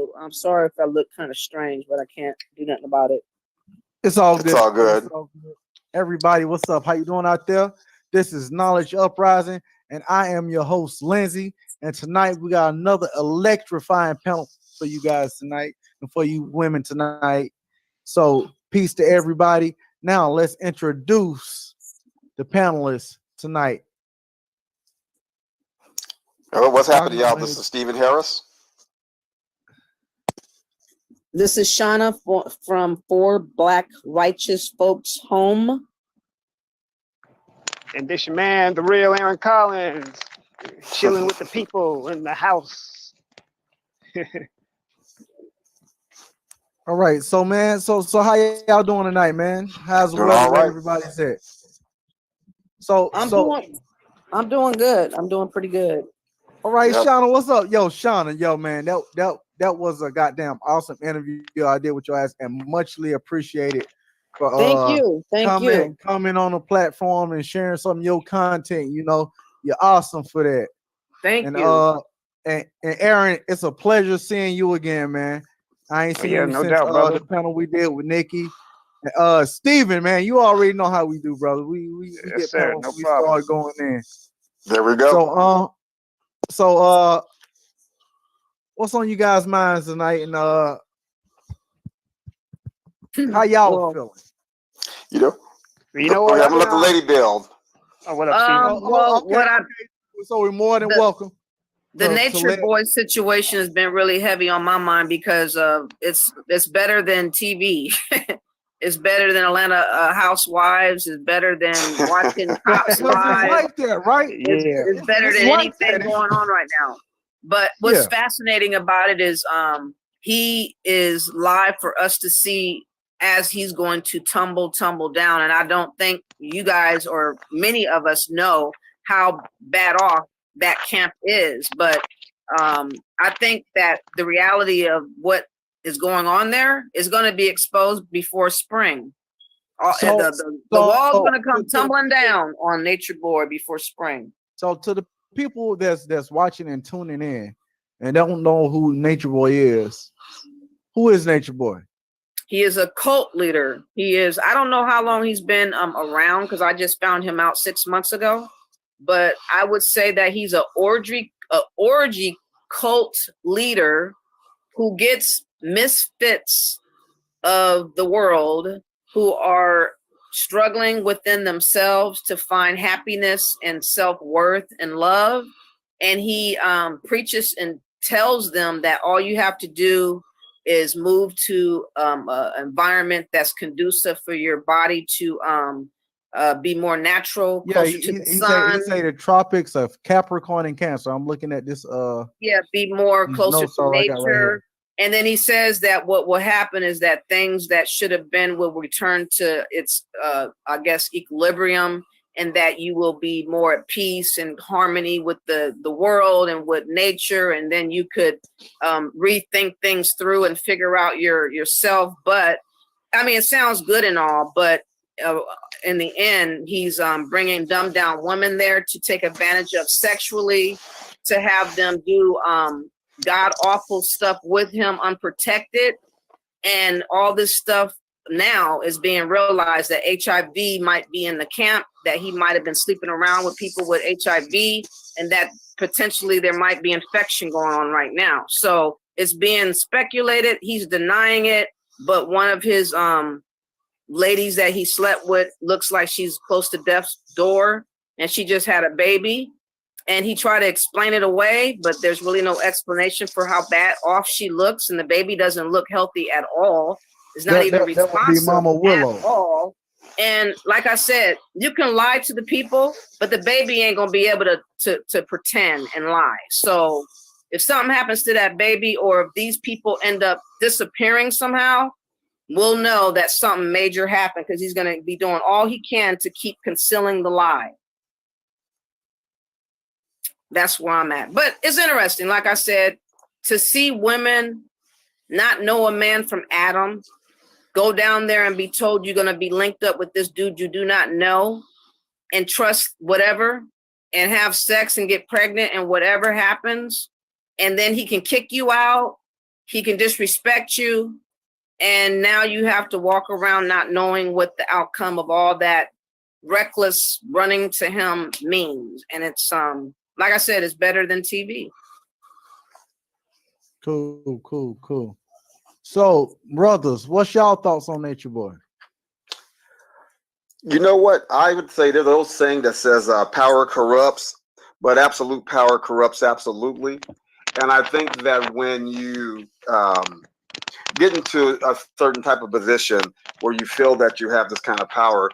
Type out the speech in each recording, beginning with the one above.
so I'm sorry if I look kind of strange, but I can't do nothing about it. It's all good. It's all good. It's all good. Everybody, what's up? How you doing out there? This is Knowledge Uprising, and I am your host, Lindsay. And tonight we got another electrifying panel for you guys tonight and for you women tonight. So peace to everybody. Now let's introduce the panelists tonight. Oh, what's happening, y'all? This is Stephen Harris. This is Shauna from 4blackrighteousfolks home. And this your man, the real Aaron Collins, chilling with the people in the house. All right, so man, so how y'all doing tonight, man? How's the Doing weather? all right. Everybody's at. So I'm doing good. I'm doing pretty good. All right, Yep. Shauna, what's up? Yo, Shauna, yo, man, that was a goddamn awesome interview I did with your ass, and muchly appreciated for Thank you. coming on the platform and sharing some of your content. You know, you're awesome for that. Thank And you. and Aaron, it's a pleasure seeing you again, man. I ain't seen you no since doubt, brother. the panel we did with Nikki. Steven, man, you already know how we do, brother. We Yes, get sir, panels, no we problem. start going in. There we go. So what's on you guys' minds tonight? And how y'all feeling? You know, You know okay, what? I'm gonna let the lady build. Oh, what up, Steve? Okay. So we're more than welcome. The Nature Boy situation has been really heavy on my mind because it's better than TV. It's better than Atlanta Housewives. It's better than watching Cops It's Live. like that, right? Yeah. It's better than like anything that. going on right now. But what's fascinating about it is he is live for us to see as he's going to tumble down. And I don't think you guys or many of us know how bad off that camp is. But I think that the reality of what is going on there is going to be exposed before spring. The wall's going to come tumbling down on Nature Boy before spring. So to the people that's watching and tuning in and don't know who Nature Boy is, who is Nature Boy? He is a cult leader. He is, I don't know how long he's been around because I just found him out 6 months ago. But I would say that he's a orgy cult leader who gets misfits of the world who are struggling within themselves to find happiness and self-worth and love. And he preaches and tells them that all you have to do is move to an environment that's conducive for your body to be more natural, closer to the sun. He say the tropics of Capricorn and Cancer. I'm looking at this. Be more closer to nature. Right, and then he says that what will happen is that things that should have been will return to its, I guess, equilibrium, and that you will be more at peace and harmony with the world and with nature. And then you could rethink things through and figure out yourself. But I mean, it sounds good and all, but in the end, he's bringing dumbed down women there to take advantage of sexually, to have them do god awful stuff with him unprotected. And all this stuff now is being realized that HIV might be in the camp, that he might have been sleeping around with people with HIV, and that potentially there might be infection going on right now. So it's being speculated. He's denying it, but one of his ladies that he slept with looks like she's close to death's door, and she just had a baby. And he tried to explain it away, but there's really no explanation for how bad off she looks, and the baby doesn't look healthy at all. It's not even responsive that would be Mama Willow. at all. And like I said, you can lie to the people, but the baby ain't gonna be able to pretend and lie. So if something happens to that baby, or if these people end up disappearing somehow, we'll know that something major happened, because he's gonna be doing all he can to keep concealing the lie. That's where I'm at. But it's interesting, like I said, to see women not know a man from Adam, go down there and be told you're going to be linked up with this dude you do not know, and trust whatever, and have sex and get pregnant and whatever happens. And then he can kick you out. he can disrespect you, and now you have to walk around not knowing what the outcome of all that reckless running to him means. And it's like I said, it's better than TV. Cool. So, brothers, what's y'all thoughts on Nature Boy? You know what? I would say there's an old saying that says power corrupts, but absolute power corrupts absolutely. And I think that when you get into a certain type of position where you feel that you have this kind of power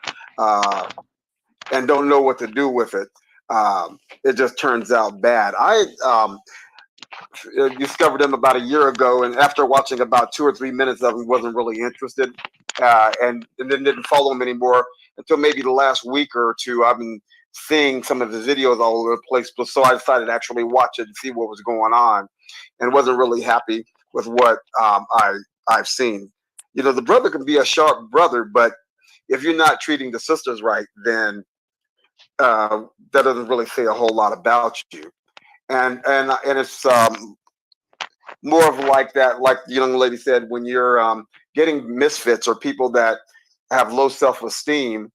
and don't know what to do with it, it just turns out bad. I discovered him about a year ago, and after watching about 2 or 3 minutes of him, wasn't really interested, and then didn't follow him anymore until maybe the last week or two. I've been seeing some of his videos all over the place, so I decided to actually watch it and see what was going on, and wasn't really happy with what I've seen. You know, the brother can be a sharp brother, but if you're not treating the sisters right, then that doesn't really say a whole lot about you. And it's more of like that, like the young lady said, when you're getting misfits or people that have low self-esteem,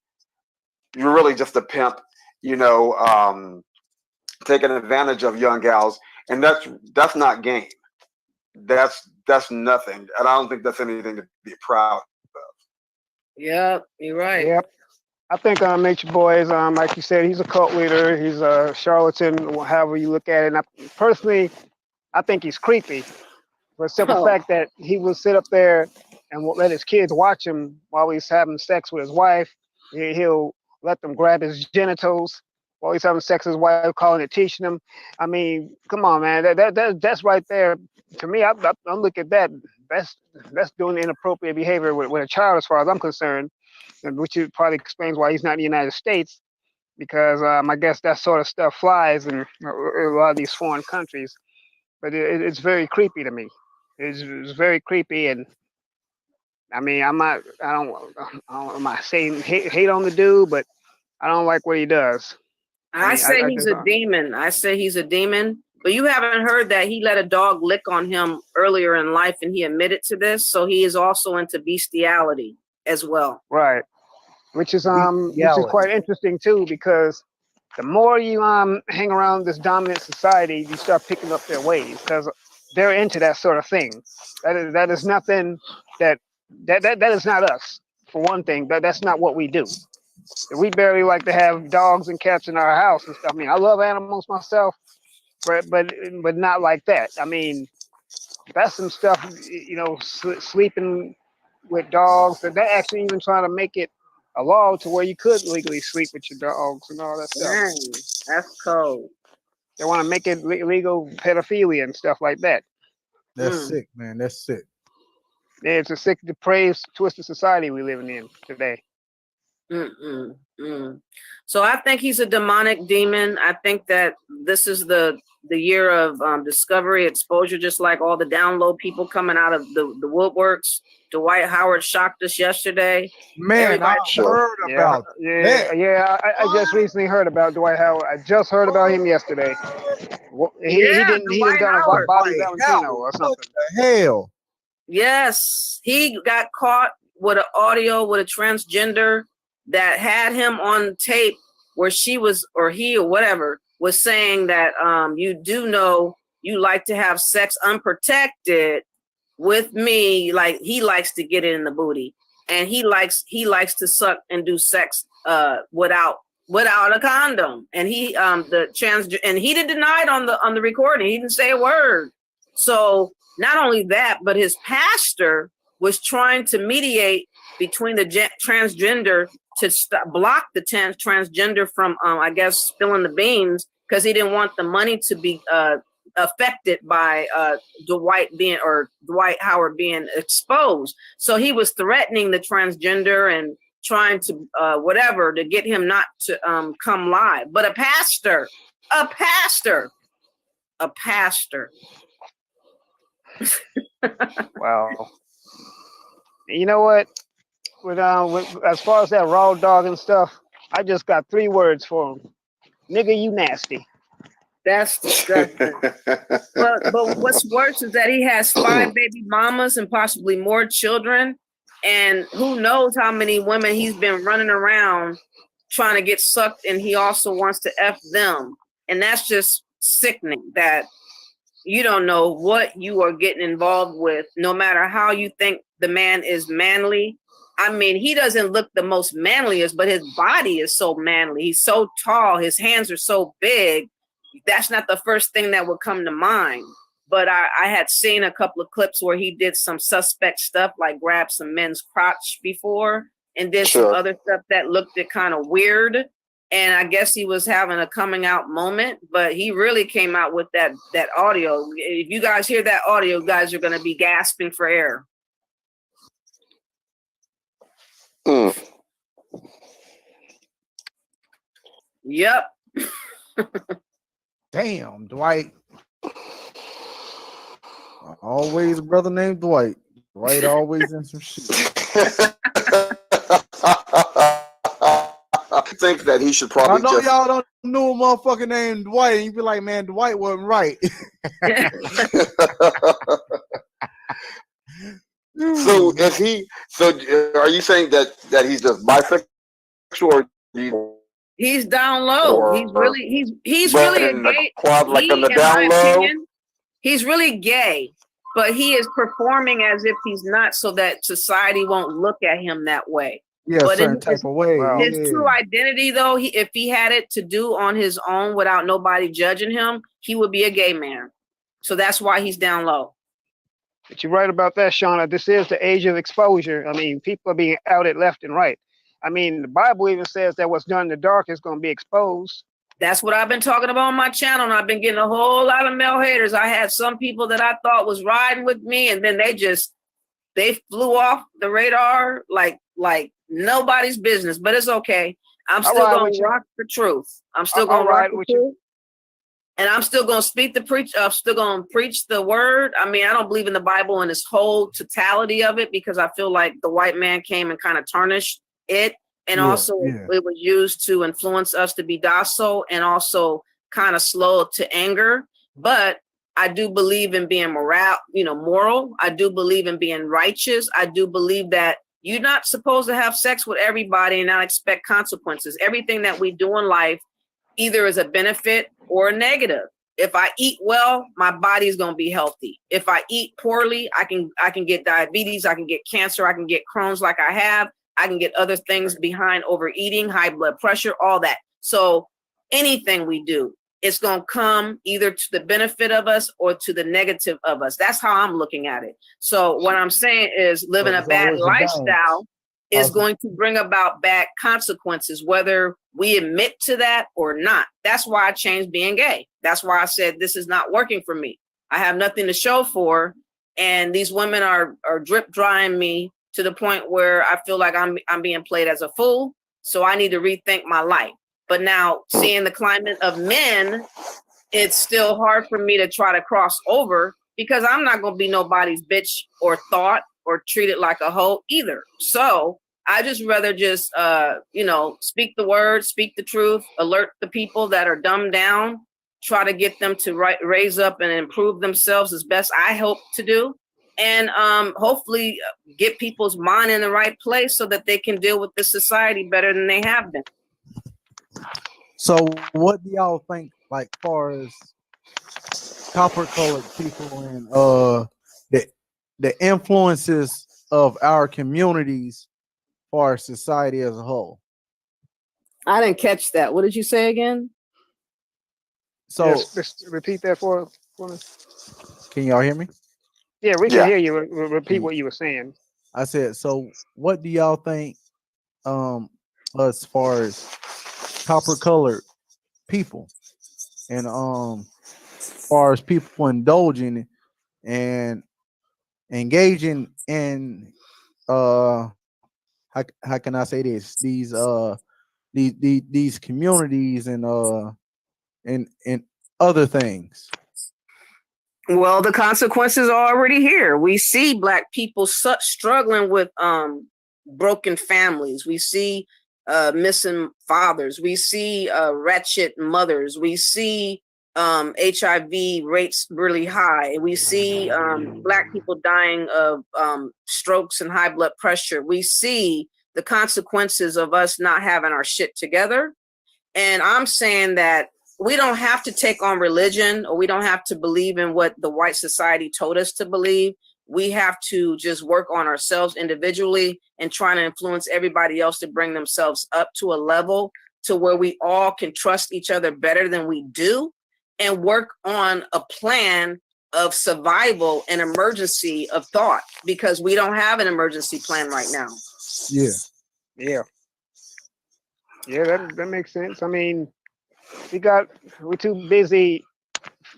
you're really just a pimp, you know, taking advantage of young gals, and that's not game. That's nothing, and I don't think that's anything to be proud of. Yep, you're right. Yep. I think Nature Boy is, like you said, he's a cult leader. He's a charlatan, however you look at it. And I think he's creepy for the simple fact that he will sit up there and won't let his kids watch him while he's having sex with his wife. He'll let them grab his genitals while he's having sex with his wife, calling it teaching him. I mean, come on, man. That's right there. To me, I look at that. That's doing inappropriate behavior with a child, as far as I'm concerned, which probably explains why he's not in the United States, because I guess that sort of stuff flies in a lot of these foreign countries. But it's very creepy to me. It's very creepy, and I mean, I'm not saying hate on the dude, but I don't like what he does. I say he's a demon. I say he's a demon. But you haven't heard that he let a dog lick on him earlier in life, and he admitted to this. So he is also into bestiality as well. Right. Which is quite interesting too, because the more you hang around this dominant society, you start picking up their ways, because they're into that sort of thing. That is nothing that is not us, for one thing. That's not what we do. We barely like to have dogs and cats in our house and stuff. I mean, I love animals myself, but not like that. I mean, that's some stuff, you know, sleeping with dogs. They're actually even trying to make it a law to where you could legally sleep with your dogs and all that stuff. Dang, that's cold. They want to make it legal pedophilia and stuff like that. That's sick, man. That's sick. Yeah, it's a sick, depraved, twisted society we're living in today. So I think he's a demonic demon. I think that this is the year of discovery, exposure, just like all the download people coming out of the woodworks. Dwight Howard shocked us yesterday. Man, I heard about I just recently heard about Dwight Howard. I just heard about him yesterday. He done done a Bobby Valentino or something. What the hell? Yes, he got caught with an audio with a transgender that had him on tape where she was, or he or whatever, was saying that you do know you like to have sex unprotected with me, like he likes to get it in the booty, and he likes to suck and do sex without a condom, and he didn't deny it on the recording. He didn't say a word. So not only that, but his pastor was trying to mediate between the transgender to block the transgender from I guess spilling the beans, because he didn't want the money to be affected by Dwight Howard being exposed. So he was threatening the transgender and trying to whatever to get him not to come live. But a pastor. Wow. You know what? With as far as that raw dog and stuff, I just got 3 words for him. Nigga, you nasty. That's disgusting. But what's worse is that he has 5 baby mamas and possibly more children, and who knows how many women he's been running around trying to get sucked, and he also wants to F them. And that's just sickening that you don't know what you are getting involved with, no matter how you think the man is manly. I mean, he doesn't look the most manliest, but his body is so manly. He's so tall. His hands are so big. That's not the first thing that would come to mind. But I had seen a couple of clips where he did some suspect stuff, like grab some men's crotch before and did some other stuff that looked kind of weird. And I guess he was having a coming out moment, but he really came out with that audio. If you guys hear that audio, guys are going to be gasping for air. Yep. Damn, Dwight. Always a brother named Dwight. Dwight always in some shit. I think that he should probably. I know y'all don't know a motherfucker named Dwight, and you be like, man, Dwight wasn't right. So is he? So are you saying that he's just bisexual, or he's down low? He's really a gay. Quad, like on the down low. He's really gay, but he is performing as if he's not, so that society won't look at him that way. Yeah, but certain type of way. His true identity, though, if he had it to do on his own without nobody judging him, he would be a gay man. So that's why he's down low. But you're right about that, Shauna. This is the age of exposure. I mean, people are being outed left and right. I mean, the Bible even says that what's done in the dark is going to be exposed. That's what I've been talking about on my channel, and I've been getting a whole lot of male haters. I had some people that I thought was riding with me, and then they flew off the radar like nobody's business. But it's okay. I'm still going to rock the truth. I'm still going to rock the truth. And I'm still going to I'm still going to preach the word. I mean, I don't believe in the Bible in its whole totality of it, because I feel like the white man came and kind of tarnished it. And it was used to influence us to be docile and also kind of slow to anger. But I do believe in being moral. I do believe in being righteous. I do believe that you're not supposed to have sex with everybody and not expect consequences. Everything that we do in life either is a benefit or a negative. If I eat well, my body is going to be healthy. If I eat poorly, I can get diabetes, I can get cancer, I can get Crohn's like I have. I can get other things behind overeating, high blood pressure, all that. So anything we do, it's going to come either to the benefit of us or to the negative of us. That's how I'm looking at it. So what I'm saying is living a bad lifestyle is going to bring about bad consequences, whether we admit to that or not. That's why I changed being gay. That's why I said this is not working for me. I have nothing to show for, and these women are drip drying me to the point where I feel like I'm being played as a fool. So I need to rethink my life. But now, seeing the climate of men, it's still hard for me to try to cross over, because I'm not going to be nobody's bitch or thought or treated like a hoe either. So I just rather speak the word, speak the truth, alert the people that are dumbed down, try to get them to raise up and improve themselves as best I hope to do. And hopefully get people's mind in the right place so that they can deal with this society better than they have been. So what do y'all think, like, far as copper colored people and the influences of our communities for society as a whole? I didn't catch that. What did you say again? So just repeat that for us. Can y'all hear me? Yeah, we can hear you. Repeat what you were saying. I said, so what do y'all think as far as copper colored people and as far as people indulging and engaging in how can I say this, these communities and other things? Well, the consequences are already here. We see Black people struggling with broken families. We see missing fathers. We see wretched mothers. We see HIV rates really high, and we see Black people dying of strokes and high blood pressure. We see the consequences of us not having our shit together. And I'm saying that we don't have to take on religion, or we don't have to believe in what the white society told us to believe. We have to just work on ourselves individually and trying to influence everybody else to bring themselves up to a level to where we all can trust each other better than we do, and work on a plan of survival and emergency of thought, because we don't have an emergency plan right now. Yeah. Yeah. Yeah, that makes sense. I mean, we're too busy.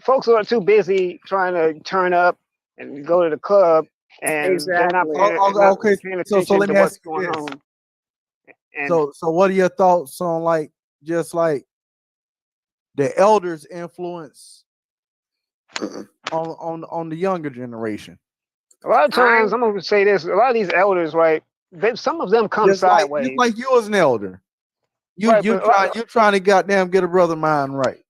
Folks are too busy trying to turn up and go to the club, and they're not Exactly. Okay. paying So attention let to me what's ask you going this. on. And So what are your thoughts on like just like the elders' influence on the younger generation? a lot of times, I'm gonna say this: a lot of these elders, right? Some of them come Just sideways. like you as an elder. You Right, but trying to goddamn get a brother mind right.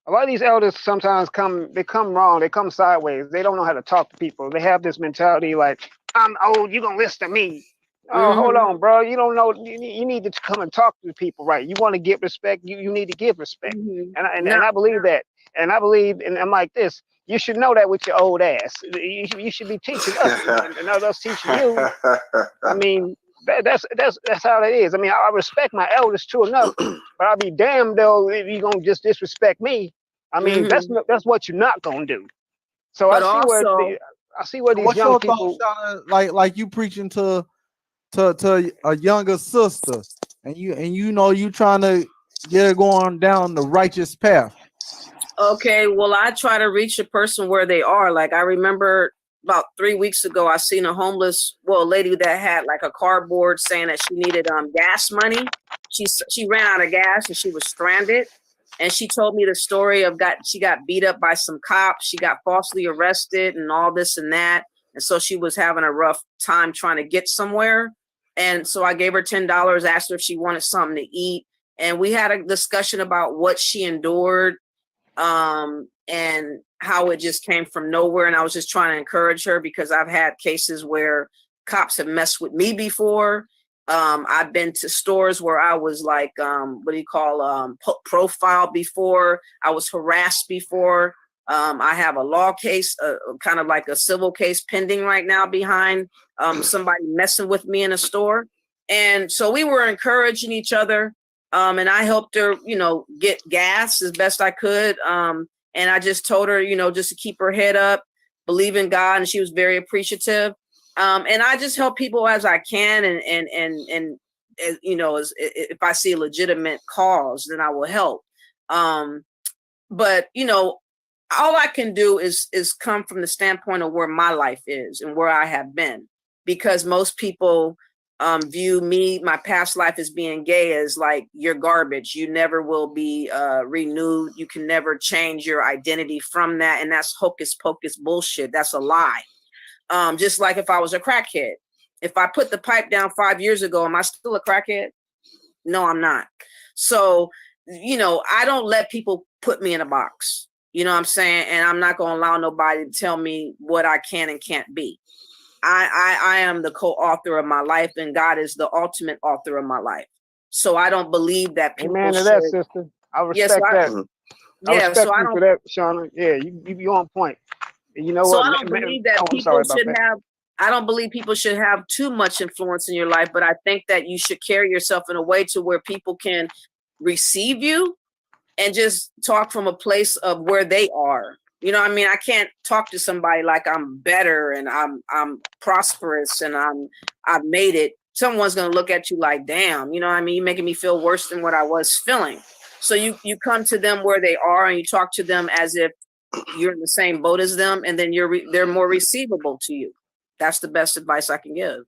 a lot of these elders sometimes come wrong. They come sideways. They don't know how to talk to people. They have this mentality like, I'm old, you're gonna listen to me. Oh, hold on, bro. You don't know. You need to come and talk to people, right? You want to get respect. You need to give respect. And I believe that. And I believe, and I'm like this. You should know that with your old ass. You should be teaching us, and not us teaching you. I mean, that's how it is. I mean, I respect my elders true enough, but I'll be damned though if you gonna just disrespect me. I mean, that's what you're not gonna do. So But I see where these What's young your people. thoughts, Shauna? Like you preaching to a younger sister, and you trying to get her going down the righteous path. Okay, well, I try to reach a person where they are. Like, I remember about 3 weeks ago, I seen a lady that had like a cardboard saying that she needed gas money. She ran out of gas and she was stranded. And she told me the story of she got beat up by some cops. She got falsely arrested and all this and that. And so she was having a rough time trying to get somewhere. And so I gave her $10, asked her if she wanted something to eat. And we had a discussion about what she endured, and how it just came from nowhere. And I was just trying to encourage her, because I've had cases where cops have messed with me before. I've been to stores where I was like, profiled before. I was harassed before. I have a law case, kind of like a civil case pending right now behind somebody messing with me in a store. And so we were encouraging each other. And I helped her, get gas as best I could. And I just told her, just to keep her head up, believe in God. And she was very appreciative. And I just help people as I can. And if I see a legitimate cause, then I will help. But, all I can do is come from the standpoint of where my life is and where I have been, because most people view me, my past life as being gay, as like, you're garbage. You never will be renewed. You can never change your identity from that. And that's hocus pocus bullshit. That's a lie. Just like if I was a crackhead, if I put the pipe down 5 years ago, am I still a crackhead? No, I'm not. So, I don't let people put me in a box, you know what I'm saying? And I'm not going to allow nobody to tell me what I can and can't be. I am the co-author of my life, and God is the ultimate author of my life. So I don't believe that people Amen to should. that, sister. I respect that. I respect you for that, Shauna. Yeah, you on point. And you know so what? I don't believe that people should have. I don't believe people should have too much influence in your life, but I think that you should carry yourself in a way to where people can receive you and just talk from a place of where they are. You know what I mean? I can't talk to somebody like I'm better and I'm prosperous and I've made it. Someone's gonna look at you like, damn, you know what I mean? You're making me feel worse than what I was feeling. So you come to them where they are and you talk to them as if you're in the same boat as them, and then they're more receivable to you. That's the best advice I can give.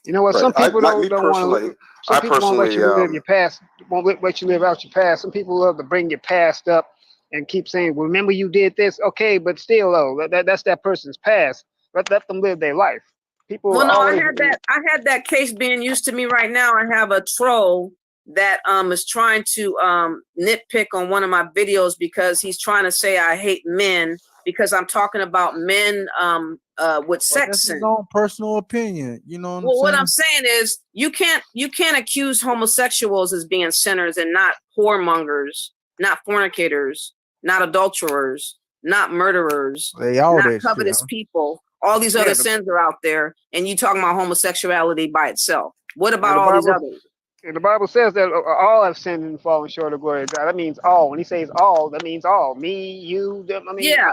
You know what? Right. Some people don't want to. Some people won't let you live your past. Won't let you live out your past. Some people love to bring your past up and keep saying, well, "Remember you did this." Okay, but still, though, that's that person's past. Let them live their life. People. Well, no, I had that case being used to me right now. I have a troll that is trying to nitpick on one of my videos because he's trying to say I hate men because I'm talking about men with sex That's his sin. own personal opinion. You know Well, what what I'm I'm saying is you can't accuse homosexuals as being sinners and not whoremongers, not fornicators, not adulterers, not murderers, saying? They all not that shit. covetous Huh? people. All these Yeah, other sins are out there, and you talking about homosexuality by itself. What about the all these Bible, others? and the Bible says that all have sinned and fallen short of glory of God. That means all. When he says all, that means all. Me, you, them. I mean, Yeah.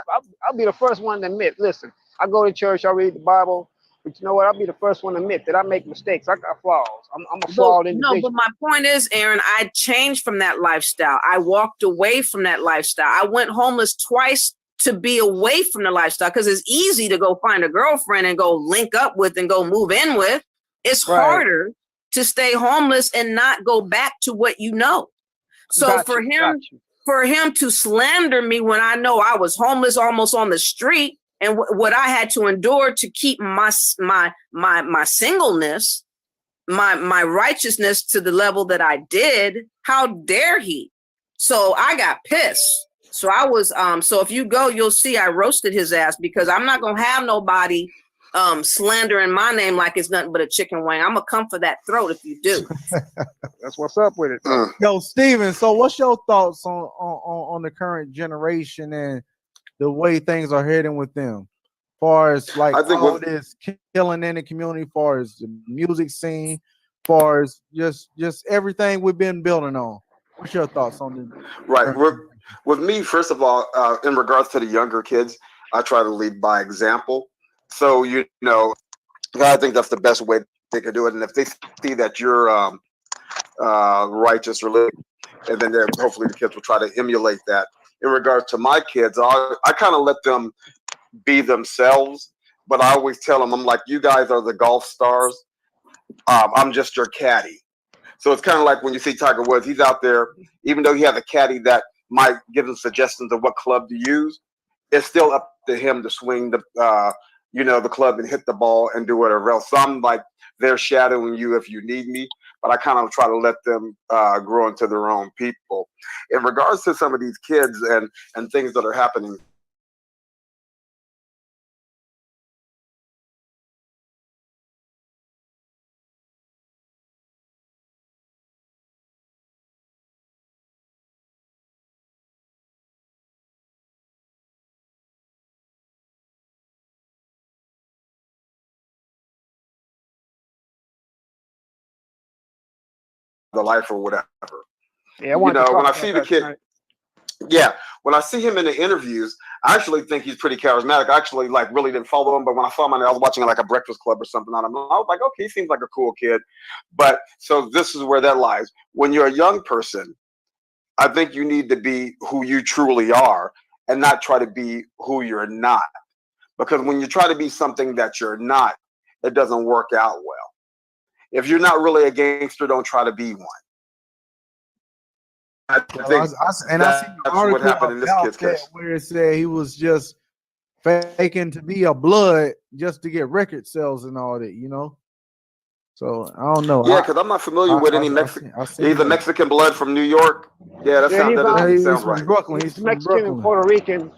I'll be the first one to admit. Listen, I go to church, I read the Bible, but you know what? I'll be the first one to admit that I make mistakes. I got flaws. I'm a flawed No, individual. but my point is, Aaron, I changed from that lifestyle. I walked away from that lifestyle. I went homeless twice to be away from the lifestyle because it's easy to go find a girlfriend and go link up with and go move in with. It's Right. harder to stay homeless and not go back to what you know. So Got for you. him to slander me when I know I was homeless, almost on the street, and what I had to endure to keep my singleness, my righteousness to the level that I did, how dare he? So I got pissed. So I was so if you go, you'll see I roasted his ass because I'm not gonna have nobody slandering my name like it's nothing but a chicken wing. I'm gonna come for that throat if you do. That's what's up with it. Yo, Steven, so what's your thoughts on the current generation and the way things are heading with them? Far as like I think all this killing in the community, far as the music scene, far as just everything we've been building on. What's your thoughts on this? Right. With me, first of all, in regards to the younger kids, I try to lead by example. So, you know, I think that's the best way they can do it. And if they see that you're righteous, religious, and then hopefully the kids will try to emulate that. In regards to my kids, I kind of let them be themselves, but I always tell them, I'm like, you guys are the golf stars. I'm just your caddy. So it's kind of like when you see Tiger Woods, he's out there, even though he has a caddy that might give him suggestions of what club to use, it's still up to him to swing the the club and hit the ball and do whatever else. So I'm like there shadowing you if you need me, but I kind of try to let them grow into their own people. In regards to some of these kids and things that are happening, the life or whatever. Yeah, I want to When talk I about see the that kid, tonight. yeah, when I see him in the interviews, I actually think he's pretty charismatic. I actually really didn't follow him, but when I saw him, I was watching like a Breakfast Club or something. I was like, okay, he seems like a cool kid. But so this is where that lies. When you're a young person, I think you need to be who you truly are and not try to be who you're not. Because when you try to be something that you're not, it doesn't work out well. If you're not really a gangster, don't try to be one. I think I see an that's what article happened in this about kid's that case. where it said he was just faking to be a blood just to get record sales and all that, you know. So I don't know. Yeah, because I'm not familiar with any Mexican. He's a Mexican blood from New York. Yeah, that doesn't He's sound from right. Brooklyn. He's He's from Mexican and Brooklyn. Puerto Rican.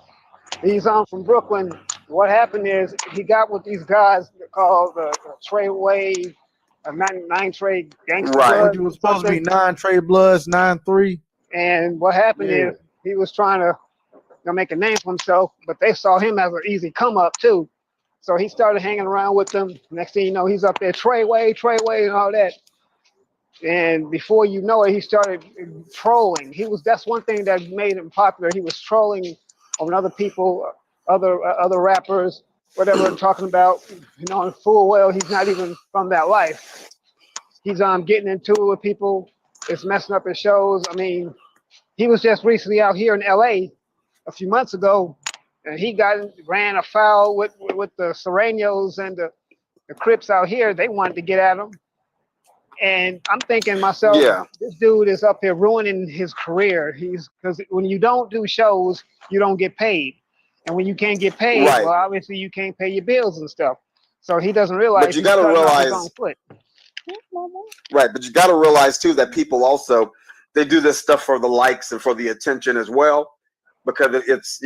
He's from Brooklyn. What happened is he got with these guys called the Treyway, nine trade gangster Right. blood. He was supposed to be 9 trade bloods, 9-3. And what happened Yeah. is he was trying to make a name for himself, but they saw him as an easy come up too. So he started hanging around with them. Next thing you know, he's up there Treyway, and all that. And before you know it, he started trolling. That's one thing that made him popular. He was trolling on other people, other rappers, whatever, talking about, full well he's not even from that life. He's getting into it with people. It's messing up his shows. I mean, he was just recently out here in LA a few months ago, and he ran afoul with the Serenos and the Crips out here. They wanted to get at him. And I'm thinking myself, Yeah. this dude is up here ruining his career. Because when you don't do shows, you don't get paid. And when you can't get paid, Right. well, obviously you can't pay your bills and stuff. So he doesn't realize But you he's got to cutting off his realize own foot. Right, but you got to realize too that people also they do this stuff for the likes and for the attention as well, because it's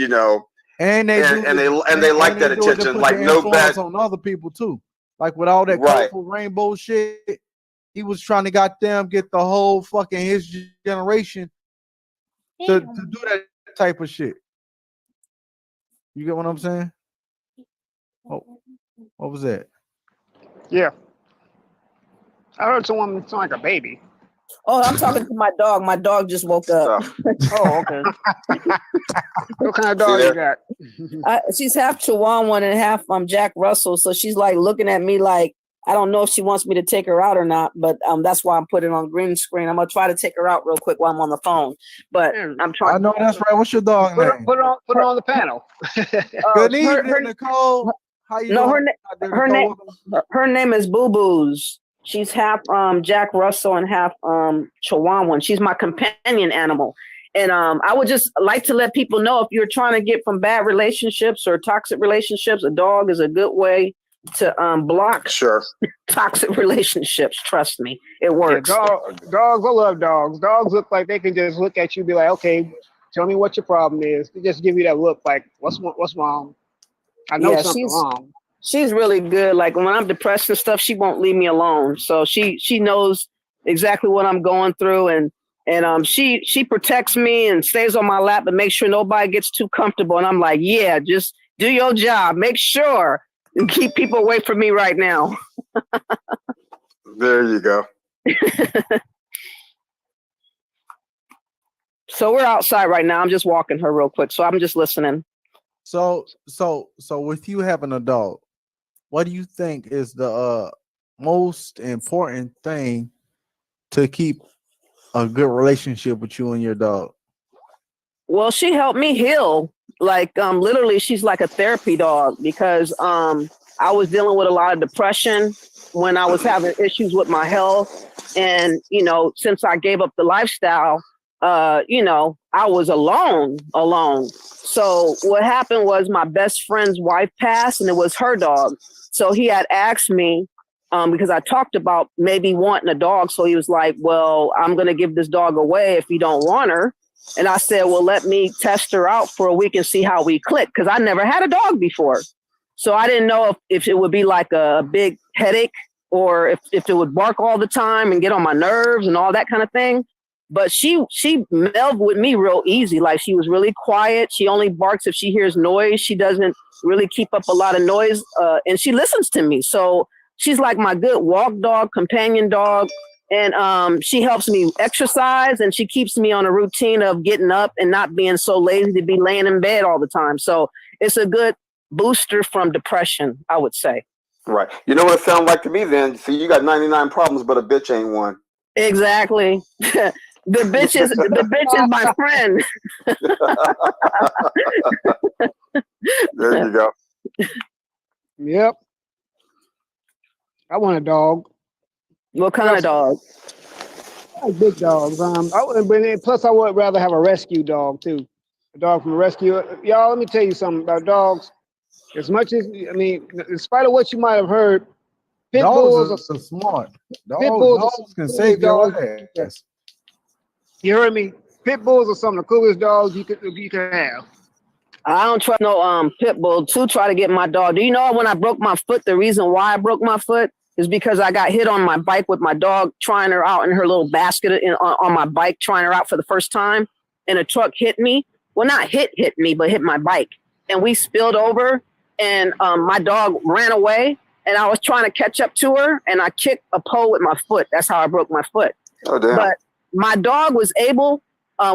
And they do and it, they like and that they do it to attention. put Like their no bad, influence on other people too. Like with all that right? colorful rainbow shit, he was trying to goddamn get the whole fucking his generation to do that type of shit. You get what I'm saying? Oh, what was that? Yeah. I heard someone sound like a baby. Oh, I'm talking to my dog. My dog just woke up. So Oh, okay. What kind of dog you got? She's half Chihuahua and half Jack Russell. So she's like looking at me like, I don't know if she wants me to take her out or not, but that's why I'm putting it on green screen. I'm gonna try to take her out real quick while I'm on the phone. But I'm trying. I know that's right. What's your dog name? Put it on the panel. Good evening, Nicole. How you doing? Her name is Boo Boos. She's half Jack Russell and half Chihuahua. And she's my companion animal. And I would just like to let people know, if you're trying to get from bad relationships or toxic relationships, a dog is a good way to block toxic relationships. Trust me, it works. Yeah, dogs, I love dogs. Dogs look like they can just look at you and be like, okay, tell me what your problem is. They just give you that look like, what's wrong? I know something's wrong. She's really good. Like when I'm depressed and stuff, she won't leave me alone. So she knows exactly what I'm going through, and she protects me and stays on my lap and makes sure nobody gets too comfortable. And I'm like, yeah, just do your job. Make sure and keep people away from me right now. There you go. So we're outside right now. I'm just walking her real quick. So I'm just listening. So with you having a dog, what do you think is the most important thing to keep a good relationship with you and your dog? Well, she helped me heal. Like literally, she's like a therapy dog, because I was dealing with a lot of depression when I was having issues with my health. And, since I gave up the lifestyle, I was alone. So what happened was my best friend's wife passed, and it was her dog. So he had asked me, because I talked about maybe wanting a dog. So he was like, well, I'm going to give this dog away if you don't want her. And I said, well, let me test her out for a week and see how we click, because I never had a dog before. So I didn't know if it would be like a big headache, or if it would bark all the time and get on my nerves and all that kind of thing. But she melded with me real easy. Like, she was really quiet. She only barks if she hears noise. She doesn't really keep up a lot of noise. And she listens to me. So she's like my good walk dog, companion dog. And she helps me exercise, and she keeps me on a routine of getting up and not being so lazy to be laying in bed all the time. So it's a good booster from depression, I would say. Right. You know what it sounds like to me then? See, you got 99 problems, but a bitch ain't one. Exactly. The bitch is my friend. There you go. Yep. I want a dog. What kind of dog? I like big dogs. Plus I would rather have a rescue dog too. A dog from a rescue. Y'all, let me tell you something about dogs. As much as, in spite of what you might have heard, pit bulls are smart. Dogs can save your ass. You heard me? Pit bulls are some of the coolest dogs you can have. I don't trust no pit bull to try to get my dog. Do you know when I broke my foot, the reason why I broke my foot is because I got hit on my bike with my dog, trying her out in her little basket on my bike, trying her out for the first time. And a truck hit me. Well, not hit me, but hit my bike. And we spilled over, and my dog ran away, and I was trying to catch up to her, and I kicked a pole with my foot. That's how I broke my foot. Oh, damn. But my dog was able,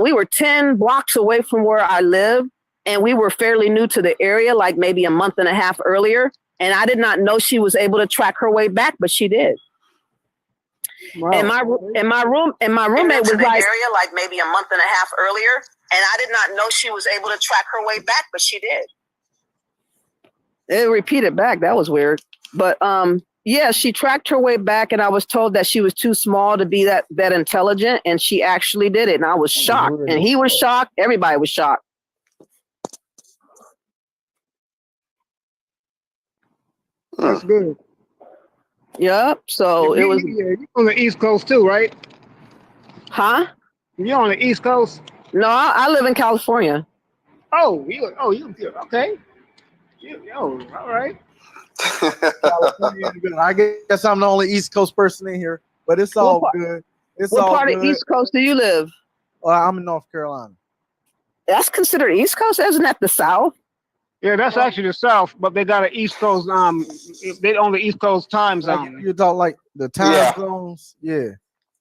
we were 10 blocks away from where I live, and we were fairly new to the area, like maybe a month and a half earlier. And I did not know she was able to track her way back, but she did. Wow. And my roommate was like area like maybe a month and a half earlier, and I did not know she was able to track her way back, but she did. It repeated back. That was weird. But yeah, she tracked her way back, and I was told that she was too small to be that intelligent, and she actually did it. And I was shocked, and he was shocked. Everybody was shocked. That's good. Yep. So it was, You're on the East Coast too, right? huh? You're on the East Coast. No, I live in California. You okay? All right. California, I guess I'm the only East Coast person in here, but it's What all part, good. It's what all part of good. East Coast do you live? I'm in North Carolina. That's considered East Coast, isn't that the South? Yeah, that's actually the South, but they got an East Coast. They own the East Coast time Like zone. you talk like the time Yeah. zones. Yeah.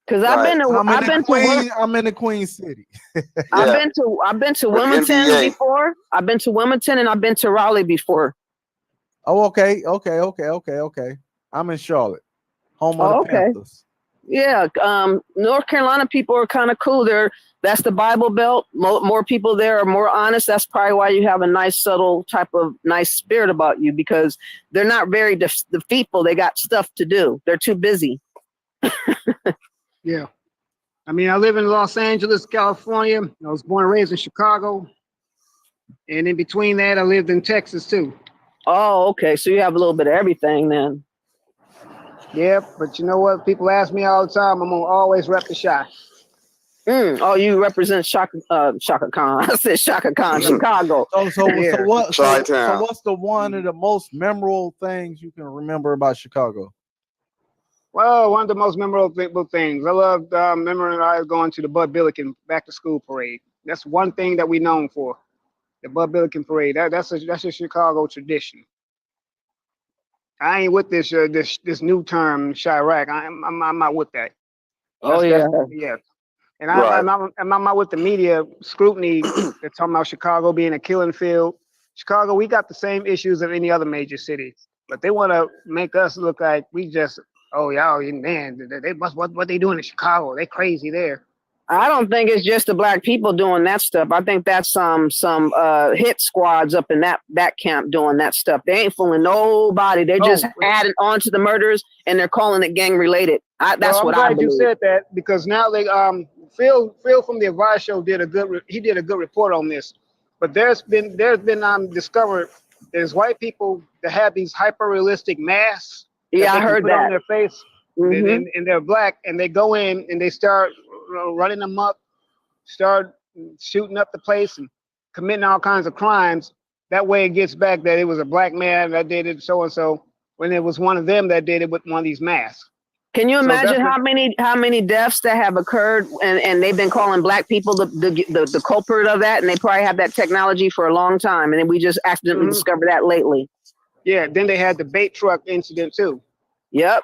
Because Right. I'm in the Queen City. Yeah. I've been to With the Wilmington NBA. before. I've been to Wilmington and I've been to Raleigh before. Oh, okay. I'm in Charlotte, home of Oh, the okay. Panthers. Yeah, North Carolina people are kind of cool. That's the Bible Belt. More people there are more honest. That's probably why you have a nice, subtle type of nice spirit about you, because they're not very deceitful. They got stuff to do. They're too busy. Yeah. I mean, I live in Los Angeles, California. I was born and raised in Chicago. And in between that, I lived in Texas too. Oh, okay. So you have a little bit of everything then. Yeah, but you know what? People ask me all the time. I'm gonna always rep the Chi. Oh, you represent Shaka Khan. I said Shaka Khan, Chicago. Yeah. Chi-town. What's the one of the most memorable things you can remember about Chicago? Well, one of the most memorable things. I loved remembering I was going to the Bud Billiken back to school parade. That's one thing that we known for. The Bud Billiken parade. That's a Chicago tradition. I ain't with this new term Chirac. I'm not with that. Oh That's yeah. yeah. And Right. I'm not with the media scrutiny. They're talking about Chicago being a killing field. Chicago, we got the same issues of any other major city, but they want to make us look like we just, oh y'all, man, they what they doing in Chicago? They crazy there. I don't think it's just the black people doing that stuff. I think that's some hit squads up in that camp doing that stuff. They ain't fooling nobody. They're just adding on to the murders and they're calling it gang related. That's I'm what I glad believe. you said that, because now they Phil from the Advice Show did a good report on this. But there's been discovered there's white people that have these hyper realistic masks Yeah, that I they can heard put on that. their face, Mhm. and they're black, and they go in and they start running them up, start shooting up the place and committing all kinds of crimes. That way it gets back that it was a black man that did it, so and so, when it was one of them that did it with one of these masks. Can you So imagine that's how many deaths that have occurred and they've been calling black people the culprit of that, and they probably have that technology for a long time, and then we just accidentally discovered that lately. Yeah, then they had the bait truck incident too. Yep.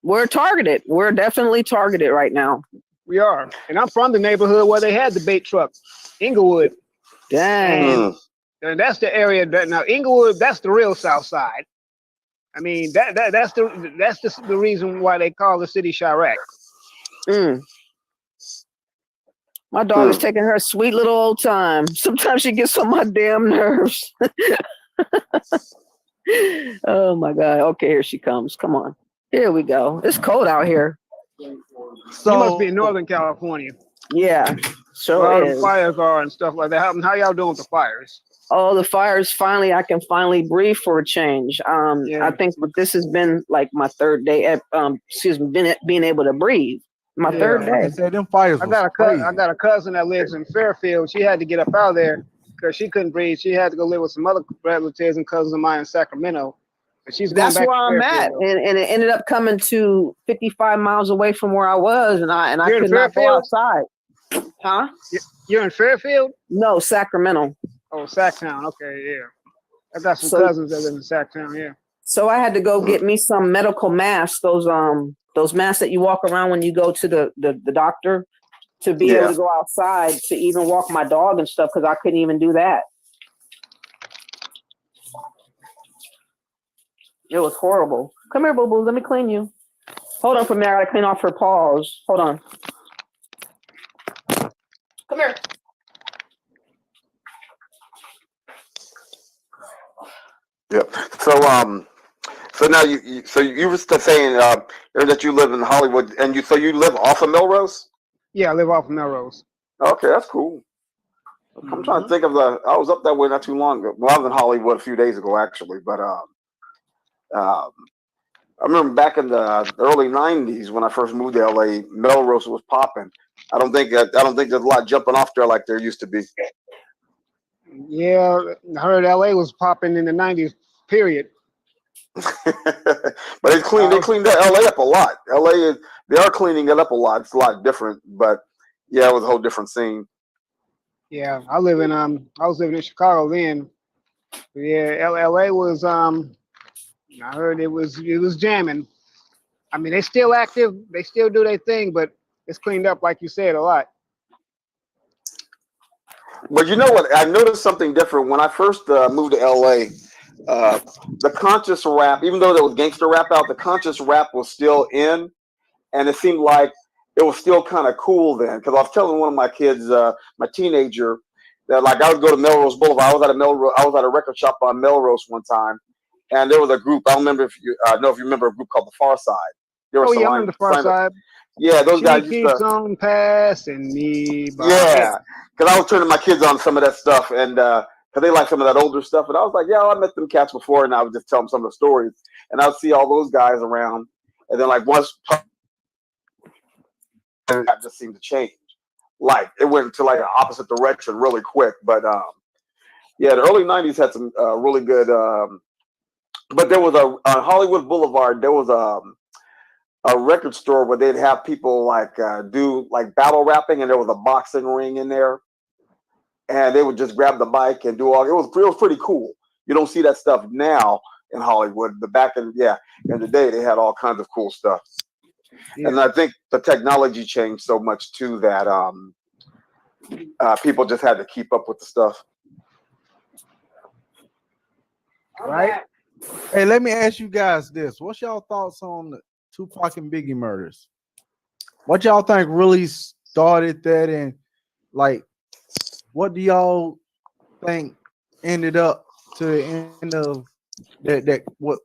We're targeted. We're definitely targeted right now. We are. And I'm from the neighborhood where they had the bait truck, Inglewood. Dang. And that's the area that now Inglewood, that's the real South Side. I mean, that's the reason why they call the city Chirac. My dog is taking her sweet little old time. Sometimes she gets on my damn nerves. Oh my God. Okay, here she comes. Come on. Here we go. It's cold out here. So you must be in Northern California. Yeah, so where all is. the fires are and stuff like that. How y'all doing with the fires? Oh, the fires, finally, I can finally breathe for a change. I think this has been like my third day at, being able to breathe. My third day. Like I said, them fires I got a a cousin that lives in Fairfield. She had to get up out of there because she couldn't breathe. She had to go live with some other relatives and cousins of mine in Sacramento. But she's going That's back where to I'm at, and it ended up coming to 55 miles away from where I was, and I You're could not go outside. Huh? You're in Fairfield? No, Sacramento. Oh, Sacktown. Okay, yeah. I got some cousins that live in Sacktown. Yeah. So I had to go get me some medical masks. Those masks that you walk around when you go to the doctor, to be able to go outside, to even walk my dog and stuff, because I couldn't even do that. It was horrible. Come here, boo-boo. Let me clean you. Hold on for a minute. I gotta clean off her paws. Hold on. Come here. Yep. So now you were saying that you live in Hollywood, and you live off of Melrose? Yeah, I live off of Melrose. Okay, that's cool. I'm trying to think of I was up that way not too long ago. Well, I was in Hollywood a few days ago, actually, but I remember back in the early '90s when I first moved to LA, Melrose was popping. I don't think there's a lot jumping off there like there used to be. Yeah, I heard LA was popping in the 90s, period. But they cleaned that LA up a lot. They are cleaning it up a lot. It's a lot different, but yeah, it was a whole different scene. Yeah, I was living in Chicago then. Yeah, LA was I heard it was jamming. I mean, they still active, they still do their thing, but it's cleaned up like you said a lot. But you know what? I noticed something different when I first moved to LA. The conscious rap, even though there was gangster rap out, the conscious rap was still in, and it seemed like it was still kind of cool then. Because I was telling one of my kids, my teenager, that like I would go to Melrose Boulevard. I was at a record shop on Melrose one time, and there was a group. I don't remember if you know if you remember a group called the Far Side. There was Oh yeah, I'm in the Far Side. Yeah, those guys She keeps on passing me by. Yeah, because I was turning my kids on some of that stuff, and because they like some of that older stuff, and I was like, yeah, I met them cats before, and I would just tell them some of the stories, and I would see all those guys around, and then like once, and that just seemed to change. Like it went to like an opposite direction really quick, but yeah, the early '90s had some really good. But there was on Hollywood Boulevard. There was a record store where they'd have people like do like battle rapping, and there was a boxing ring in there, and they would just grab the mic and do all. It was pretty cool. You don't see that stuff now in Hollywood. But back in the day, they had all kinds of cool stuff. Yeah. And I think the technology changed so much too that people just had to keep up with the stuff. Right. Hey, let me ask you guys this: what's y'all thoughts on the Tupac and Biggie murders? What y'all think really started that, and like, what do y'all think ended up to the end of that? What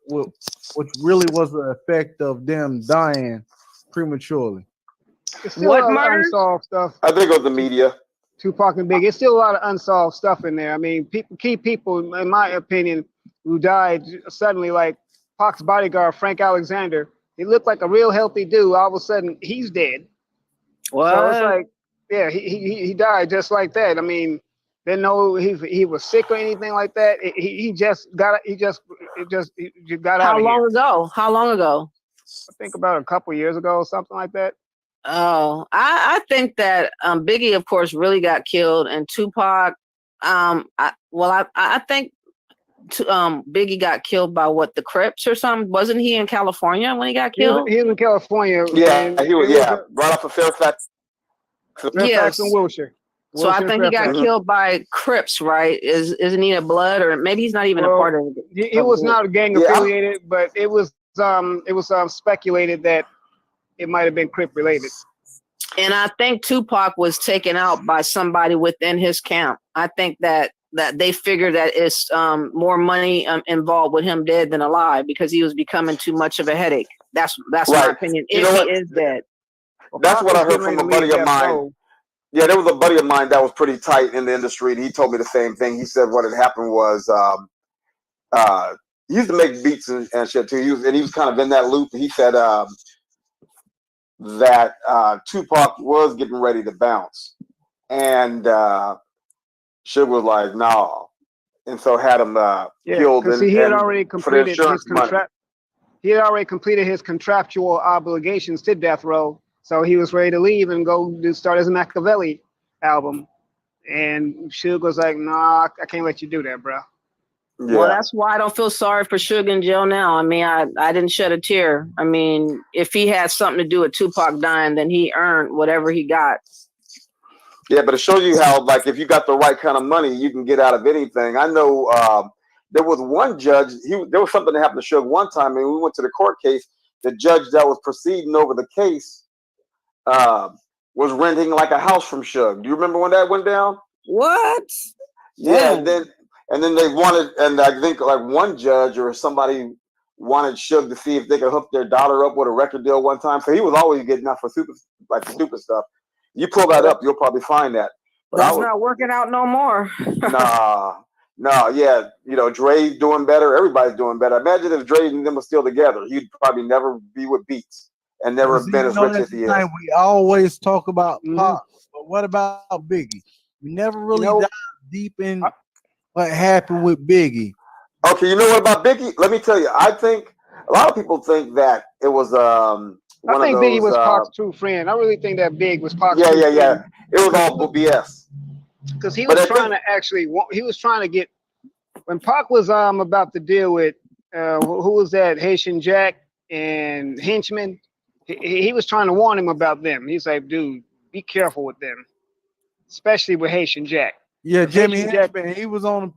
really was the effect of them dying prematurely? It's still what unsolved stuff. I think it was the media. Tupac and Biggie. It's still a lot of unsolved stuff in there. I mean, key people, in my opinion, who died suddenly, like Pac's bodyguard, Frank Alexander. He looked like a real healthy dude. All of a sudden, he's dead. What? So it's like, yeah, he died just like that. I mean, didn't know he was sick or anything like that. He just got out of here. How long ago? I think about a couple years ago, something like that. Oh, I think that Biggie, of course, really got killed, and Tupac. I think Biggie got killed by what, the Crips or something? Wasn't he in California when he got killed? He was in California. Yeah, he was. Yeah, right off of Fairfax. Fairfax and Wilshire. So I think he got killed by Crips, right? Isn't he a Blood, or maybe he's not even a part of it? He was not gang affiliated, but it was speculated that it might have been Crip related. And I think Tupac was taken out by somebody within his camp. I think that they figured that it's more money involved with him dead than alive, because he was becoming too much of a headache. That's right. My opinion. If he is dead. That's what I heard from a buddy of mine. Yeah, there was a buddy of mine that was pretty tight in the industry, and he told me the same thing. He said what had happened was he used to make beats and shit too. He was kind of in that loop. He said that Tupac was getting ready to bounce, and Suge was like, "Nah," and so had him killed. Because he had already completed his contract. He had already completed his contractual obligations to Death Row. So he was ready to leave and go start his Machiavelli album. And Suge was like, nah, I can't let you do that, bro. Yeah. Well, that's why I don't feel sorry for Suge in jail now. I mean, I didn't shed a tear. I mean, if he had something to do with Tupac dying, then he earned whatever he got. Yeah, but it shows you how, like, if you got the right kind of money, you can get out of anything. I know there was one judge, there was something that happened to Suge one time, and we went to the court case. The judge that was proceeding over the case was renting like a house from Suge. Do you remember when that went down? What? Yeah, and then they wanted, and I think like one judge or somebody wanted Suge to see if they could hook their daughter up with a record deal one time. So he was always getting out for stupid stuff. You pull that up, you'll probably find that. But that's not working out no more. Nah. No, yeah, Dre's doing better. Everybody's doing better. Imagine if Dre and them were still together. He'd probably never be with Beats and never have See, been as rich that's as the he is. thing. We always talk about Mhm. Pop, but what about Biggie? We never really know, dive deep in what happened with Biggie. Okay, you know what about Biggie? Let me tell you. I think a lot of people think that it was I one of think Biggie those. was Pac's true friend. I really think that Big was Pac's Yeah, true yeah, yeah. friend It was all BS. because he But was I trying think, to actually. He was trying to get when Pac was about to deal with who was that Haitian Jack and Henchman. He was trying to warn him about them. He's like, dude, be careful with them, especially with Haitian Jack. Yeah, 'Cause Jimmy Haitian Jack, Henchman. He was on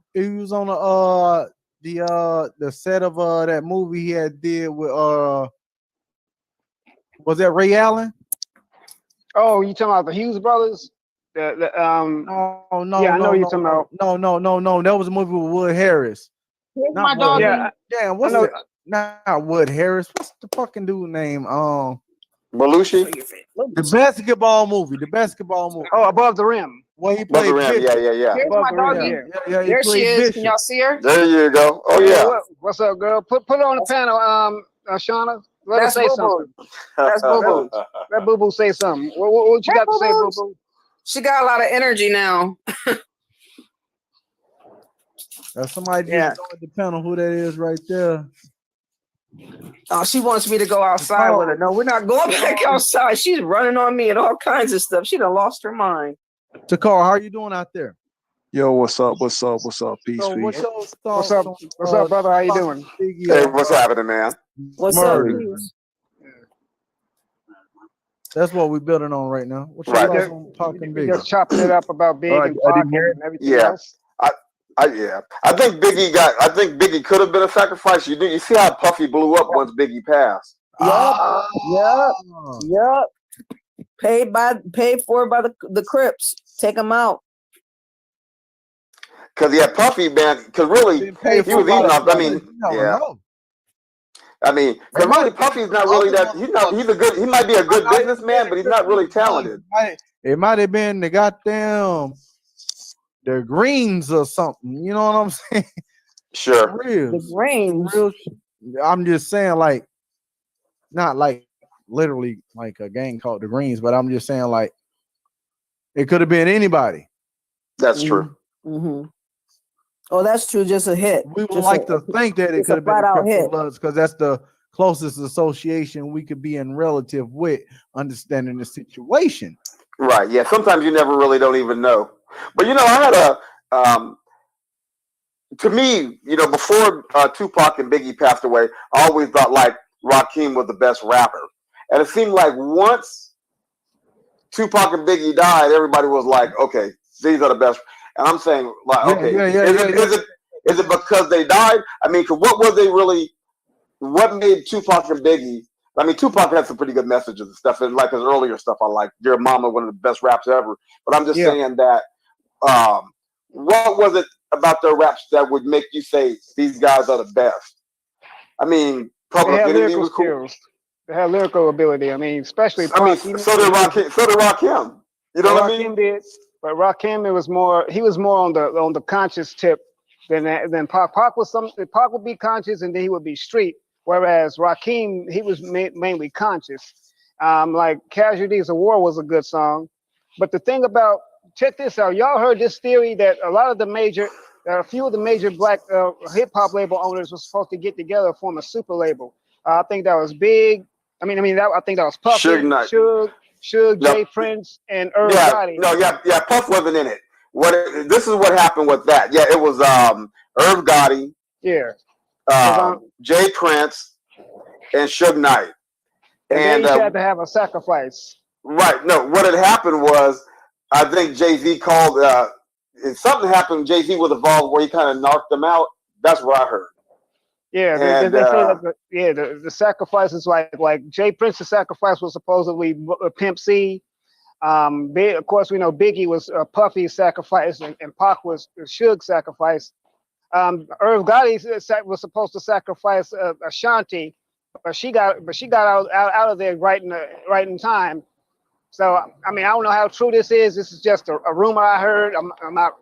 the set of that movie he had did with was that Ray Allen? oh, you talking about the Hughes brothers? No, Yeah, I know you're talking about. no. That was a movie with Wood Harris. Here's my Not Wood. doggy. Yeah, Damn, I what's know. it? Not Wood Harris. What's the fucking dude name? Belushi, The basketball movie. The basketball movie. Oh, Above the Rim. Where he Above the played Rim. Bishop. Yeah. Here's Above my the Rim. doggy. Yeah. Yeah, he There she played is. Can Bishop. y'all see her? There you go. Oh Hey, yeah. what's up, girl? Put her on the panel, Shauna. Let her That's say Boo something. Boo. That's Boo Boo. Let Boo Boo say something. What you Hey, got to Boo say, Boo Boos. Boo? She got a lot of energy now. Somebody Yeah. just joined the panel. Who that is right there? She wants me to go outside with her. No, we're not going back outside. She's running on me and all kinds of stuff. She done lost her mind. Takar, how are you doing out there? Yo, what's up? What's up? What's up? Peace, So what's peace. your What's thoughts up? on What's up, brother? How you doing? Biggie, Hey, what's happening, man? What's up, murder? please? That's what we're building on right now. What's your Right. thoughts on Pac and We Biggie? just chopping it up about Big and I Pac didn't hear and everything Yeah. else. I think Biggie could have been a sacrifice. You see how Puffy blew up once Biggie passed. Yup. Paid for by the Crips. Take them out. Cause Puffy, man, cause really Been paid he for was by eating the off. I police. mean, You never yeah. know. I mean, cause really Puffy's not really that. He might be a good businessman, but he's not really talented. It might have been the goddamn the greens or something. You know what I'm saying? Sure. Real. The Greens. Real. I'm just saying, like, not like literally like a gang called the Greens, but I'm just saying, like, it could have been anybody. That's true. Mm-hmm. Oh, that's true. Just a hit. We would like to think that it just could a have been the flat-out Crips hit. or Bloods because that's the closest association we could be in relative with understanding the situation. Right. Yeah. Sometimes you never really don't even know. But I had to me, before Tupac and Biggie passed away, I always thought like Rakim was the best rapper, and it seemed like once Tupac and Biggie died, everybody was like, okay, these are the best. And I'm saying, like, is it because they died? I mean, what was they really? What made Tupac and Biggie? I mean, Tupac had some pretty good messages and stuff, and like his earlier stuff, I like Dear Mama, one of the best raps ever. But I'm just saying that, what was it about their raps that would make you say these guys are the best? I mean, Public Enemy was cool. They had lyrical ability. I mean, especially Pac. I mean, so did Rakim. You know what I mean? Rakim did, but Rakim was more. He was more on the conscious tip than Pac. Pac would be conscious, and then he would be street. Whereas Rakim, he was mainly conscious. Like Casualties of War was a good song, but the thing about, check this out, y'all heard this theory that a few of the major black hip hop label owners were supposed to get together and form a super label. I think that was Big. I think that was Puffy, Suge, Jay Prince, and Irv Gotti. Puff wasn't in it. This is what happened with that. Yeah, it was Irv Gotti. Yeah. Jay Prince and Suge Knight. And they each had to have a sacrifice. Right. No, what had happened was, I think Jay-Z called, something happened, Jay-Z was involved where he kind of knocked them out. That's what I heard. Yeah, they say that the sacrifices, like Jay Prince's sacrifice was supposedly Pimp C. Of course, we know Biggie was Puffy's sacrifice, and Pac was Suge's sacrifice. Irv Gotti was supposed to sacrifice Ashanti, but she got out of there right in time. So I mean, I don't know how true this is. This is just a rumor I heard. I'm not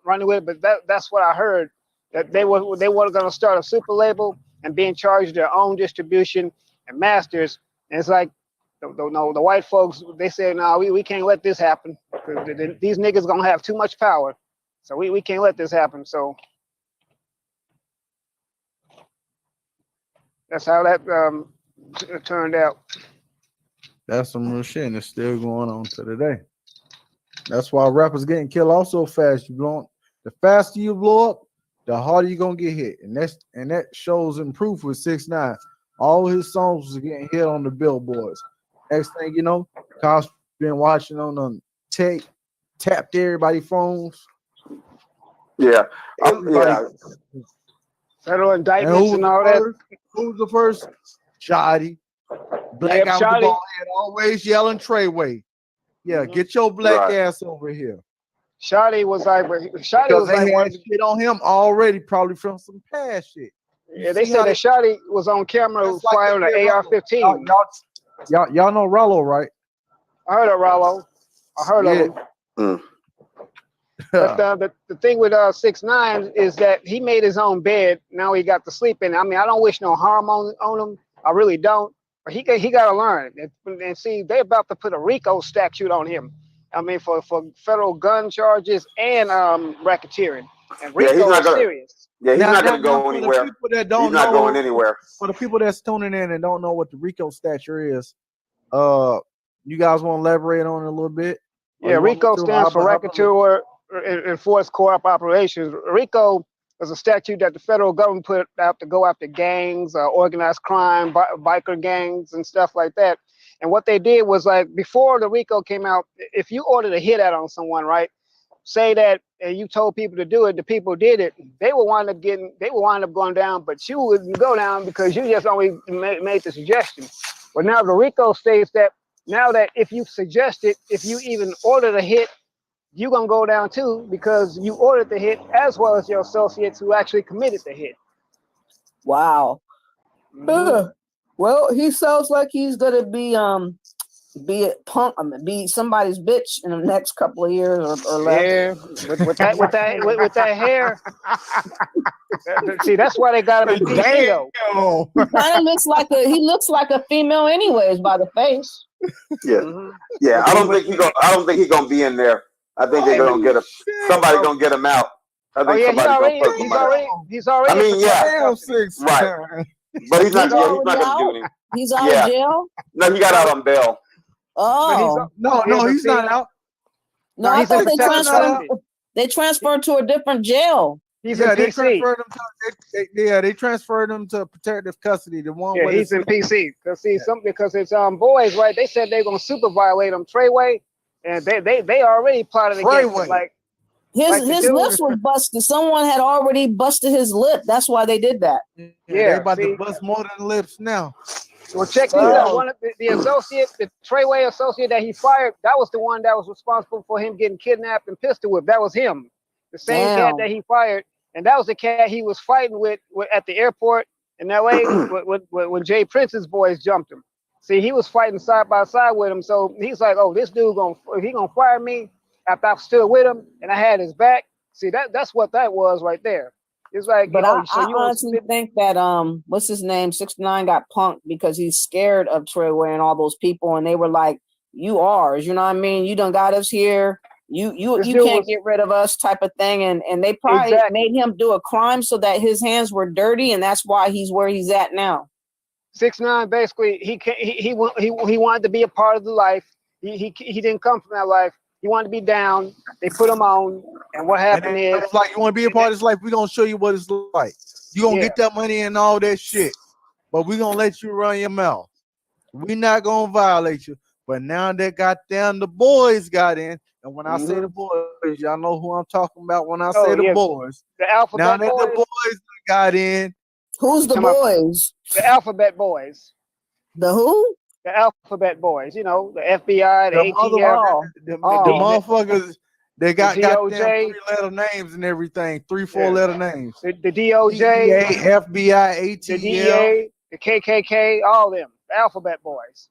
running with it, but that's what I heard, that they were going to start a super label and be in charge of their own distribution and masters. And it's like the white folks, they said, no, we can't let this happen. These niggas gonna have too much power, so we can't let this happen. So that's how that turned out. That's some real shit, and it's still going on to today. That's why rappers getting killed off so fast. The faster you blow up, the harder you're gonna get hit. And that shows in proof with 6ix9ine. All his songs was getting hit on the billboards. Next thing you know, cops been watching on them tapped everybody's phones. Yeah. Everybody. Federal indictments and all that. Who was the first? Shoddy. Black guy with the bald head, always yelling Treyway. Yeah, get your black ass over here. Shoddy was like, they had shit on him already, probably from some past shit. Yeah, they said that Shoddy was on camera firing an AR-15. Y'all know Rollo, right? I heard of Rollo. I heard of him. But the thing with 6ix9ine is that he made his own bed. Now he got to sleep in it. I mean, I don't wish no harm on him. I really don't. But he got to learn. And see, they're about to put a RICO statute on him. I mean, for federal gun charges and racketeering. And RICO is serious. Yeah, he's not going to go anywhere. He's not going anywhere. For the people that's tuning in and don't know what the RICO statute is, you guys want to elaborate on it a little bit? Yeah, RICO stands for Racketeer Enforced Co-op Operations. RICO is a statute that the federal government put out to go after gangs, organized crime, biker gangs, and stuff like that. And what they did was, like, before the RICO came out, if you ordered a hit out on someone, right? Say that, and you told people to do it, the people did it, they will wind up going down, but you wouldn't go down because you just only made the suggestion. But now the RICO states that now that if you suggest it, if you even ordered a hit, you're gonna go down too because you ordered the hit as well as your associates who actually committed the hit. Wow. Well, he sounds like he's gonna be somebody's bitch in the next couple of years or less. Yeah, with that hair. See, that's why they got him in PC though. He looks like a female anyways by the face. Yeah, yeah. I don't think he's gonna be in there. I think they're gonna get him. Somebody's gonna get him out. I think he's already. I mean, yeah, right. But he's not gonna do anything. He's out of jail? No, he got out on bail. Oh. No, he's not out. No, I thought they transferred to a different jail. He's in PC. They transferred him to protective custody. The one he's in PC. Because it's boys, right? They said they're gonna super violate him, Treyway, and they already plotted against him. Like his lips were busted. Someone had already busted his lip. That's why they did that. Yeah, they're about to bust more than lips now. Well, check this out. One of the associate, the Treyway associate that he fired, that was the one that was responsible for him getting kidnapped and pistol whipped. That was him. The same cat that he fired. And that was the cat he was fighting with at the airport in LA when Jay Prince's boys jumped him. See, he was fighting side by side with him. So he's like, oh, this dude gonna fire me after I stood with him and I had his back. See, that's what that was right there. It's like, but I honestly think that what's his name, 6ix9ine got punked because he's scared of Treyway and all those people, and they were like, "You ours," you know what I mean? You done got us here. You can't get rid of us, type of thing, and they probably made him do a crime so that his hands were dirty, and that's why he's where he's at now. 6ix9ine basically he wanted to be a part of the life. He didn't come from that life. He wanted to be down. They put him on, and what happened is, it's like, you want to be a part of this life, we're gonna show you what it's like. You're gonna get that money and all that shit, but we're gonna let you run your mouth. We're not gonna violate you. But now that goddamn the boys got in, and when I say the boys, y'all know who I'm talking about when I say the boys. The Alphabet Boys. Now that the boys got in. Who's the boys? The Alphabet Boys. The who? The Alphabet Boys, you know, the FBI, the ATF, the motherfuckers, they got goddamn 3-letter names and everything, 3-4-letter names. The DOJ, DEA, FBI, ATF, the DEA, the KKK, all them, the Alphabet Boys.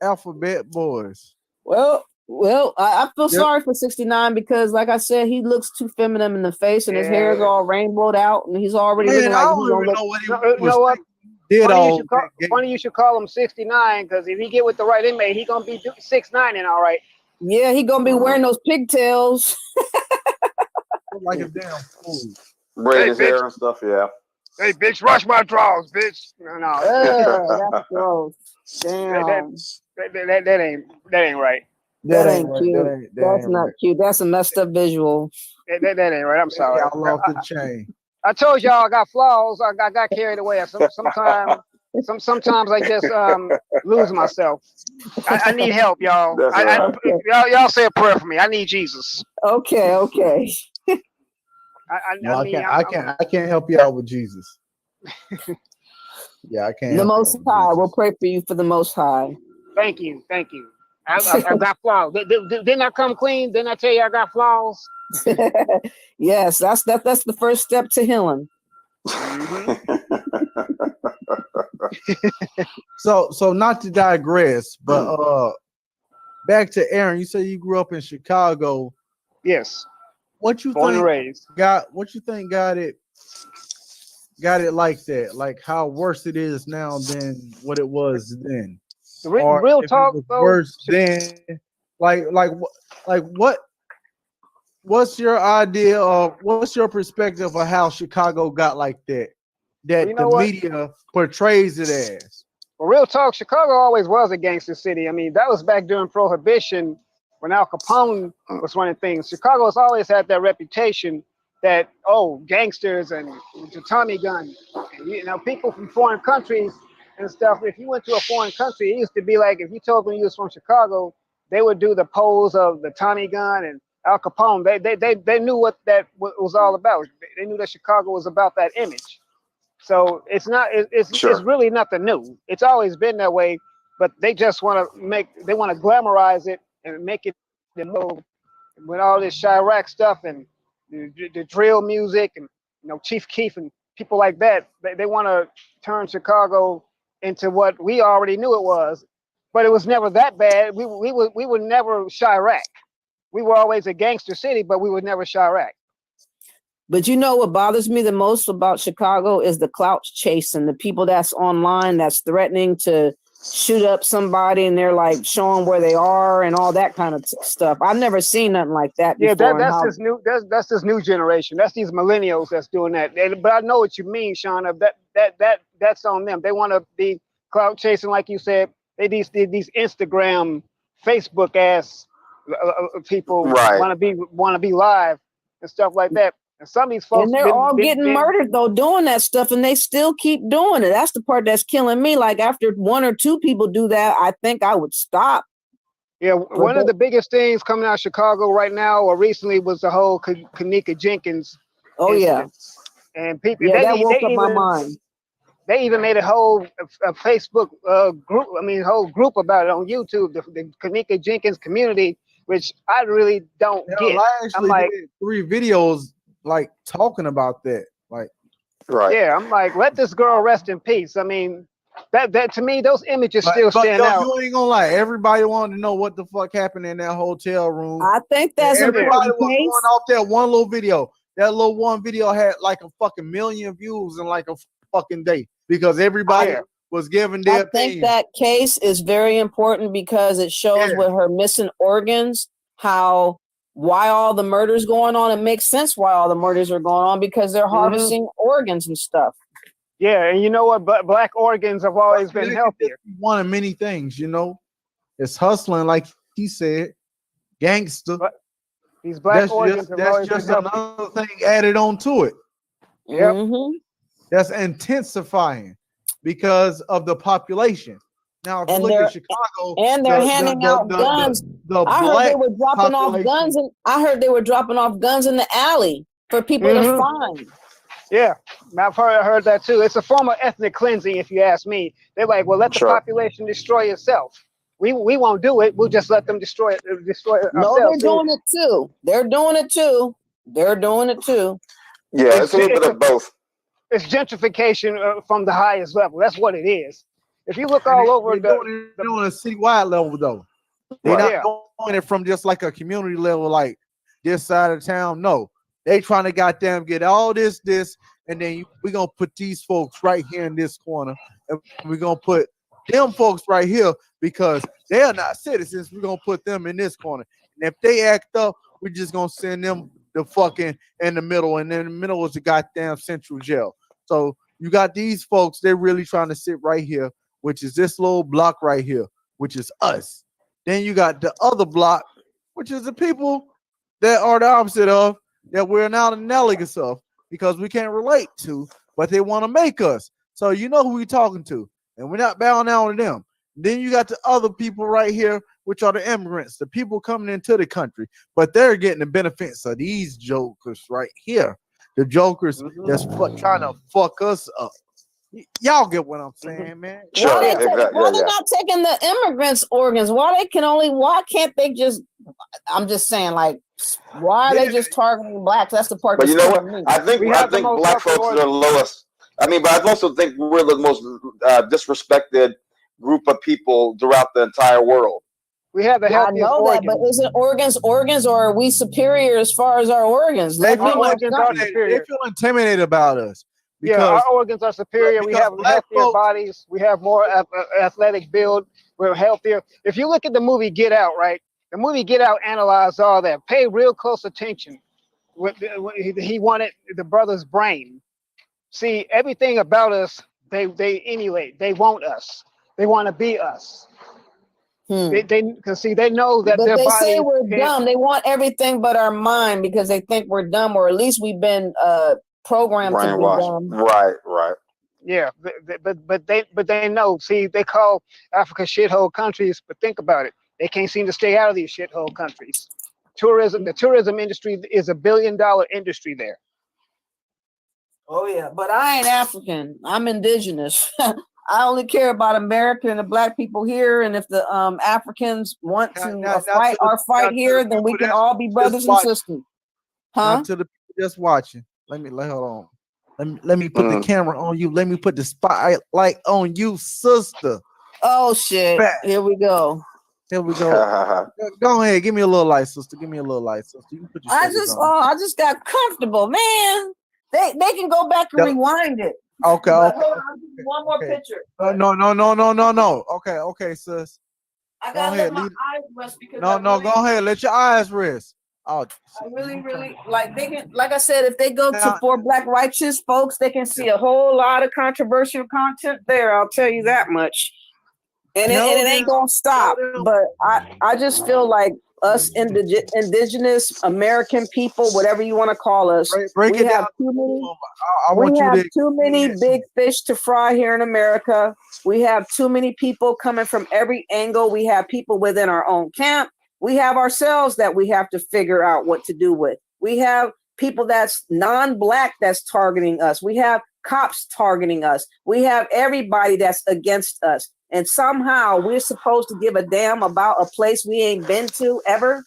Alphabet Boys. Well, Well, I feel Yep. sorry for 69 because, like I said, he looks too feminine in the face, and his hair is Yeah. all rainbowed out, and he's already Man, looking I like don't he's even gonna look. know what he You was know what? did Funny you all should call. that. Funny you should call him 69 because if he get with the right inmate, he gonna be 6'9" and all right. Yeah, he gonna be wearing those pigtails. Like a damn fool. Braiding Hey, his bitch. hair and stuff. Yeah. Hey, bitch, rush my drawers, bitch. No. That's gross. Damn, That ain't right. that ain't right. cute. That That's ain't not right. cute. That's a messed up visual. That ain't right. I'm sorry. Y'all off the chain. I told y'all I got flaws. I got carried away. Sometimes I just lose myself. I need help, y'all. That's all right. Okay, Y'all say a prayer for me. I need Jesus. okay. No, I mean, I can't help you out with Jesus. Yeah, I can't. The help Most you out with High. Jesus. We'll pray for you for the Most High. thank you. I got flaws. Didn't I come clean? Didn't I tell you I got flaws? Yes, that's the first step to healing. So not to digress, but back to Aaron. You say you grew up in Chicago. Yes. What you Born and think raised. got it like that? Like how worse it is now than what it was then? Or Real if talk it was though. worse then, what's your idea of what's your perspective of how Chicago got like that You know the what? media portrays it as? Well, real talk, Chicago always was a gangster city. I mean, that was back during Prohibition when Al Capone was running things. Chicago has always had that reputation that, gangsters and the Tommy gun. And, people from foreign countries and stuff. If you went to a foreign country, it used to be like if you told them you was from Chicago, they would do the pose of the Tommy gun and Al Capone. They knew what that was all about. They knew that Chicago was about that image. So it's not. It's Sure. really nothing new. It's always been that way, but they just want to glamorize it and make it with all this Chirac stuff and the drill music and Chief Keef and people like that. They want to turn Chicago into what we already knew it was, but it was never that bad. We were never Chirac. We were always a gangster city, but we were never Chirac. But you know what bothers me the most about Chicago is the clout chase and the people that's online that's threatening to shoot up somebody and they're like showing where they are and all that kind of stuff. I've never seen nothing like that before. Yeah, that's this new generation. That's these millennials that's doing that. But I know what you mean, Sean. That's on them. They want to be clout chasing, like you said. These Instagram, Facebook ass people Right. want to be live and stuff like that. And some of these folks and they're all getting murdered though doing that stuff, and they still keep doing it. That's the part that's killing me. Like after one or two people do that, I think I would stop. Yeah, one of the biggest things coming out of Chicago right now or recently was the whole Kanika Jenkins incident. And people that woke up my mind. They even made a whole Facebook group. I mean, whole group about it on YouTube. The Kanika Jenkins community, which I really don't get. I actually did 3 videos like talking about that. Like, right. Yeah, I'm like, let this girl rest in peace. I mean, that to me, those images still stand out. You ain't gonna lie. Everybody wanted to know what the fuck happened in that hotel room. I think that's everybody was going off that one little video. That little one video had like a fucking million views in like a fucking day because everybody was giving their opinion. I think that case is very important because it shows with her missing organs why all the murders going on. It makes sense why all the murders are going on because they're harvesting organs and stuff. Yeah, and you know what? Black organs have always been healthier. One of many things, it's hustling, like he said, gangster. But these black organs have always been healthy. Another thing added on to it. Yep. Mm-hmm. That's intensifying because of the population. Now, if you look at Chicago, and they're handing out guns. I heard they were dropping off guns, and I heard they were dropping off guns in the alley for people to find. Yeah, I've heard that too. It's a form of ethnic cleansing, if you ask me. They're like, well, let the population destroy itself. We won't do it. We'll just let them destroy it ourselves. No, they're doing it too. They're doing it too. Yeah, it's a little bit of both. It's gentrification from the highest level. That's what it is. If you look all over they're doing it on a citywide level, though. They're Right. not doing it from just like a community level, like this side of town. No, they trying to goddamn get all this, and then we're gonna put these folks right here in this corner, and we're gonna put them folks right here because they are not citizens. We're gonna put them in this corner, and if they act up, we're just gonna send them the fucking in the middle, and in the middle is the goddamn central jail. So you got these folks, they're really trying to sit right here, which is this little block right here, which is us. Then you got the other block, which is the people that are the opposite of, that we're not analogous of, because we can't relate to, but they want to make us. So you know who we're talking to, and we're not bowing down to them. Then you got the other people right here, which are the immigrants, the people coming into the country, but they're getting the benefits of these jokers right here. The jokers that's trying to fuck us up. Y'all get what I'm saying, man? Sure, Why they exactly. why Yeah, they yeah. not taking the immigrants' organs? Why can't they just? I'm just saying, like, why are they just targeting blacks? That's the part But that's you know what? killing me. I think We have the most black healthy folks are the organs. lowest. I mean, but I also think we're the most disrespected group of people throughout the entire world. We have the I healthiest know that, but organs. isn't organs, or are we superior as far as our organs? They Let me feel know organs are something. intimidated. They superior. feel intimidated about us Yeah, our because organs are superior. We have black healthier folks. bodies. We have more athletic build. We're healthier. If you look at the movie Get Out, right? The movie Get Out analyzed all that. Pay real close attention. He wanted the brother's brain. See, everything about us, they emulate. They want us. They want to be us. They because see, they know that But their they say body we're can't. dumb. They want everything but our mind because they think we're dumb, or at least we've been programmed to be Brainwashed. dumb. Right. Yeah, but they know. See, they call Africa shithole countries, but think about it. They can't seem to stay out of these shithole countries. The tourism industry is $1 billion industry there. Oh yeah, but I ain't African. I'm indigenous. I only care about America and the black people here. And if the Africans want to Now fight our now fight to here, the then we people can that's all be just brothers and watching. sisters. Now Huh? to the people just watching. Hold on. Let me put the camera on you. Let me put the spotlight on you, sister. Oh shit! Back. Here we go. Here we go. Go ahead, give me a little light, sister. Give me a little light, sister. You can put your shades on. I just got comfortable, man. They can go back and rewind it. Okay. But hold on, I'll give you one more picture. No. Okay, sis. I Go gotta ahead, let my lead. eyes rest because No, go ahead. Let your eyes rest. Oh, I really like they can, like I said, if they go to Now- 4blackrighteous folks, they can see a whole lot of controversial content there. I'll tell you that much. And it ain't gonna stop. But I just feel like us indigenous American people, whatever you want to call us, break it down. We have too many big fish to fry here in America. We have too many people coming from every angle. We have people within our own camp. We have ourselves that we have to figure out what to do with. We have people that's non-black that's targeting us. We have cops targeting us. We have everybody that's against us. And somehow we're supposed to give a damn about a place we ain't been to ever.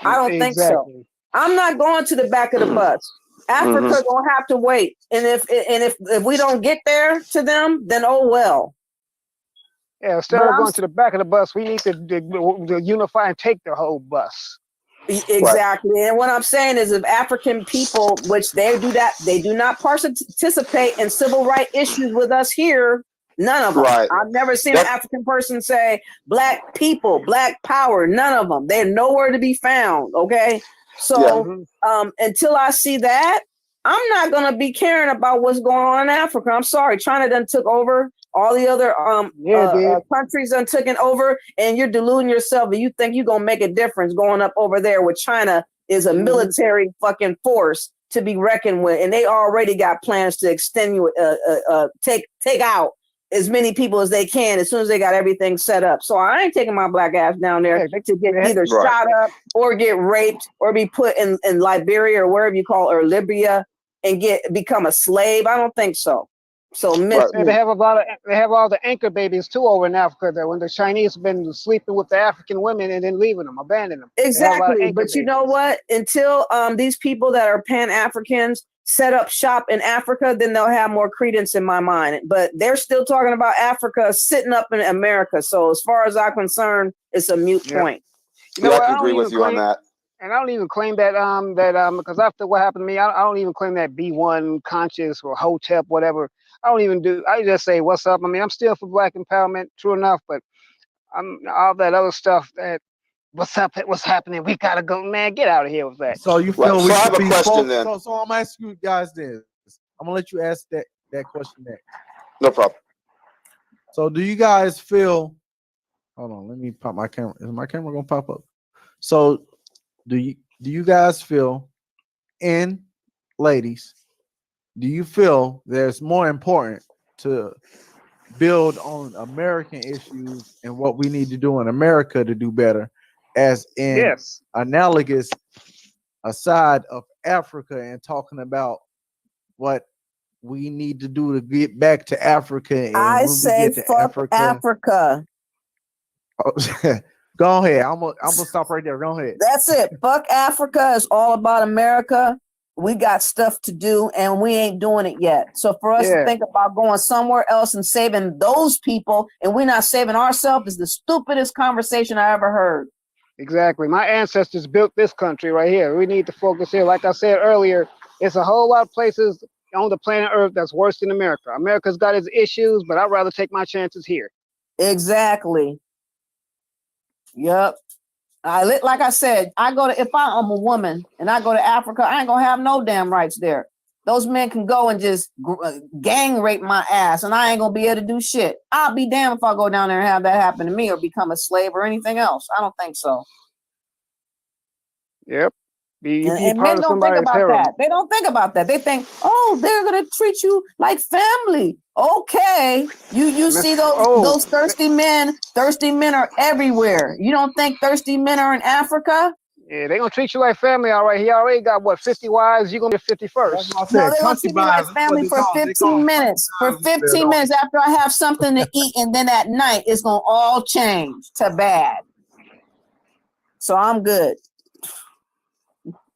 I don't think so. I'm not going to the back of the bus. Africa gonna have to wait. And if we don't get there to them, then oh well. Yeah, instead of going to the back of the bus, we need to unify and take the whole bus. Exactly. Right. And what I'm saying is if African people, which they do that, they do not participate in civil rights issues with us here. None of them. Right. I've never seen an African person say black people, black power. None of them. They're nowhere to be found. Okay. So until I see that, I'm not going to be caring about what's going on in Africa. I'm sorry. China done took over. All the other countries done taken over, and you're deluding yourself and you think you're going to make a difference going up over there with China is a military fucking force to be reckoned with. And they already got plans to take out as many people as they can as soon as they got everything set up. So I ain't taking my black ass down there to get either shot up or get raped or be put in Liberia or wherever you call it, or Libya and become a slave. I don't think so. So they have all the anchor babies too over in Africa that when the Chinese have been sleeping with the African women and then leaving them, abandoning them. Exactly. But you know what? Until these people that are Pan-Africans set up shop in Africa, then they'll have more credence in my mind. But they're still talking about Africa sitting up in America. So as far as I'm concerned, it's a moot point. You know Yeah, I what? can agree with you on that. And I don't even claim that because after what happened to me, I don't even claim that B1 conscious or hotep, whatever. I just say what's up. I mean, I'm still for black empowerment, true enough, but I'm all that other stuff that what's up, what's happening, we gotta go, man, get out of here with that. So you feel Right. we So I should have a be question then. So I'm asking you guys this. I'm gonna let you ask that question next. No problem. So do you guys feel? Hold on, let me pop my camera. Is my camera gonna pop up? So do you guys feel, and ladies, do you feel there's more important to build on American issues and what we need to do in America to do better, as in Yes. analogous aside of Africa and talking about what we need to do to get back to Africa? And I when say we get to fuck Africa. Go ahead. I'm gonna stop right there. Go ahead. That's it. Fuck Africa is all about America. We got stuff to do and we ain't doing it yet. So for us to think about going somewhere else and saving those people and we're not saving ourselves is the stupidest conversation I ever heard. Exactly. My ancestors built this country right here. We need to focus here. Like I said earlier, it's a whole lot of places on the planet Earth that's worse than America. America's got its issues, but I'd rather take my chances here. Exactly. Yep. Like I said, if I'm a woman and I go to Africa, I ain't gonna have no damn rights there. Those men can go and just gang rape my ass and I ain't gonna be able to do shit. I'll be damned if I go down there and have that happen to me or become a slave or anything else. I don't think so. Yep. And men don't think about that. They don't think about that. They think, oh, they're gonna treat you like family. Okay, you see those thirsty men. Thirsty men are everywhere. You don't think thirsty men are in Africa? Yeah, they're gonna treat you like family, all right. He already got what, 50 wives? You're gonna be 51st. No, they're gonna treat me like family for 15 minutes. For 15 minutes after I have something to eat, and then at night it's gonna all change to bad. So I'm good.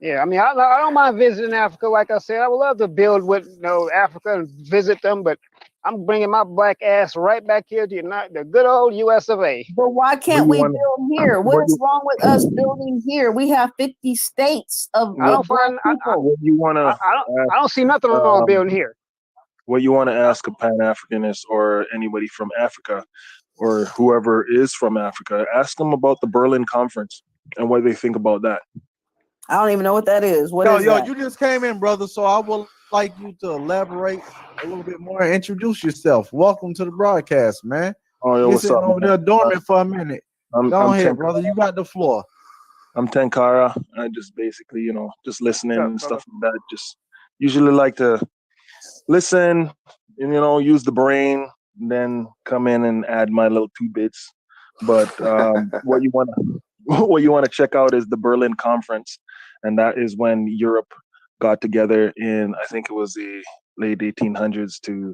Yeah, I mean, I don't mind visiting Africa. Like I said, I would love to build with Africa and visit them, but I'm bringing my black ass right back here to the good old US of A. But why can't we build here? What is wrong with us building here? We have 50 states of people. I don't see nothing wrong with building here. What you want to ask a Pan-Africanist or anybody from Africa or whoever is from Africa, ask them about the Berlin Conference and what they think about that. I don't even know what that is. What is that? You just came in, brother, so I would like you to elaborate a little bit more and introduce yourself. Welcome to the broadcast, man. Oh, yo, what's up, over there dormant for a minute. Go ahead, brother. You got the floor. I'm Tenkara. I just basically, just listening and stuff like that. Just usually like to listen and, use the brain, then come in and add my little 2 bits. But what you want to check out is the Berlin Conference. And that is when Europe got together in, I think it was the late 1800s to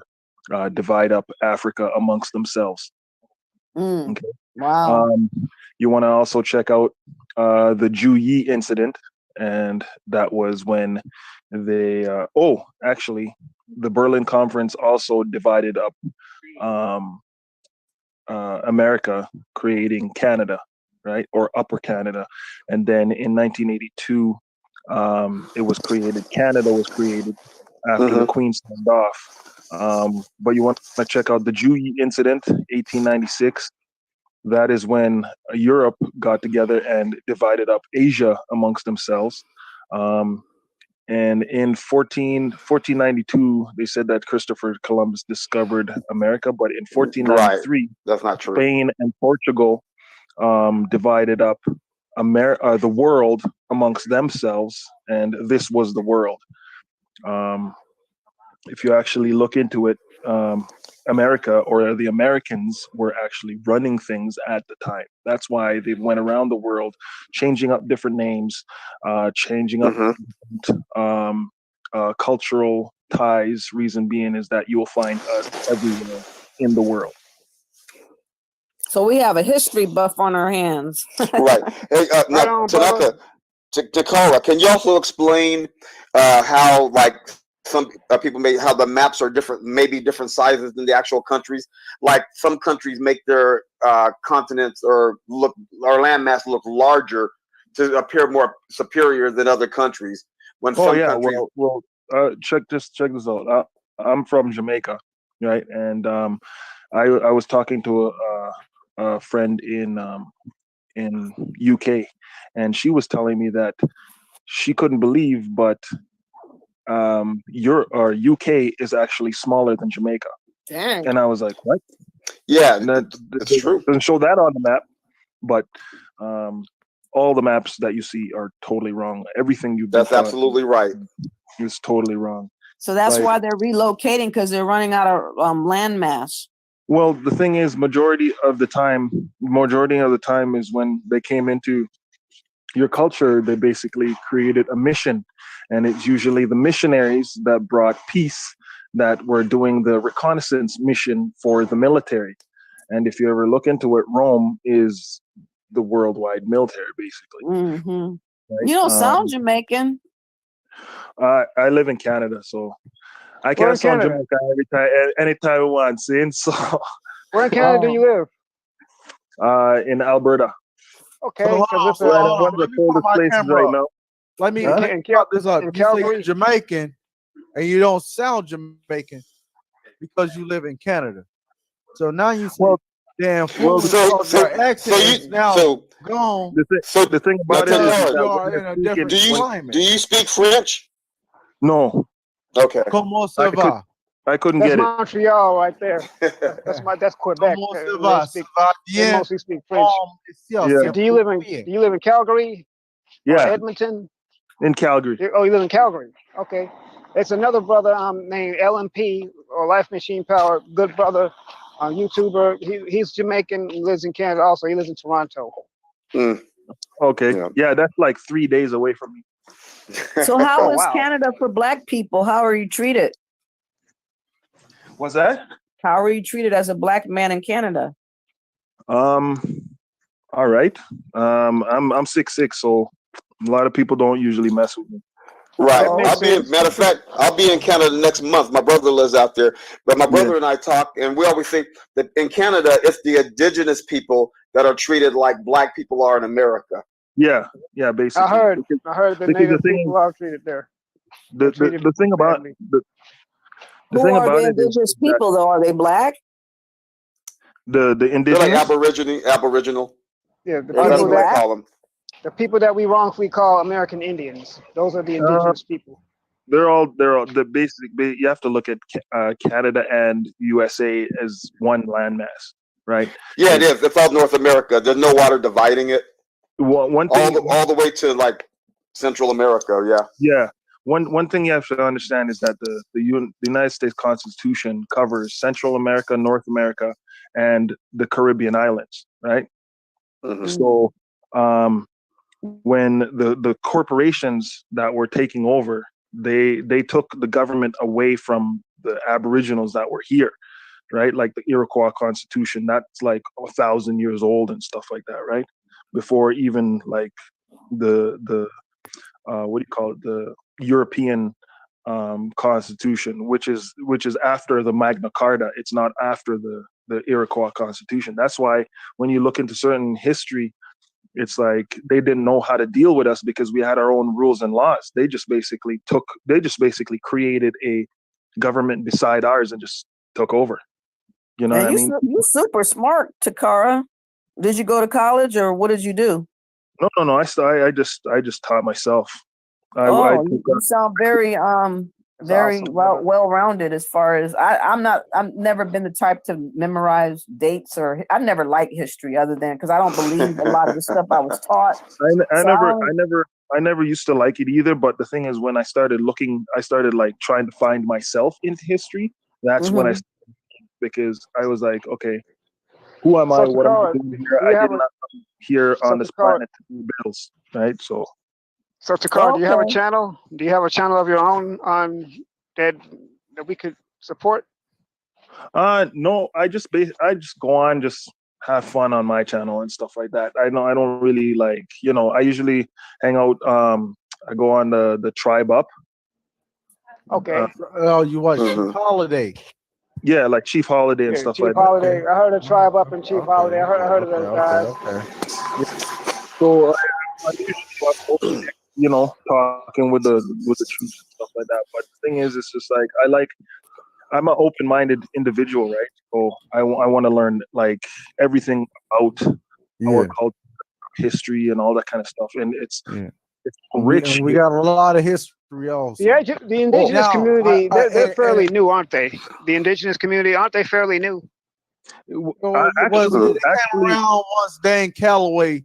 divide up Africa amongst themselves. Okay. Wow. You want to also check out the Juyi incident. And that was when they, actually, the Berlin Conference also divided up America, creating Canada. Right, or Upper Canada, and then in 1982, it was created. Canada was created after the Queen signed off. But you want to check out the Juyi incident, 1896. That is when Europe got together and divided up Asia amongst themselves. And in 1492, they said that Christopher Columbus discovered America, but in 1493, that's not true. Spain and Portugal divided up the world amongst themselves, and this was the world. If you actually look into it, America or the Americans were actually running things at the time. That's why they went around the world, changing up different names, changing up cultural ties. Reason being is that you will find us everywhere in the world. So we have a history buff on our hands. Right. Hey, now, Tanaka, Takara, can you also explain how, like, some people may how the maps are different, maybe different sizes than the actual countries. Like some countries make their continents or landmass look larger to appear more superior than other countries. When Oh some yeah, countries, check this out. I'm from Jamaica, right? And I was talking to a friend in UK, and she was telling me that she couldn't believe, but UK is actually smaller than Jamaica. Dang. And I was like, what? yeah, And that it's true. doesn't show that on the map, but all the maps that you see are totally wrong. Everything you've been That's taught absolutely right. is totally wrong. So that's Like- why they're relocating, because they're running out of land mass. Well, the thing is, majority of the time is when they came into your culture, they basically created a mission. And it's usually the missionaries that brought peace that were doing the reconnaissance mission for the military. And if you ever look into it, Rome is the worldwide military, basically. Mm-hmm. Right? You don't sound Jamaican. I live in Canada, so I Where can in sound Canada? Jamaican anytime I want, seeing. So Where in Canada do you live? in Alberta. Okay, So hold because on, it's so hold on. One of Let the me put coldest my places camera right up. now. Let me Huh? pop this up. In You say you're Calgary? Jamaican and you don't sound Jamaican because you live in Canada. So now you say Well, damn well, fool So, because your accent so is now so gone the thing about it Now, is because Tacard, you that are when in you're a speaking, different do you climate. speak French? no, Okay. Comment I ça could va? I couldn't That's get it. Montreal right there. That's Quebec. Comment ça They va? Ça speak. va They bien? mostly speak French. Ici, Yeah. c'est Do you live in Calgary or Yeah, Edmonton? in Calgary. Oh, you live in Calgary. Okay. It's another brother named LMP or Life Machine Power. Good brother, YouTuber. He's Jamaican. He lives in Canada also. He lives in Toronto. Mm, Okay. Yeah. Yeah, that's like 3 days away from me. So how Oh, is wow. Canada for Black people? How are you treated? What's that? How are you treated as a Black man in Canada? All right. I'm 6'6", so a lot of people don't usually mess with me. Right. Oh, makes sense. Matter of fact, I'll be in Canada next month. My brother lives out there. But my brother Yeah. and I talk, and we always say that in Canada, it's the indigenous people that are treated like Black people are in America. Yeah, basically. I heard Because the the native thing people are treated there. the thing about badly. the who thing are about the it is indigenous that people though? Are they Black? the They're like indigenous. Aboriginal. Yeah, the Are That's they people what I Black? call them. the people that we wrongfully call American Indians. Those are the indigenous people. They're all the basic. You have to look at Canada and USA as one landmass, right? Yeah, it is. It's all North America. There's no water dividing it. One thing, All the way to like Central America. Yeah. yeah. One thing you have to understand is that the United States Constitution covers Central America, North America, and the Caribbean islands, right? Mhm. So, when the corporations that were taking over, they took the government away from the Aboriginals that were here, right? Like the Iroquois Constitution, that's like 1,000 years old and stuff like that, right? Before even like the what do you call it? The European Constitution, which is after the Magna Carta. It's not after the Iroquois Constitution. That's why when you look into certain history, it's like they didn't know how to deal with us because we had our own rules and laws. They just basically created a government beside ours and just took over. You know And what I mean? you super smart, Takara. Did you go to college or what did you do? No. I just taught myself. I Oh, took you sound very very awesome. well-rounded as far as I've never been the type to memorize dates, or I've never liked history other than because I don't believe a lot of the stuff I was taught. I never used to like it either. But the thing is, when I started like trying to find myself into history. That's when I Mhm. started, because I was like, okay, who am I? So, What am I Takara, doing here? do you I have did not come here on this Takara, planet to do bills, right? So, do you have a Okay. channel? Do you have a channel of your own on that we could support? no, I just go on, just have fun on my channel and stuff like that. I don't really like, I usually hang out. I go on the Tribe Up, Okay. Oh, you watch Mhm. Holiday. Yeah, like Chief Holiday and Yeah, stuff Chief like that. Holiday. I heard a tribe up in Chief Holiday. I heard of those guys. Okay. So I usually watch open mic, talking with the troops and stuff like that. But the thing is, it's just like I'm an open-minded individual, right? So I want to learn like everything about Yeah, our culture, history, and all that kind of stuff. And it's yeah. rich. We got a lot of history also. Yeah, the indigenous Now, community, they're fairly and new, aren't they? The indigenous community, aren't they fairly new? well, they came around once Dan Calloway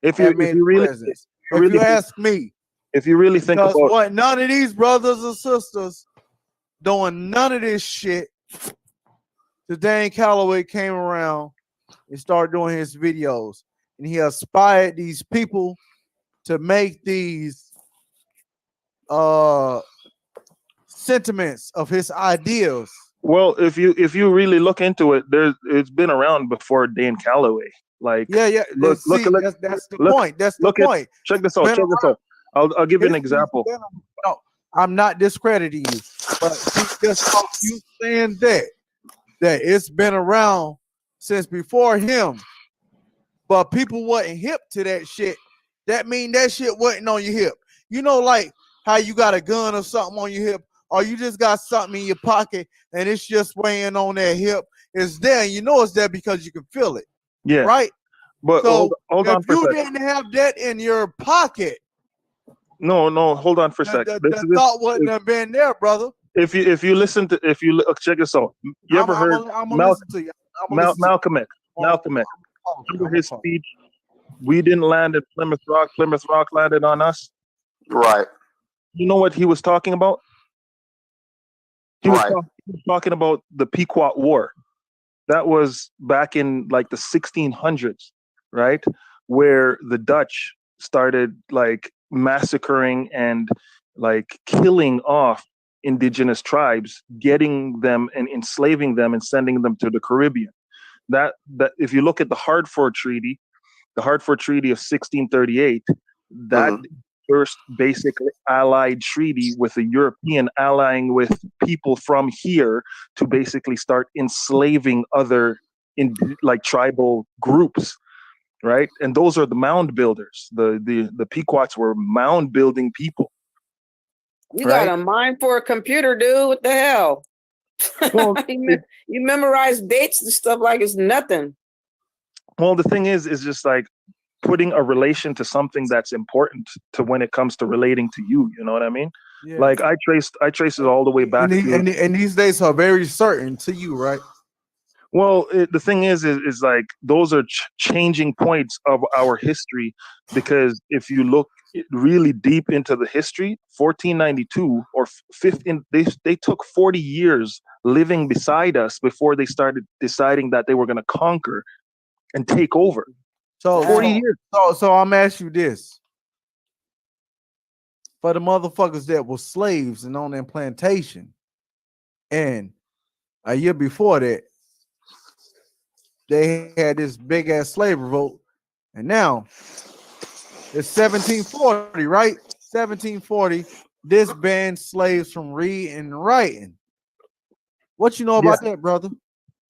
if had you made the presence. If you ask me, if you really think because about what none of these brothers and sisters doing none of this shit. The Dan Calloway came around and started doing his videos, and he inspired these people to make these sentiments of his ideas. well, if you really look into it, it's been around before Dan Calloway. Like Yeah. look That's the point. That's the look at point. check this out. Check this out. I'll give you an example. No, I'm not discrediting you, but just off you saying that it's been around since before him, but people wasn't hip to that shit. That mean that shit wasn't on your hip. You know, like how you got a gun or something on your hip, or you just got something in your pocket and it's just weighing on that hip. It's there, and you know it's there because you can feel it. Yeah. Right? But so hold on for a if you second. didn't have that in your pocket, No, hold on for a second. The thought wouldn't have been there, brother. If you listen to check this out. You ever heard Malcolm X? Malcolm X. Remember his speech? We didn't land at Plymouth Rock. Plymouth Rock landed on us. Right. You know what he was talking about? He was talking about the Pequot War. That was back in like the 1600s, right? Where the Dutch started like massacring and like killing off indigenous tribes, getting them and enslaving them and sending them to the Caribbean. That if you look at the Hartford Treaty of 1638, that first basic allied treaty with a European allying with people from here to basically start enslaving other like tribal groups, right? And those are the mound builders. The Pequots were mound building people. You got a mind for a computer, dude. What the hell? Well, you memorize dates and stuff like it's nothing. Well, the thing is just like putting a relation to something that's important to when it comes to relating to you. You know what I mean? Yeah. Like I traced it all the way back. And these days are very certain to you, right? Well, the thing is like those are changing points of our history, because if you look really deep into the history, 1492 or 15, they took 40 years living beside us before they started deciding that they were going to conquer and take over. So 40 years. So I'm asking you this. For the motherfuckers that were slaves and on their plantation, and a year before that, they had this big ass slave revolt, and now it's 1740, right? 1740. This banned slaves from reading and writing. What you know about that, brother?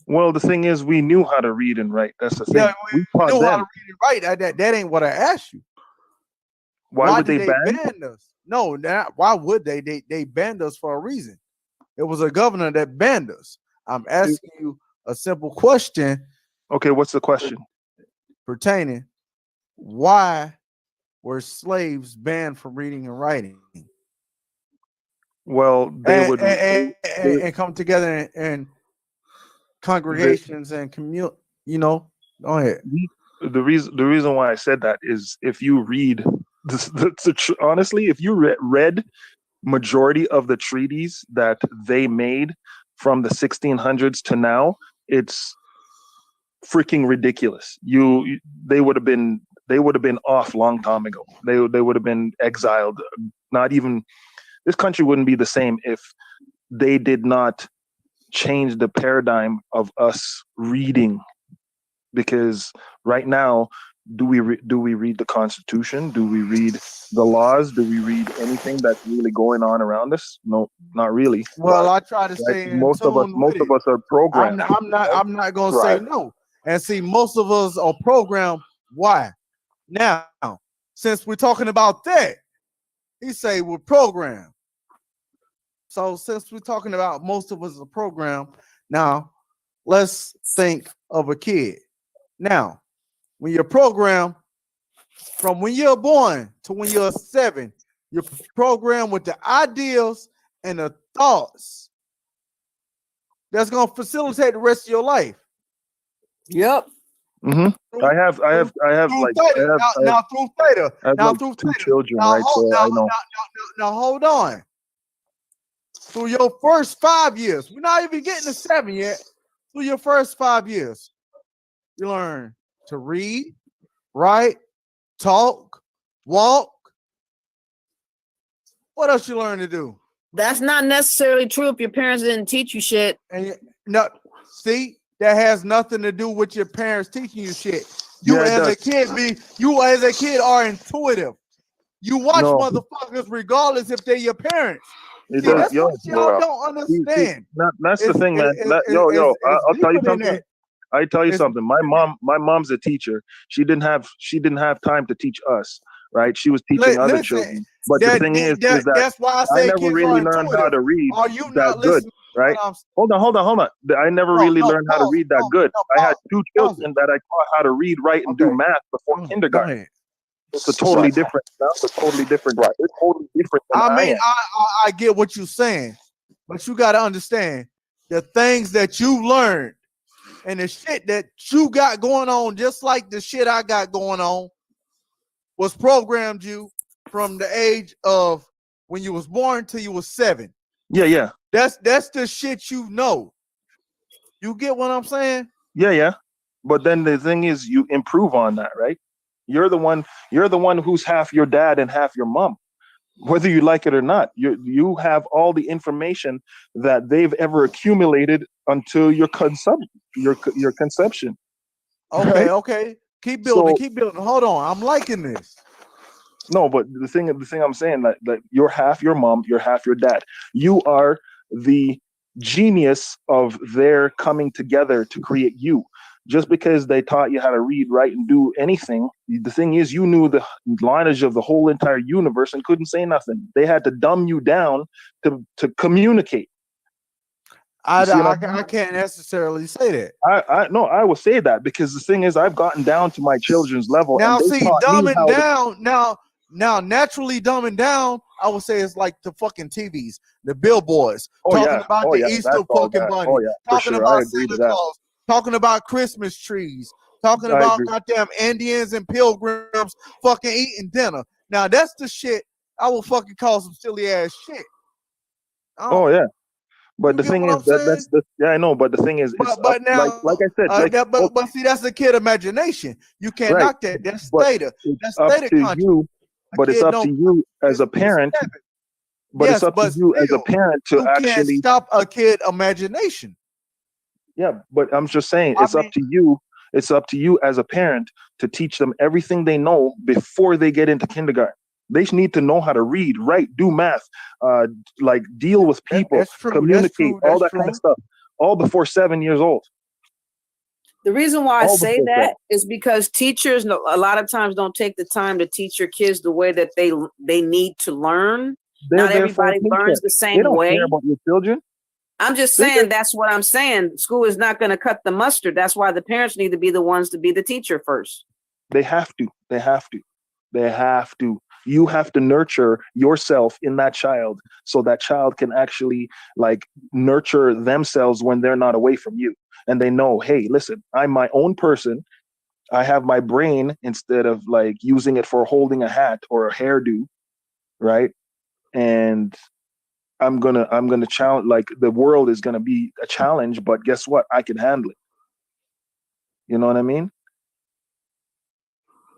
Well, the thing is, we knew how to read and write. That's the thing. Yeah, we knew how to read and write. That ain't what I asked you. Why would they ban us? No, why would they? They banned us for a reason. It was a governor that banned us. I'm asking you a simple question. Okay, what's the question? Pertaining, why were slaves banned from reading and writing? Well, they would come together in congregations and commute. You know, go ahead. The reason why I said that is if you read honestly, if you read majority of the treaties that they made from the 1600s to now, it's freaking ridiculous. They would have been off long time ago. They would have been exiled. Not even this country wouldn't be the same if they did not change the paradigm of us reading. Because right now do we read the Constitution? Do we read the laws? Do we read anything that's really going on around us? No, not really. Well, I try to Right? stay in Most of tune with it. us are programmed. I'm not gonna say Right. no. And see, most of us are programmed. Why? Now, since we're talking about that, he say we're programmed. So since we're talking about most of us are programmed, now let's think of a kid. Now, when you're programmed, from when you're born to when you're 7, you're programmed with the ideals and the thoughts that's going to facilitate the rest of your life. Yep. Mm-hmm. I have like theta. Now through theta. I have Now like through 2 theta. children, Now, right? So I know. now hold on. Through your first 5 years, we're not even getting to 7 yet. Through your first 5 years, you learn to read, write, talk, walk. What else you learn to do? That's not necessarily true if your parents didn't teach you shit. And no, see, that has nothing to do with your parents teaching you shit. You Yeah, it as a kid are intuitive. You watch No. motherfuckers regardless if they're your parents. It See, does, that's yo. what y'all Yeah. don't See, understand. that's the It's- thing, man. it- Yo, it's I'll tell you deeper than something. that. I tell you It's- something. My mom's a teacher. She didn't have time to teach us, right? She was teaching other Listen, children. But the thing is that that's why I I say never kids really are learned how intuitive. to read Are you that not good, listening to right? what I'm saying? Hold on. I never really learned how to read that good. I had 2 pause children that I taught how to read, write, and do Okay. math before Go kindergarten. ahead. It's a totally Right. different. That's a totally different. Right. They're totally different than I I mean, am. I get what you're saying, but you got to understand the things that you learned and the shit that you got going on, just like the shit I got going on, was programmed you from the age of when you was born till you was 7. Yeah. That's the shit you know. You get what I'm saying? Yeah. But then the thing is, you improve on that, right? You're the one who's half your dad and half your mom, whether you like it or not. You have all the information that they've ever accumulated until your conception. Right? Okay. Keep building. So Hold on. I'm liking this. no, but the thing I'm saying that you're half your mom, you're half your dad. You are the genius of their coming together to create you. Just because they taught you how to read, write, and do anything, the thing is, you knew the lineage of the whole entire universe and couldn't say nothing. They had to dumb you down to communicate. I can't necessarily say that. I will say that because the thing is, I've gotten down to my children's level. Now, and they see, taught me dumbing how to- down. Now, naturally dumbing down, I would say it's like the fucking TVs, the billboards, talking about the Easter that's all fucking that. bunny, Oh yeah, for talking sure. about I agree to Santa that. Claus, talking about Christmas trees, talking I about agree. goddamn Indians and pilgrims fucking eating dinner. Now, that's the shit I will fucking call some silly ass shit. Oh yeah. But You the get thing what is I'm saying? that's the yeah, I know. But the thing is, it's But now, like I said, but see, that's the kid imagination. You can't right. knock that. That's But theta. it's That's up theta to conscious. you. A But it's kid up to don't- you as a it's parent. seven. But Yes, it's up to but you as a still, parent to you can't actually. stop a kid imagination. Yeah, but I'm just saying, I it's mean- up to you. It's up to you as a parent to teach them everything they know before they get into kindergarten. They need to know how to read, write, do math, like deal with people, That's true. communicate, all that kind of stuff, all before 7 years old. The reason why I All say before that is because teachers a lot of times don't take the time to teach your kids the way that they need to learn. They're Not there for everybody attention. learns the They same don't way. care about your children. I'm just They're saying that's what I'm saying. School is not going to cut the mustard. That's why the parents need to be the ones to be the teacher first. They have to. You have to nurture yourself in that child so that child can actually like nurture themselves when they're not away from you. And they know, hey, listen, I'm my own person. I have my brain instead of like using it for holding a hat or a hairdo, right? And I'm gonna challenge, like the world is gonna be a challenge, but guess what? I can handle it. You know what I mean?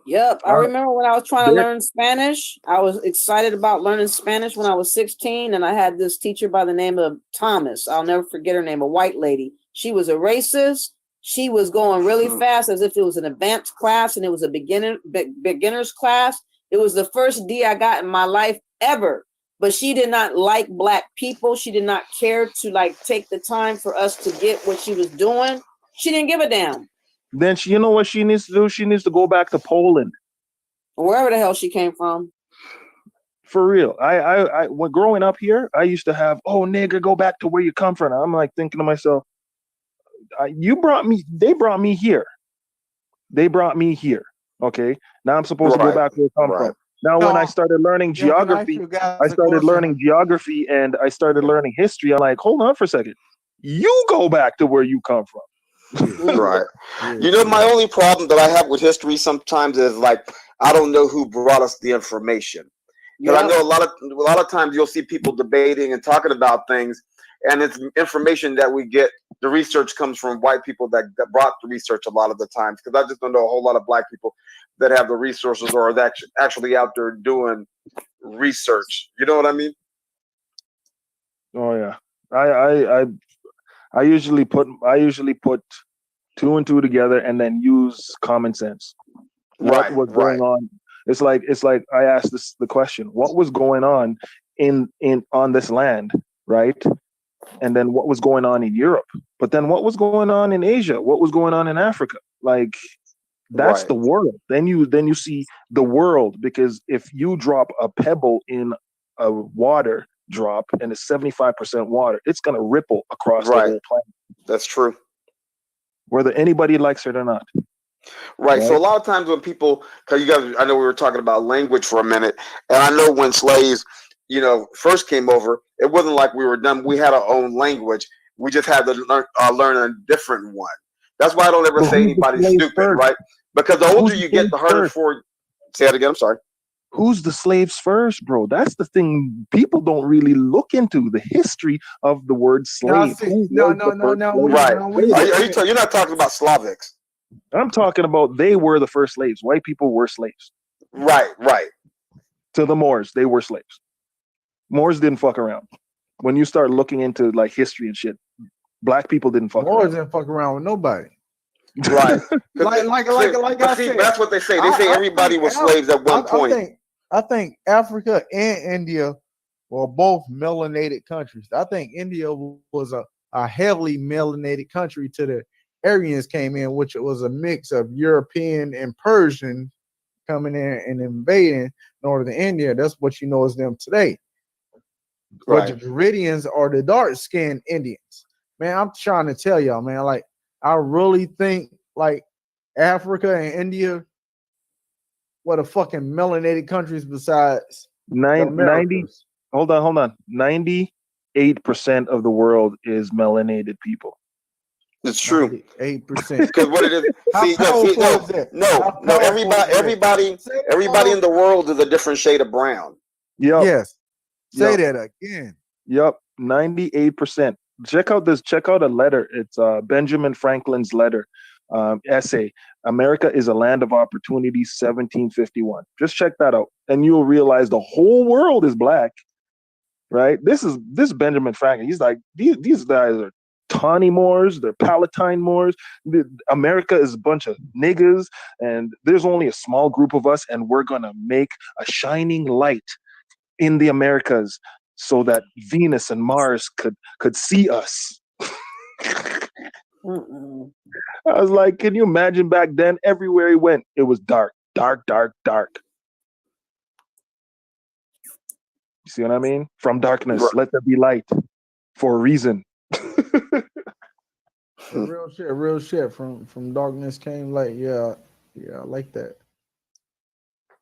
Yep. I remember when I was trying to There- learn Spanish, I was excited about learning Spanish when I was 16. And I had this teacher by the name of Thomas. I'll never forget her name, a white lady. She was a racist. she was going really fast as if it was an advanced class and it was a beginner's class. It was the first D I got in my life ever. But she did not like Black people. She did not care to like take the time for us to get what she was doing. She didn't give a damn. Then you know what she needs to do? She needs to go back to Poland. Wherever the hell she came from. For real. I when growing up here, I used to have, oh nigga, go back to where you come from. I'm like thinking to myself, they brought me here. They brought me here. Okay. Now I'm supposed to go back where I come from. Now, when I started learning geography, I started learning geography and I started learning history. I'm like, hold on for a second. You go back to where you come from. Right. You know, my only problem that I have with history sometimes is like, I don't know who brought us the information. Because I know a lot of times you'll see people debating and talking about things, and it's information that we get. The research comes from white people that brought the research a lot of the times. Because I just don't know a whole lot of Black people that have the resources or are that actually out there doing research. You know what I mean? Oh yeah. I usually put two and two together and then use common sense. What was going on? It's like I asked the question, what was going on on this land, right? And then what was going on in Europe? But then what was going on in Asia? What was going on in Africa? Like that's the world. Then you see the world, because if you drop a pebble in a water drop and it's 75% water, it's gonna ripple across the whole planet. That's true. Whether anybody likes it or not. Right. So a lot of times when people, because you guys, I know we were talking about language for a minute, and I know when slaves, first came over, it wasn't like we were done. We had our own language. We just had to learn a different one. That's why I don't ever say anybody's stupid, right? Because the older you get, the harder for. Say it again. I'm sorry. Who's the slaves first, bro? That's the thing people don't really look into, the history of the word slave. No. Right. You're not talking about Slavics. I'm talking about they were the first slaves. White people were slaves. Right. To the Moors, they were slaves. Moors didn't fuck around. When you start looking into like history and shit, Black people didn't fuck around. Moors didn't fuck around with nobody. Right. like I said. That's what they say. They say everybody was slaves at one point. I think Africa and India were both melanated countries. I think India was a heavily melanated country till the Aryans came in, which was a mix of European and Persian coming in and invading northern India. That's what you know as them today. But the Dravidians are the dark-skinned Indians. Man, I'm trying to tell y'all, man, like, I really think, like, Africa and India were the fucking melanated countries besides 90. Hold on. 98% of the world is melanated people. It's true. 8%. Because what it is, everybody in the world is a different shade of brown. Yep. Yes. Say that again. Yep. 98%. Check out a letter. It's Benjamin Franklin's letter, essay. America is a land of opportunity, 1751. Just check that out, and you'll realize the whole world is Black. Right? This Benjamin Franklin. He's like, these guys are Tawny Moors, they're Palatine Moors. America is a bunch of niggas, and there's only a small group of us, and we're gonna make a shining light in the Americas so that Venus and Mars could see us. I was like, can you imagine back then? Everywhere he went, it was dark. You see what I mean? From darkness, let there be light for a reason. Real shit. From darkness came light. Yeah, I like that.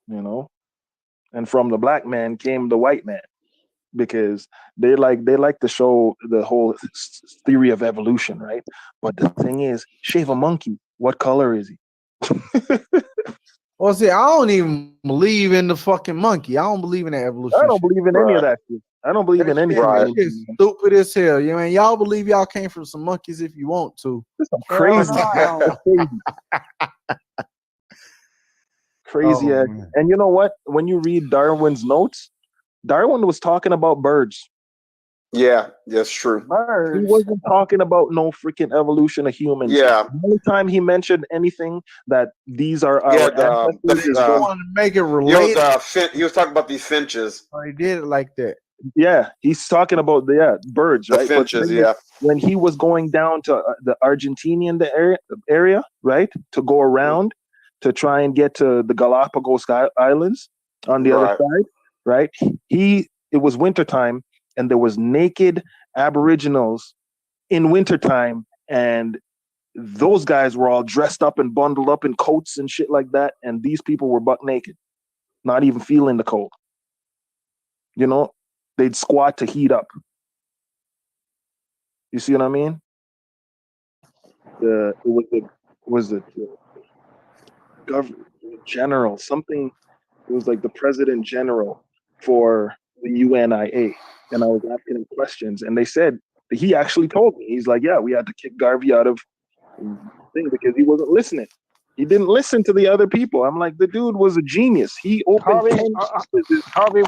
And from the Black man came the white man, because they like to show the whole theory of evolution, right? But the thing is, shave a monkey, what color is he? Well, see, I don't even believe in the fucking monkey. I don't believe in that evolution. I don't believe in any of that shit. I don't believe in anything. That shit's stupid as hell. You mean, y'all believe y'all came from some monkeys if you want to. This is crazy. Crazy. And you know what? When you read Darwin's notes, Darwin was talking about birds. Yeah, that's true. He Birds. wasn't talking about no freaking evolution of humans. Yeah, The only time he mentioned anything that these are he our had ancestors is He when, wanted to make it he was related. he was talking about these finches, Or he did it like that. yeah, he's talking about the birds, the right? But finches. then Yeah, when he was going down to the Argentinian area, right, to go around to try and get to the Galapagos Islands on the other right. side, right? It was wintertime and there was naked Aboriginals in wintertime, and those guys were all dressed up and bundled up in coats and shit like that, and these people were buck naked, not even feeling the cold. You know, they'd squat to heat up. You see what I mean? The governor general something. It was like the president general for the UNIA, and I was asking him questions, and they said he actually told me, he's like, yeah, we had to kick Garvey out of the thing because he wasn't listening. He didn't listen to the other people. I'm like, the dude was a genius. He opened Harvey, 10 Harvey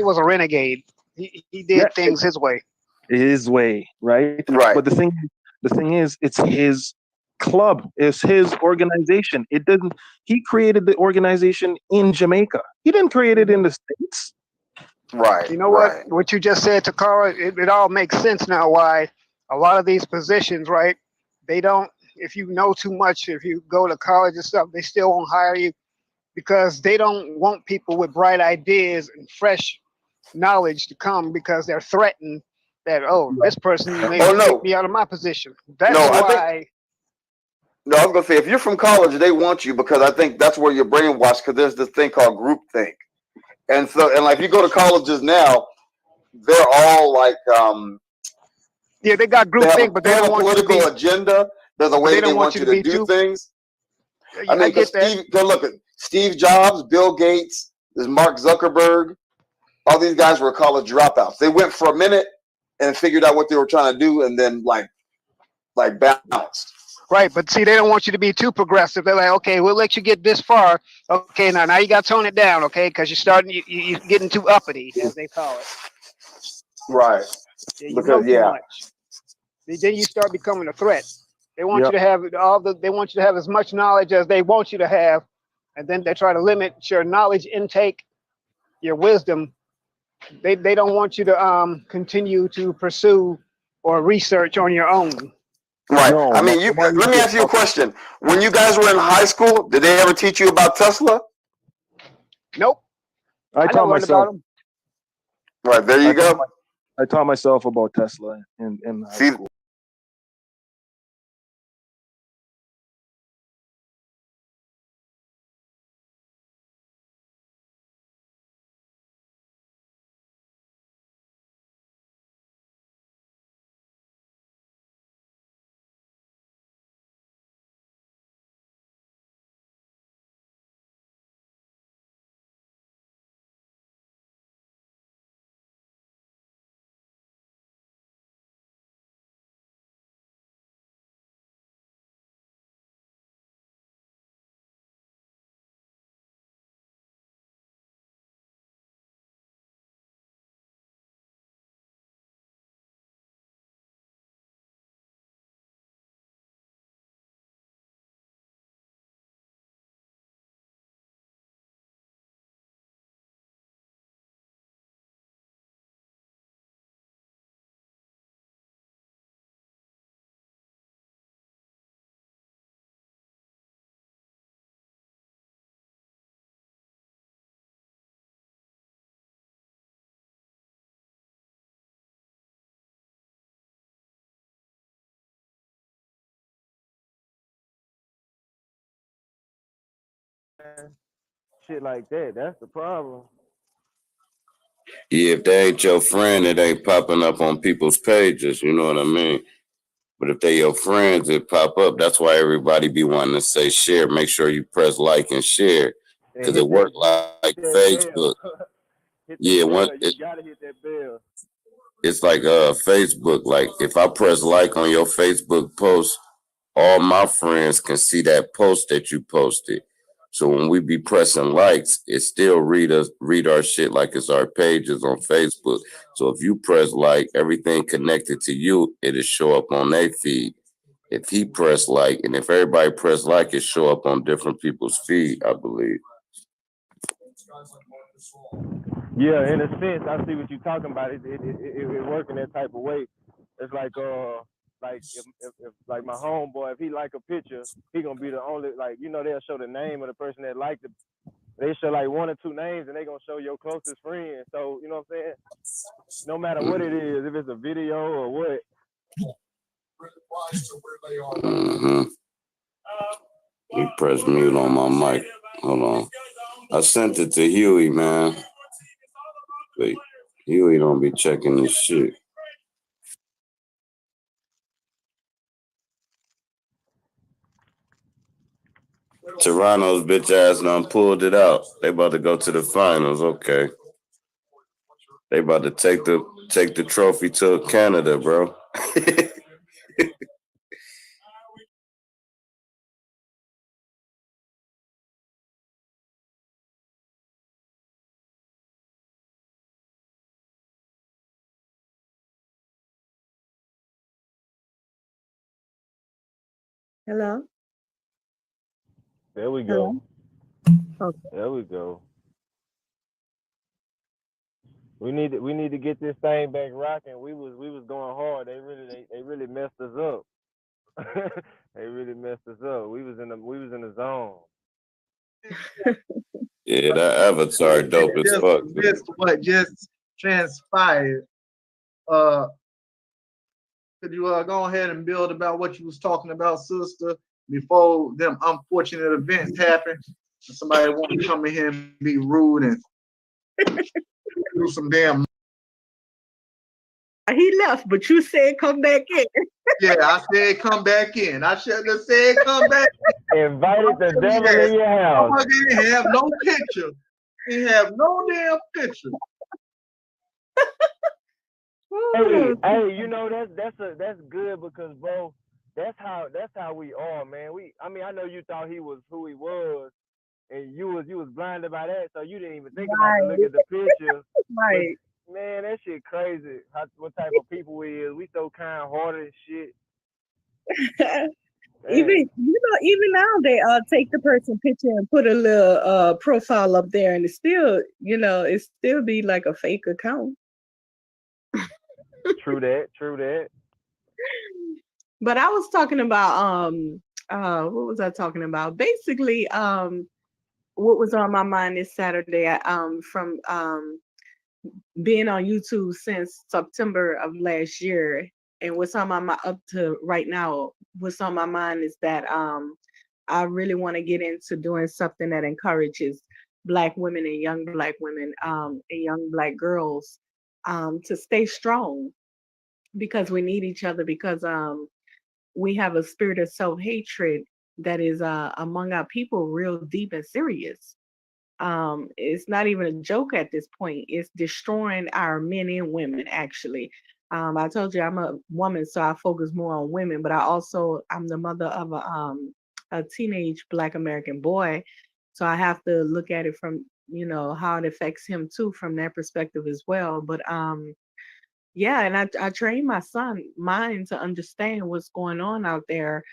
was a renegade. He did things his way. his way, right? Right. But the thing is, it's his club, it's his organization. It didn't. He created the organization in Jamaica. He didn't create it in the States. Right. You know right. what you just said, Takara, it all makes sense now why a lot of these positions, right? They don't, if you know too much, if you go to college and stuff, they still won't hire you because they don't want people with bright ideas and fresh knowledge to come because they're threatened that, oh, this person may Oh, no. take me out of my position. That's No, I why. No, I was gonna say if you're from college, they want you because I think that's where you're brainwashed. Because there's this thing called groupthink, and like you go to colleges now, they're all like Yeah, they got they have groupthink, but they they have don't a want you to political be. agenda. There's a But way they they don't want want you you to to be do too. things. I mean, I because get that. Look at Steve Jobs, Bill Gates, there's Mark Zuckerberg. All these guys were college dropouts. They went for a minute and figured out what they were trying to do, and then like bounced. Right, but see, they don't want you to be too progressive. They're like, okay, we'll let you get this far. Okay, now you got to tone it down, okay? Because you're starting, you're getting too uppity, as they call it. Right. Yeah, you know Because too much. Then you start becoming a threat. They want you to have They want you to have as much knowledge as they want you to have, and then they try to limit your knowledge intake, your wisdom. They don't want you to continue to pursue or research on your own. Right. No, I mean, let me ask you a question. When you guys were in high school, did they ever teach you about Tesla? Nope. I never taught learned about myself. them. Right. There you go. I taught myself about Tesla in high See, school. Shit like that. That's the problem. Yeah, if they ain't your friend, it ain't popping up on people's pages. You know what I mean? But if they your friends, it pop up. That's why everybody be wanting to say share. Make sure you press like and share because it work like Facebook. Yeah, You gotta hit that bell. it's like Facebook. Like if I press like on your Facebook post, all my friends can see that post that you posted. So when we be pressing likes, it still read our shit like it's our pages on Facebook. So if you press like, everything connected to you, it'll show up on their feed. If he press like, and if everybody press like, it show up on different people's feed, I believe. Yeah, in a sense, I see what you're talking about. It work in that type of way. It's like if like my homeboy, if he like a picture, he gonna be the only, like, you know, they'll show the name of the person that liked it. They show like 1 or 2 names, and they gonna show your closest friend. So you know what I'm saying? No matter what it is, if it's a video or what. Mm-hmm. We press mute on my mic. Hold on. I sent it to Huey, man. But Huey don't be checking this shit. Toronto's bitch ass done pulled it out. They about to go to the finals. Okay. They about to take the trophy to Canada, bro. Hello? There we Hello? go. Okay. There we go. We need to get this thing back rocking. We was going hard. They really messed us up. They really messed us up. We was in the zone. Yeah, that avatar dope as fuck. This what just transpired. Could you go ahead and build about what you was talking about, sister, before them unfortunate events happen? Somebody want to come in here and be rude and do some damn. He left, but you said come back in. Yeah, I said come back in. I shouldn't have said come back in. Invited the devil in your house. He didn't have no picture. He have no damn picture. Hey, you know that's good because, bro, that's how we are, man. I mean, I know you thought he was who he was, and you was blinded by that, so you didn't even think about to look at the picture. Right. But, man, that shit crazy. What type of people we is? We so kind-hearted and shit. Even now they take the person picture and put a little profile up there, and it's still, it still be like a fake account. True that. But I was talking about what was I talking about? Basically, what was on my mind this Saturday, from being on YouTube since September of last year, and what's on my mind up to right now, what's on my mind is that I really want to get into doing something that encourages Black women and young Black women and young Black girls to stay strong, because we need each other, because we have a spirit of self-hatred that is among our people real deep and serious. It's not even a joke at this point. It's destroying our men and women, actually. I told you I'm a woman, so I focus more on women, but I'm the mother of a teenage Black American boy. So I have to look at it from, how it affects him too, from that perspective as well. But yeah, and I train my mind to understand what's going on out there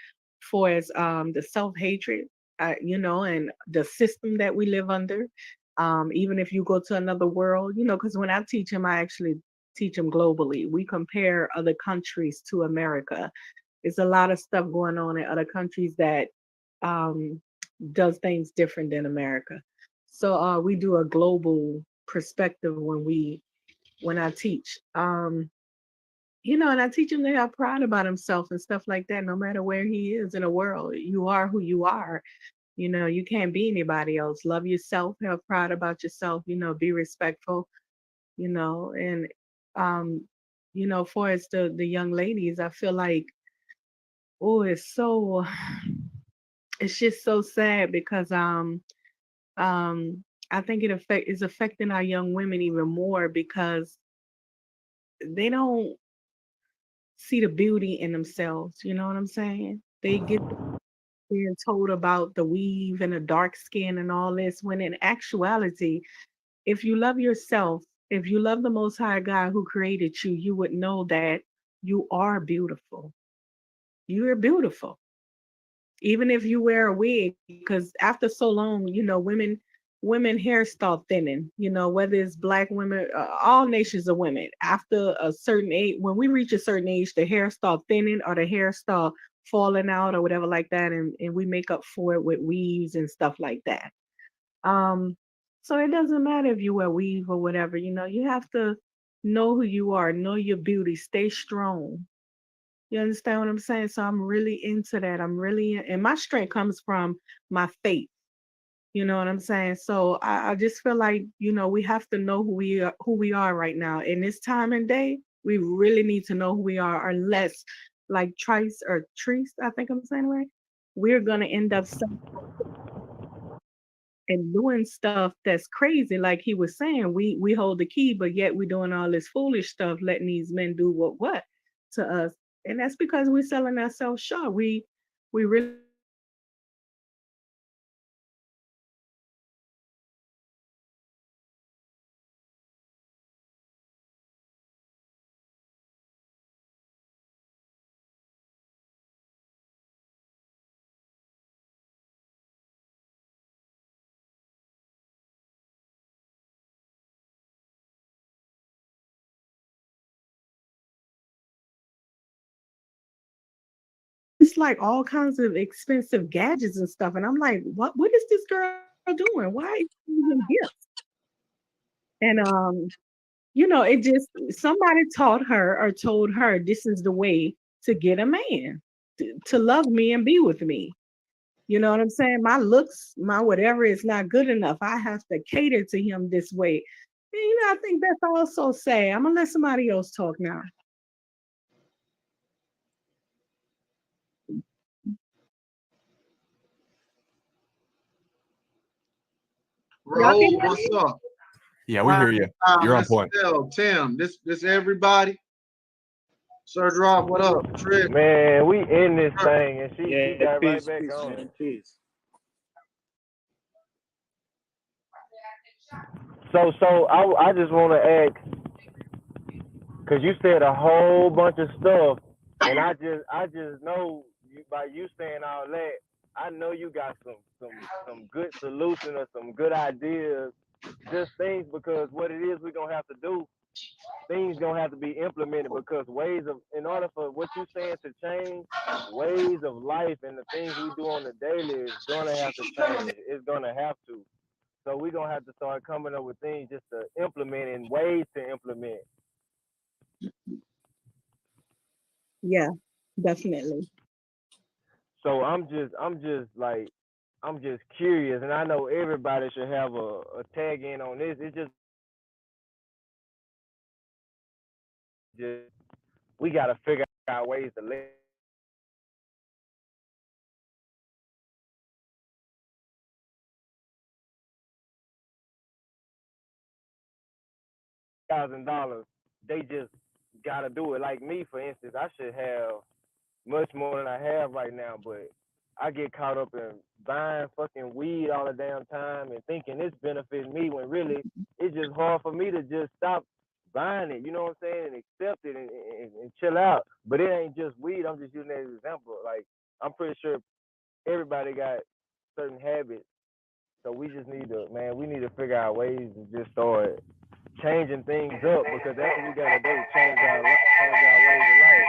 for as the self-hatred, and the system that we live under. Even if you go to another world, because when I teach him, I actually teach him globally. We compare other countries to America. There's a lot of stuff going on in other countries that does things different than America. So we do a global perspective when I teach. And I teach him to have pride about himself and stuff like that, no matter where he is in the world. You are who you are. You can't be anybody else. Love yourself, have pride about yourself, be respectful, and for as the young ladies, I feel like, oh, it's just so sad, because I think is affecting our young women even more, because they don't see the beauty in themselves. You know what I'm saying? They get being told about the weave and the dark skin and all this, when in actuality, if you love yourself, if you love the Most High God who created you, you would know that you are beautiful. You are beautiful. Even if you wear a wig, because after so long, women hair start thinning, whether it's black women, all nations of women, after a certain age, when we reach a certain age, the hair start thinning or the hair start falling out or whatever like that, and we make up for it with weaves and stuff like that. So it doesn't matter if you wear weave or whatever, you have to know who you are, know your beauty, stay strong. You understand what I'm saying? So I'm really into that. And my strength comes from my faith. You know what I'm saying? So I just feel like, we have to know who we are right now. In this time and day, we really need to know who we are, unless like Trice, I think I'm saying it right. We're gonna end up and doing stuff that's crazy. Like he was saying, we hold the key, but yet we're doing all this foolish stuff, letting these men do what to us. And that's because we're selling ourselves short. We really it's like all kinds of expensive gadgets and stuff. And I'm like, what is this girl doing? Why are you using gifts? And it just somebody taught her or told her this is the way to get a man to love me and be with me. You know what I'm saying? My looks, my whatever is not good enough. I have to cater to him this way. And, I think that's also sad. I'm gonna let somebody else talk now. Y'all can Raul, hear what's me? up? Yeah, we hear you. You're on point. Tim, this everybody. Sir Drop, what up? Trick. Man, we in this thing, and she Yeah, got peace, right back peace, on. man, peace. So I just want to ask, because you said a whole bunch of stuff, and I just know by you saying all that, I know you got some good solution or some good ideas, just things, because what it is we're gonna have to do, things gonna have to be implemented, because in order for what you're saying to change, ways of life and the things we do on the daily is gonna have to change. It's gonna have to. So we're gonna have to start coming up with things just to implement and ways to implement. Yeah, definitely. So I'm just curious, and I know everybody should have a tag in on this. It's just we gotta figure out ways to live $1,000. They just gotta do it. Like me, for instance, I should have much more than I have right now, but I get caught up in buying fucking weed all the damn time and thinking it's benefiting me, when really it's just hard for me to just stop buying it, you know what I'm saying, and accept it and chill out. But it ain't just weed. I'm just using that as an example. Like, I'm pretty sure everybody got certain habits. So we just need to, man, we need to figure out ways to just start changing things up, because that's what we gotta do, change our ways of life.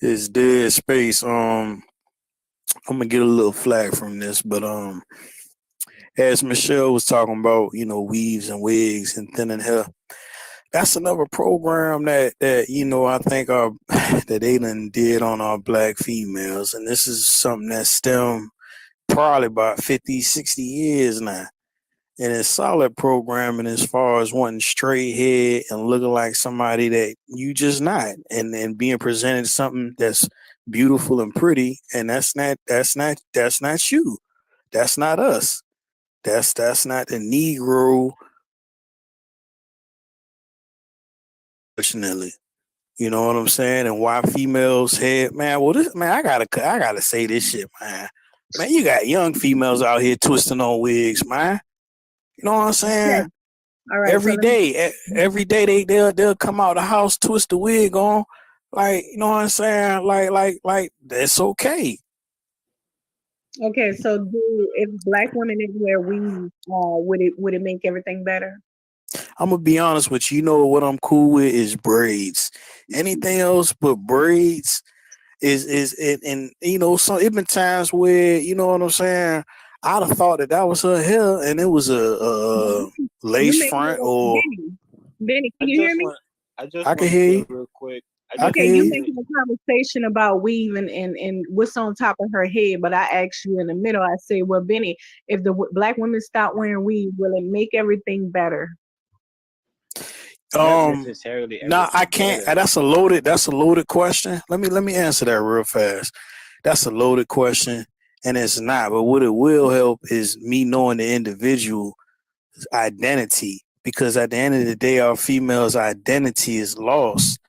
It's dead space. I'm gonna get a little flack from this, but as Michelle was talking about, weaves and wigs and thinning hair, that's another program that I think that they done did on our black females, and this is something that stemmed probably about 50, 60 years now. And it's solid programming as far as wanting straight head and looking like somebody that you just not, and being presented something that's beautiful and pretty, and that's not you. That's not us. That's not the Negro. Unfortunately, you know what I'm saying? And why females head, man. Well, this man, I gotta say this shit, man. Man, you got young females out here twisting on wigs, man. You know what I'm saying? Okay. All right. Every day, every day they'll come out the house, twist the wig on, like, you know what I'm saying? Like that's okay. Okay, so if black women didn't wear weave, would it make everything better? I'm gonna be honest with you. You know what I'm cool with is braids. Anything else but braids is it, and you know, so it been times where, you know what I'm saying, I'd have thought that was her hair and it was a You lace make front, or Benny, can you hear me? I can hear you. Real quick. I can Okay, hear you you. making a conversation about weave and what's on top of her head, but I asked you in the middle. I say, well, Benny, if the black women stop wearing weave, will it make everything better? Not necessarily No, I can't. better. That's a loaded question. Let me answer that real fast. That's a loaded question, and it's not. But what it will help is me knowing the individual identity, because at the end of the day, our females' identity is lost,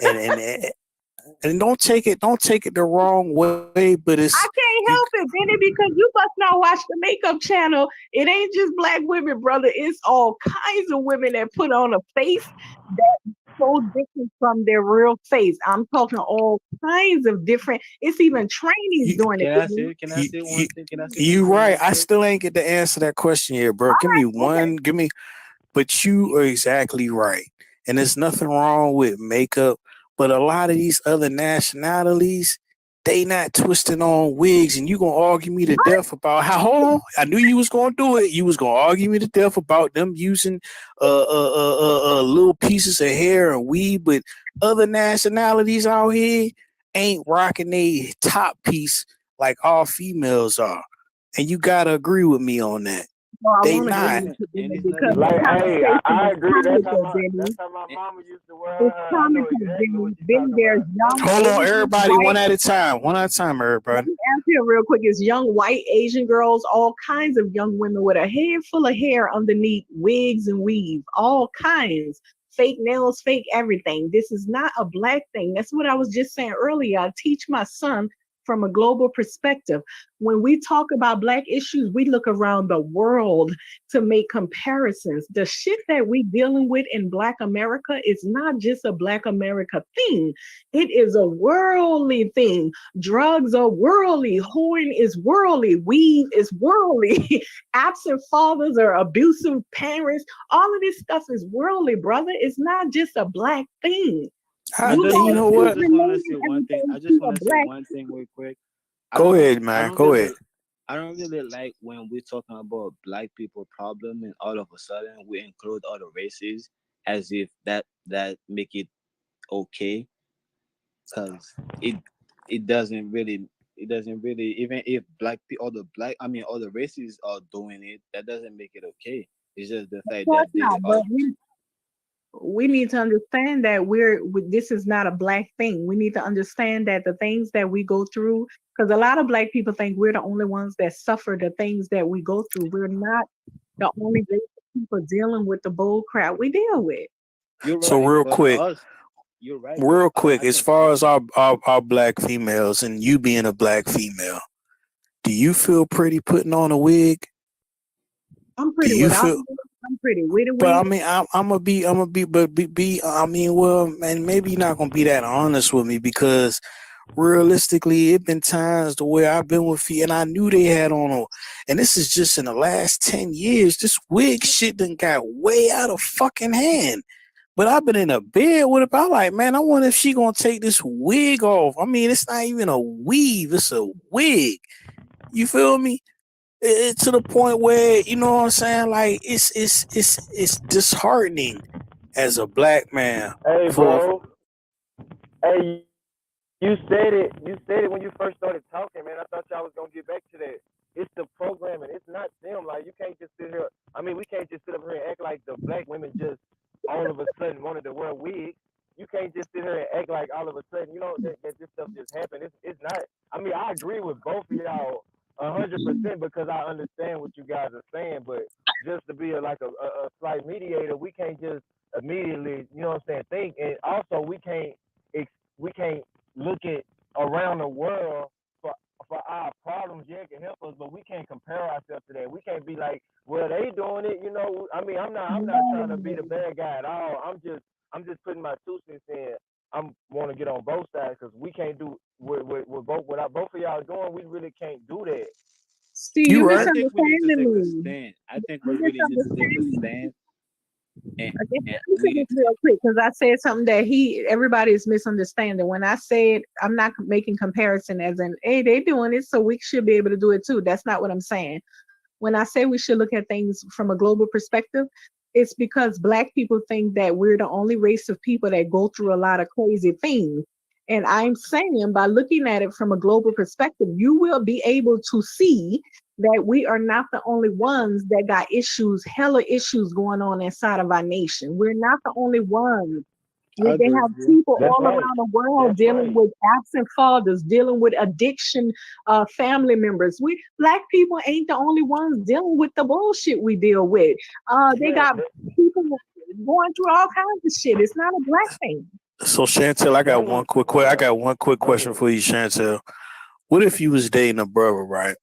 and don't take it the wrong way, but it's I can't help it, Benny, because you must not watch the makeup channel. It ain't just black women, brother. It's all kinds of women that put on a face that's so different from their real face. I'm talking all kinds of different. It's even trainees doing it. Can I say one thing? You right. I still ain't get to answer that question yet, bro. Give me one. Give me. But you are exactly right, and there's nothing wrong with makeup. But a lot of these other nationalities, they not twisting on wigs, and you gonna argue me to death about how. Hold on, I knew you was gonna do it. You was gonna argue me to death about them using little pieces of hair and weave, but other nationalities out here ain't rocking a top piece like all females are, and you gotta agree with me on that. Well, I They want to not. agree with you, Benny, because the Like, hey, conversation I is agree. That's how comical, Benny. my mama used to wear It's her. I know comical, exactly what Benny. you're Benny, talking there's about. young Hold on, Asian, everybody, white. one at a time. One at a time, Let everybody. me answer it real quick. It's young white Asian girls, all kinds of young women with a head full of hair underneath wigs and weave, all kinds. Fake nails, fake everything. This is not a black thing. That's what I was just saying earlier. I teach my son from a global perspective. When we talk about black issues, we look around the world to make comparisons. The shit that we dealing with in Black America is not just a Black America thing. It is a worldly thing. Drugs are worldly. Whoring is worldly. Weed is worldly. Absent fathers or abusive parents. All of this stuff is worldly, brother. It's not just a black thing. I just You know what? want to say one thing. I just want to say one thing real quick. Go ahead, man. Go ahead. I don't really like when we're talking about black people problem and all of a sudden we include other races as if that make it okay, because it doesn't really even if other races are doing it, that doesn't make it okay. It's just the Of fact course that they not, are. but we need to understand that this is not a black thing. We need to understand that the things that we go through, because a lot of black people think we're the only ones that suffer the things that we go through. We're not the only race of people dealing with the bull crap we deal with. You're So right, real but quick, you're right. real quick, I as think far as our black females and you being a black female, do you feel pretty putting on a wig? I'm Do pretty you without feel? the wig. I'm pretty with a But I wig. mean, I'm gonna be, but be. I mean, well, man, maybe you're not gonna be that honest with me, because realistically, it been times the way I've been with you, and I knew they had on a, and this is just in the last 10 years, this wig shit done got way out of fucking hand. But I've been in a bed with her. I'm like, man, I wonder if she gonna take this wig off. I mean, it's not even a weave; it's a wig. You feel me? It's to the point where, you know what I'm saying? Like, it's disheartening as a black man. Hey, For bro. Hey, you said it. You said it when you first started talking, man. I thought y'all was gonna get back to that. It's the programming. It's not them. Like, you can't just sit here. I mean, we can't just sit up here and act like the black women just all of a sudden wanted to wear wigs. you can't just sit here and act like all of a sudden, you know, that this stuff just happened. It's not. I mean, I agree with both of y'all 100% because I understand what you guys are saying, but just to be a slight mediator, we can't just immediately, you know what I'm saying, think, and also we can't look at around the world for our problems. Yeah, it can help us, but we can't compare ourselves to that. We can't be like, well, they doing it, you know. I mean, I'm not trying to be the bad guy at all. I'm just putting my 2 cents in. I want to get on both sides because we can't do what both of y'all doing. We really can't do that. See, You you right. I think we need to take a misunderstanding me. stand. I think You we really need to take a misunderstanding me. stand, and, Okay, and let me say we this real quick because I said something that everybody is misunderstanding. When I said I'm not making comparison as in, hey, they doing it, so we should be able to do it too. That's not what I'm saying. When I say we should look at things from a global perspective, it's because Black people think that we're the only race of people that go through a lot of crazy things. And I'm saying by looking at it from a global perspective, you will be able to see that we are not the only ones that got issues, hella issues going on inside of our nation. We're not the only ones. I They agree have with you. people That's all right. around the world That's dealing right. with absent fathers, dealing with addiction, family members. We Black people ain't the only ones dealing with the bullshit we deal with. They Yeah, got people going through all kinds of shit. It's not a Black thing. So Chantel, that was I got one quick go question ahead. for you, Chantel. What if you was dating a brother, right?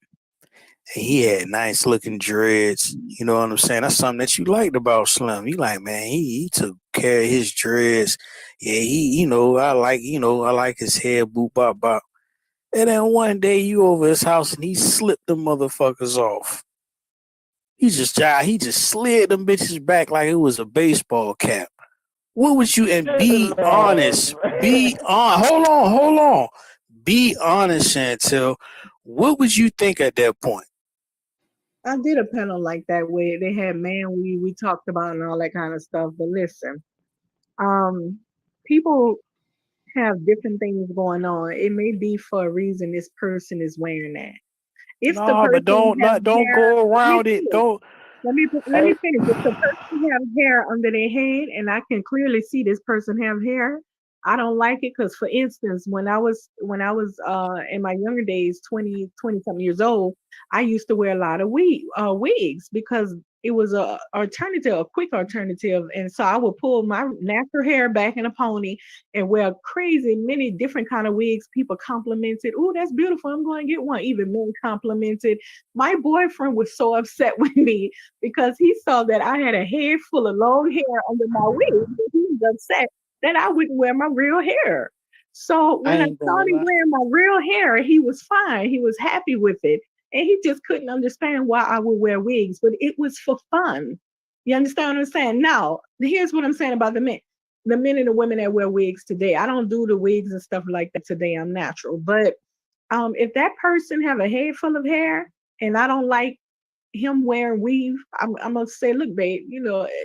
And he had nice looking dreads. You know what I'm saying? That's something that you liked about Slim. You like, man, he took care of his dreads. Yeah, I like his hair, boop bop bop. And then one day you over his house and he slipped the motherfuckers off. He just slid them bitches back like it was a baseball cap. What would you, and be honest, hold on. Be honest, Chantel. What would you think at that point? I did a panel like that where they had we talked about and all that kind of stuff. But listen, people have different things going on. It may be for a reason this person is wearing that. If the No, but person has don't hair, go let me around it. finish. Don't. Let me finish. If the person have hair under their head, and I can clearly see this person have hair, I don't like it because, for instance, when I was in my younger days, 20 something years old, I used to wear a lot of wigs because it was a quick alternative, and so I would pull my natural hair back in a pony and wear crazy many different kind of wigs. People complimented, "Oh, that's beautiful. I'm going to get one." Even men complimented. My boyfriend was so upset with me because he saw that I had a head full of long hair under my wig. He was upset that I wouldn't wear my real hair. So I when I ain't gonna started lie. wearing my real hair, he was fine. He was happy with it. And he just couldn't understand why I would wear wigs, but it was for fun. You understand what I'm saying? Now, here's what I'm saying about the men. The men and the women that wear wigs today. I don't do the wigs and stuff like that today. I'm natural. But if that person have a head full of hair and I don't like him wearing weave, I'm gonna say, look, babe,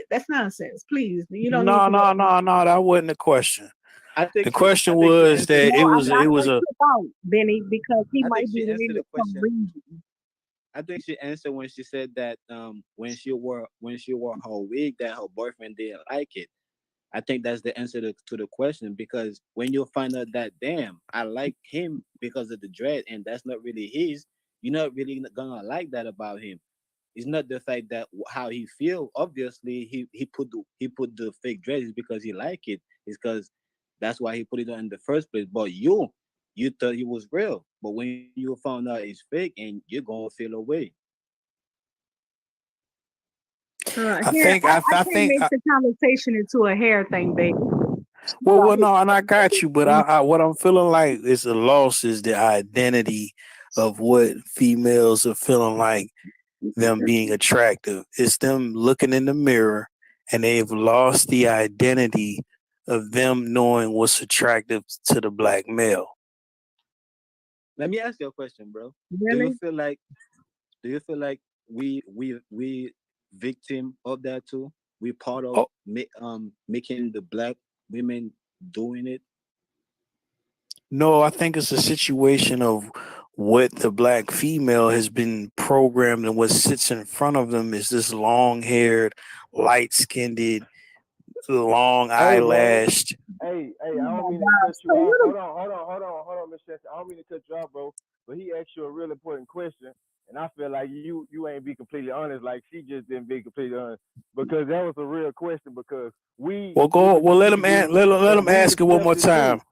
that's nonsense. Please, you don't need No, to wear no, weave. no, no. That wasn't the question. The question I think she was answered the that No, I'm not it question. was gonna a trip out, Benny, because he I think might be she answered wearing the it for some question. reason. I think she answered when she said that when she wore her wig that her boyfriend didn't like it. I think that's the answer to the question, because when you find out that, damn, I like him because of the dread and that's not really his, you're not really gonna like that about him. It's not the fact that how he feel. Obviously, he put the fake dreads because he like it. It's because that's why he put it on in the first place. But you thought he was real. But when you found out it's fake, and you're gonna feel away. I Hair, think I can't make the conversation into a hair thing, baby. no, and I got you, but I what I'm feeling like is the loss is the identity of what females are feeling like them being attractive. It's them looking in the mirror and they've lost the identity of them knowing what's attractive to the black male. Let me ask you a question, bro. Do you Really? feel like do you feel like we victim of that too? We part of Oh, making the black women doing it. no, I think it's a situation of what the black female has been programmed and what sits in front of them is this long haired, light skinned, long Hey, bro. eyelashed. Hey, I Oh don't my mean to God. cut you So off. what? Hold on, Miss Chester. I don't mean to cut you off, bro. But he asked you a real important question, and I feel like you ain't be completely honest. Like she just didn't be completely honest because that was a real question. Because we Well, go. really Well, let him believe this, let and him we ask it one more accept it time. too.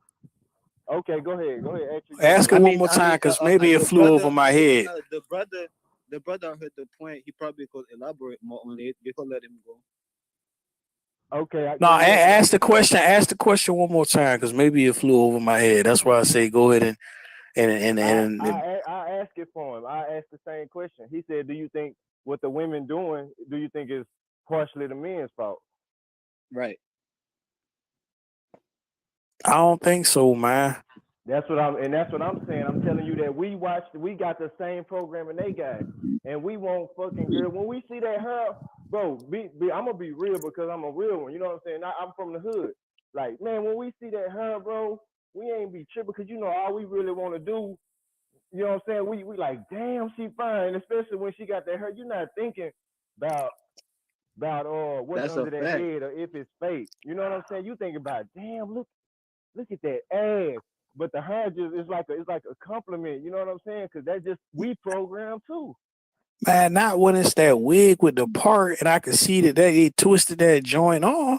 Okay, go ahead. Ask your Ask question. it I one mean, more I time, mean, because maybe it flew over my head. the brother heard the point. He probably could elaborate more on it. You could let him go. Okay, No, go ahead. ask the question. Ask the question one more time, because maybe it flew over my head. That's why I say go ahead and I ask it for him. I asked the same question. He said, "Do you think what the women doing? Do you think is partially the men's fault?" Right. I don't think so, man. That's what I'm saying. I'm telling you that we got the same programming they got, and we won't fucking girl. When we see that her, bro, I'm gonna be real because I'm a real one. You know what I'm saying? I'm from the hood. Like, man, when we see that her, bro, we ain't be tripping because you know all we really want to do. You know what I'm saying? We like, damn, she fine, especially when she got that hair. You're not thinking about what's That's a under that fact. head or if it's fake. You know what I'm saying? You think about, damn, look at that ass. But the hair just it's like a compliment. You know what I'm saying? Because that's just we program too. Man, not when it's that wig with the part, and I can see that they twisted that joint on.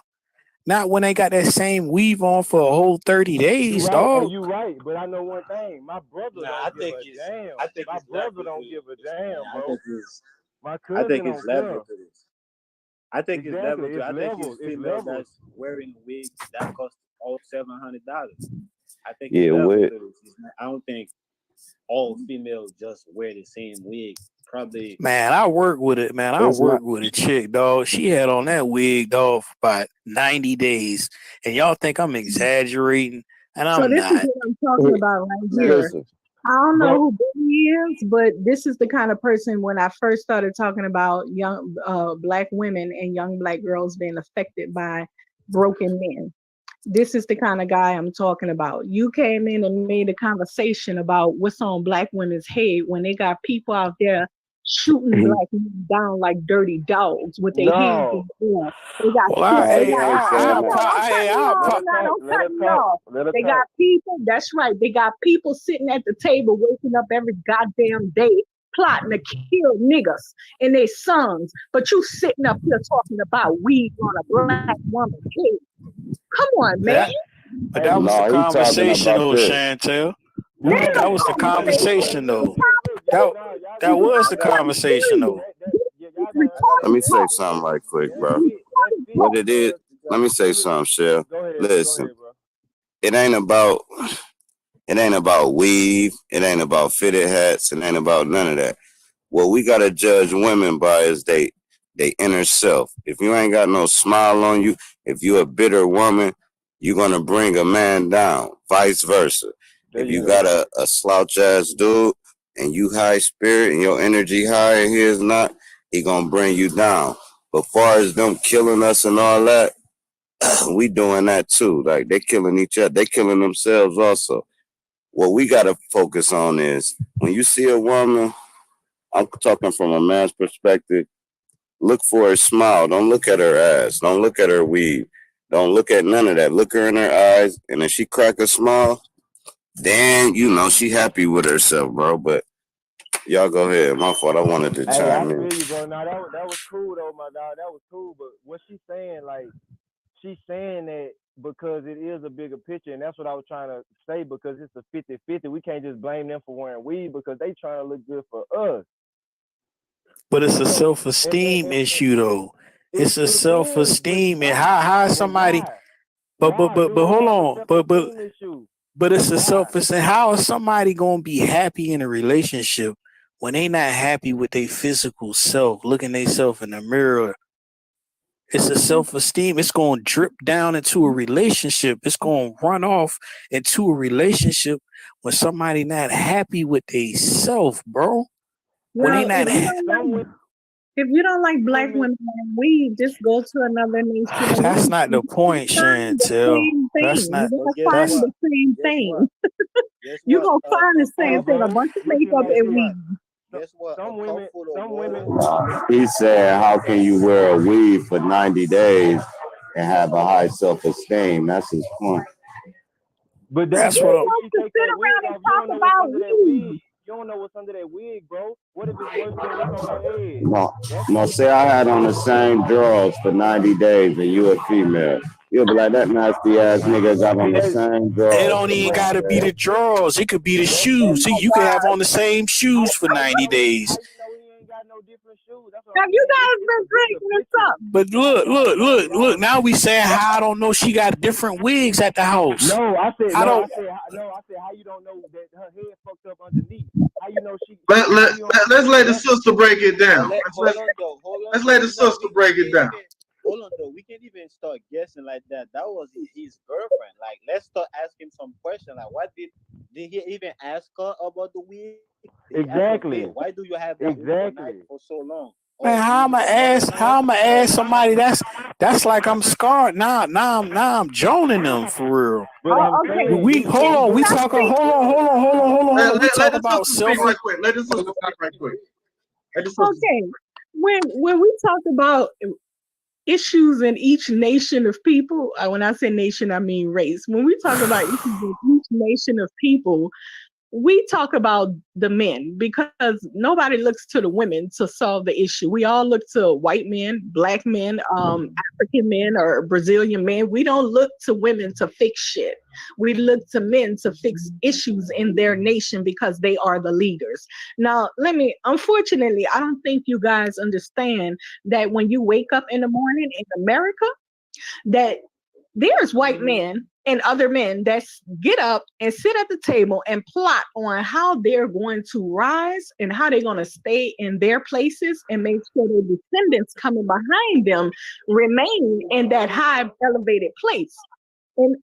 Not when they got that same weave on for a whole 30 days, dog. You right. But I know one thing. My brother Nah, don't give a damn. I think My it's brother level don't to give a this, man. damn, bro. My I cousin think it's don't level care. to this. I think it's level Exactly. to. It's I think levels. it's It's female levels. that's wearing wigs that cost all $700. I think it's Yeah, level what? to this. I don't think all females just wear the same wig. Probably. Man, I work with it, man. I It's not. work with a chick, dog. She had on that wig, dog, for about 90 days. And y'all think I'm exaggerating, and So I'm this is not. what I'm talking about right here. Listen, I don't know Bro, who Biggie is, but this is the kind of person when I first started talking about young black women and young black girls being affected by broken men. This is the kind of guy I'm talking about. You came in and made a conversation about what's on black women's head when they got people out there shooting black men down like dirty dogs with their hands in no. the air. They got Well, people. They Hey, got. hey, No, hey, no, hey. don't cut me off. Let her No, talk. don't Let cut her me talk. off. Let her They got talk. people. That's right. They got people sitting at the table waking up every goddamn day plotting to kill niggas and their sons. But you sitting up here talking about weed on a black woman's head. Come on, man. But Hey, that was the no, he talking conversation, about though, this. Chantel. That ain't no That was the conversation. conversation, though. Y'all, That nah, y'all that gotta was I'm the understand. quite conversation, serious. though. Yeah, This y'all gotta Let me understand. say retarded. something right quick, bro. That's Retarded fit, What talk. it is, let me say something, Chef. Go ahead, Listen, bro. it ain't about weave. It ain't about fitted hats. It ain't about none of that. What we gotta judge women by is they inner self. If you ain't got no smile on you, if you a bitter woman, you're gonna bring a man down. Vice versa. There If you you go. got a slouch ass dude and you high spirit and your energy high and his not, he gonna bring you down. But far as them killing us and all that, we doing that too. Like they killing each other, they killing themselves also. What we gotta focus on is when you see a woman, I'm talking from a man's perspective, look for her smile. Don't look at her ass. Don't look at her weave. Don't look at none of that. Look her in her eyes, and if she crack a smile, then you know she happy with herself, bro. But y'all go ahead. My fault. I wanted to Hey, I chime in. feel you, bro. Now that was cool though, my dog. That was cool. But what she's saying, like, she's saying that because it is a bigger picture, and that's what I was trying to say. Because it's a 50-50. We can't just blame them for wearing weed because they trying to look good for us. But it's a So, self-esteem issue, though. It's a it is, but self-esteem, and how somebody. why? Why But do they hold have a on. self-esteem issue? But it's a Why? self-esteem. How is somebody gonna be happy in a relationship when they not happy with their physical self, looking themselves in the mirror? It's a self-esteem. It's gonna drip down into a relationship. It's gonna run off into a relationship when somebody not happy with they self, bro. When they Well, not if you don't like black women and weed, just go to another nation of that's weed. not the You're gonna point, find the Chantel. same That's thing. not. You're But gonna guess find That's what? the same Guess thing. what? Guess You're what? gonna find the Hey, same thing. A bro, bunch of look at makeup me. Guess and what? weed. Guess what? A Some cup women, full of some water. women. He said, "How can you wear a weave for 90 days and have a high self-esteem. That's his point. But That's what I'm. she take that wig off, you don't know what's under that wig. You don't know what's under that wig, bro. What if it's worse than what's on her head? No, say I had on the same drawers for 90 days and you a female. You'll be like, that nasty ass nigga got on the same drawers. It don't even gotta be the drawers. It could be the shoes. See, you can have on the same shoes for 90 days. How you know he ain't got no different shoes? That's what Have you guys been drinking this up? But look. Now we saying how I don't know she got different wigs at the house. No, I said I how you don't know that her head fucked up underneath. How you know she? Let's let the sister break it down. Let's let the sister break it down. Hold on though, we can't even start guessing like that. That was his girlfriend. Like, let's start asking some questions. Like, what did he even ask her about the wig? Exactly. Why do you have that wig for so long? Man, how I'ma ask somebody that's like I'm scarred now I'm joning them for real. Okay. We hold on. We talking. Hold on. We talk about self. Right quick. Let the sister speak right quick. Okay. When we talk about issues in each nation of people, when I say nation, I mean race. When we talk about issues in each nation of people, we talk about the men because nobody looks to the women to solve the issue. We all look to white men, black men, African men, or Brazilian men. We don't look to women to fix shit. We look to men to fix issues in their nation because they are the leaders. Now, unfortunately, I don't think you guys understand that when you wake up in the morning in America, that there's white men and other men that get up and sit at the table and plot on how they're going to rise and how they're going to stay in their places and make sure their descendants coming behind them remain in that high elevated place. And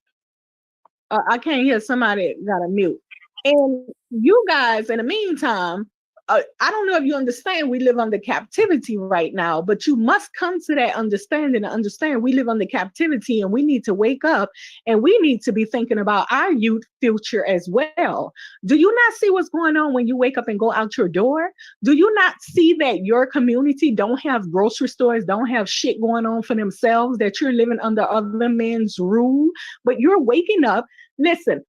I can't hear, somebody got a mute. And you guys, in the meantime, I don't know if you understand, we live under captivity right now, but you must come to that understanding to understand we live under captivity and we need to wake up and we need to be thinking about our youth future as well. Do you not see what's going on when you wake up and go out your door? Do you not see that your community don't have grocery stores, don't have shit going on for themselves, that you're living under other men's rule, but you're waking up? Listen,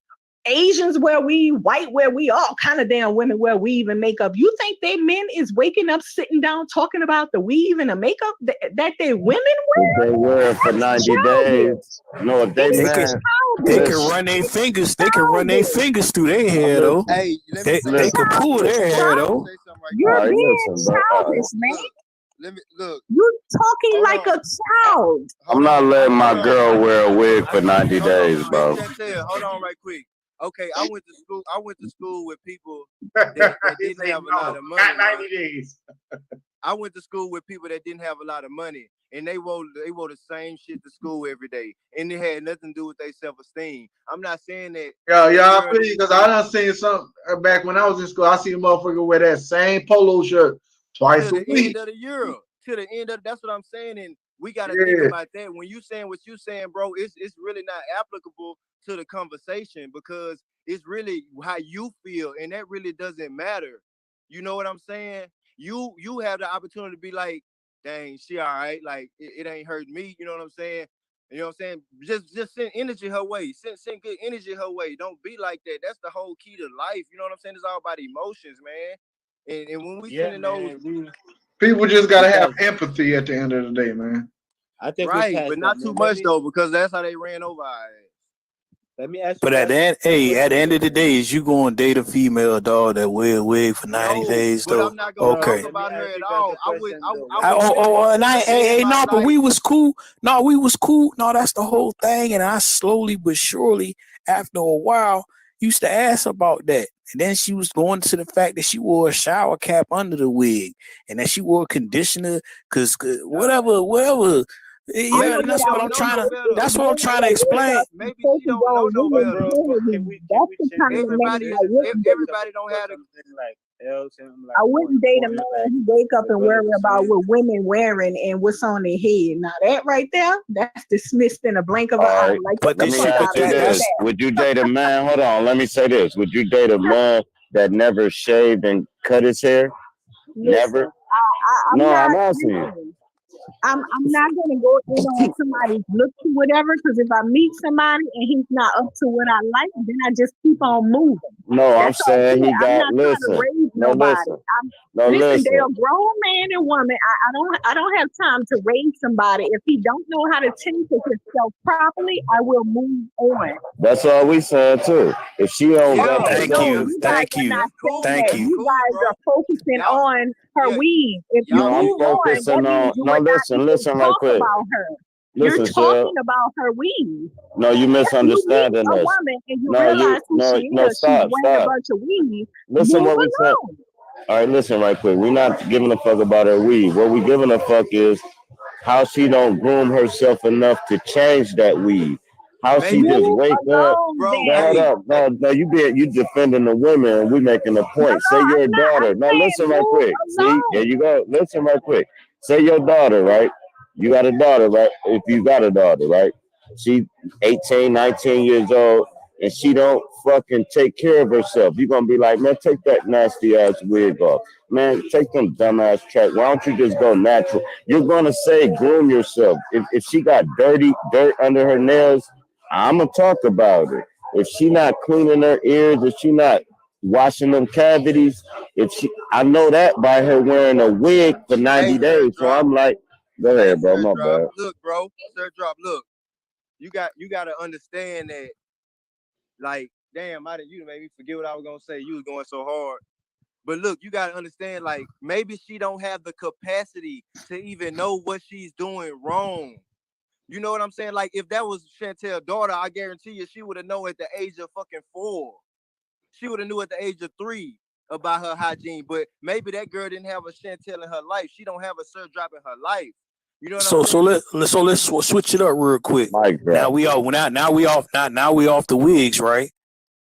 Asians wear weave, white wear we, all kind of damn women wear weave and makeup. You think they men is waking up, sitting down, talking about the weave and the makeup that they women wear? If they wear it for 90 days. No, if they can run their fingers. They can run their fingers through their hair though. Hey, they can pull their hair though. You're being childish, man. Let me look. You're talking like a child. I'm not letting my girl wear a wig for 90 days, bro. Hold on right quick. Okay, I went to school with people that didn't have a lot of money. Not 90 days. I went to school with people that didn't have a lot of money, and they wore the same shit to school every day, and it had nothing to do with their self-esteem. I'm not saying that. Yeah, I feel you, because I done seen some back when I was in school. I seen a motherfucker wear that same polo shirt twice a week. To the end of the year. To the end of, that's what I'm saying, and we gotta think about that. When you saying what you saying, bro, it's really not applicable to the conversation because it's really how you feel, and that really doesn't matter. You know what I'm saying? You have the opportunity to be like, dang, she all right, like it ain't hurt me. You know what I'm saying? You know what I'm saying? Just send energy her way. Send good energy her way. Don't be like that. That's the whole key to life. You know what I'm saying? It's all about emotions, man. And when we sending those, people just gotta have empathy at the end of the day, man. I think right, but not too much though, because that's how they ran over our ass. Let me ask you. But at the end of the day, is you going to date a female dog that wear a wig for 90 days though? I'm not gonna talk about her at all. But we was cool. No, we was cool. No, that's the whole thing. And I slowly but surely, after a while, used to ask about that. And then she was going to the fact that she wore a shower cap under the wig, and that she wore conditioner, cause whatever. Yeah, that's what I'm trying to explain. Maybe she don't know no better. Everybody don't have the like. I wouldn't date a man who wake up and worry about what women wearing and what's on their head. Now that right there, that's dismissed in a blink of an eye. Like, but let me ask you this: would you date a man? Hold on, let me say this: would you date a man that never shaved and cut his hair? Never. I'm asking you. I'm not gonna go in on somebody's looks or whatever, because if I meet somebody and he's not up to what I like, then I just keep on moving. No, I'm That's all saying it he is. I'm got not trying to raise no nobody. listen. No Listen, they're listen. a grown man and woman. I don't have time to raise somebody. If he don't know how to tend to himself properly, I will move on. That's all we saying too. If she don't got No, that, Thank no, you. you guys Thank are you. not saying Thank that. you. You guys are focusing Y'all, on her yeah, weave. If you no, I'm move on, that focusing means on. you No, would not even listen right talk quick. about her. You're Listen, talking Shell. about her weave. No, you If you meet misunderstanding a us. woman and you No, realize who she no. is, she's Stop, wearing a stop. bunch of weave, Listen, move what we said. along. All right, listen right quick. We're not giving a fuck about her weave. What we giving a fuck is how she don't groom herself enough to change that weave. How she maybe, just Move wake up. along bro. No, hold then. Hey, up. No, you defending the women and we making a No, point. Say your I'm not. daughter. I'm Now saying listen right move quick. See, there along. you go. Listen right quick. Say your daughter, right? You got a daughter, right? If you got a daughter, right? She 18, 19 years old and she don't fucking take care of herself. You're gonna be like, man, take that nasty ass wig off. Man, take them dumbass track. Why don't you just go natural? You're gonna say groom yourself. If she got dirt under her nails, I'm gonna talk about it. If she not cleaning her ears, if she not washing them cavities, if she, I know that by her wearing a wig for hey, 90 Sir days. So Drop. I'm like, go Hey, ahead, bro. Sir My Drop. bad. Look, bro. Sir Drop. Look, you got to understand that. Like, damn, you made me forget what I was gonna say. You was going so hard. But look, you gotta understand, like, maybe she don't have the capacity to even know what she's doing wrong. You know what I'm saying? Like, if that was Chantel's daughter, I guarantee you she would have known at the age of fucking 4. She would have knew at the age of 3 about her hygiene. But maybe that girl didn't have a Chantel in her life. She don't have a Sir Drop in her life. You know what I'm So saying? let's switch it up real quick. Mic Now drop. we off the wigs, right?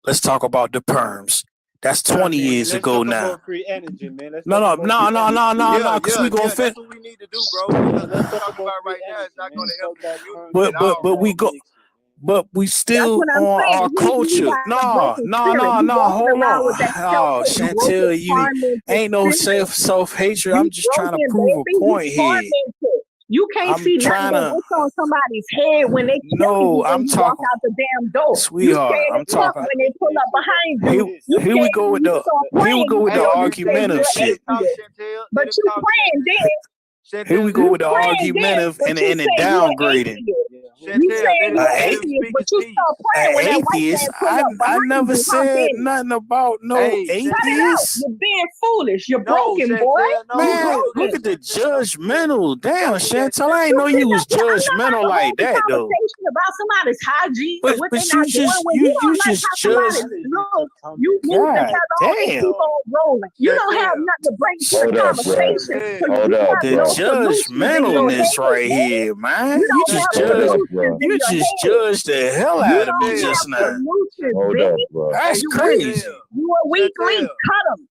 Let's talk about the perms. That's Nah, 20 man. years Let's ago talk now. about free energy, man. Let's No, talk no, about no, free no, no, energy. no, Yeah, no, because yeah, we gonna yeah. fit. That's what we need to do, bro. Because Let's what we talk talk about about free right now is energy, not man. going to help Fuck the that community perm at But shit, but man. all. but That we don't go. make shit, man. But we That's still what I'm on saying. our You culture. got a No, broken no, spirit. no, You no. walking Hold around on. with that Oh, broken, Chantel, you tormented ain't no spirit. self hatred. You I'm just trying to broken, prove a baby. You point here. tormented. You can't I'm see nothing trying but to. what's on somebody's head when they killing you No, when I'm you walk talking, out the damn door. You sweetheart. scared I'm as fuck talking. when they pull up behind Here, you. You here we scared go when with you the. start Here we praying. go You with the Hey, scared you say argumentative you're let him shit. talk, atheist. Chantel. Let But him you talk, praying Chantel. then. Here Chantel, we let go You him with the talk. praying then. argumentative But you and the say you an downgrading. atheist. Yeah, You yeah. Chantel, saying let you him A, an let a, him atheist, speak but his you piece. start a praying when that white atheist. man pull up I behind never you, hop said in it. nothing about no Hey, Cut it out. Chantel. atheist. You're being foolish. You're No, broken, boy. Chantel. You No, Man, don't do look that, broken. at the Chantel. Don't do that. judgmental. Damn, Don't do that, Chantel, I ain't You know Chantel. you sit was up here. I'm not about judgmental to like hold the that though. conversation about somebody's hygiene and what But they're you not doing. just When you you don't like just how judge. somebody That is just a looks, you comment, move man. the God hell on and damn. keep on rolling. You don't have Chantel. nothing to bring to the Hold up, bro. conversation Chantel. because Hold you up, have The no bro. solutions in your judgmentalness head, right man. here, You man. don't have Hold up, Chantel. solutions bro. in You your just head. judged the hell You out of me don't Chantel. have just now. solutions, Hold up, baby. bro. That's Hey, You weak. Chantel. crazy. You a weak link. Chantel. Cut them.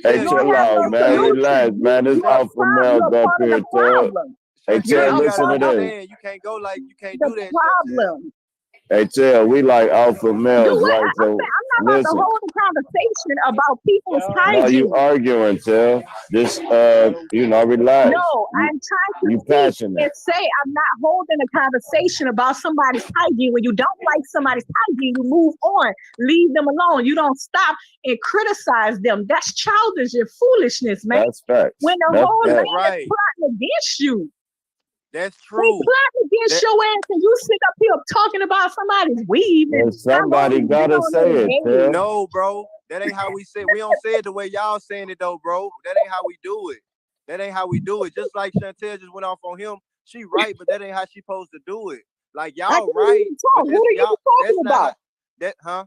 Hey, You Chantel, don't chill have no out, man. hey, solutions. Relax, man. This You're a alpha problem. male You're up part of here, the Tug. problem. Hey, You're Tug, Chantel, a you gotta listen to part of this. understand. You can't go like you can't the do that, Chantel. problem. Hey, Tug, we like alpha Do males, what? right? I'm So saying I'm not about to listen. hold a conversation about people's No, you hygiene. arguing, Tug. Just relax. No, I'm trying to You speak passionate. and say I'm not holding a conversation about somebody's hygiene. When you don't like somebody's hygiene, you move on, leave them alone. You don't stop and criticize them. That's childish and foolishness, man. That's facts. When the That's whole That's facts. land is right. plotting against you. That's They true. plotting against That your ass and you sit up here talking about somebody's weave and And how long somebody you been gotta on say their it, head. Tug. no, bro. That ain't how we say it. We don't say it the way y'all saying it though, bro. That ain't how we do it. That ain't how we do it. Just like Chantel just went off on him. She right, but that ain't how she supposed to do it. Like I y'all can't right, even but talk. What this are you y'all talking that's not how about? that huh?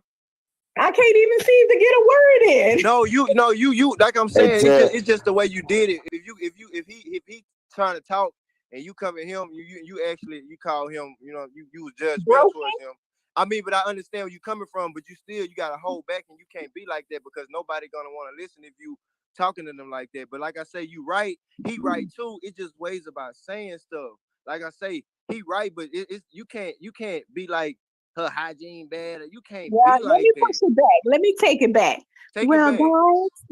I can't even seem to get a word in. No, you like I'm Hey, saying, Tug. it's just the way you did it. If he trying to talk and you come at him, you actually you call him, you was judgmental Broken? towards him. I mean, but I understand where you coming from, but you gotta hold back and you can't be like that because nobody gonna want to listen if you talking to them like that. But like I say, you right, he right too. It just ways about saying stuff. Like I say, he right, but it's you can't be like her hygiene bad. You can't Yeah, be let like me that. push it back. Let me take it back. Take Well, it back.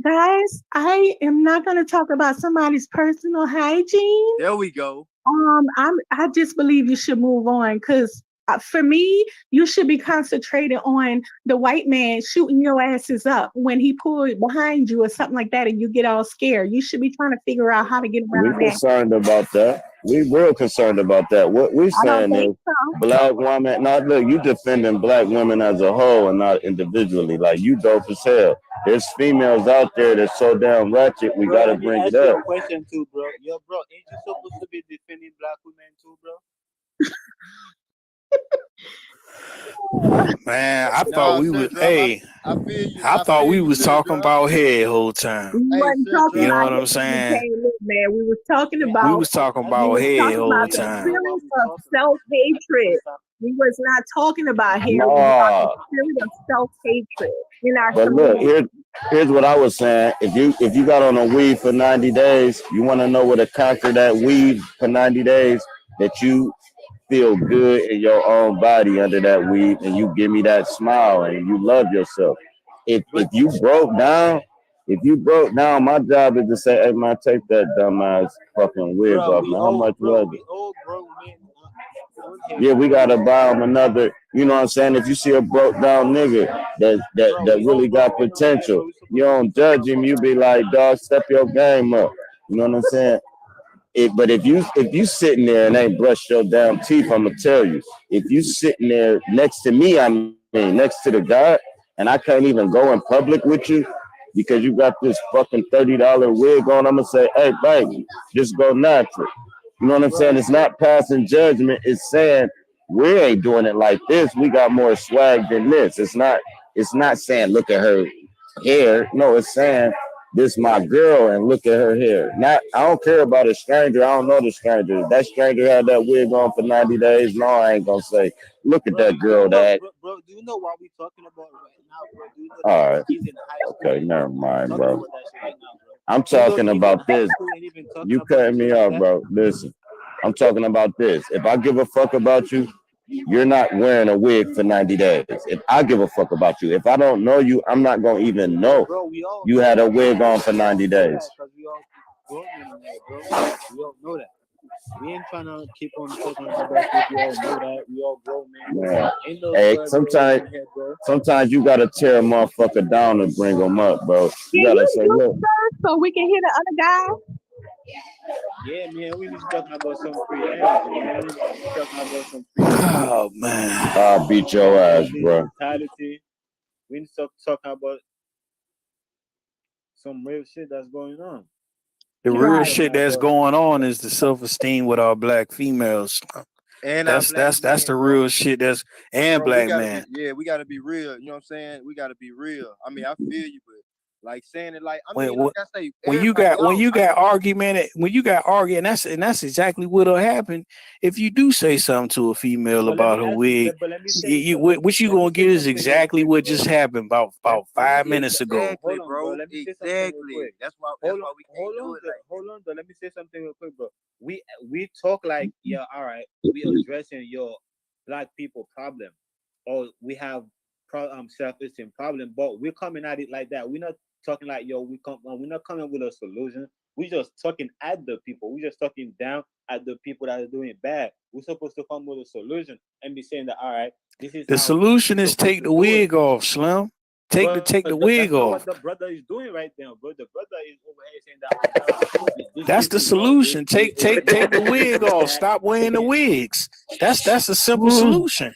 guys, I am not going to talk about somebody's personal hygiene. There we go. I just believe you should move on because for me, you should be concentrated on the white man shooting your asses up when he pulled behind you or something like that, and you get all scared. You should be trying to figure out how to get We around that. concerned about that. We real concerned about that. What we I don't saying is think so. black women. Now look, you defending black women as a whole and not individually. Like you dope as hell. There's females out there that's so damn ratchet. We gotta bring it up. Question too, bro. Yo, bro, ain't you supposed to be defending black women too, bro? Man, I Nah, thought we Sir was. Drum, Hey, I feel you. I I thought feel we you, was Sir talking Drum. about head whole time. We Hey, wasn't Sir talking You know Drum. about what I'm it when we saying? came in, man. We was talking Yeah, We about was talking I we about was think head talking whole about I the think we know time. what feelings we of talking about. I think we self-hatred. talk, We was not talking about hair. It was about the No. spirit of self-hatred in our But look, community. here's what I was saying. If you got on a weed for 90 days, you want to know what to conquer that weed for 90 days, that you feel good in your own body under that weed and you give me that smile and you love yourself. If but you broke down, my job is to say, hey man, take that dumbass fucking wig bro, off, man. How much was it? we all broke men on here, Yeah, we bro. gotta buy them another. You know what I'm saying? If you see a broke down nigga Bro, that we all really got broke men on here, potential, bro. We you supposed to be don't talking judge him. You about be like, dog, step your game up. You know what I'm saying? But if you sitting there and ain't brushed your damn teeth, I'ma tell you. If you sitting there next to me, I mean next to the guy, and I can't even go in public with you because you got this fucking $30 wig on, I'ma say, hey, baby, just go natural. You know what I'm saying? It's not passing judgment. It's saying we ain't doing it like this. We got more swag than this. It's not saying look at her hair. No, it's saying this my girl and look at her hair. Not I don't care about a stranger. I don't know the stranger. That stranger had that wig on for 90 days. No, I ain't gonna say, look at that girl that. bro, do you know what we talking about right now, bro? Do you know All that right. he's in high school? Okay, never mind, Talking bro. about that shit right now, bro. I'm He don't talking even about high this. school ain't even talking You about cutting shit me like off, that. bro. Listen, I'm talking about this. If I give a fuck about you, you're not wearing a wig for 90 days. If I give a fuck about you, if I don't know you, I'm not gonna even know Bro, we all you know had a that. wig on for 90 days. Because we all grown men in here, bro. We all know that. We ain't trying to keep on talking about that shit. We all know that. We all grown men. Yeah. Ain't no Hey, third world in here, bro. sometimes you gotta tear a motherfucker down to bring them up, bro. You Can gotta you say, do look. first so we can hear the other guy? Yeah, man, we was talking about some free energy, man. We talking about some free energy. Oh man, I'll beat your ass, bro. Mentality. We talking about some real shit that's going on. the real Right. shit that's going on is the self-esteem with our black females. And our black That's the men, bro. real shit. That's and Bro, we black gotta man. we gotta be real. You know what I'm saying? We gotta be real. I mean, I feel you, but like saying it like I mean, like I say, When you got argument, and that's exactly what'll happen if you do say something to a female about her wig. What you gonna get is exactly what just happened about 5 minutes ago. Exactly, bro. Exactly. That's why we can't do it. Hold on, though. Let me say something real quick, bro. We talk like, yeah, all right, we addressing your black people problem, or we have self-esteem problem, but we're coming at it like that. We're not talking like, yo, we're not coming with a solution. We're just talking at the people. We're just talking down at the people that are doing it bad. We're supposed to come with a solution and be saying that, all right, this is the solution is take the wig off, Slim. Take the wig off. What the brother is doing right now, bro. The brother is over here saying that. That's the solution. Take the wig off. Stop wearing the wigs. That's a simple solution.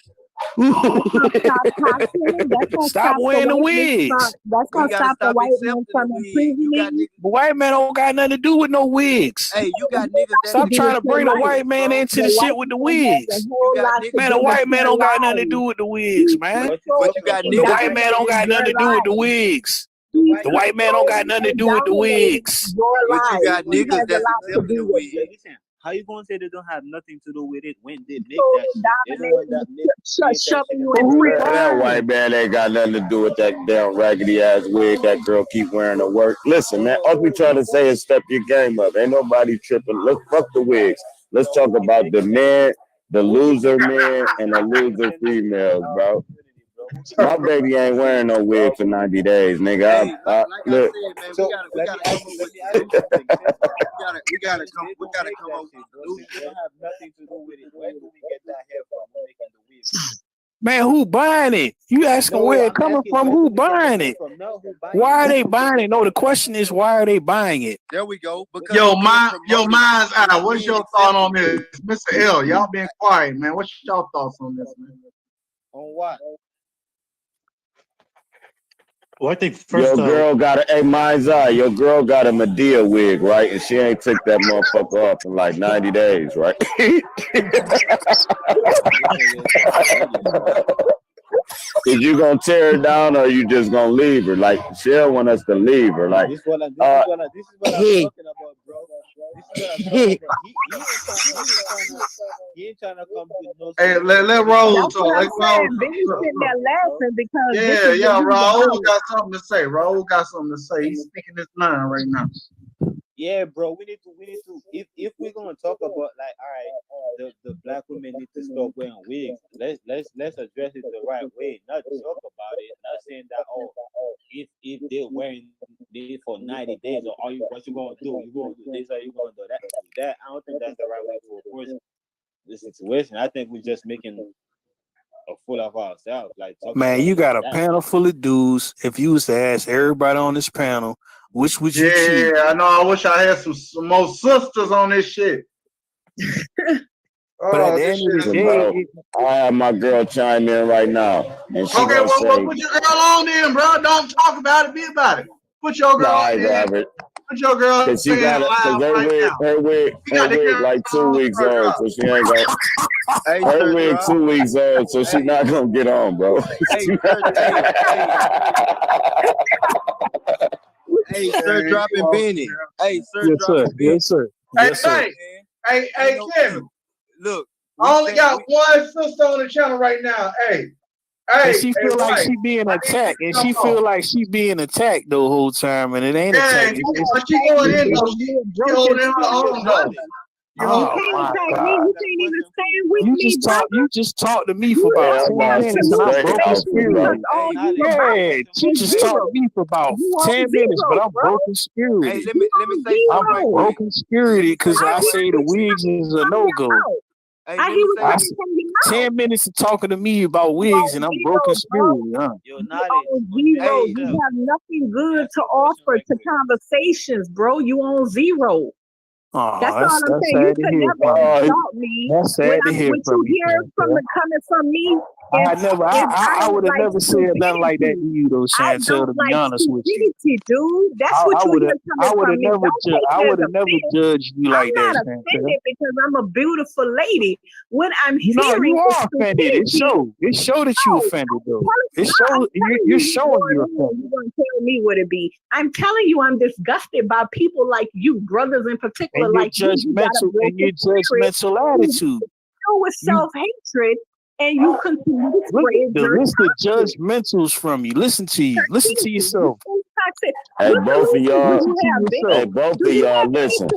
Stop wearing the wigs. That's gonna stop the white man from imprisonment. The white man don't got nothing to do with no wigs. Hey, you got niggas that stop trying to bring the white man into the shit with the wigs. Man, the white man don't got nothing to do with the wigs, man. But you got The white man don't got nothing to do with the wigs. The white man don't got nothing to do with the wigs. But you got niggas that's exempting the wig. Listen, how you gonna say they don't have nothing to do with it when they make that shit? That white man ain't got nothing to do with that damn raggedy ass wig that girl keep wearing to work. Listen, man, all we trying to say is step your game up. Ain't nobody tripping. Let's fuck the wigs. Let's talk about the man. the loser men and the loser females, bro. My baby ain't wearing no wig for 90 days, nigga. Hey, like I Look. said, man, we gotta come up with we gotta come up with solutions. They don't have nothing to do with it. Where do we get that hair from? We're making the wig. Man, who buying it? You asking where it coming from? Who buying it? Why are they buying it? No, the question is why are they buying it? There we go. Because Yo, mind's eye. What's your thought on this, Mr. L? Y'all been quiet, man. What's y'all thoughts on this, man? On what? Well, I think first, your girl got a mind's eye. Your girl got a Medea wig, right? And she ain't took that motherfucker off in like 90 days, right? Is you gonna tear her down or you just gonna leave her? Like she don't want us to leave her. Like this is what I'm talking about, bro. This is what I'm talking about. He ain't trying to come with no. Hey, let Rose talk. Let Rose. Yeah, Raul got something to say. Raul got something to say. He's speaking his mind right now. Yeah, bro. We need to. If we're gonna talk about like, all right, the black women need to stop wearing wigs. Let's address it the right way. Not joke about it. Not saying that if they're wearing this for 90 days or what you gonna do? You gonna do this or you gonna do that? I don't think that's the right way to approach the situation. I think we're just making a fool of ourselves. Like, man, you got a panel full of dudes. If you was to ask everybody on this panel, which would you choose? Yeah, I know. I wish I had some more sisters on this shit. But at the end of the day, I have my girl chime in right now, and she okay, well, put your girl on in, bro. Don't talk about it. Be about it. Put your girl on in. Put your girl on Cause her wig like 2 weeks old, so she ain't gonna. Her wig 2 weeks old, so she's not gonna get on, bro. Hey, Sir Dropping Benny. Hey, Sir Dropping Benny. Yes, sir. Yes, sir. Hey, Kevin. Look, I only got one sister on the channel right now. Hey, and she feel like she being attacked, and she feel like she being attacked the whole time, and it ain't attacked. But she going in though. She holding her own though. You can't attack me. You can't even stand with me, brother. You just talked to me for about 10 minutes, and I'm broken spirit. Yeah, she just talked to me for about 10 minutes, but I'm broken spirited. Hey, let me say something right quick. Broken spirited because I say the wigs is a no-go. Hey, I hear what you're saying. 10 minutes of talking to me about wigs, and I'm broken spirited, huh? You have nothing good to offer to conversations, bro. You on zero. Oh, that's all I'm saying. You could never insult me. That's sad to hear from you hear coming from me. I would have never said nothing like that to you, though, Chantel. To be honest with you, dude. That's what you hear coming from me. I would have never judged you like that. I'm not offended because I'm a beautiful lady. When I'm hearing, you are offended. It show that you offended, though. It show you're showing you're offended. You're gonna tell me what it be. I'm telling you, I'm disgusted by people like you, brothers in particular, and your judgmental attitude. With self-hatred. And you continue to spread the list of judgmentals from you. Listen to you. Listen to yourself. Hey, both of y'all, listen.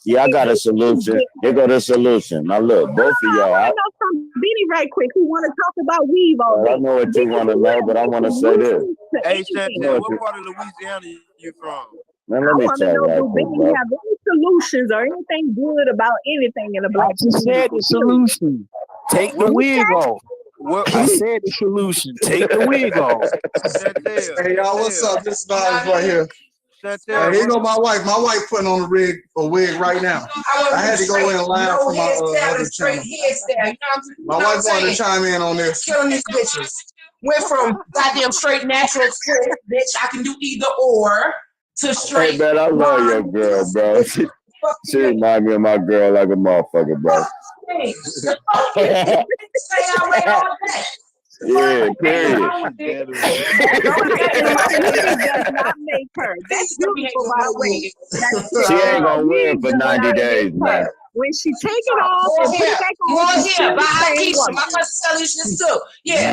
Yeah, I got a solution. Here go the solution. Now look, both of y'all. I know some Benny right quick who want to talk about weave all day. I know what you want to know, but I want to say this. Hey, Chantel, what part of Louisiana you from? Man, let me tell you right quick, bro. Have any solutions or anything good about anything in the black community? I just said the solution. Take the wig off. I said the solution. Take the wig off. Hey, y'all, what's up? This is right here. Hey, here go my wife. My wife putting on a wig right now. I had to go in live for my other channel. My wife wanted to chime in on this. Killing these bitches. Went from goddamn straight natural bitch. I can do either or to straight. Hey, man, I love your girl, bro. She remind me of my girl like a motherfucker, bro. Yeah, period. She ain't gonna win for 90 days, man. When she take it off, more here. My cousin solutions too. Yeah.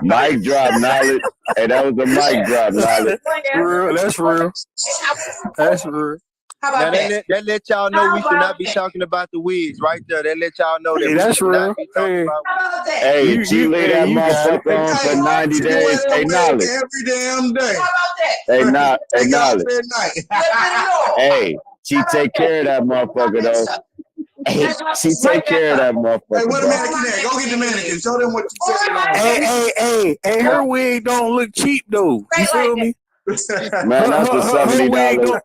Mic drop knowledge. Hey, that was a mic drop knowledge. Real. That's real. That's real. How Now about that? that let y'all know How we should about not be that? talking about the wigs right there. That let y'all know that Hey, we that's should real. not be talking Hey, about. How about that? Hey, she leave that you got it. motherfucker on for Hey, 90 she can wear days. that Hey, wig knowledge. every damn day. How about that? Hey, Take it off knowledge. at night. Flip it off. Hey, she How about take care of that motherfucker though. Hey, she take care of that Hey, motherfucker, where the bro. mannequin at? Go get the mannequin. Show them what you said. Hey, her wig don't look cheap though. You feel me? Man, that's a Her wig $70. don't.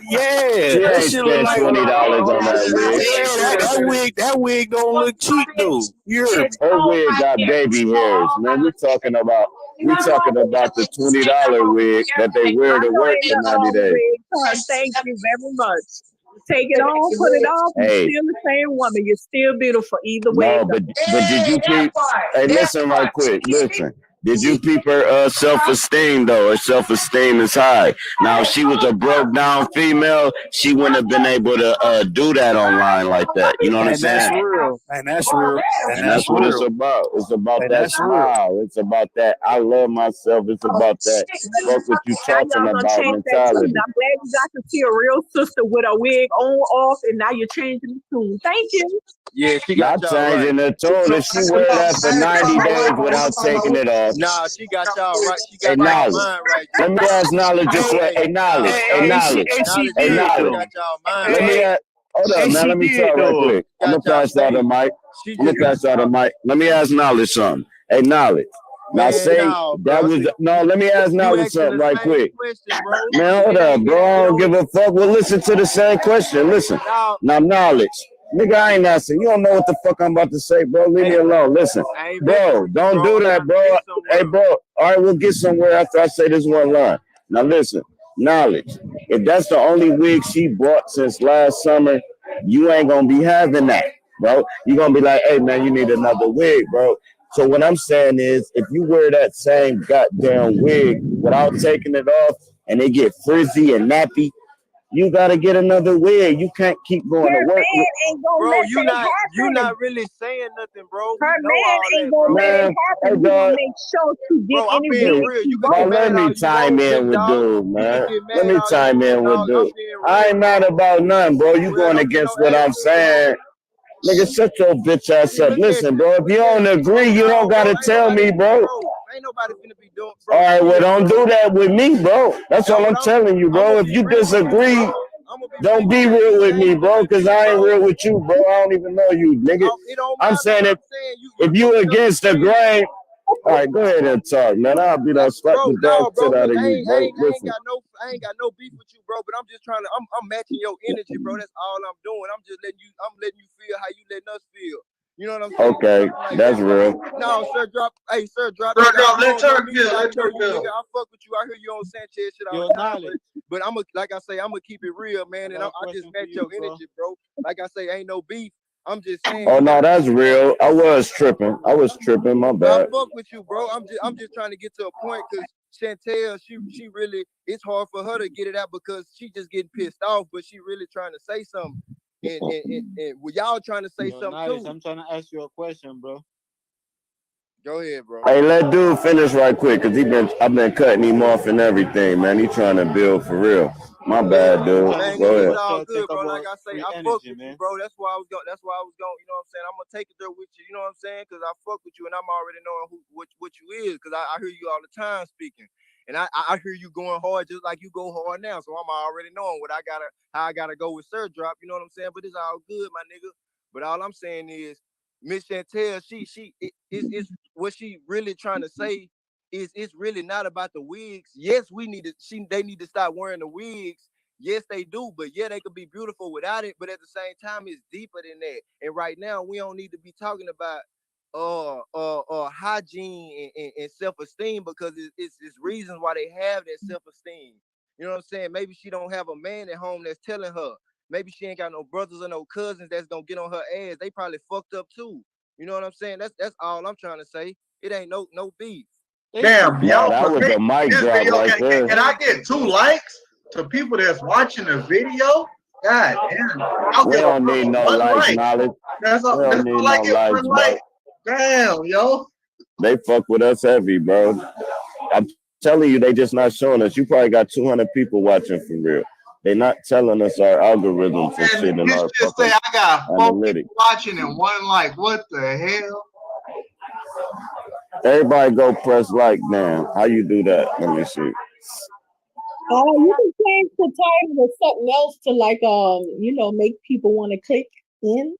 Yeah, She that ain't shit look spent like. $20 on that wig. Yeah, that wig don't look cheap though. You heard me? Her wig got baby hairs, man. We talking about the $20 wig that they wear to work for 90 days. Thank you very much. Take it on, put it off. You're Hey. still the same woman. You're still beautiful either way. No, but did you peep? Hey, listen right quick. Listen. Did you peep her self-esteem though? Her self-esteem is high. Now, if she was a broke down female, she wouldn't have been able to do that online like that. You know what I'm And that's saying? real. And that's real. And that's what it's about. It's about And that that's real. smile. It's about that I love myself. It's about that fuck what you Now talking y'all gonna about change that mentality. tune. I'm glad you got to see a real sister with a wig on off, and now you're changing the tune. Thank you. Yeah, she Not got y'all right. changing the tone. If she wear that for 90 days without taking it off. Nah, she got y'all right. She Hey, got y'all knowledge. mind right. Let me ask knowledge just what. Hey, knowledge. Hey, knowledge. she Hey, did knowledge. though. Got y'all mind Let me right. ask. Hold up, And man. she Let me did talk right though. quick. I'm gonna pass y'all the mic. I'm gonna pass y'all the mic. Let me ask knowledge something. Hey, knowledge. Now Man, say no, that bro. was no. Let me ask You knowledge asking something the right same quick. question, bro. Man, hold up, bro. I don't give a fuck. Well, listen to the same question. Listen. No. Now, knowledge. Nigga, I ain't asking. You don't know what the fuck I'm about to say, bro. Leave me alone. Listen. Bro, don't do that, bro. Hey, bro. All right, we'll get somewhere after I say this one line. Now, listen. Knowledge. If that's the only wig she bought since last summer, you ain't gonna be having that, bro. You're gonna be like, hey, man, you need another wig, bro. So what I'm saying is, if you wear that same goddamn wig without taking it off and it get frizzy and nappy, you gotta get another wig. You can't keep going to work. Ain't gonna Bro, let you that not happen. really saying nothing, bro. Her We know man all ain't that, gonna bro. let it Man, happen. hey, He gonna dog. make sure to get Bro, I'm any being wig real. he You can Now get wants. let mad all me you chime want, in big with dog. dude, You can man. get Let mad me all you chime want, in with dog. I'm dude. being I real, ain't bro. mad about nothing, bro. You Real, going don't get against no what I'm attitude, bro. saying. Nigga, shut your bitch ass up. Look at Listen, you. bro, if you don't agree, you don't gotta tell me, bro. Ain't nobody finna be doing, bro. All right, well, Chill, don't bro. do that with me, bro. That's all I'm telling you, bro. If you disagree, don't be real with me, bro, because I ain't real with you, bro. I don't even know you, nigga. I'm saying if you against the grain, all right, go ahead and talk, man. I'll be done slap the dog shit out of you, bro. Listen. I ain't got no beef with you, bro. But I'm just trying to. I'm matching your energy, bro. That's all I'm doing. I'm just letting you. I'm letting you feel how you letting us feel. You know what I'm saying? Okay, that's real. No, sir, drop. Hey, sir, drop. Sir, That drop. down. Let her You go. I Let know her you, go. nigga. I fuck with you. I hear you on Sanchez shit all the time. But I'm like I say, I'm gonna keep it real, man. And I just match your energy, bro. Like I say, ain't no beef. I'm just saying. Oh no, that's real. I was tripping. My I bad. fuck with you, bro. I'm just trying to get to a point because Chantel, she really, it's hard for her to get it out because she just getting pissed off, but she really trying to say something. And well, y'all trying to say something too. I'm trying to ask you a question, bro. Go ahead, bro. Hey, let dude finish right quick, cause I've been cutting him off and everything, man. He trying to build for real. My bad, dude. Man, Go it's ahead. all good, bro. Like I say, I fuck with you, bro. That's why I was going. You know what I'm saying? I'm gonna take it there with you. You know what I'm saying? Cause I fuck with you, and I'm already knowing what you is. Cause I hear you all the time speaking, and I hear you going hard just like you go hard now. So I'm already knowing how I gotta go with Sir Drop. You know what I'm saying? But it's all good, my nigga. But all I'm saying is, Miss Chantel, it's what she really trying to say is it's really not about the wigs. Yes, they need to stop wearing the wigs. Yes, they do, but yeah, they could be beautiful without it. But at the same time, it's deeper than that. And right now, we don't need to be talking about hygiene and self-esteem because it's reasons why they have that self-esteem. You know what I'm saying? Maybe she don't have a man at home that's telling her. Maybe she ain't got no brothers or no cousins that's gonna get on her ass. They probably fucked up too. You know what I'm saying? That's all I'm trying to say. It ain't no beef. Damn, y'all. That was a mic This drop video, right there. can I get 2 likes to people that's watching the video? God damn. I'll We get don't need no 1 likes, like. knowledge. That's all We don't need I no get, likes, 1 bro. like. Damn, yo. They fuck with us heavy, bro. I'm telling you, they just not showing us. You probably got 200 people watching for real. They're not telling us our algorithms and shit in This our just say fucking I got 4 analytics. people watching and one like. What the hell? Everybody go press like now. How you do that? Let me see. You can change the title to something else to like make people want to click in.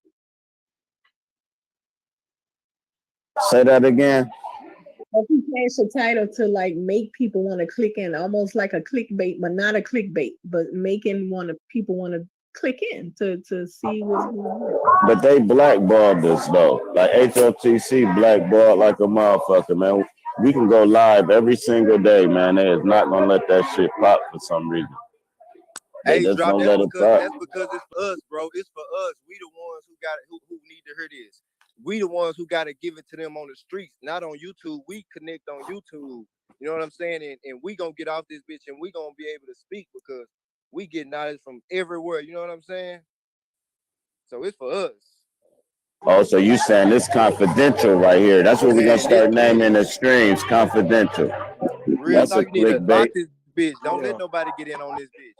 Say that again. If you change the title to like make people want to click in, almost like a clickbait, but not a clickbait, but making people want to click in to see what's going on. But they blackballed us though. Like HOTC blackballed like a motherfucker, man. We can go live every single day, man. They is not gonna let that shit pop for some reason. They just drop gonna that let it pop. that's because it's for us, bro. It's for us. We the ones who got who need to hear this. We the ones who got to give it to them on the streets, not on YouTube. We connect on YouTube. You know what I'm saying? And we gonna get off this bitch and we gonna be able to speak because we get knowledge from everywhere. You know what I'm saying? So it's for us. Oh, so you saying it's confidential right here? That's what we're gonna start naming the streams, confidential. Real That's talk, a you need to lock clickbait. this bitch. Don't let nobody get in on this bitch.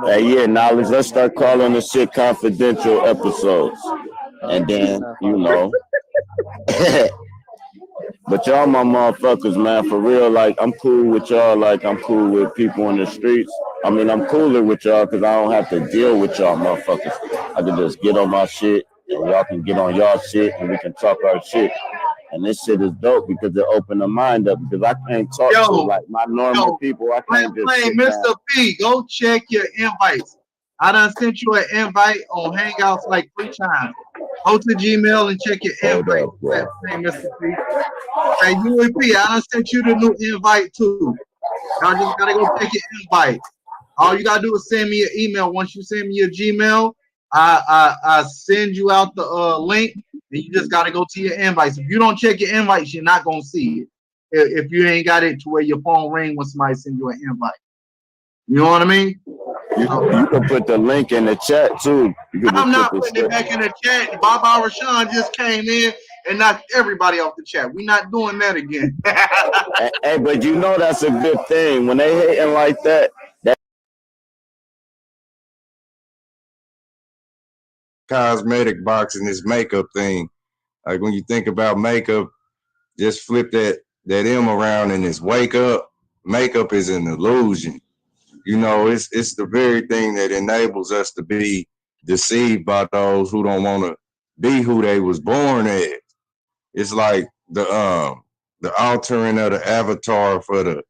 Hey, yeah, knowledge. Let's start calling the shit confidential episodes, and then you know. But y'all my motherfuckers, man, for real. Like, I'm cool with y'all. Like, I'm cool with people in the streets. I mean, I'm cooler with y'all because I don't have to deal with y'all motherfuckers. I can just get on my shit, and y'all can get on y'all shit, and we can talk our shit. And this shit is dope because it opened the mind up. Because I can't talk to like my normal people. I can't just sit Mr. down. P, go check your invites. I done sent you an invite on Hangouts like 3 times. Go to Gmail and check your invite. Hey, Mr. P. Hey, UAP, I done sent you the new invite too. Y'all just gotta go check your invite. All you gotta do is send me an email. Once you send me your Gmail, I send you out the link, and you just gotta go to your invites. If you don't check your invites, you're not gonna see it. If you ain't got it to where your phone ring when somebody send you an invite. You know what I mean? You can put the link in the chat too. I'm not putting it back in the chat. Baba Rashawn just came in and knocked everybody off the chat. We're not doing that again. Hey, but you know that's a good thing. When they hating like that, cosmetic box and this makeup thing. Like when you think about makeup, just flip that M around and it's wake up. Makeup is an illusion. You know, it's the very thing that enables us to be deceived by those who don't want to be who they was born as. It's like the altering of the avatar for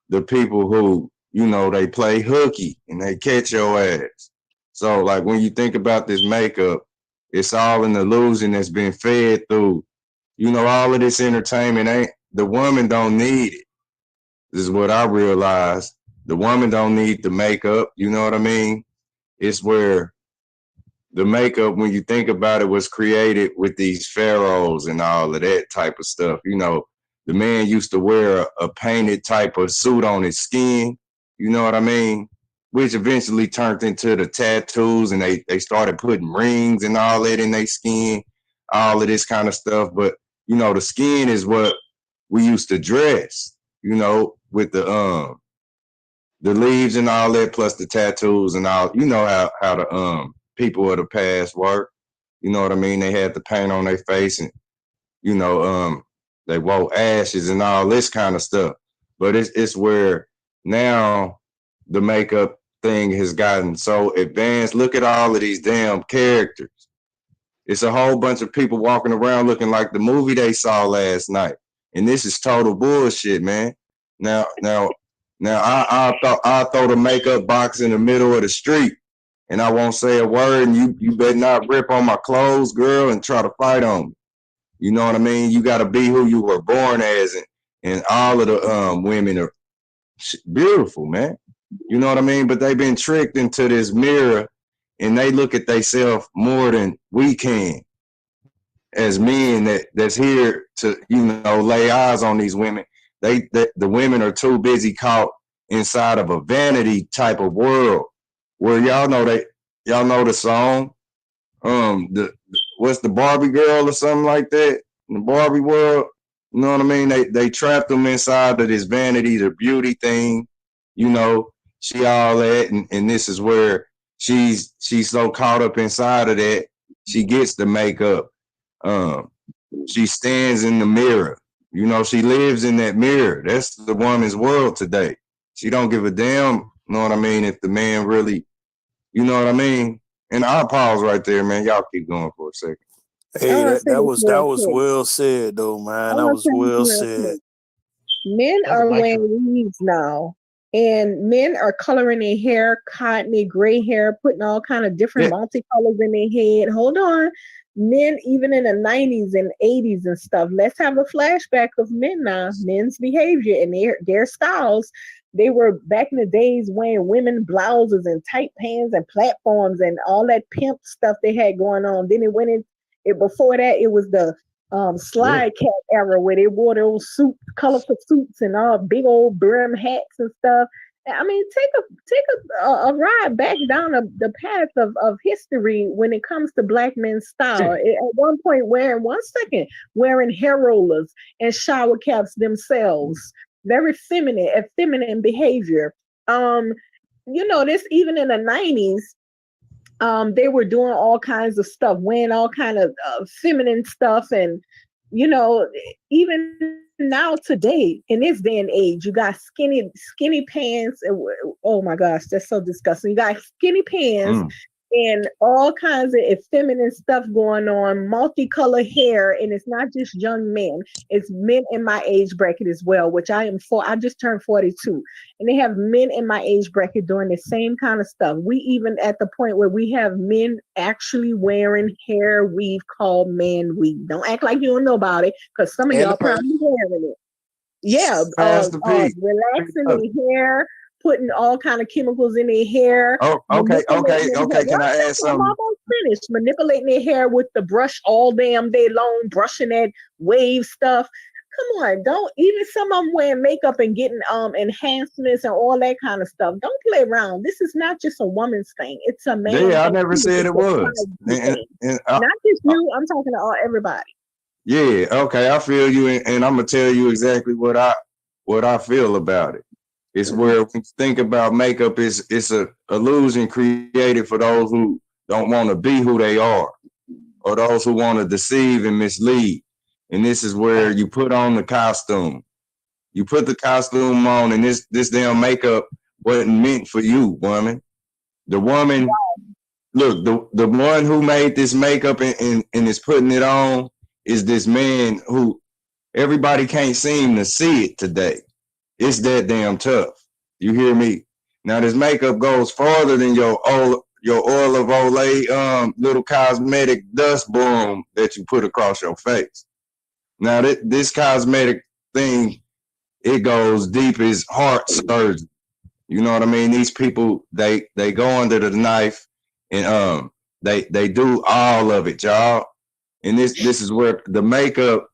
the people who, you know, they play hooky and they catch your ass. So like when you think about this makeup, it's all an illusion that's been fed through, you know, all of this entertainment. Ain't the woman don't need it. This is what I realized. The woman don't need the makeup. You know what I mean? It's where the makeup, when you think about it, was created with these pharaohs and all of that type of stuff. You know, the man used to wear a painted type of suit on his skin. You know what I mean? Which eventually turned into the tattoos, and they started putting rings and all that in their skin, all of this kind of stuff. But, you know, the skin is what we used to dress, you know, with the leaves and all that, plus the tattoos and all. You know how the people of the past work. You know what I mean? They had the paint on their face, and you know, they wore ashes and all this kind of stuff. But it's where now the makeup thing has gotten so advanced. Look at all of these damn characters. It's a whole bunch of people walking around looking like the movie they saw last night. And this is total bullshit, man. Now I'll throw the makeup box in the middle of the street and I won't say a word, and you better not rip on my clothes, girl, and try to fight on me. You know what I mean? You got to be who you were born as, and all of the women are beautiful, man. You know what I mean? But they've been tricked into this mirror, and they look at themselves more than we can as men that's here to, you know, lay eyes on these women. The women are too busy caught inside of a vanity type of world where y'all know the song, what's the Barbie girl or something like that in the Barbie world. You know what I mean? They trapped them inside of this vanity, the beauty thing. You know, she all that, and this is where she's so caught up inside of that, she gets the makeup. She stands in the mirror. You know, she lives in that mirror. That's the woman's world today. She don't give a damn, you know what I mean, if the man really, you know what I mean? And I'll pause right there, man. Y'all keep going for a second. Hey, I want to say that this was real quick. well said though, man. I That want to was say this well real said. quick. Men are wearing weaves now, and men are coloring their hair, cotton, their gray hair, putting all kind of different multicolors in their head. Hold on. Men, even in the 90s and 80s and stuff, let's have a flashback of men now, men's behavior and their styles. They were back in the days wearing women blouses and tight pants and platforms and all that pimp stuff they had going on. Then it went in it before that, it was the slide cat era where they wore those colorful suits and all big old brim hats and stuff. I mean, take a ride back down the path of history when it comes to black men's style. At one point, wearing hair rollers and shower caps themselves, very feminine behavior. You know, this even in the 90s. They were doing all kinds of stuff, wearing all kind of feminine stuff, and you know, even now today in this day and age, you got skinny pants. Oh my gosh, that's so disgusting. You got skinny pants and all kinds of feminine stuff going on, multicolored hair, and it's not just young men, it's men in my age bracket as well, which I just turned 42, and they have men in my age bracket doing the same kind of stuff. We even at the point where we have men actually wearing hair weave called man weave. Don't act like you don't know about it, because some of y'all probably wearing it. Yeah, relaxing their hair, putting all kind of chemicals in their hair. Oh, okay. Can I add something? I'm almost finished. Manipulating their hair with the brush all damn day long, brushing that wave stuff. Come on, don't even some of them wearing makeup and getting enhancements and all that kind of stuff. Don't play around. This is not just a woman's thing. It's a man. Yeah, I never said it was. Not just you. I'm talking to everybody. Yeah, okay, I feel you, and I'm gonna tell you exactly what I feel about it. It's where when you think about makeup, it's a illusion created for those who don't want to be who they are, or those who want to deceive and mislead. And this is where you put on the costume. You put the costume on, and this damn makeup wasn't meant for you, woman. The woman, look, the one who made this makeup and is putting it on is this man who everybody can't seem to see it today. It's that damn tough. You hear me? Now this makeup goes farther than your oil of Olay little cosmetic dust broom that you put across your face. Now this cosmetic thing, it goes deep as heart surgery. You know what I mean? These people, they go under the knife and they do all of it, y'all. And this is where the makeup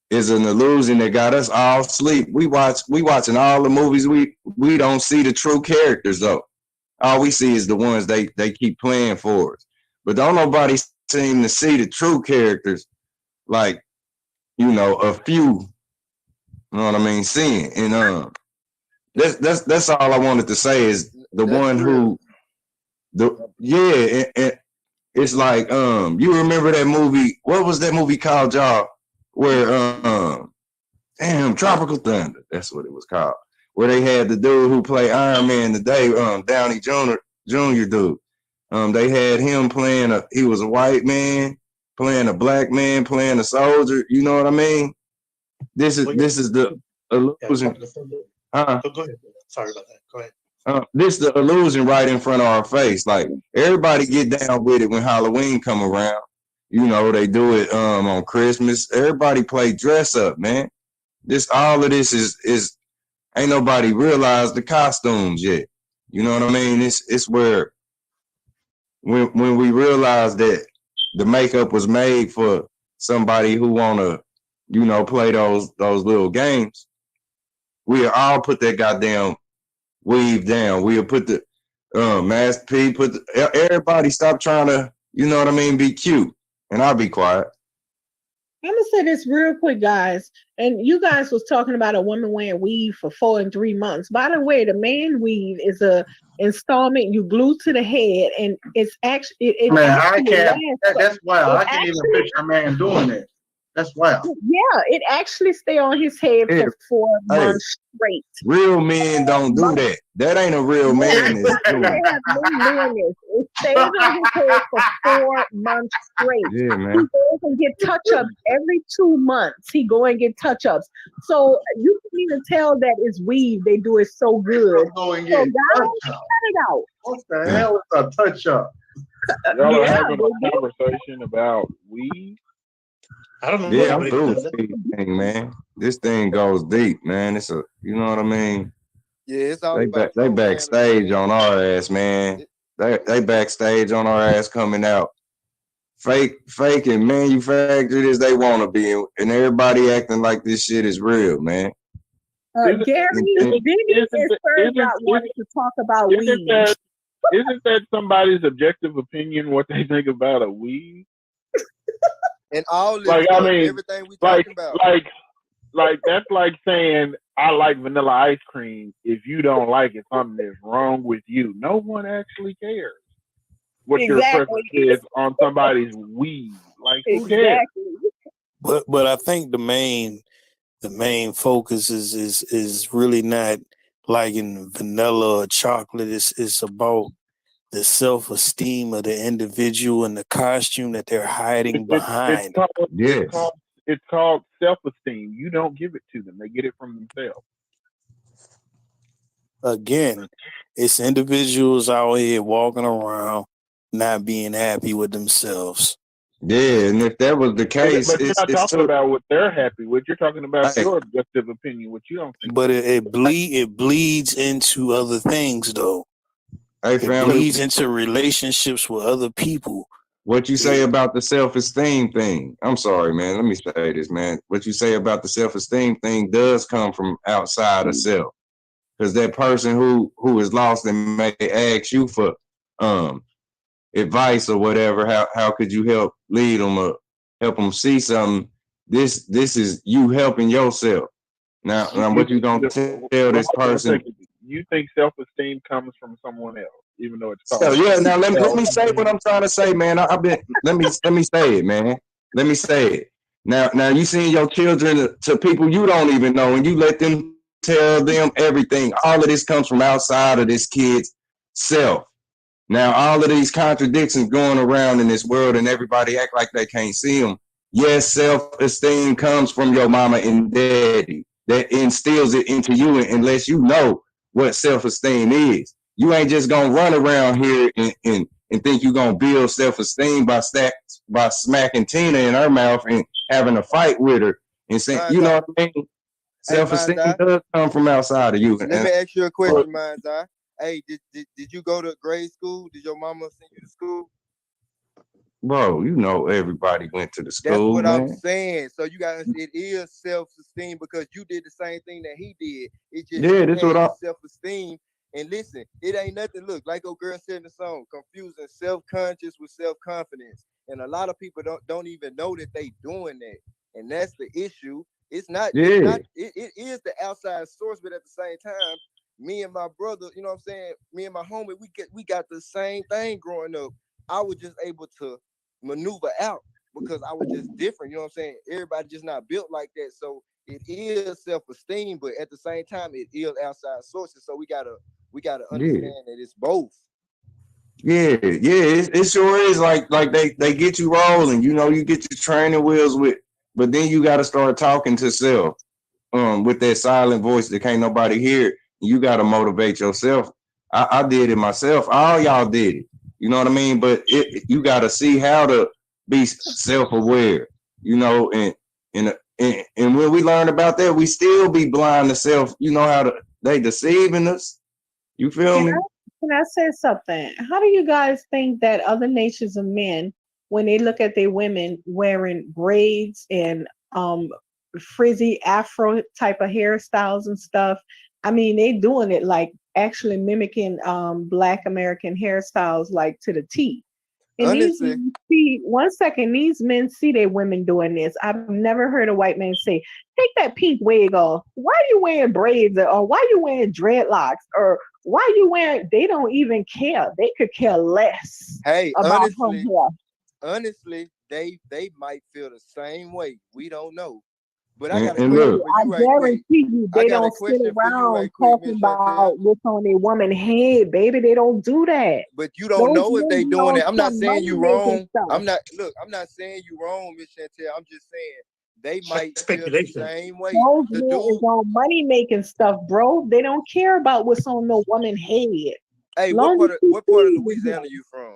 is an illusion that got us all asleep. We watching all the movies. We don't see the true characters though. All we see is the ones they keep playing for us. But don't nobody seem to see the true characters, like, you know, a few. You know what I mean? Seeing. And that's all I wanted to say is the one who and it's like you remember that movie? What was that movie called, y'all? Where Tropical Thunder. That's what it was called. Where they had the dude who played Iron Man today, Downey Jr. dude. They had him playing he was a white man playing a black man playing a soldier. You know what I mean? This is the illusion. Go ahead. Sorry about that. Go ahead. This the illusion right in front of our face. Like everybody get down with it when Halloween come around. You know, they do it on Christmas. Everybody play dress up, man. All of this is ain't nobody realized the costumes yet. You know what I mean? It's where when we realize that the makeup was made for somebody who wanna, you know, play those little games, we'll all put that goddamn weave down. We'll put the Master P, everybody stop trying to, you know what I mean, be cute. And I'll be quiet. I'm gonna say this real quick, guys. And you guys was talking about a woman wearing weave for 4 and 3 months. By the way, the man weave is a installment you glue to the head, and it's actually it Man, I actually can't. lasts. That's wild. It I can't even actually, picture a man doing that. That's wild. yeah, it actually stay on his head Hey, for 4 hey, months straight. real men don't do Months. that. That ain't a real No, man you that's doing can't it. have men doing this. It stays on his head for 4 months straight. Yeah, He man. goes and get touch-ups every 2 months. He go and get touch-ups. So you can even tell that it's weave. They do it so good. Go and So get guys, touch up. cut it out. What the hell is a touch up? Y'all are Yeah, having they a do. conversation about weed. I don't know Yeah, I'm nobody through does with it. this thing, man. This thing goes deep, man. It's a, you know what I mean? Yeah, it's all about They programming, backstage man. on our ass, man. They backstage on our ass coming out. Fake and manufactured as they want to be, and everybody acting like this shit is real, man. Gary, Isn't Diddy and Spurs isn't wanted to talk about weed. isn't that somebody's objective opinion what they think about a weed? And all this Like stuff, I mean, everything we like talking about. like that's like saying I like vanilla ice cream. If you don't like it, something is wrong with you. No one actually cares what your Exactly. preference is on somebody's weed. Like who cares? Exactly. But I think the main focus is really not like in vanilla or chocolate. It's about the self-esteem of the individual and the costume that they're hiding behind. It's called self-esteem. You don't give it to them; they get it from themselves. Again, it's individuals out here walking around not being happy with themselves. Yeah, and if that was the case, But you're not it's talking too. about what they're happy with. You're talking about Hey, your objective opinion, what you don't think. But it bleeds into other things though. hey, It family, bleeds into relationships with other people. what you say about the self-esteem thing? I'm sorry, man. Let me say this, man. What you say about the self-esteem thing does come from outside of self, because that person who is lost and may ask you for advice or whatever. How could you help lead them or help them see something? This is you helping yourself. Now what you gonna tell this person? You think self-esteem comes from someone else, even though it's So called. yeah, now let me say what I'm trying to say, man. I've been let me say it, man. Let me say it. Now you send your children to people you don't even know, and you let them tell them everything. All of this comes from outside of this kid's self. Now all of these contradictions going around in this world, and everybody act like they can't see them. Yes, self-esteem comes from your mama and daddy. That instills it into you unless you know what self-esteem is. You ain't just gonna run around here and think you're gonna build self-esteem by smacking Tina in her mouth and having a fight with her and saying, you know what I mean? Self-esteem does come from outside of you. Let me ask you a question, Mind's Eye. Hey, did you go to grade school? Did your mama send you to school? Bro, you know everybody went to the school. That's what man. I'm saying. So you got it is self-esteem because you did the same thing that he did. It just Yeah, that's what self-esteem. And listen, it ain't nothing. Look, like old girl said in the song, confusing self-conscious with self-confidence. And a lot of people don't even know that they doing that. And that's the issue. It's not, it is the outside source, but at the same time, me and my brother, you know what I'm saying? Me and my homie, we got the same thing growing up. I was just able to maneuver out because I was just different. You know what I'm saying? Everybody just not built like that. So it is self-esteem, but at the same time, it is outside sources. So we gotta understand that it's both. Yeah, it sure is like they get you rolling. You know, you get your training wheels with, but then you got to start talking to self, with that silent voice that can't nobody hear. You got to motivate yourself. I did it myself. All y'all did it. You know what I mean? But you got to see how to be self-aware. You know, and when we learn about that, we still be blind to self. You know how they deceiving us. You feel me? Can I say something? How do you guys think that other nations of men, when they look at their women wearing braids and frizzy afro type of hairstyles and stuff, I mean, they doing it like actually mimicking Black American hairstyles like to the T. And honestly, these men see their women doing this. I've never heard a white man say, take that pink wig off. Why are you wearing braids? Or why are you wearing dreadlocks? Or why are you wearing, they don't even care. They could care less hey, about her hair. honestly, they might feel the same way. We don't know. But I And, got a and question look, for I you right quick. guarantee you I they got a don't sit question for you around right quick, talking Miss Chantel. about what's on their woman head, baby. They don't do that. But you don't Those know if men they be doing on it. I'm not some saying money you making wrong. stuff. I'm not saying you wrong, Miss Chantel. I'm just saying they might feel the Speculation. same way. Those The men is dude, on money making stuff, bro. They don't care about what's on no woman head. hey, Long as she what part of pleasing Louisiana him. you from?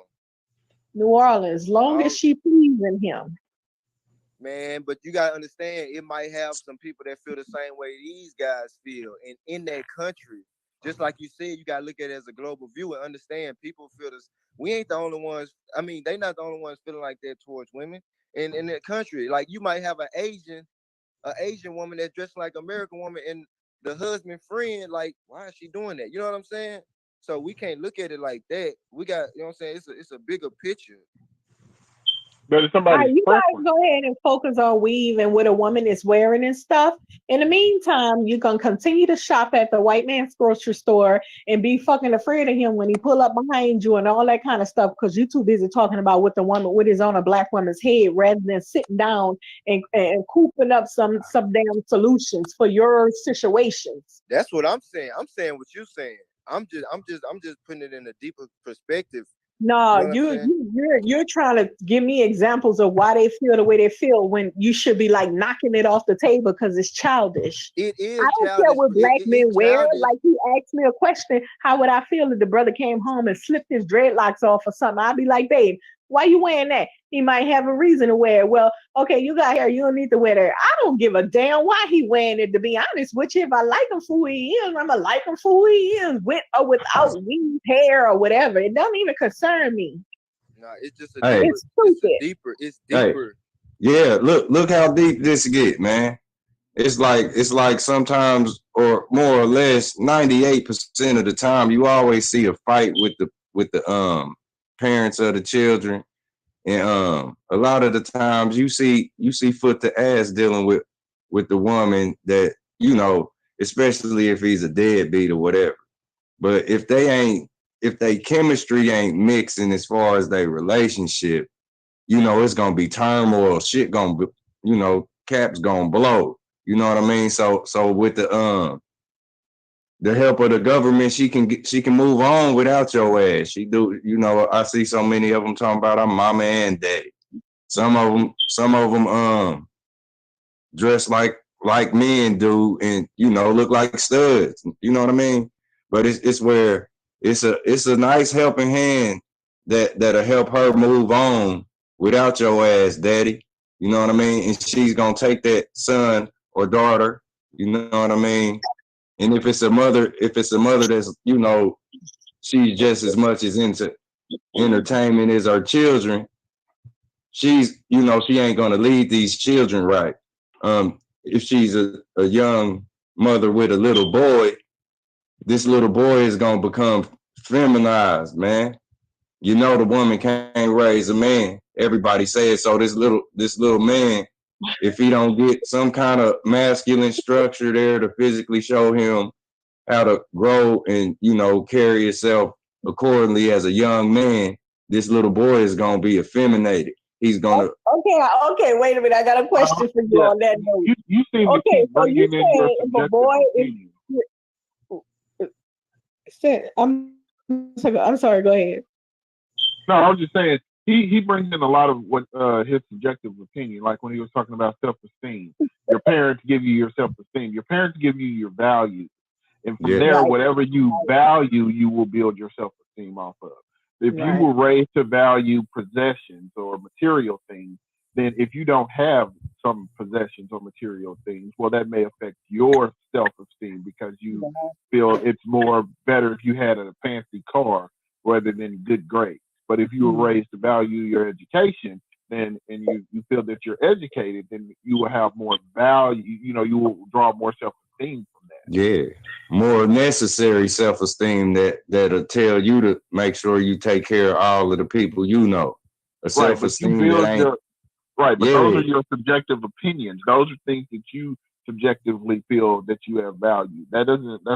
New Orleans. Long as Oh, she pleasing him. man, but you gotta understand, it might have some people that feel the same way these guys feel, and in that country, just like you said, you gotta look at it as a global view and understand people feel this. We ain't the only ones. I mean, they not the only ones feeling like that towards women in that country. Like you might have an Asian woman that's dressed like an American woman, and the husband friend like, why is she doing that? You know what I'm saying? So we can't look at it like that. We got, you know what I'm saying? It's a bigger picture. But it's All right, somebody's you guys preference. go ahead and focus on weave and what a woman is wearing and stuff. In the meantime, you can continue to shop at the white man's grocery store and be fucking afraid of him when he pull up behind you and all that kind of stuff because you're too busy talking about what is on a black woman's head rather than sitting down and cooping up some damn solutions for your situations. That's what I'm saying. I'm saying what you're saying. I'm just putting it in a deeper perspective. No, You know what I'm saying? you're trying to give me examples of why they feel the way they feel when you should be like knocking it off the table because it's childish. It is I don't care childish. what black men It's wear. childish. Like he asked me a question, how would I feel if the brother came home and slipped his dreadlocks off or something? I'd be like, babe, why you wearing that? He might have a reason to wear it. Well, okay, you got hair, you don't need to wear that. I don't give a damn why he wearing it, to be honest with you. If I like him for who he is, I'm gonna like him for who he is, with or without weave hair or whatever. It don't even concern me. No, it's just a hey, deeper. It's hey, deeper. yeah, look how deep this get, man. It's like sometimes, or more or less 98% of the time, you always see a fight with the parents of the children. And a lot of the times you see foot to ass dealing with the woman that, you know, especially if he's a deadbeat or whatever. But if they chemistry ain't mixing as far as their relationship, you know, it's gonna be turmoil, shit gonna be, you know, caps gonna blow. You know what I mean? So with the help of the government, she can move on without your ass. She do, you know, I see so many of them talking about I'm mama and daddy. Some of them dress like men do, and you know, look like studs. You know what I mean? But it's where it's a nice helping hand that'll help her move on without your ass, daddy. You know what I mean? And she's gonna take that son or daughter. You know what I mean? And if it's a mother that's, you know, she's just as much as into entertainment as her children, she's, you know, she ain't gonna lead these children right. If she's a young mother with a little boy, this little boy is gonna become feminized, man. You know, the woman can't raise a man. Everybody says so. This little man, if he don't get some kind of masculine structure there to physically show him how to grow and, you know, carry himself accordingly as a young man, this little boy is gonna be effeminated. He's gonna. Okay, wait a minute. I got a question for you on that note. You seem to Okay, keep so you bringing in your say if a subjective boy opinion. I'm sorry, go ahead. No, I was just saying he brings in a lot of what his subjective opinion, like when he was talking about self-esteem. Your parents give you your self-esteem. Your parents give you your values. And from there, whatever you value, you will build your self-esteem off of. If you were raised to value possessions or material things, then if you don't have some possessions or material things, well, that may affect your self-esteem because you feel it's more better if you had a fancy car rather than good grades. But if you were raised to value your education, then and you feel that you're educated, then you will have more value. You know, you will draw more self-esteem from that. Yeah, more necessary self-esteem that'll tell you to make sure you take care of all of the people you know. a Right, but you self-esteem that build ain't. your right, but Yeah, those are your subjective opinions. Those are things that you subjectively feel that you have value. That's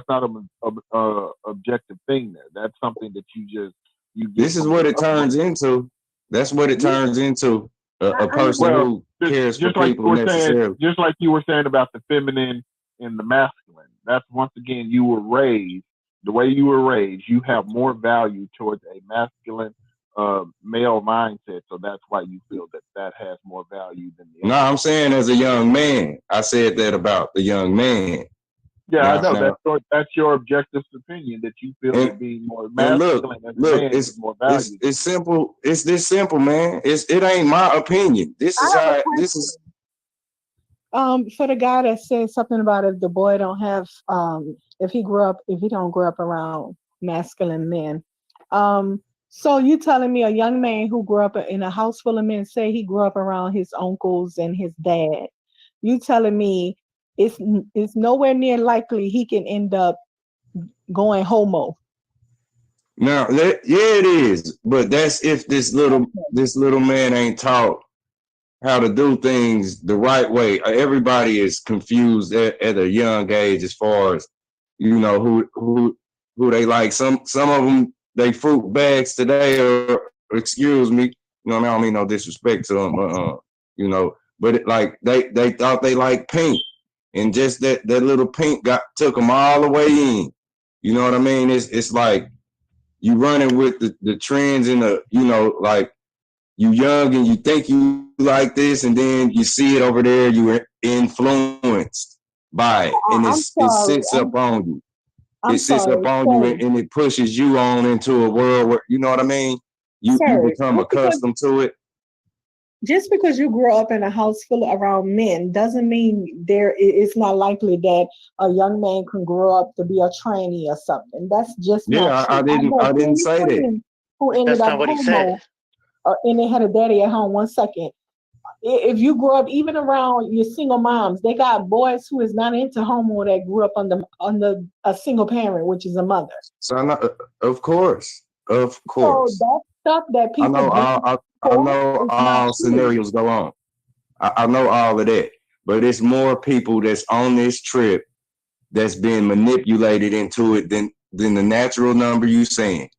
not a objective thing there. That's something that you get this is from what your it turns upbringing. into. That's what it turns into. A person Well, who cares for just like people necessarily. just like you were saying about the feminine and the masculine. That's once again you were raised the way you were raised. You have more value towards a masculine male mindset, so that's why you feel that has more value than the No, other. I'm saying as a young man, I said that about the young man. Yeah, I know Now, that's your objective opinion that you feel that being more and look, masculine as a man is more valuable. it's simple. It's this simple, man. It ain't my opinion. This I is have a how question. this is. For the guy that said something about if the boy don't have, if he don't grow up around masculine men. So you telling me a young man who grew up in a house full of men, say he grew up around his uncles and his dad, you telling me it's nowhere near likely he can end up going homo? Now, yeah, it is, but that's if this little man ain't taught how to do things the right way. Everybody is confused at a young age as far as who they like. Some of them they fruit bags today, or excuse me, I don't mean no disrespect to them, but like they thought they liked pink, and just that little pink took them all the way in. You know what I mean? It's like you running with the trends in like you young and you think you like this, and then you see it over there, you are influenced by it, and it sits up on you. It sits up on you, and it pushes you on into a world where, you know what I mean? You become accustomed to it. Just because you grew up in a house full around men doesn't mean it's not likely that a young man can grow up to be a tranny or something. That's just not true. I didn't say that. Who ended up homo, and they had a daddy at home. 1 second. If you grow up even around your single moms, they got boys who is not into homo that grew up under a single parent, which is a mother. So of course. So that stuff that people I know all scenarios go on. I know all of that, but it's more people that's on this trip that's being manipulated into it than the natural number you saying.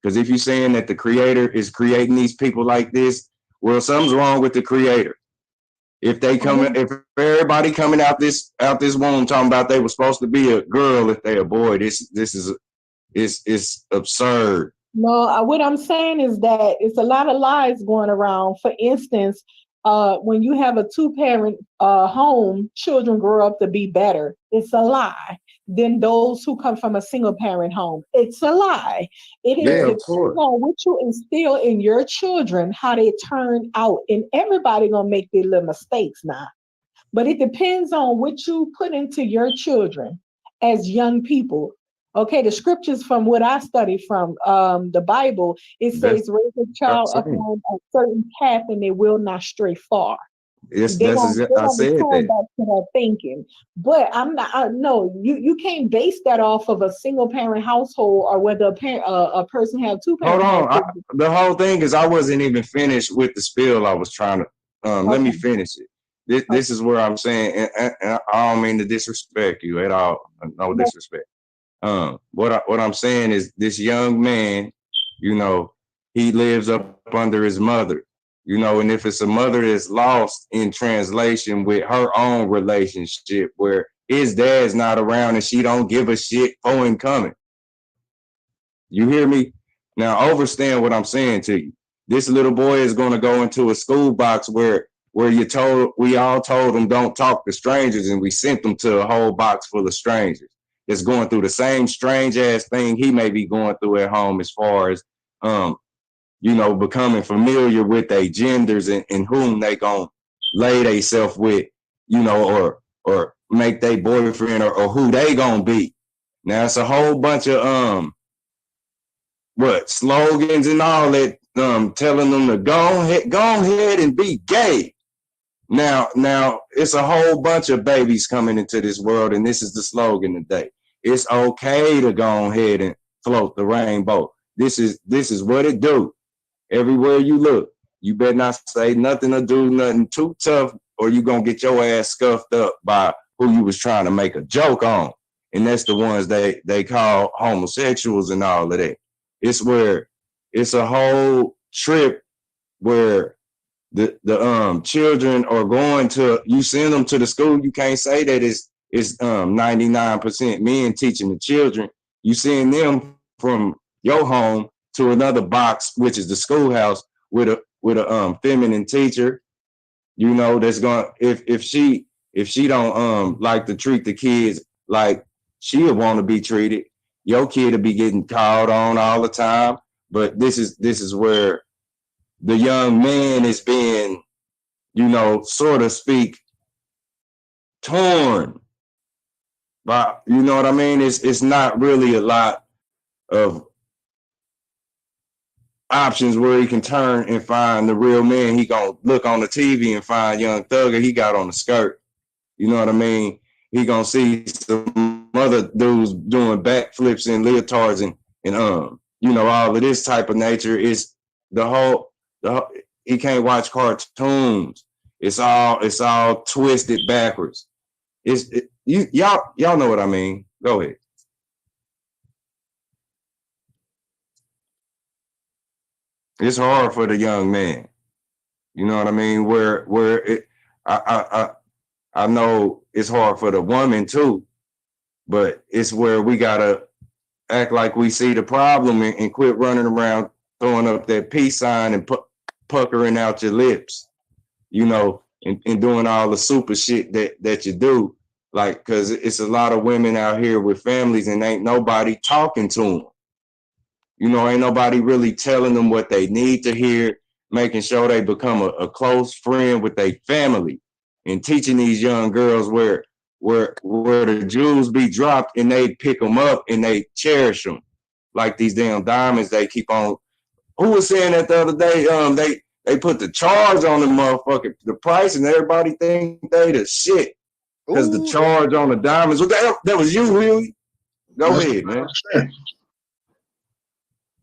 Because if you're saying that the creator is creating these people like this, well, something's wrong with the creator. If everybody coming out this womb talking about they were supposed to be a girl if they a boy, this is absurd. No, what I'm saying is that it's a lot of lies going around. For instance, when you have a 2-parent home, children grow up to be better. It's a lie. Than those who come from a single-parent home. It's a lie. It is depending on what you instill in your children, how they turn out. And everybody gonna make their little mistakes now. But it depends on what you put into your children as young people. Okay, the scriptures from what I study from the Bible, it says raise a child upon a certain path and they will not stray far. I said that. Back to their thinking. But I'm not. No, you can't base that off of a single parent household or whether a person have 2 parents. Hold on. The whole thing is I wasn't even finished with the spiel I was trying to. Let me finish it. This is where I'm saying, and I don't mean to disrespect you at all. No disrespect. What I'm saying is this young man, he lives up under his mother. And if it's a mother that's lost in translation with her own relationship where his dad's not around and she don't give a shit for him coming. You hear me? Now understand what I'm saying to you. This little boy is going to go into a school box where we all told him don't talk to strangers, and we sent them to a whole box full of strangers that's going through the same strange ass thing he may be going through at home as far as becoming familiar with their genders and whom they gonna lay theyself with, or make their boyfriend or who they gonna be. Now it's a whole bunch of slogans and all that, telling them to go ahead and be gay. Now it's a whole bunch of babies coming into this world, and this is the slogan today. It's okay to go ahead and float the rainbow. This is what it do. Everywhere you look, You better not say nothing or do nothing too tough, or you gonna get your ass scuffed up by who you was trying to make a joke on. And that's the ones they call homosexuals and all of that. It's where it's a whole trip where the children are going to, you send them to the school. You can't say that it's 99% men teaching the children. You send them from your home to another box, which is the schoolhouse, with a feminine teacher, you know, that's going, if she don't like to treat the kids like she'll want to be treated, your kid will be getting called on all the time. But this is where the young man is being, you know, so to speak, torn. But you know what I mean? It's not really a lot of options where he can turn and find the real man. He gonna look on the TV and find Young Thugger he got on the skirt. You know what I mean? He gonna see some other dudes doing backflips and leotards and you know, all of this type of nature. Is the whole he can't watch cartoons. It's all twisted backwards. Y'all know what I mean. Go ahead. It's hard for the young man. You know what I mean? I know it's hard for the woman too, but it's where we gotta act like we see the problem and quit running around throwing up that peace sign and puckering out your lips, you know, and doing all the super shit that you do. Like, cause it's a lot of women out here with families and ain't nobody talking to them. You know, ain't nobody really telling them what they need to hear, making sure they become a close friend with their family, and teaching these young girls where the jewels be dropped and they pick them up and they cherish them like these damn diamonds they keep on. Who was saying that the other day? They put the charge on the motherfucker, the price, and everybody think they the shit because the charge on the diamonds. That was you, Huey. Go ahead, man.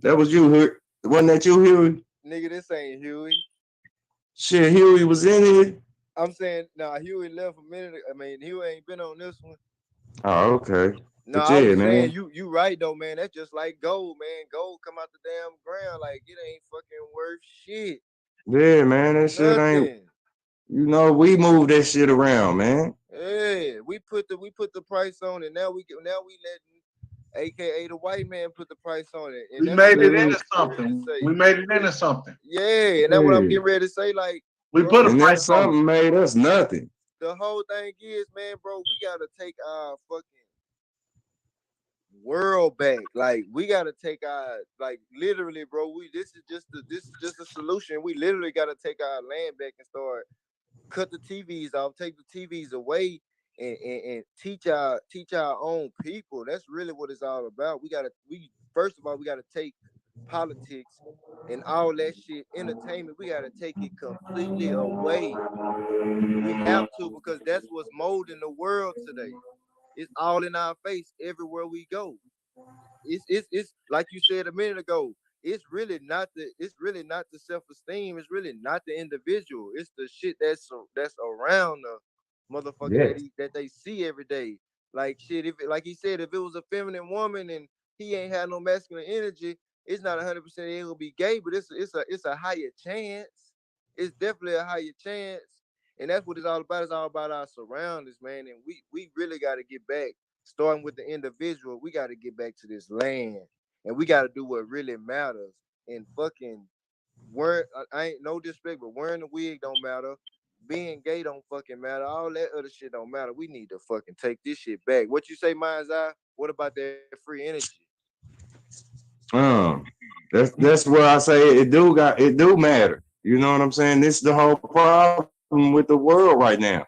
That was you, Huey. Wasn't that you, Huey? Nigga, this ain't Huey. Shit, Huey was in here. I'm saying, nah, Huey left a minute. I mean, Huey ain't been on this one. Oh, okay. No, But I yeah, was man. saying you right though, man. That's just like gold, man. Gold come out the damn ground like it ain't fucking worth shit. Yeah, man. That shit ain't. You know, we move that shit around, man. Yeah, we put the price on it. Now we letting, AKA the white man, put the price on it. And we made it into something. We made it into something. Yeah, and that's what I'm getting ready to say. Like, we put a price on something made us nothing. The whole thing is, man, bro, we gotta take our fucking world back. Like, we gotta take our, like, literally, bro. This is just a solution. We literally gotta take our land back and start cut the TVs off, take the TVs away, and teach our own people. That's really what it's all about. First of all, we gotta take politics and all that shit, entertainment. We gotta take it completely away. We have to, because that's what's molding the world today. It's all in our face everywhere we go. It's like you said a minute ago. It's really not the self-esteem. It's really not the individual. It's the shit that's around the motherfucker that they see every day. Like shit, like he said, if it was a feminine woman and he ain't had no masculine energy, it's not 100% he'll be gay, but it's a higher chance. It's definitely a higher chance. And that's what it's all about. It's all about our surroundings, man. And we really got to get back, starting with the individual. We got to get back to this land, and we got to do what really matters. And fucking I ain't no disrespect, but wearing the wig don't matter. Being gay don't fucking matter. All that other shit don't matter. We need to fucking take this shit back. What you say, Mind's Eye? What about that free energy? That's where I say it do matter. You know what I'm saying? This is the whole problem with the world right now.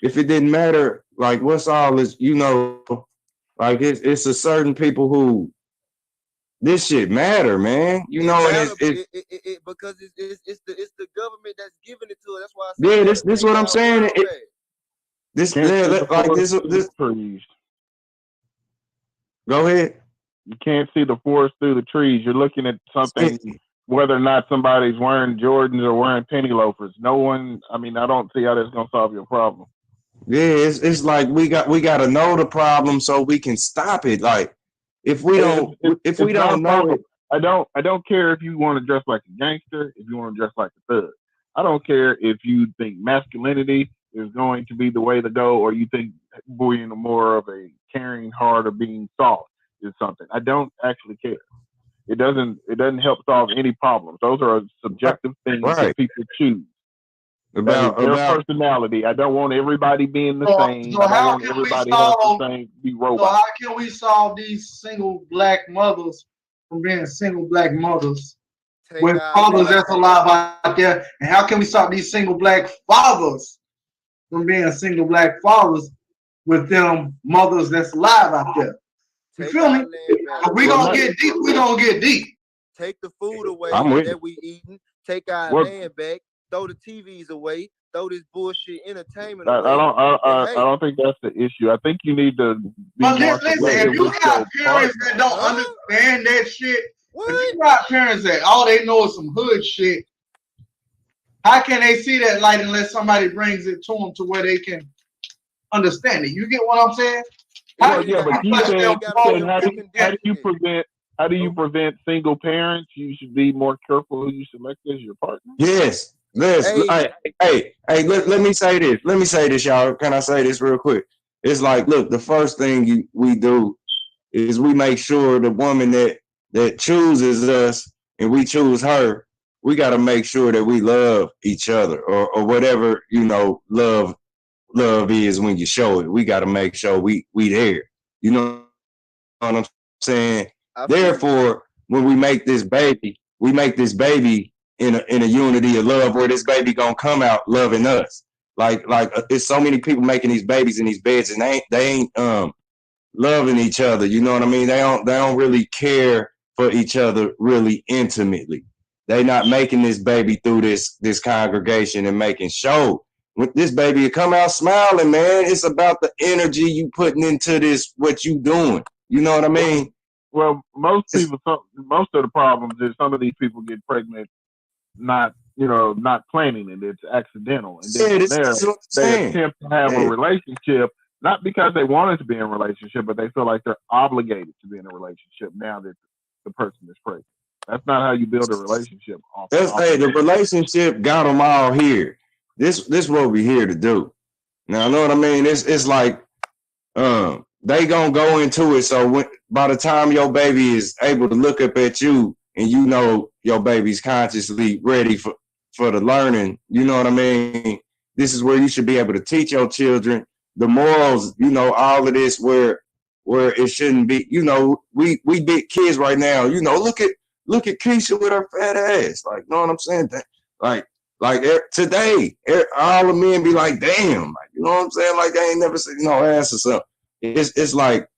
If it didn't matter, like what's all this, you know, like it's a certain people who this shit matter, man. You know, and it's because it's the government that's giving it to us. That's why I say this what I'm saying. This trees. Go ahead. You can't see the forest through the trees. You're looking at something whether or not somebody's wearing Jordans or wearing penny loafers. No one. I mean, I don't see how that's gonna solve your problem. Yeah, it's like we got to know the problem so we can stop it. Like if we don't It's know not a problem. it. I don't care if you want to dress like a gangster, if you want to dress like a thug. I don't care if you think masculinity is going to be the way to go, or you think being more of a caring heart or being soft is something. I don't actually care. It doesn't help solve any problems. Those are subjective things that people choose. That is their personality. I don't want everybody being the same. So I don't how want can everybody we have solve? the same be So robots. how can we solve these single black mothers from being single black mothers with fathers that's alive out there? And how can we stop these single black fathers from being single black fathers with them mothers that's alive out there? You feel me? If we don't get deep, we don't get deep. Take the food away that we eating. Take our land back. Throw the TVs away. Throw this bullshit entertainment away. I don't think that's the issue. I think you need to be But more listen, selective if you with got your parents partner. that don't understand that shit, if you got parents that all they know is some hood shit, how can they see that light unless somebody brings it to them to where they can understand it? You get what I'm saying? Well, yeah, but you said how do you prevent single parents? You should be more careful who you select as your partner. Yes. Hey, let me say this. Let me say this, y'all. Can I say this real quick? It's like, look, the first thing we do is we make sure the woman that chooses us and we choose her, we got to make sure that we love each other or whatever, love is when you show it. We got to make sure we there. You know what I'm saying? Therefore, when we make this baby in a unity of love where this baby gonna come out loving us. Like there's so many people making these babies in these beds and they ain't loving each other. You know what I mean? They don't really care for each other really intimately. They not making this baby through this congregation and making show. With this baby, you come out smiling, man. It's about the energy you putting into this, what you doing. You know what I mean? Well, most of the problems is some of these people get pregnant, not planning it. It's accidental, and then from there they attempt to have a relationship, not because they wanted to be in a relationship, but they feel like they're obligated to be in a relationship now that the person is pregnant. That's not how you build a relationship. The relationship got them all here. This what we here to do. Now, I know what I mean. It's like they gonna go into it. So by the time your baby is able to look up at you and you know your baby's consciously ready for the learning, you know what I mean? This is where you should be able to teach your children the morals, all of this where it shouldn't be. We big kids right now, look at Keisha with her fat ass. Like, know what I'm saying? Like today, all the men be like, damn, like, you know what I'm saying? Like, they ain't never seen no ass or something. It's like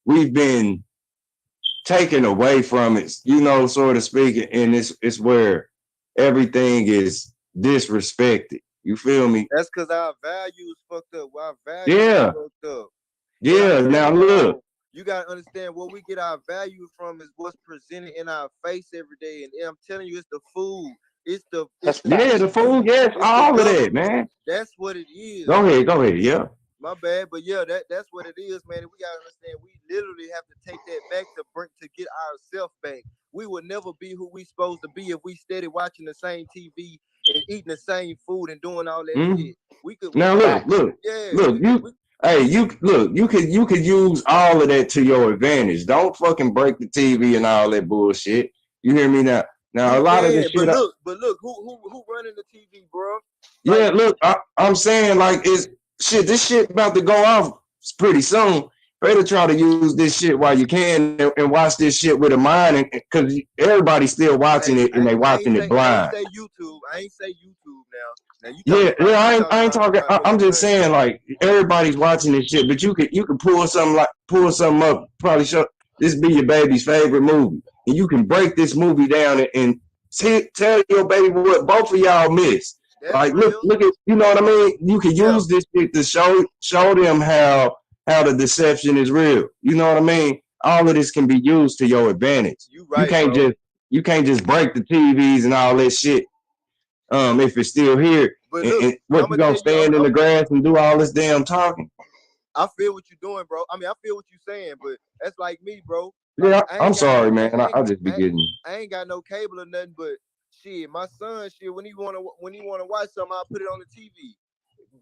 we've been taken away from it, so to speak, and it's where everything is disrespected. You feel me? That's because our values fucked up. Our values fucked up. Yeah. Now look. You gotta understand where we get our value from is what's presented in our face every day. And I'm telling you, it's the food. It's the food, yes, all of that, man. That's what it is. Go ahead, yeah. My bad, but yeah, that's what it is, man. We gotta understand we literally have to take that back to get ourselves back. We would never be who we supposed to be if we steady watching the same TV and eating the same food and doing all that shit. You could use all of that to your advantage. Don't fucking break the TV and all that bullshit. You hear me now? Now a lot of this shit. But look, who running the TV, bro? Yeah, look, I'm saying like this shit about to go off pretty soon. Better try to use this shit while you can and watch this shit with a mind, because everybody's still watching it and they watching it blind. I ain't say YouTube now. I ain't talking. I'm just saying, like, everybody's watching this shit, but you could pull something up. Probably show this be your baby's favorite movie, and you can break this movie down and tell your baby what both of y'all missed. Like, look at, you know what I mean? You can use this shit to show them how the deception is real. You know what I mean? All of this can be used to your advantage. You can't you can't just break the TVs and all that shit. If it's still here, But look, and what you gonna stand in the grass and do all this damn talking? I feel what you're doing, bro. I mean, I feel what you're saying, but that's like me, bro. Like, Yeah, I'm sorry, man. I just be getting. I ain't got no cable or nothing, but shit, my son, shit, when he wanna watch something, I'll put it on the TV.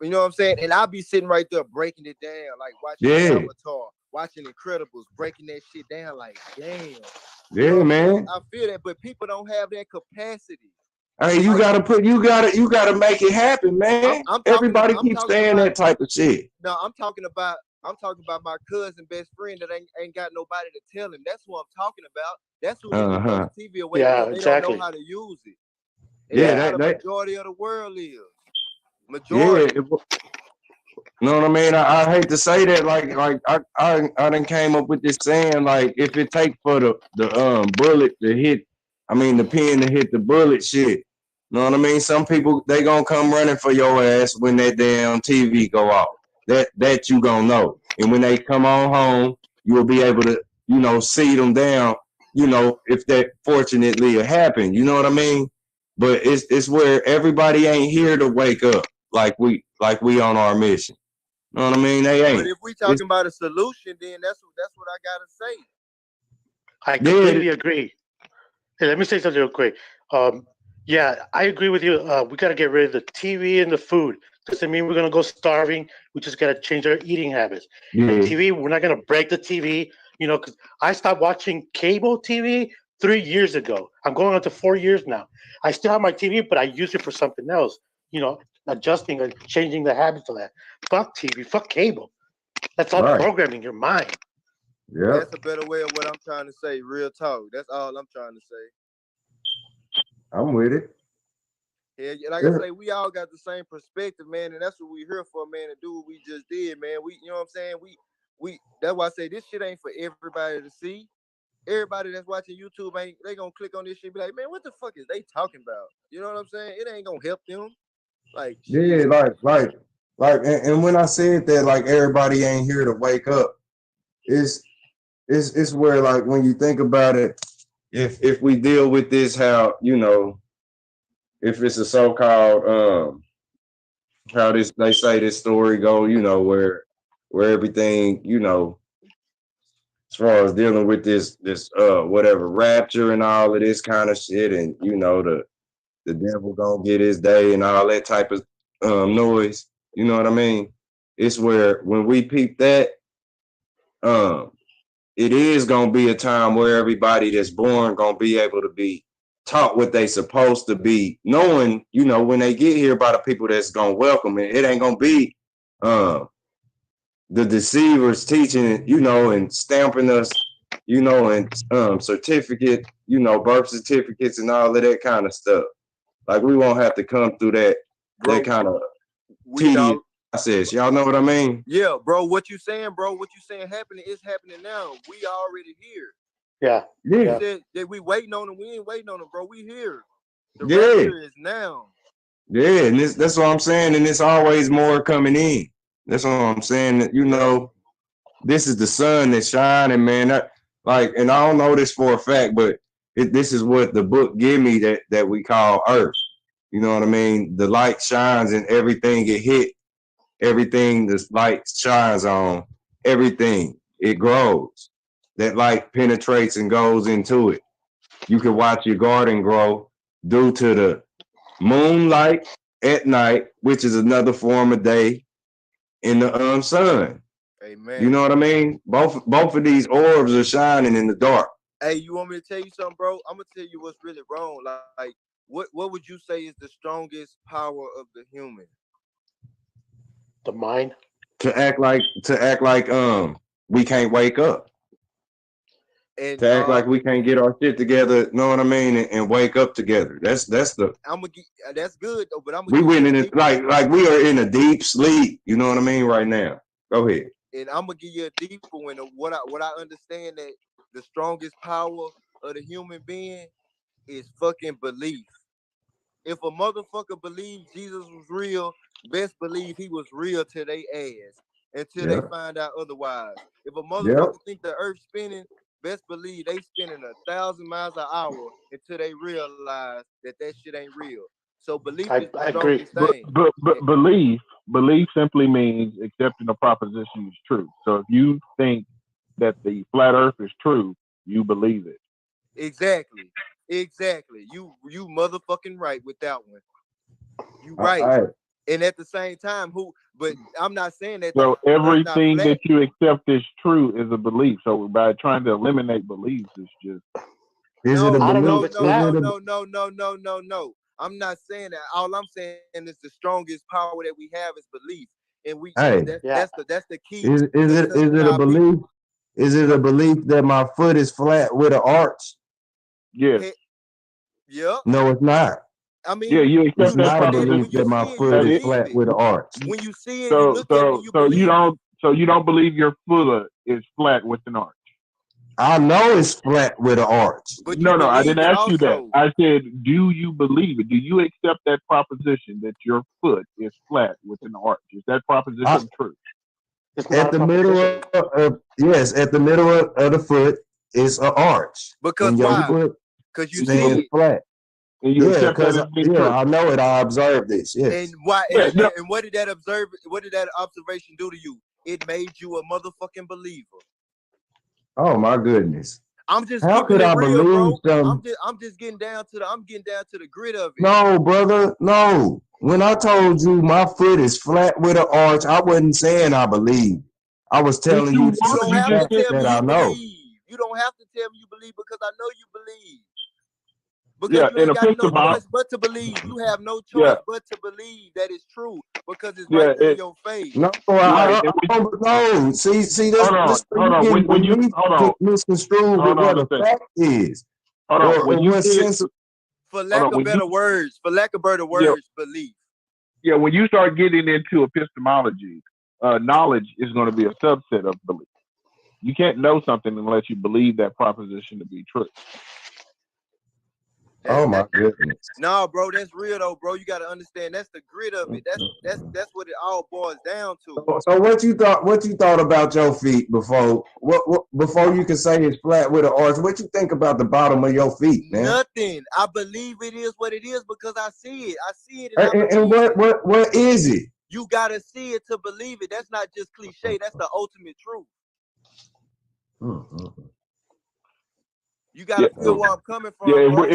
You know what I'm saying? And I'll be sitting right there breaking it down, like watching Avatar, watching Incredibles, breaking that shit down, like damn. Yeah, man. I feel that, but people don't have that capacity. Hey, you gotta make it happen, man. Everybody keeps saying that type of shit. No, I'm talking about my cousin, best friend that ain't got nobody to tell him. That's what I'm talking about. That's who needs to throw the TV away because they don't know how to use it. And that's how the majority of the world is. Majority. Yeah, you know what I mean? I hate to say that, like I done came up with this saying, like if it take for the bullet to hit, I mean the pin to hit the bullet, shit. You know what I mean? Some people they gonna come running for your ass when that damn TV go off. That you gonna know. And when they come on home, you will be able to, see them down. If that fortunately will happen. You know what I mean? But it's where everybody ain't here to wake up like we on our mission. You know what I mean? They ain't. But if we talking about a solution, then that's what I gotta say. I completely agree. Hey, let me say something real quick. Yeah, I agree with you. We got to get rid of the TV and the food. Doesn't mean we're going to go starving. We just got to change our eating habits. Yeah. And TV, we're not going to break the TV, because I stopped watching cable TV 3 years ago. I'm going on to 4 years now. I still have my TV, but I use it for something else, adjusting and changing the habits of that. Fuck TV, fuck cable. That's all programming your mind. Yeah. That's a better way of what I'm trying to say. Real talk. That's all I'm trying to say. I'm with it. Yeah, like I say, we all got the same perspective, man, and that's what we here for, man, to do what we just did, man. You know what I'm saying? We that's why I say this shit ain't for everybody to see. Everybody that's watching YouTube they gonna click on this shit and be like, man, what the fuck is they talking about? You know what I'm saying? It ain't gonna help them. Like yeah, like and when I said that, like everybody ain't here to wake up, it's where, like, when you think about it, if we deal with this, how, if it's a so-called how they say this story go, where everything, as far as dealing with this whatever rapture and all of this kind of shit, and the devil gonna get his day and all that type of noise, you know what I mean? It's where when we peep that, it is gonna be a time where everybody that's born gonna be able to be taught what they supposed to be, knowing, when they get here by the people that's gonna welcome it. It ain't gonna be the deceivers teaching it, and stamping us, and certificate, birth certificates and all of that kind of stuff. Like, we won't have to come through that kind of tedious process. Y'all know what I mean? Yeah, bro. What you saying, bro? What you saying happening is happening now. We already here. Yeah. You said that we waiting on them. We ain't waiting on them, bro. We here. The rapture is now. Yeah, and that's what I'm saying. And it's always more coming in. That's what I'm saying. That, this is the sun that's shining, man. And I don't know this for a fact, but this is what the book give me that we call Earth. You know what I mean? The light shines and everything it hit. Everything the light shines on, everything, it grows. That light penetrates and goes into it. You can watch your garden grow due to the moonlight at night, which is another form of day, in the sun. Amen. You know what I mean? Both of these orbs are shining in the dark. Hey, you want me to tell you something, bro? I'm gonna tell you what's really wrong. Like what would you say is the strongest power of the human? The mind. To act like we can't wake up. And to act like we can't get our shit together, know what I mean, and wake up together. That's the. That's good though, but we went in it like we are in a deep sleep. You know what I mean right now. Go ahead. And I'm gonna give you a deeper one of what I understand, that the strongest power of the human being is fucking belief. If a motherfucker believes Jesus was real, best believe he was real to their ass until they find out otherwise. If a motherfucker think the earth's spinning, best believe they spending 1,000 miles an hour until they realize that shit ain't real. So belief is the I agree. strongest thing. But belief simply means accepting a proposition is true. So if you think that the flat Earth is true, you believe it. Exactly. You motherfucking right with that one. You right. And at the same time, but I'm not saying that. So the Earth not everything flat. that you accept is true is a belief. So by trying to eliminate beliefs, it's just. I don't know if it's that. No. I'm not saying that. All I'm saying is the strongest power that we have is belief, and that's the key. Is it a belief? Is it a belief that my foot is flat with an arch? Yes. Yeah. No, it's not. I mean, yeah, you accept it's that not a proposition. belief that my foot is flat with an arch. When you see it, you look at it, you believe you don't believe your foot is flat with an arch. I know it's flat with an arch. But no, I didn't ask you that. I said, do you believe it? Do you accept that proposition that your foot is flat with an arch? Is that proposition true? At the middle of at the middle of the foot is an arch. Because why? Because you see it flat. And you Yeah, accept that as being true. I know it. I observed this. Yes. And why? And what did that observation do to you? It made you a motherfucking believer. Oh my goodness. I'm just How keeping could it I real, believe bro. something? I'm just getting down to the grit of it. No, brother, no. When I told you my foot is flat with an arch, I wasn't saying I believe. I was telling you You don't have to tell me you know. believe. You don't have to tell me you believe because I know you believe. Because Yeah, you ain't got no Episcopal- choice but to believe. You have no choice but to believe that it's true because it's Yeah, right there in your face. No, Right. no. See, this hold on. When you hold on, misconstrued with what a fact is. Hold on. When you get, for lack of better words, belief. Yeah, when you start getting into epistemology, knowledge is going to be a subset of belief. You can't know something unless you believe that proposition to be true. Oh my goodness. No, bro, that's real though, bro. You gotta understand that's the grit of it. That's what it all boils down to. So what you thought about your feet before before you can say it's flat with an arch? What you think about the bottom of your feet, man? Nothing. I believe it is what it is because I see it. I see it And what is it? You gotta see it to believe it. That's not just cliche, that's the ultimate truth. You gotta feel where I'm coming from. Yeah, if we're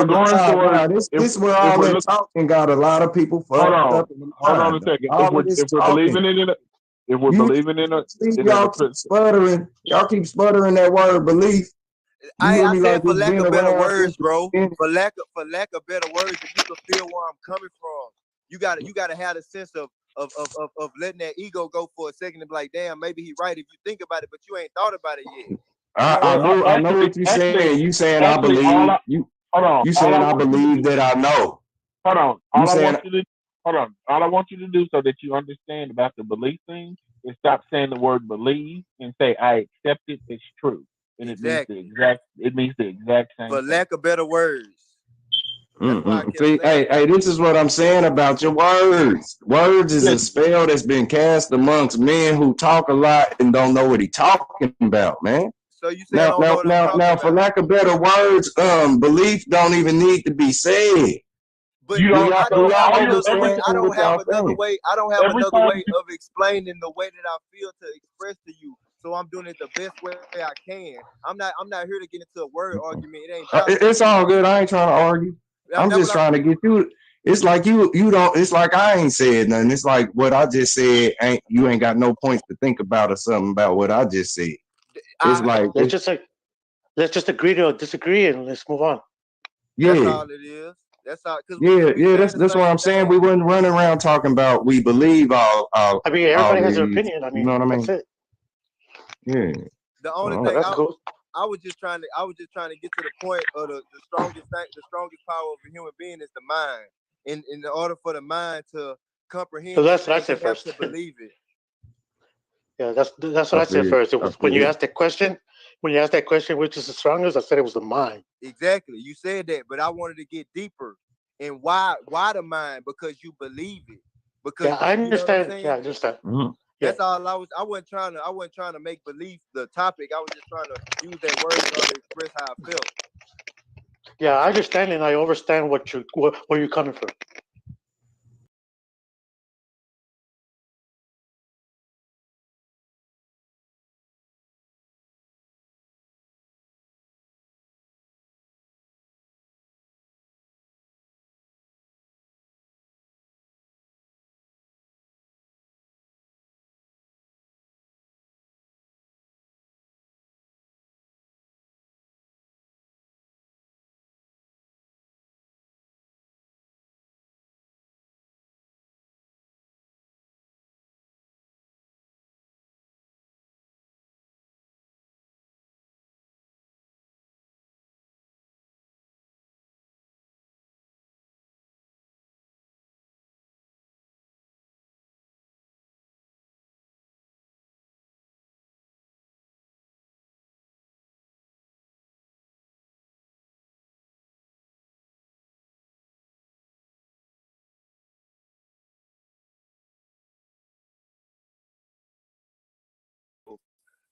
going towards this where all that talking got a lot of people fucked up. Hold on a second. If we're believing in it, y'all keep sputtering. Y'all keep sputtering that word belief. I said for lack of better words, bro. For lack of better words, if you can feel where I'm coming from, you gotta have a sense of letting that ego go for a second and be like, damn, maybe he right if you think about it, but you ain't thought about it yet. I know what you're saying. You saying I believe. You saying I believe that I know. Hold on. All I want you to do so that you understand about the belief thing is stop saying the word believe and say I accept it. It's true, and exactly. it means the exact same. For lack of better words. See, hey, this is what I'm saying about your words. Words is a spell that's been cast amongst men who talk a lot and don't know what he's talking about, man. So you say now, for lack of better words, belief don't even need to be said. But I don't have another way of explaining the way that I feel to express to you. So I'm doing it the best way I can. I'm not here to get into a word argument. It ain't. It's all good. I ain't trying to argue. I'm just trying to get you. It's like you don't. It's like I ain't said nothing. It's like what I just said. You ain't got no points to think about or something about what I just said. It's like let's just agree to disagree and let's move on. Yeah, that's all it is. That's all. That's what I'm saying. We wouldn't run around talking about we believe all. I mean, everybody has their opinion. I mean, you know what I mean? That's it. Yeah. The only thing I was just trying to get to the point of the strongest power of a human being is the mind. In order for the mind to comprehend, so that's what I said first. To believe it. Yeah, that's what I said first. It was when you asked that question. When you asked that question, which is the strongest, I said it was the mind. Exactly, you said that, but I wanted to get deeper. And why the mind? Because you believe it. Because I understand. Yeah, I understand. That's all I wasn't trying to make believe the topic. I was just trying to use that word in order to express how I felt. Yeah, I understand and I understand where you're coming from.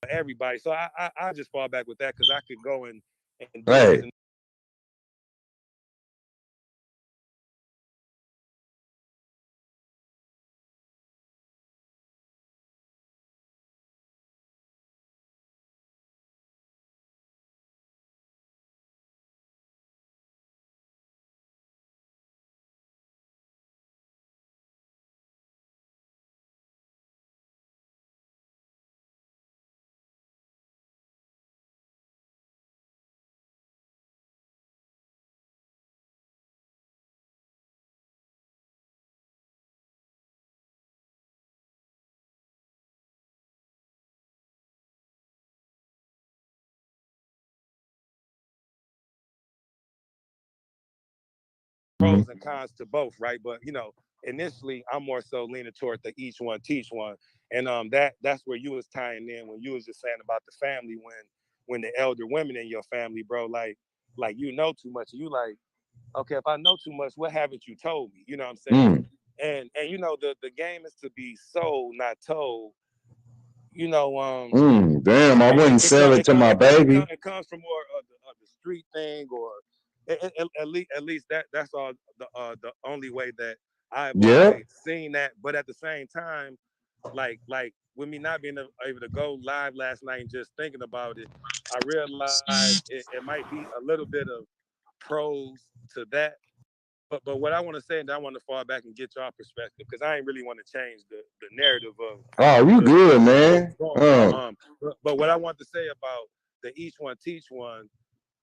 Everybody. So I just fall back with that because I could go and do Hey. this and pros and cons to both, right? But initially I'm more so leaning toward the each one teach one, and that's where you was tying in when you was just saying about the family when the elder women in your family, bro, like you know too much, and you like, okay, if I know too much, what haven't you told me? You know what I'm saying? And the game is to be sold, not told. Damn, I wouldn't sell it to my baby. It comes from more of the street thing, or at least that's all the only way that I've always seen that. But at the same time, like with me not being able to go live last night and just thinking about it, I realized it might be a little bit of pros to that. But what I want to say, and I want to fall back and get your perspective, because I ain't really want to change the narrative of Oh, you good, man. but what I want to say about the each one teach one,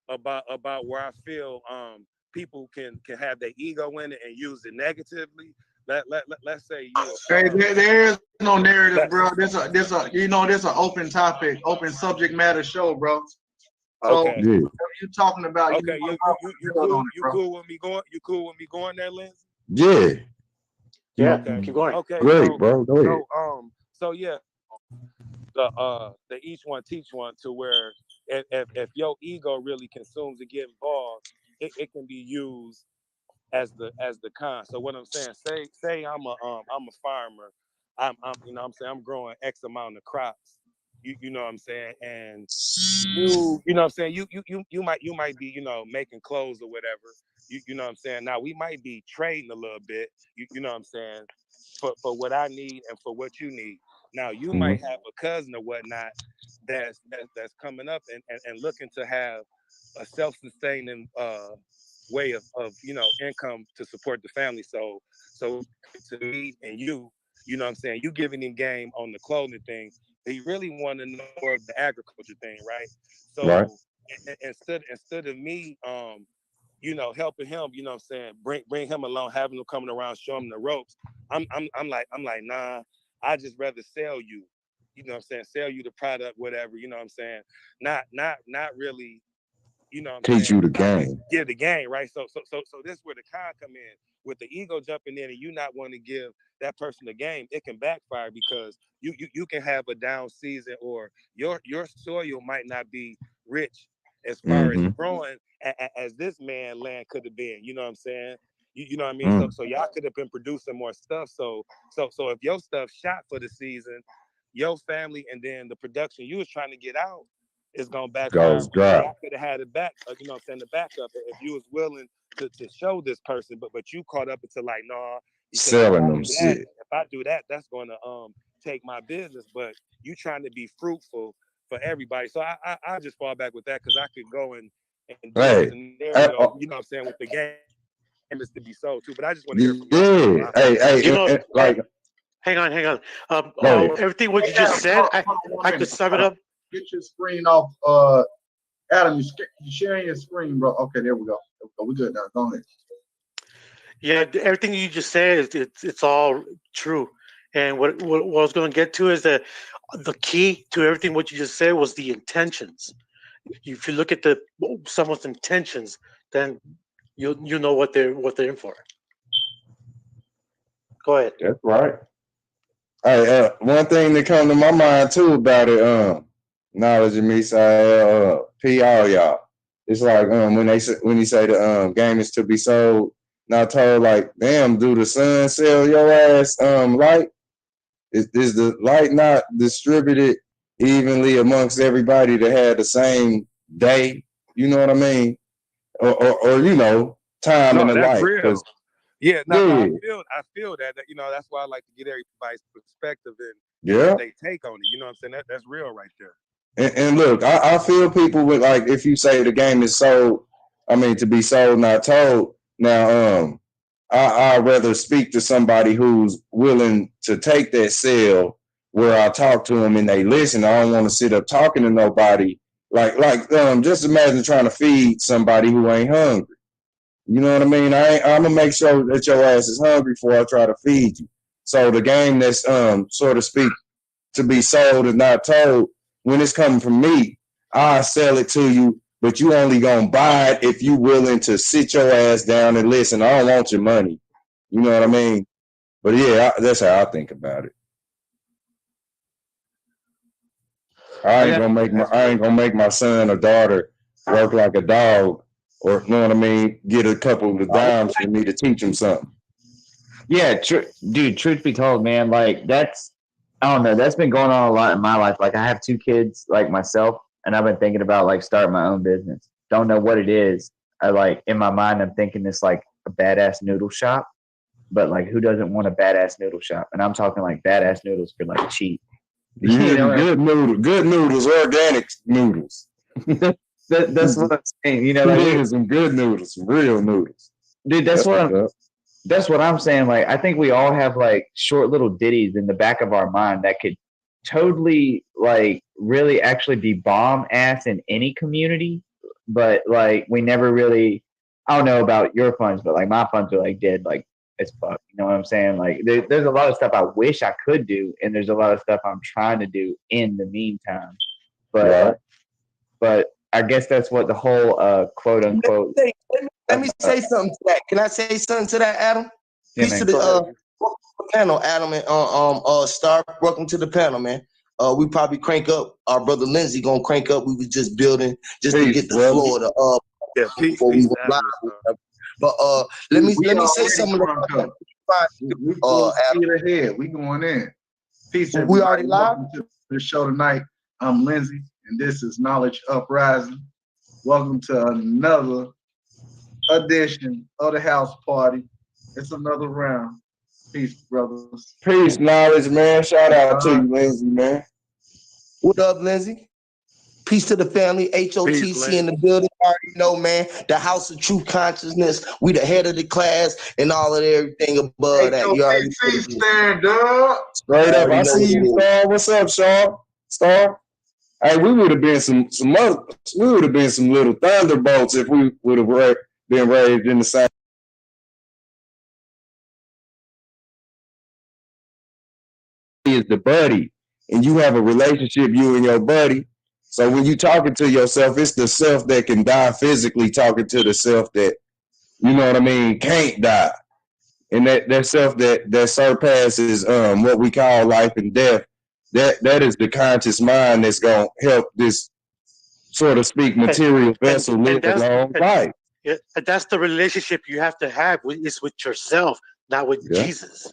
about where I feel people can have their ego in it and use it negatively. Let's say you. Hey, there is no narrative, bro. This an open topic, open subject matter show, bro. So Okay. what you talking about? Okay, you cool with me going? You cool with me going there, Lindsay? Yeah. Yeah. Okay. Keep going. Okay. Great, bro. Go ahead. So yeah, the each one teach one, to where if your ego really consumes and get involved, it can be used as the con. So what I'm saying, say I'm a farmer, I'm you know what I'm saying, I'm growing X amount of crops. You know what I'm saying, and you know what I'm saying, you might be making clothes or whatever. You know what I'm saying. Now we might be trading a little bit. You know what I'm saying, for what I need and for what you need. Now you might have a cousin or whatnot that's coming up and looking to have a self-sustaining way of income to support the family. So to me and you know what I'm saying, you giving him game on the clothing thing. He really want to know more of the agriculture thing, right? So instead of me helping him, you know what I'm saying, bring him along, having him coming around, show him the ropes. I'm like, nah, I just rather sell you. You know what I'm saying? Sell you the product, whatever, you know what I'm saying? Not really, you know what I'm Teach saying, you the game. give the game, right? So this is where the con come in. With the ego jumping in and you not wanting to give that person the game, it can backfire, because you can have a down season, or your soil might not be rich as far as growing as this man land could have been. You know what I'm saying? You know what I mean? So y'all could have been producing more stuff. So if your stuff shot for the season, your family and then the production you was trying to get out is gonna backfire. Goes dry. Y'all could have had it back, you know what I'm saying, the backup if you was willing to show this person, but you caught up into like, nah, you selling them shit. If I do that, that's gonna take my business. But you trying to be fruitful for everybody. So I just fall back with that because I could go and do a scenario, you know what I'm saying, with the game is to be sold too. But I just want to hear from y'all. Hey, like, hang on. Everything what you just said, I could sum it up. Get your screen off. Adam, you sharing your screen, bro. Okay, there we go. We good now. Go ahead. Yeah, everything you just said it's all true. And what I was going to get to is that the key to everything what you just said was the intentions. If you look at someone's intentions, then you know what they're in for. Go ahead. That's right. Hey, one thing that come to my mind too about it, knowledge of me, P all y'all. It's like when you say the game is to be sold, not told, like, damn, do the sun sell your ass light? Is the light not distributed evenly amongst everybody that had the same day? You know what I mean? Or you know, time in the light. Real. Yeah, I feel that, you know, that's why I like to get everybody's perspective and what they take on it. You know what I'm saying? That's real right there. And look, I feel people with, like, if you say the game is sold, to be sold, not told. Now, I'd rather speak to somebody who's willing to take that sale where I talk to them and they listen. I don't want to sit up talking to nobody. Like, just imagine trying to feed somebody who ain't hungry. You know what I mean? I'm gonna make sure that your ass is hungry before I try to feed you. So the game that's, so to speak, to be sold and not told, when it's coming from me, I sell it to you, but you only gonna buy it if you willing to sit your ass down and listen. I don't want your money. You know what I mean? But yeah, that's how I think about it. I ain't gonna make my son or daughter work like a dog, or, you know what I mean, get a couple of dimes for me to teach them something. Yeah, dude, truth be told, man, like, I don't know, that's been going on a lot in my life. Like, I have 2 kids like myself, and I've been thinking about, like, starting my own business. Don't know what it is. In my mind, I'm thinking it's like a badass noodle shop, but, like, who doesn't want a badass noodle shop? And I'm talking like badass noodles for, like, cheap. You know, good noodles, organic noodles. That's what I'm saying. You know, like, some good noodles, some real noodles. Dude, that's what I'm saying. Like, I think we all have, like, short little ditties in the back of our mind that could totally, like, really actually be bomb ass in any community. But, like, we never really, I don't know about your funds, but, like, my funds are, like, dead, like, as fuck. You know what I'm saying? Like, there's a lot of stuff I wish I could do, and there's a lot of stuff I'm trying to do in the meantime. But I guess that's what the whole quote unquote. Let me say something to that. Can I say something to that, Adam? Peace to the panel, Adam and Star. Welcome to the panel, man. We probably crank up. Our brother Lindsay gonna crank up. We was just building to get the floor to before we went live. But let me say something. We ahead. We going in. Peace. We already live. Welcome to the show tonight. I'm Lindsay, and this is Knowledge Uprising. Welcome to another edition of the house party. It's another round. Peace, brothers. Peace, knowledge, man. Shout out to you, Lindsay, man. What up, Lindsay? Peace to the family. HOTC in the building. Already know, man. The House of True Consciousness. We the head of the class and all of everything above that. You already stand up. Straight up. I see you, Star. What's up, Sean? Star? Hey, we would have been some little thunderbolts if we would have been raised in the same. Is the buddy, and you have a relationship, you and your buddy. So when you talking to yourself, it's the self that can die physically talking to the self that, you know what I mean, can't die. And that self that surpasses what we call life and death, that is the conscious mind that's gonna help this, so to speak, material vessel live a long life. that's the relationship you have to have is with yourself, not with Jesus.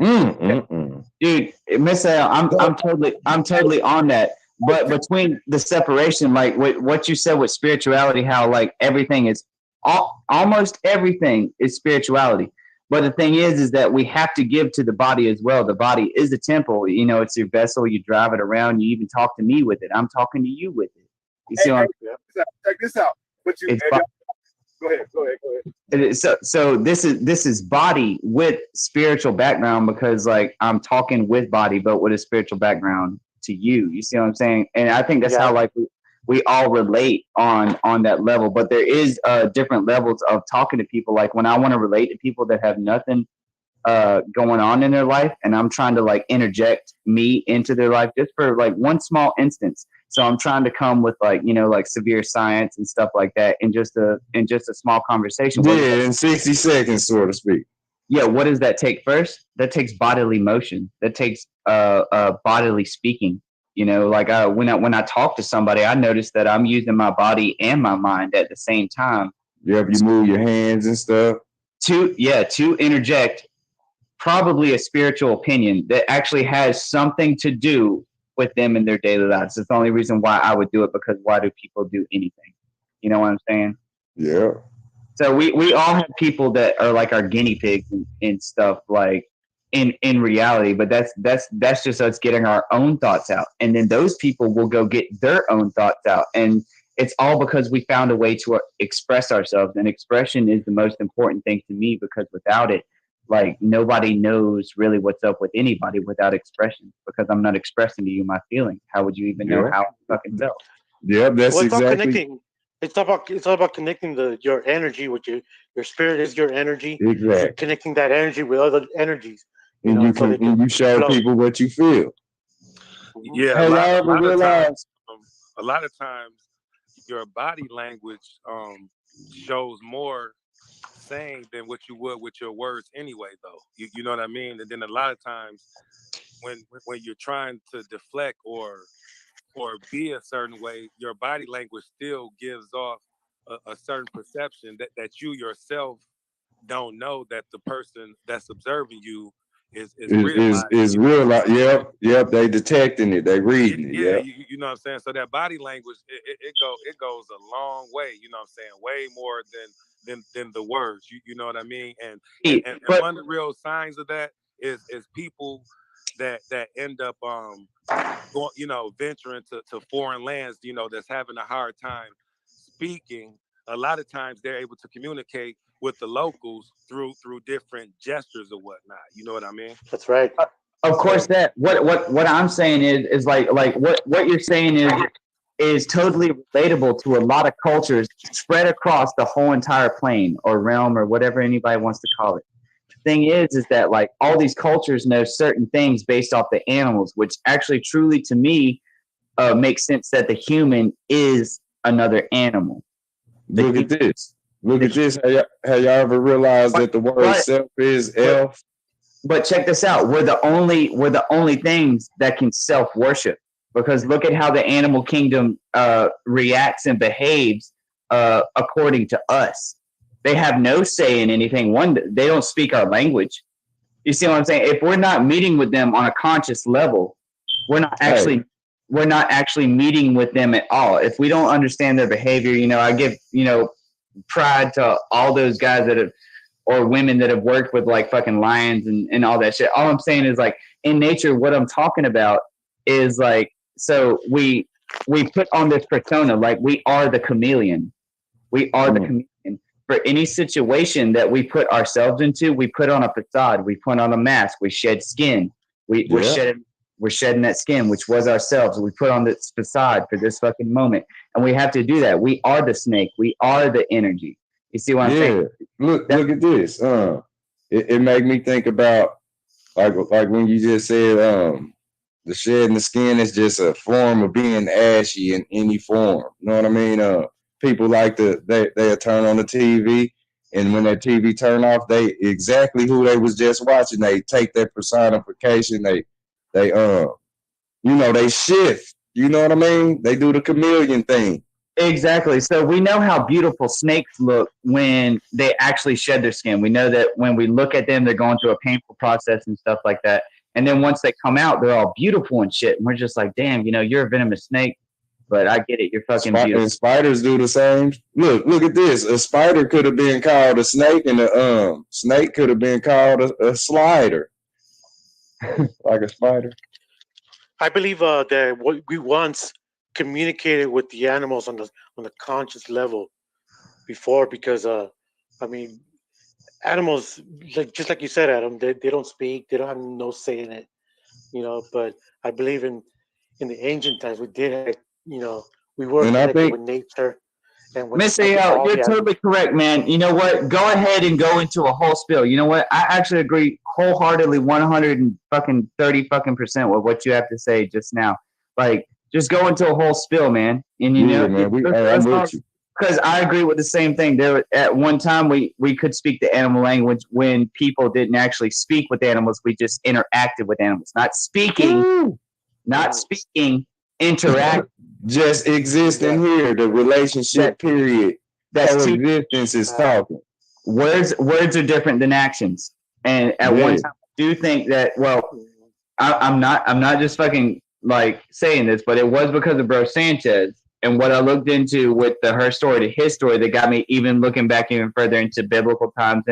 Dude, Miss L, I'm totally on that. But between the separation, like what you said with spirituality, how like everything is almost everything is spirituality. But the thing is that we have to give to the body as well. The body is a temple. You know, it's your vessel. You drive it around. You even talk to me with it. I'm talking to you with it. You see what I'm saying? Check this out. But you, go ahead. So this is body with spiritual background, because like I'm talking with body, but with a spiritual background to you. You see what I'm saying? And I think that's how like we all relate on that level. But there is different levels of talking to people. Like when I want to relate to people that have nothing going on in their life, and I'm trying to like interject me into their life just for like one small instance. So I'm trying to come with like, you know, like severe science and stuff like that in just a small conversation. Yeah, in 60 seconds, so to speak. Yeah, what does that take first? That takes bodily motion. That takes bodily speaking. You know, like when I talk to somebody, I notice that I'm using my body and my mind at the same time. Yeah, you move your hands and stuff. To interject probably a spiritual opinion that actually has something to do with them in their daily lives. It's the only reason why I would do it, because why do people do anything? You know what I'm saying? Yeah. So we all have people that are like our guinea pigs and stuff, like in reality, but that's just us getting our own thoughts out. And then those people will go get their own thoughts out. And it's all because we found a way to express ourselves. And expression is the most important thing to me, because without it, like nobody knows really what's up with anybody without expression, because I'm not expressing to you my feelings. How would you even know how I fucking felt? Yeah, that's well, exactly. It's all about connecting your energy with your spirit is your energy. Exactly. You're connecting that energy with other energies. And you show people what you feel. Yeah, Hey, a y'all ever realize? a lot of times your body language shows more saying than what you would with your words anyway, though. You know what I mean? And then a lot of times when you're trying to deflect or be a certain way, your body language still gives off a certain perception that you yourself don't know that the person that's observing you is real. Yep. They detecting it. They reading it. Yeah, Yep. you know what I'm saying. So that body language, it goes a long way. You know what I'm saying, way more than the words. You know what I mean. And one of the real signs of that is people that end up going, you know, venturing to foreign lands. You know, that's having a hard time speaking. A lot of times they're able to communicate with the locals through different gestures or whatnot. You know what I mean? That's right. Of course, that what I'm saying is like what you're saying is totally relatable to a lot of cultures spread across the whole entire plane or realm or whatever anybody wants to call it. The thing is that like all these cultures know certain things based off the animals, which actually truly to me makes sense that the human is another animal. Look at this. Have y'all ever realized that the word self is elf? But check this out. We're the only things that can self-worship, because look at how the animal kingdom reacts and behaves according to us. They have no say in anything. They don't speak our language. You see what I'm saying? If we're not meeting with them on a conscious level, we're not actually meeting with them at all. If we don't understand their behavior, you know, I give, you know, pride to all those guys that have, or women that have worked with like fucking lions and all that shit. All I'm saying is like in nature, what I'm talking about is like, so we put on this persona, like we are the chameleon. We are the chameleon. For any situation that we put ourselves into, we put on a facade, we put on a mask, we shed skin. We're shedding that skin, which was ourselves. We put on this facade for this fucking moment. And we have to do that. We are the snake. We are the energy. You see what I'm saying? Look at this. It made me think about like when you just said the shedding the skin is just a form of being ashy in any form. You know what I mean? People like they'll turn on the TV, and when that TV turn off, they exactly who they was just watching. They take that personification. They you know, they shift. You know what I mean? They do the chameleon thing. Exactly. So we know how beautiful snakes look when they actually shed their skin. We know that when we look at them, they're going through a painful process and stuff like that. And then once they come out, they're all beautiful and shit. And we're just like, damn, you're a venomous snake, but I get it. You're fucking beautiful. And spiders do the same. Look at this. A spider could have been called a snake, and a snake could have been called a slider, like a spider. I believe that we once communicated with the animals on the conscious level before, because I mean, animals, just like you said, Adam, they don't speak, they don't have no say in it, But I believe in the ancient times we did have, we were connected with nature. And with Mr. L, you're totally correct, man. You know what? Go ahead and go into a whole spill. You know what? I actually agree wholeheartedly, 130% with what you have to say just now. Like, just go into a whole spill, man. And man, I'm with you. Because I agree with the same thing. There, at one time, we could speak the animal language when people didn't actually speak with animals. We just interacted with animals, not speaking, interact. Just existing here, the relationship period. Coexistence is talking. Words are different than actions. And at one time, I do think that, I'm not just fucking like saying this, but it was because of Bro Sanchez and what I looked into with her story to his story that got me even looking back even further into biblical times,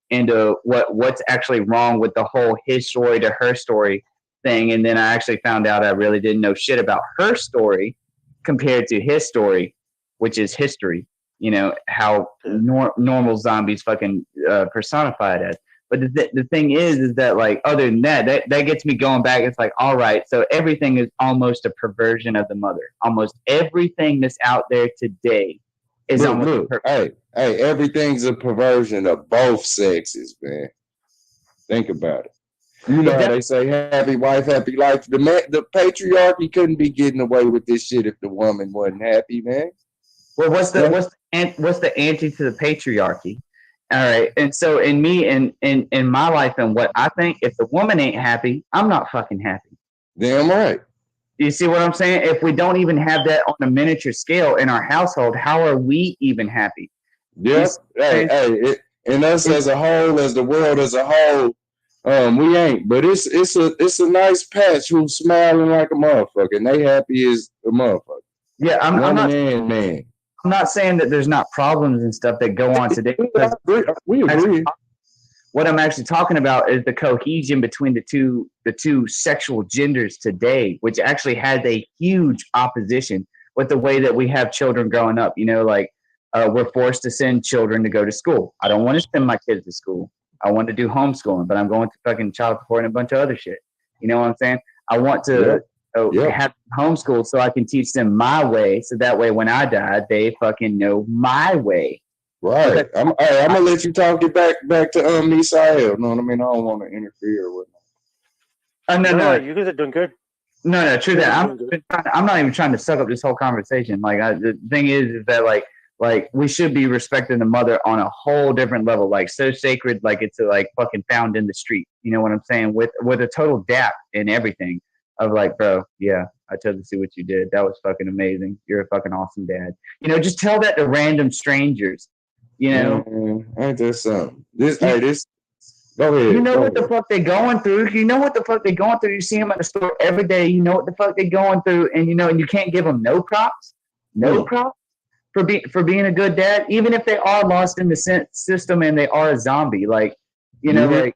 into what's actually wrong with the whole his story to her story thing. And then I actually found out I really didn't know shit about her story compared to his story, which is history. How normal zombies fucking personified as. But the thing is that, like, other than that gets me going back. It's like, all right, so everything is almost a perversion of the mother. Almost everything that's out there today is almost hey, everything's a perversion of both sexes, man. Think about it. You know how they say happy wife, happy life. The patriarchy couldn't be getting away with this shit if the woman wasn't happy, man. Well, what's the anti to the patriarchy? All right, and so in my life and what I think, if the woman ain't happy, I'm not fucking happy. Damn right. You see what I'm saying? If we don't even have that on a miniature scale in our household, how are we even happy? Yes. And us as a whole, as the world as a whole, we ain't. But it's a nice patch who's smiling like a motherfucker, and they happy as a motherfucker. Yeah, I'm not saying that there's not problems and stuff that go on today. We agree. What I'm actually talking about is the cohesion between the two sexual genders today, which actually has a huge opposition with the way that we have children growing up. We're forced to send children to go to school. I don't want to send my kids to school. I want to do homeschooling, but I'm going to fucking child support and a bunch of other shit. You know what I'm saying? I want to have homeschool so I can teach them my way, so that way when I die, they fucking know my way. Right. I'm gonna let you talk it back to Misael. Know what I mean? I don't want to interfere with No, you guys are doing good. No, true that. I'm not even trying to suck up this whole conversation. The thing is that like we should be respecting the mother on a whole different level, like so sacred, like it's like fucking found in the street. You know what I'm saying? With a total dap in everything of like, bro, yeah, I totally see what you did. That was fucking amazing. You're a fucking awesome dad. Just tell that to random strangers. Ain't there something? Go ahead. You know what the fuck they going through. You know what the fuck they going through. You see them at the store every day. You know what the fuck they going through, and and you can't give them no props. No props for being a good dad, even if they are lost in the system and they are a zombie. Like, lost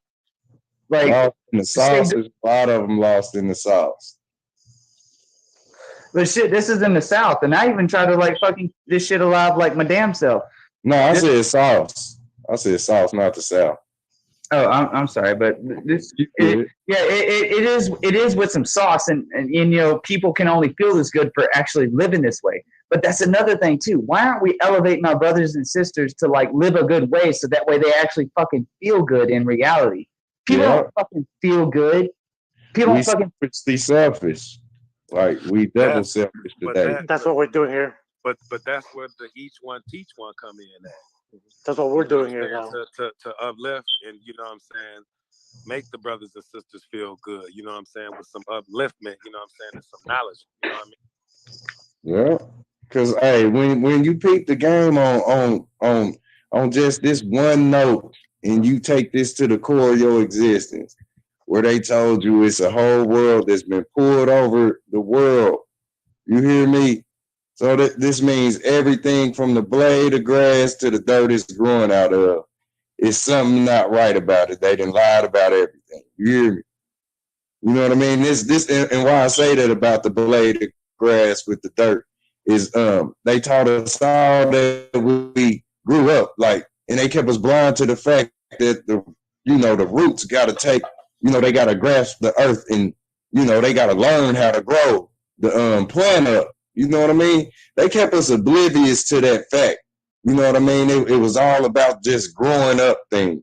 in the sauce. There's a lot of them lost in the sauce. But shit, this is in the South, and I even try to like fucking this shit alive like my damn self. No, I said sauce. I said sauce, not the South. Oh, I'm sorry, but this it is with some sauce, and people can only feel this good for actually living this way. But that's another thing too. Why aren't we elevating our brothers and sisters to like live a good way, so that way they actually fucking feel good in reality? People don't fucking feel good. People don't fucking selfish. Like we double selfish today. That's what we're doing here. But that's where the each one teach one come in at. That's what we're doing here now. To uplift and make the brothers and sisters feel good. You know what I'm saying? With some upliftment. You know what I'm saying? And some knowledge. You know what I mean? Yeah. Cause hey, when you pick the game on just this one note, and you take this to the core of your existence, where they told you it's a whole world that's been pulled over the world. You hear me? So this means everything from the blade of grass to the dirt it's growing out of. It's something not right about it. They done lied about everything. You hear me? You know what I mean? This and why I say that about the blade of grass with the dirt is they taught us all that we grew up like, and they kept us blind to the fact that the roots got to take, they got to grasp the earth, and they got to learn how to grow the plant up. You know what I mean? They kept us oblivious to that fact. You know what I mean? It was all about just growing up things.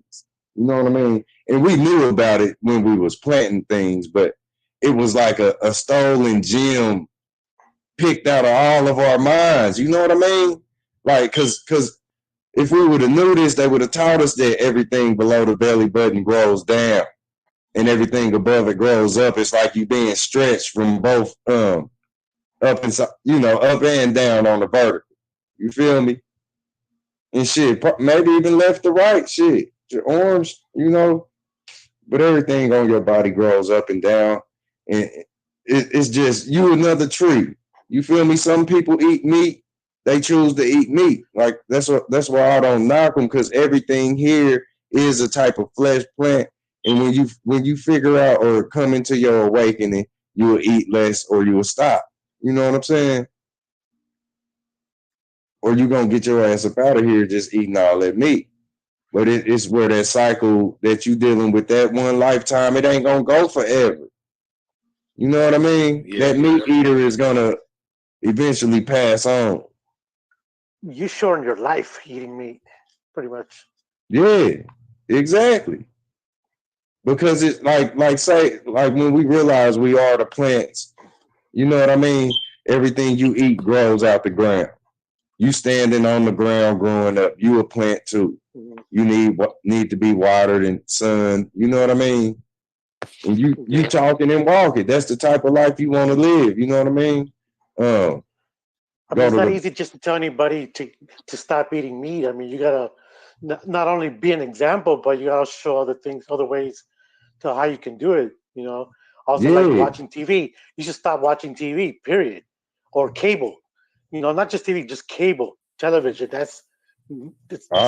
You know what I mean? And we knew about it when we was planting things, but it was like a stolen gem picked out of all of our minds. You know what I mean? Like, cause if we would have knew this, they would have taught us that everything below the belly button grows down and everything above it grows up. It's like you being stretched from both up and down on the vertical. You feel me? And shit, maybe even left to right, shit. Your arms, but everything on your body grows up and down. And it's just you another tree. You feel me? Some people eat meat. They choose to eat meat. Like that's why I don't knock them, because everything here is a type of flesh plant. And when you figure out or come into your awakening, you will eat less or you will stop. You know what I'm saying? Or you gonna get your ass up out of here just eating all that meat. But it's where that cycle that you dealing with that one lifetime, it ain't gonna go forever. You know what I mean? That meat eater is gonna eventually pass on. You shorten your life eating meat, pretty much. Yeah, exactly. Because it's like when we realize we are the plants, you know what I mean? Everything you eat grows out the ground. You standing on the ground growing up, you a plant too. You need to be watered and sun. You know what I mean? And you talking and walking. That's the type of life you want to live. You know what I mean? I mean, it's not easy just to tell anybody to stop eating meat. I mean, you gotta not only be an example, but you gotta show other ways to how you can do it. Also like watching TV. You should stop watching TV. Period. Or cable. Not just TV, just cable television. It's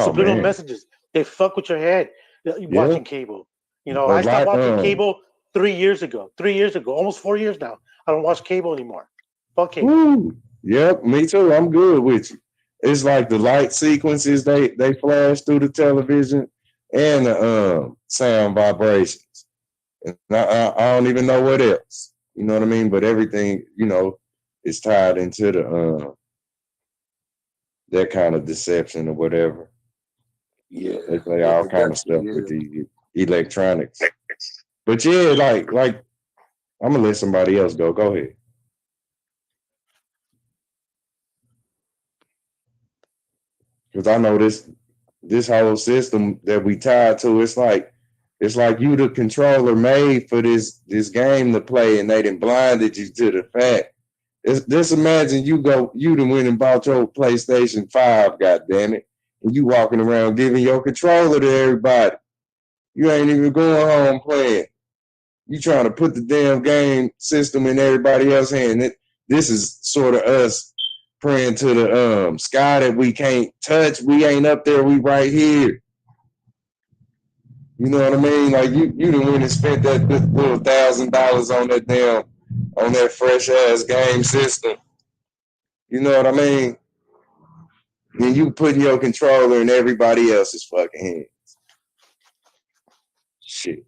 subliminal messages. They fuck with your head. Watching cable. I stopped watching cable 3 years ago. 3 years ago, almost 4 years now. I don't watch cable anymore. Fuck cable. Woo. Yep, me too. I'm good with you. It's like the light sequences they flash through the television and the sound vibrations. And I don't even know what else. You know what I mean? But everything, is tied into the that kind of deception or whatever. Yeah. They play all kind of stuff with the electronics. But yeah, like I'm gonna let somebody else go. Go ahead. Because I know this whole system that we tied to, it's like you the controller made for this game to play, and they done blinded you to the fact. Just imagine you done went and bought your PlayStation 5, goddammit, and you walking around giving your controller to everybody. You ain't even going home playing. You trying to put the damn game system in everybody else's hand. This is sort of us praying to the sky that we can't touch. We ain't up there, we right here. You know what I mean? Like you done went and spent that little $1,000 on that fresh ass game system. You know what I mean? Then you putting your controller in everybody else's fucking hands. Shit.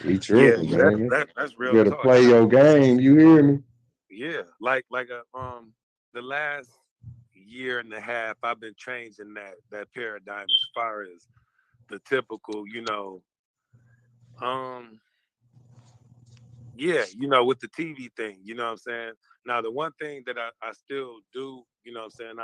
We tripping, man. That's real. You gotta talk. play your game. You hear me? Yeah, like the last year and a half, I've been changing that paradigm as far as the typical, with the TV thing, you know what I'm saying? Now, the one thing that I still do, you know what I'm saying,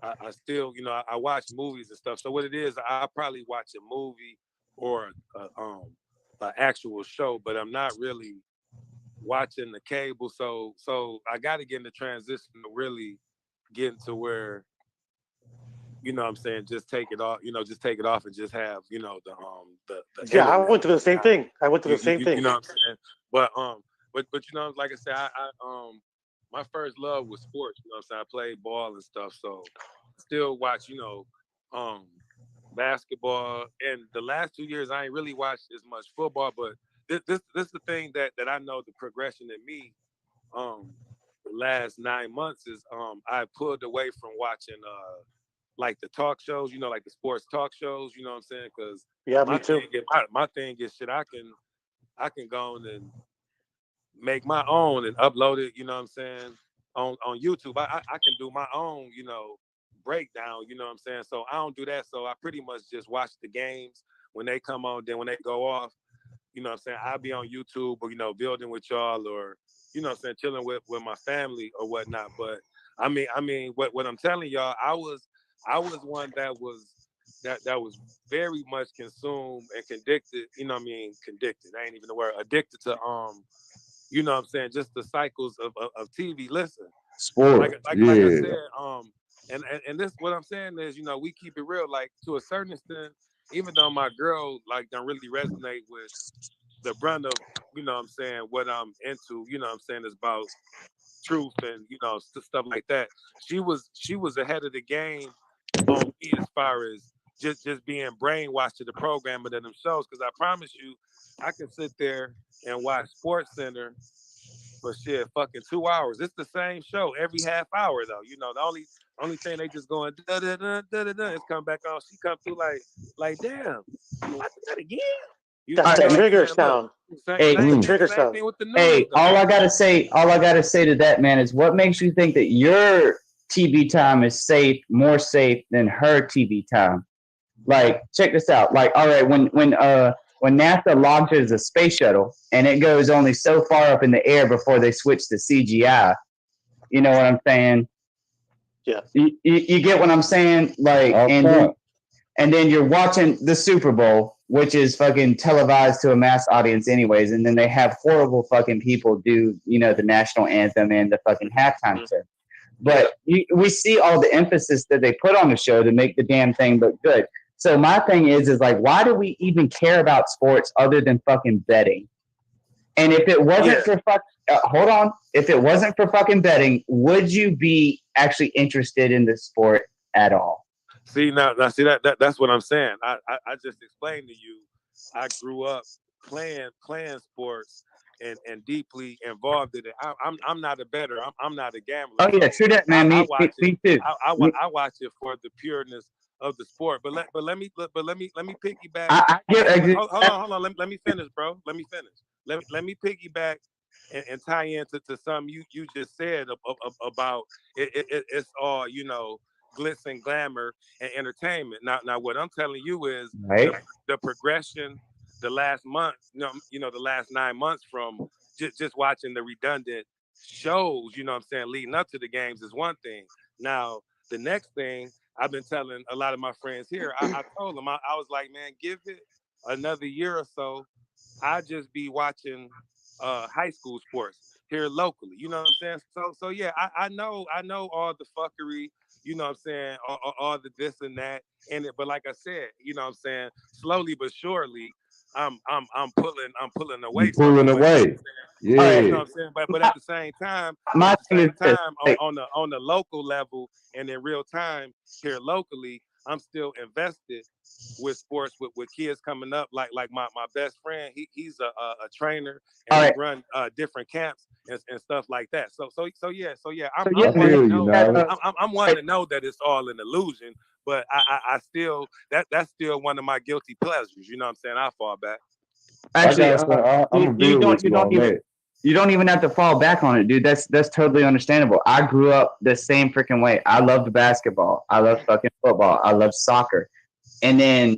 I still, I watch movies and stuff. So what it is, I probably watch a movie or an actual show, but I'm not really watching the cable. So I got to get in the transition to really getting to where, you know what I'm saying, just take it off, just take it off and just have, the Yeah, I internet. went through the same thing. I went through You, the same you, thing. you know what I'm saying? But like I said, I my first love was sports. You know what I'm saying? I played ball and stuff, so still watch, basketball. And the last 2 years, I ain't really watched as much football. But this is the thing that I know the progression in me. The last 9 months is I pulled away from watching like the talk shows, like the sports talk shows. You know what I'm saying? Because yeah, me too. my thing is shit. I can go on and make my own and upload it, you know what I'm saying, on YouTube. I can do my own, breakdown, you know what I'm saying? So I don't do that. So I pretty much just watch the games when they come on, then when they go off, you know what I'm saying, I'll be on YouTube or, building with y'all or, you know what I'm saying, chilling with my family or whatnot. But I mean, what I'm telling y'all, I was one that was very much consumed and convicted, convicted. I ain't even the word, addicted to you know what I'm saying, just the cycles of TV. Listen, Sport. like I said, and this what I'm saying is, we keep it real. Like to a certain extent, even though my girl don't really resonate with the brunt of, you know what I'm saying, what I'm into, you know what I'm saying, is about truth and stuff like that. She was ahead of the game on me as far as just being brainwashed to the programming of them shows. Because I promise you, I can sit there and watch Sports Center for shit fucking 2 hours. It's the same show every half hour though. The only thing they just going da da da da da da. It's come back on. She come through like damn, you watching that again? That's the trigger sound. Same Trigger sound. thing with the news. Hey, though. all I gotta say to that, man, is what makes you think that your TV time is more safe than her TV time? Like, check this out. Like, all right, when NASA launches a space shuttle and it goes only so far up in the air before they switch to CGI, you know what I'm saying? Yeah. You get what I'm saying? Like, and then you're watching the Super Bowl, which is fucking televised to a mass audience anyways, and then they have horrible fucking people do, the national anthem and the fucking halftime show. But we see all the emphasis that they put on the show to make the damn thing look good. So my thing is like, why do we even care about sports other than fucking betting? And if it wasn't for if it wasn't for fucking betting, would you be actually interested in the sport at all? See now see that's what I'm saying. I just explained to you. I grew up playing sports and deeply involved in it. I'm not a bettor. I'm not a gambler. Oh yeah, true that, man. I watch me too. I watch it for the pureness of the sport. But let me piggyback. Hold on. Let me finish, bro. Let me finish. Let me piggyback and tie into something you just said about it's all glitz and glamour and entertainment. Now what I'm telling you is the progression the last month, the last 9 months from just watching the redundant shows, you know what I'm saying, leading up to the games is one thing. Now, the next thing I've been telling a lot of my friends here, I told them, I was like, man, give it another year or so. I just be watching high school sports here locally. You know what I'm saying? So yeah, I know all the fuckery, you know what I'm saying, all the this and that in it. But like I said, you know what I'm saying, slowly but surely, I'm pulling away from it. Yeah. You know what I'm saying? But at the same time, on the local level and in real time here locally, I'm still invested with sports with kids coming up. Like my best friend, he's a trainer and we run different camps and stuff like that. So yeah. I'm wanting to know that it's all an illusion, but I still that's still one of my guilty pleasures. You know what I'm saying? I fall back. Actually, you don't even have to fall back on it, dude. That's totally understandable. I grew up the same freaking way. I loved basketball. I loved fucking football. I loved soccer. And then,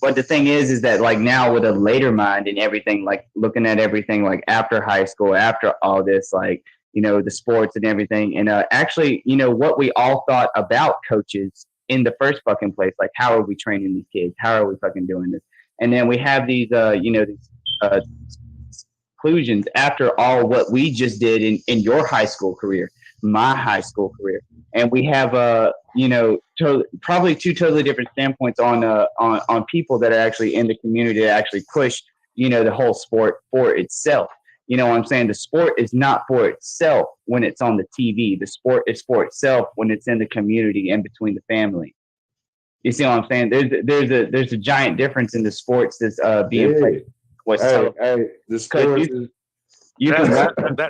but the thing is that like now with a later mind and everything, like looking at everything like after high school, after all this, like, the sports and everything. And actually, what we all thought about coaches in the first fucking place, like how are we training these kids? How are we fucking doing this? And then we have these, conclusions after all what we just did in your high school career, my high school career, and we have probably two totally different standpoints on people that are actually in the community that actually push the whole sport for itself. You know what I'm saying? The sport is not for itself when it's on the TV. The sport is for itself when it's in the community and between the family. You see what I'm saying? There's a giant difference in the sports that's being played. The sports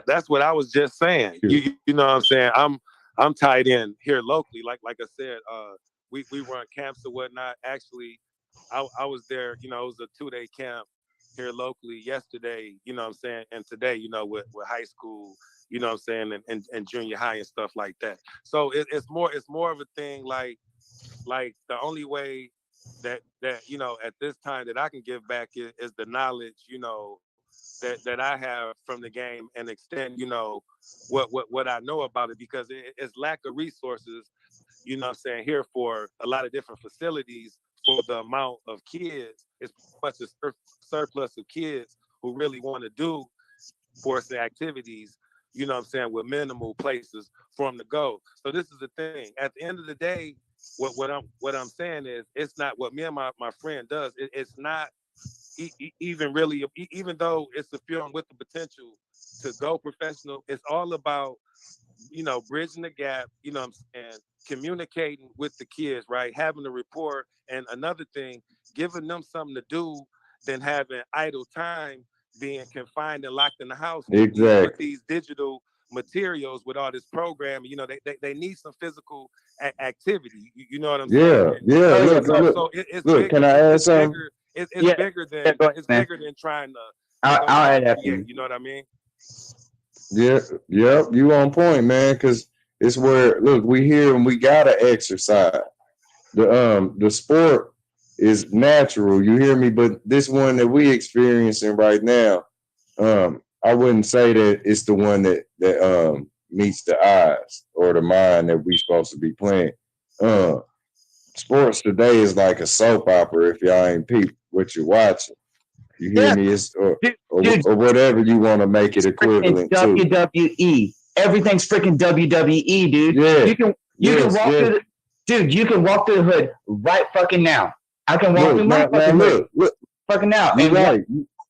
that's what I was just saying. You know what I'm saying? I'm tied in here locally. Like I said, we run camps or whatnot. Actually, I was there. It was a 2-day camp here locally yesterday. You know what I'm saying? And today, with high school. You know what I'm saying? And junior high and stuff like that. So it's more of a thing like the only way that at this time that I can give back is the knowledge that I have from the game and extend what I know about it, because it's lack of resources what I'm saying, here for a lot of different facilities for the amount of kids. It's much a surplus of kids who really want to do sports activities, what I'm saying, with minimal places for them to go. So this is the thing. At the end of the day, what I'm saying is, it's not what me and my friend does. It's not even really, even though it's a film with the potential to go professional, it's all about, bridging the gap, what I'm saying, communicating with the kids, right? Having a rapport, and another thing, giving them something to do than having idle time, being confined and locked in the house with these digital materials, with all this programming. They need some physical activity. You know what I'm saying? Yeah. So it's look. bigger, Can I add something? It's Yeah. bigger than bigger than trying to. I'll add after you. You know what I mean? Yeah, you on point, man. Because it's where, look, we here and we gotta exercise. The sport is natural. You hear me? But this one that we experiencing right now, I wouldn't say that it's the one that meets the eyes or the mind that we supposed to be playing. Sports today is like a soap opera. If y'all ain't peep what you're watching, you hear me? It's or whatever you want to make it equivalent to. WWE. Everything's freaking WWE, dude. Yeah. You can walk through the dude. You can walk through the hood right fucking now. I can walk through my fucking hood fucking now. You're right.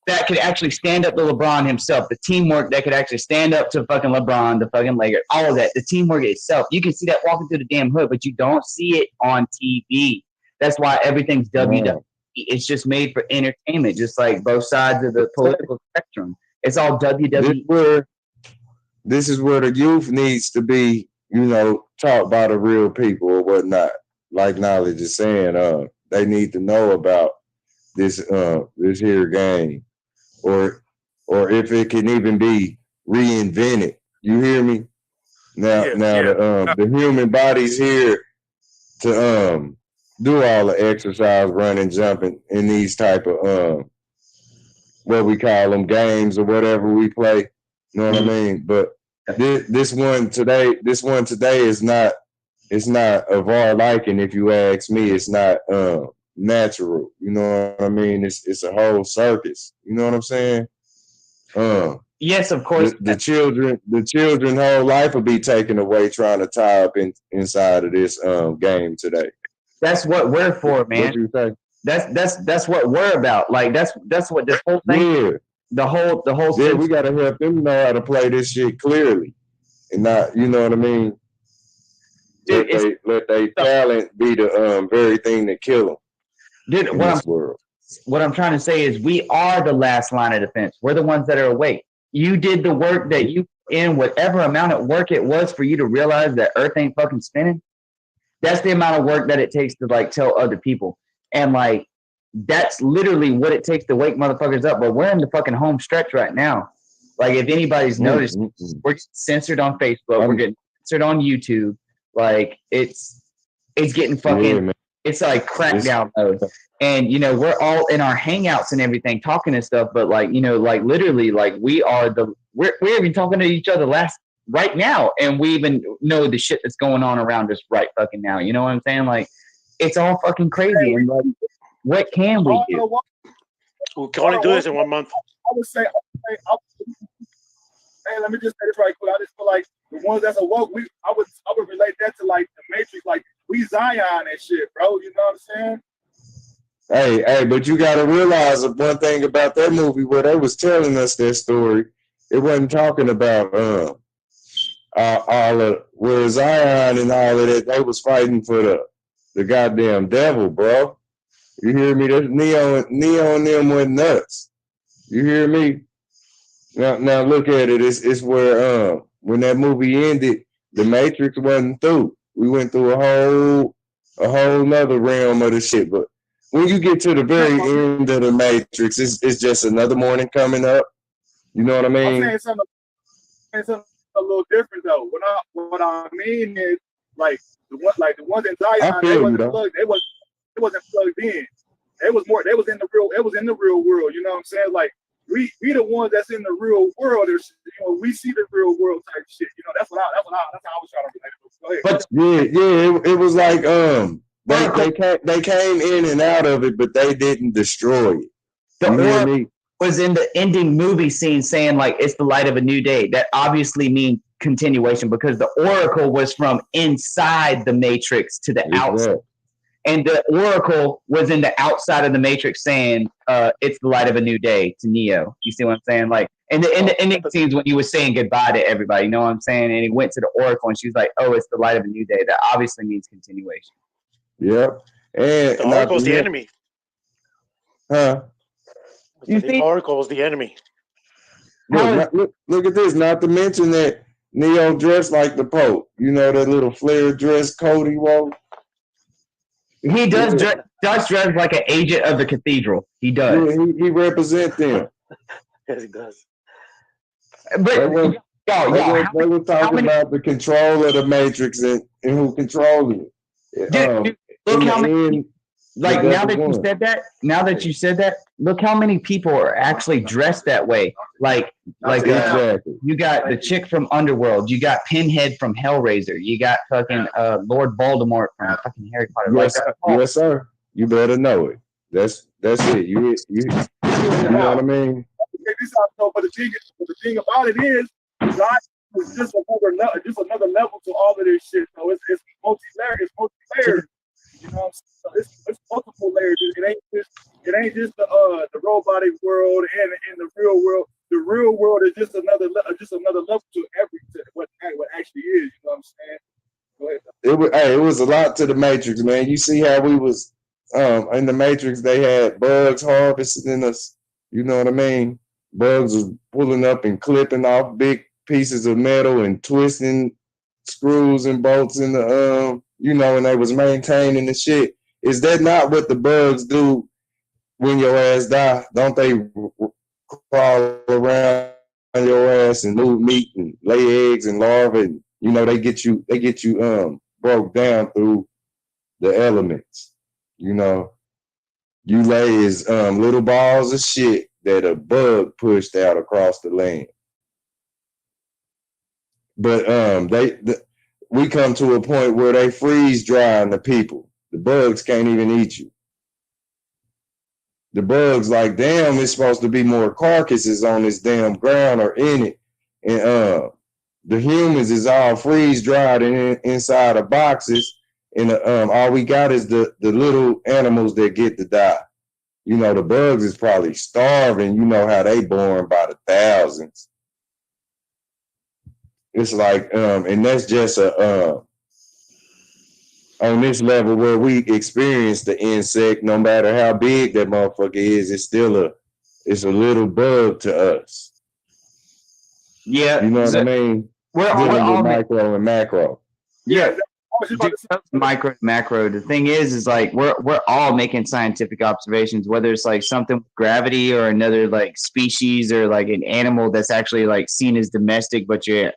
That could actually stand up to LeBron himself. The teamwork that could actually stand up to fucking LeBron, the fucking Lakers, all of that. The teamwork itself. You can see that walking through the damn hood, but you don't see it on TV. That's why everything's WWE. It's just made for entertainment, just like both sides of the political spectrum. It's all WWE. This is where the youth needs to be, taught by the real people or whatnot. Like Knowledge is saying, they need to know about this here game, or if it can even be reinvented. You hear me? Now the human body's here to do all the exercise, running, jumping in these type of what we call them games or whatever we play. You know what I mean? But this one today is not. It's not of our liking. If you ask me, it's not natural. You know what I mean? It's a whole circus. You know what I'm saying? Yes, of course. The children whole life will be taken away trying to tie up inside of this game today. That's what we're for, man. What you say? That's what we're about. Like that's what this whole thing. Yeah. The whole. Yeah, we gotta help them know how to play this shit clearly, and not, you know what I mean. Dude, let their talent be the very thing that kill them. Dude, what I'm trying to say is we are the last line of defense. We're the ones that are awake. You did the work that you in whatever amount of work it was for you to realize that Earth ain't fucking spinning. That's the amount of work that it takes to like tell other people. And like that's literally what it takes to wake motherfuckers up. But we're in the fucking home stretch right now. Like if anybody's noticed, we're getting censored on Facebook, we're getting censored on YouTube. Like it's getting fucking it's like crackdown mode. And we're all in our hangouts and everything talking and stuff, but like like literally like we're even talking to each other right now, and we even know the shit that's going on around us right fucking now. You know what I'm saying? Like it's all fucking crazy. And like what can we do? We can only do this in 1 month. I would say Hey, let me just say this right quick. I just feel like the ones that's awoke, I would relate that to like the Matrix, like we Zion and shit, bro. You know what I'm saying? Hey, but you got to realize one thing about that movie where they was telling us their story. It wasn't talking about all of where Zion and all of that. They was fighting for the goddamn devil, bro. You hear me? There's Neo and them went nuts. You hear me? Now look at it. It's where when that movie ended, the Matrix wasn't through. We went through a whole nother realm of the shit. But when you get to the very end of the Matrix, it's just another morning coming up. You know what I mean? I'm saying something a little different though. What I mean is like the ones in Zion, they wasn't plugged in. They was in the real world. You know what I'm saying? Like we the ones that's in the real world. We see the real world type shit. You know, that's how I was trying to relate it. Go ahead. But it was like they came in and out of it, but they didn't destroy it. You hear me? Was in the ending movie scene saying like it's the light of a new day. That obviously means continuation because the Oracle was from inside the Matrix to the outside. And the Oracle was in the outside of the Matrix saying, it's the light of a new day to Neo. You see what I'm saying? Like, in the ending scenes when he was saying goodbye to everybody, you know what I'm saying? And he went to the Oracle and she was like, oh, it's the light of a new day. That obviously means continuation. Yep. And the Oracle's the enemy. Huh? The Oracle is the enemy. Look at this. Not to mention that Neo dressed like the Pope. You know that little flare dress coat he wore? He does dress like an agent of the cathedral. He does. Yeah, he represents them. Yes, he does. But they were talking about the control of the Matrix and who controls it. Dude, look how many. Like now that you said that, look how many people are actually dressed that way. Like you got the chick from Underworld, you got Pinhead from Hellraiser, you got fucking Lord Voldemort from fucking Harry Potter. Yes, sir. You better know it. That's it. You know what I mean? But the thing about it is, God is just another level to all of this shit. So it's multi-layered. You know what I'm saying? So it's multiple layers. It ain't just the robotic world and the real world. The real world is just another level to what actually is. You know what I'm saying? Go ahead. It was a lot to the Matrix, man. You see how we was in the Matrix? They had bugs harvesting us. You know what I mean? Bugs was pulling up and clipping off big pieces of metal and twisting screws and bolts in the and they was maintaining the shit. Is that not what the bugs do when your ass die? Don't they crawl around your ass and move meat and lay eggs and larvae? And, they get you broke down through the elements. You lay is little balls of shit that a bug pushed out across the land. But we come to a point where they freeze drying the people. The bugs can't even eat you. The bugs like, damn, it's supposed to be more carcasses on this damn ground or in it. And the humans is all freeze dried inside of boxes. And all we got is the little animals that get to die. The bugs is probably starving. You know how they born by the thousands. It's like, and that's just on this level where we experience the insect, no matter how big that motherfucker is, it's still it's a little bug to us. Yeah. You know what I mean? We're dealing all with micro and macro. Yeah. Micro and macro. The thing is like we're all making scientific observations, whether it's like something with gravity or another like species or like an animal that's actually like seen as domestic, but you're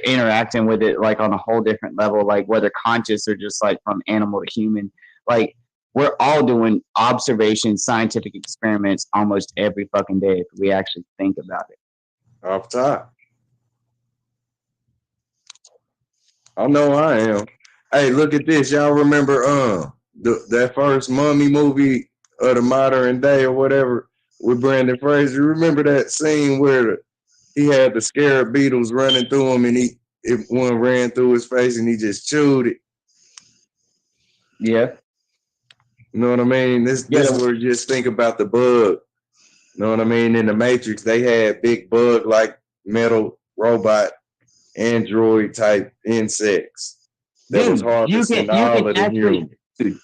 interacting with it like on a whole different level, like whether conscious or just like from animal to human. Like we're all doing observations, scientific experiments almost every fucking day if we actually think about it. Off top. I know I am. Hey, look at this. Y'all remember that first Mummy movie of the modern day or whatever with Brandon Fraser. Remember that scene where he had the scarab beetles running through him, and one ran through his face, and he just chewed it. Yeah. You know what I mean? This where you just think about the bug. You know what I mean? In the Matrix, they had big bug like metal robot android type insects that was harvesting all of the humans.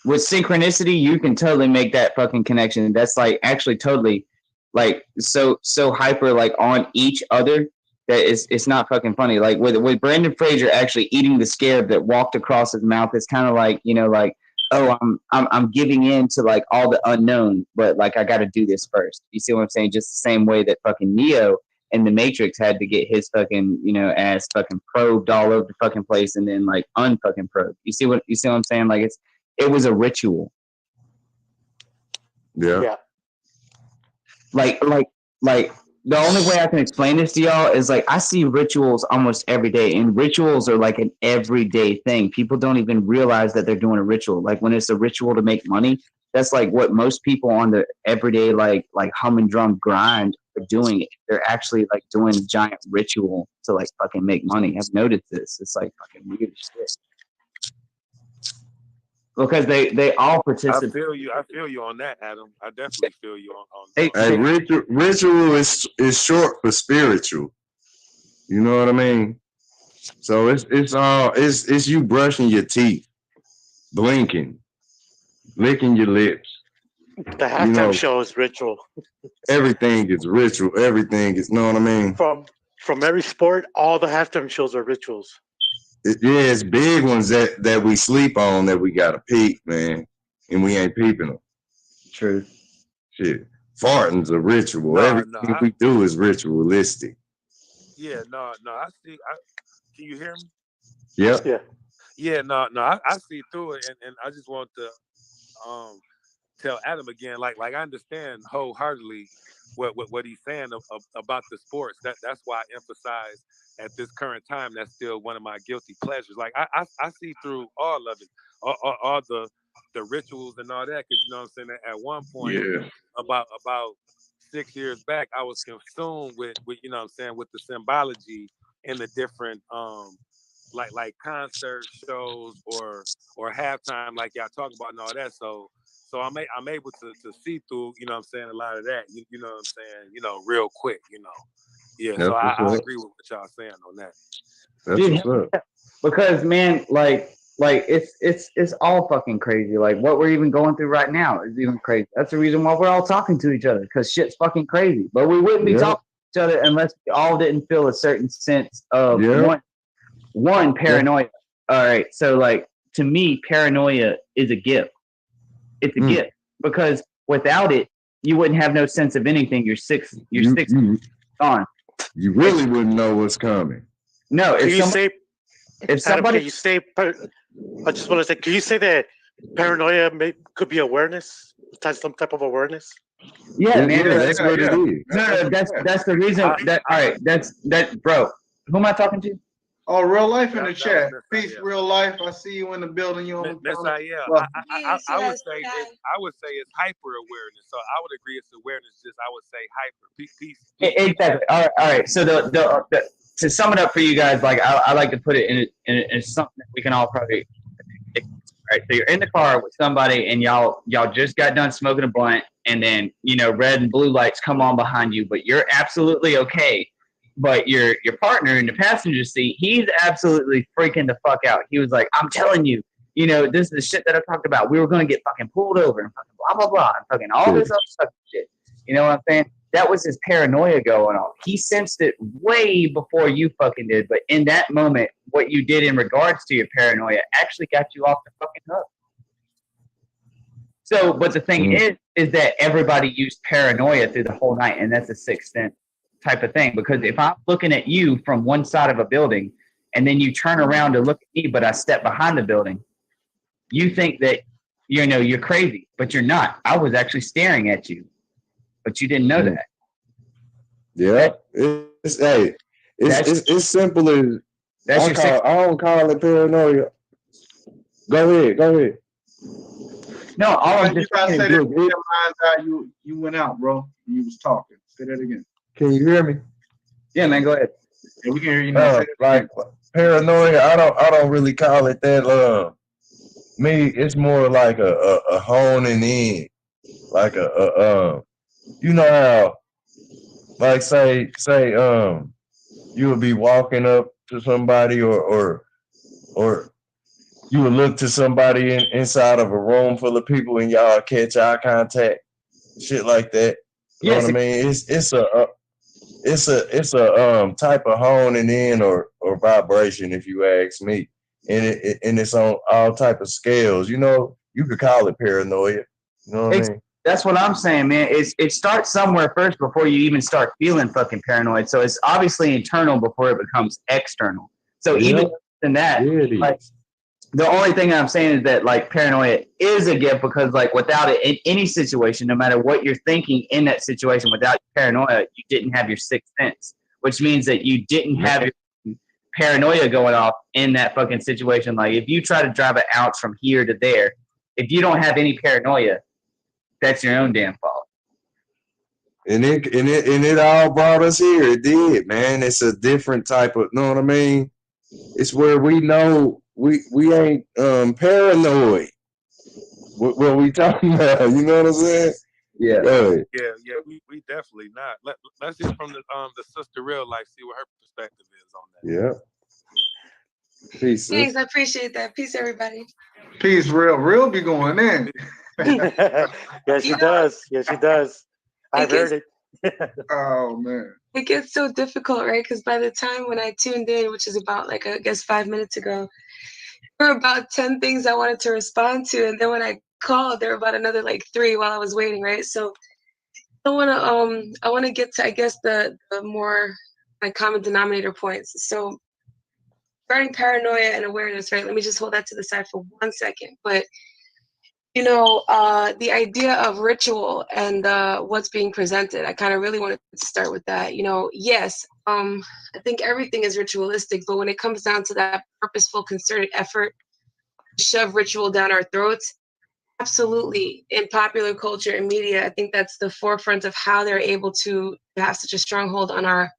With synchronicity, you can totally make that fucking connection. That's like actually totally like so hyper like on each other that it's not fucking funny. Like with Brandon Fraser actually eating the scarab that walked across his mouth, it's kind of like, you know, like, oh, I'm giving in to like all the unknown, but like I got to do this first. You see what I'm saying? Just the same way that fucking Neo in the Matrix had to get his fucking, you know, ass fucking probed all over the fucking place and then like unfucking probed. You see what I'm saying? Like it was a ritual. Yeah. Like the only way I can explain this to y'all is like I see rituals almost every day, and rituals are like an everyday thing. People don't even realize that they're doing a ritual. Like when it's a ritual to make money, that's like what most people on the everyday like hum and drum grind are doing. They're actually like doing a giant ritual to like fucking make money. I've noticed this. It's like fucking weird shit. Because they all participate. I feel you on that, Adam. I definitely feel you on Hey, ritual is short for spiritual. You know what I mean? So it's you brushing your teeth, blinking, licking your lips. The halftime show is ritual. Everything is ritual. Everything is, know what I mean? From every sport, all the halftime shows are rituals. It's big ones that we sleep on that we gotta peep, man, and we ain't peeping them. True. Shit, farting's a ritual. Everything we do is ritualistic. Yeah, I see. Can you hear me? Yep. Yeah. Yeah, I see through it, and I just want to tell Adam again, like I understand wholeheartedly what he's saying about the sports. That's why I emphasize at this current time that's still one of my guilty pleasures. Like I see through all of it, all the rituals and all that, because you know what I'm saying. At one point, about 6 years back, I was consumed with you know what I'm saying, with the symbology in the different like concert shows or halftime, like y'all talk about and all that. So I'm able to see through, you know what I'm saying, a lot of that. You know what I'm saying, you know, real quick, you know. Yeah, so I agree with what y'all saying on that. That's what's up. Because man, like it's all fucking crazy. Like what we're even going through right now is even crazy. That's the reason why we're all talking to each other, because shit's fucking crazy. But we wouldn't be talking to each other unless we all didn't feel a certain sense of one paranoia. All right, so like to me, paranoia is a gift. It's a gift, because without it, you wouldn't have no sense of anything. You're gone. You really wouldn't know what's coming. No, I just want to say, can you say that paranoia could be awareness, some type of awareness? Yeah, man. That's what it is. No, that's the reason. All right, that's bro. Who am I talking to? Oh, real life in the chat. Peace, real life. I see you in the building. You on Miss Ayel, I would say it's hyper awareness. So I would agree it's awareness. Just I would say hyper. Peace. Exactly. All right. So the to sum it up for you guys, like I like to put it in something that we can all probably. All right. So you're in the car with somebody, and y'all just got done smoking a blunt, and then red and blue lights come on behind you, but you're absolutely okay. But your partner in the passenger seat, he's absolutely freaking the fuck out. He was like, I'm telling you, this is the shit that I talked about. We were going to get fucking pulled over and fucking blah, blah, blah, and fucking all this other stuff shit. You know what I'm saying? That was his paranoia going on. He sensed it way before you fucking did. But in that moment, what you did in regards to your paranoia actually got you off the fucking hook. So, but the thing is that everybody used paranoia through the whole night, and that's a sixth sense type of thing. Because if I'm looking at you from one side of a building and then you turn around to look at me, but I step behind the building, you think that you're crazy, but you're not. I was actually staring at you, but you didn't know that. Yeah, it's simple as I don't call it paranoia. Go ahead. No, all I'm just saying is you went out, bro. when you was talking. Say that again. Can you hear me? Yeah, man, go ahead. Yeah, we can hear you now. Say that Like paranoia, I don't really call it that. Me, it's more like a honing in, like you know how, like say you would be walking up to somebody or you would look to somebody inside of a room full of people and y'all catch eye contact, shit like that. You know what I mean? It's a type of honing in or vibration, if you ask me, and it's on all type of scales. You know, you could call it paranoia. You know what I mean? That's what I'm saying, man. It starts somewhere first before you even start feeling fucking paranoid. So it's obviously internal before it becomes external. So even in that, like, the only thing I'm saying is that like paranoia is a gift because like without it in any situation, no matter what you're thinking in that situation, without paranoia, you didn't have your sixth sense, which means that you didn't have your paranoia going off in that fucking situation. Like if you try to drive an ounce from here to there, if you don't have any paranoia, that's your own damn fault. And it all brought us here. It did, man. It's a different type of, know what I mean? It's where we know we ain't paranoid. What we talking about? You know what I'm saying? Yeah. Yeah, we definitely not. Let's hear from the sister real life, see what her perspective is on that. Yeah. Peace. Thanks, I appreciate that. Peace, everybody. Peace, real be going in. Yes, she does. Yes, she does. I've heard it. Oh man. It gets so difficult, right? Because by the time when I tuned in, which is about like I guess 5 minutes ago, there were about 10 things I wanted to respond to, and then when I called, there were about another like 3 while I was waiting, right? So I want to get to I guess the more like common denominator points. So regarding paranoia and awareness, right? Let me just hold that to the side for 1 second, but. You know, the idea of ritual and what's being presented, I kind of really wanted to start with that. You know, yes, I think everything is ritualistic, but when it comes down to that purposeful, concerted effort to shove ritual down our throats, absolutely, in popular culture and media, I think that's the forefront of how they're able to have such a stronghold on our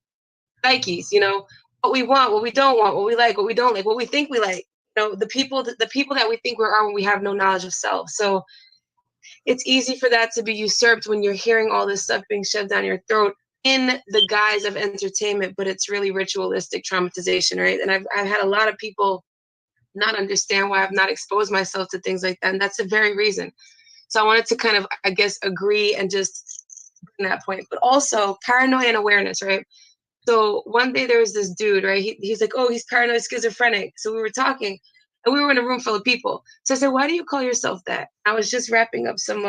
psyches. You know, what we want, what we don't want, what we like, what we don't like, what we think we like. You know, the people that we think we are when we have no knowledge of self. So it's easy for that to be usurped when you're hearing all this stuff being shoved down your throat in the guise of entertainment, but it's really ritualistic traumatization, right? And I've had a lot of people not understand why I've not exposed myself to things like that, and that's the very reason. So I wanted to kind of, I guess, agree and just bring that point, but also paranoia and awareness, right? So one day there was this dude, right? He's like, oh, he's paranoid schizophrenic. So we were talking and we were in a room full of people. So I said, why do you call yourself that? I was just wrapping up some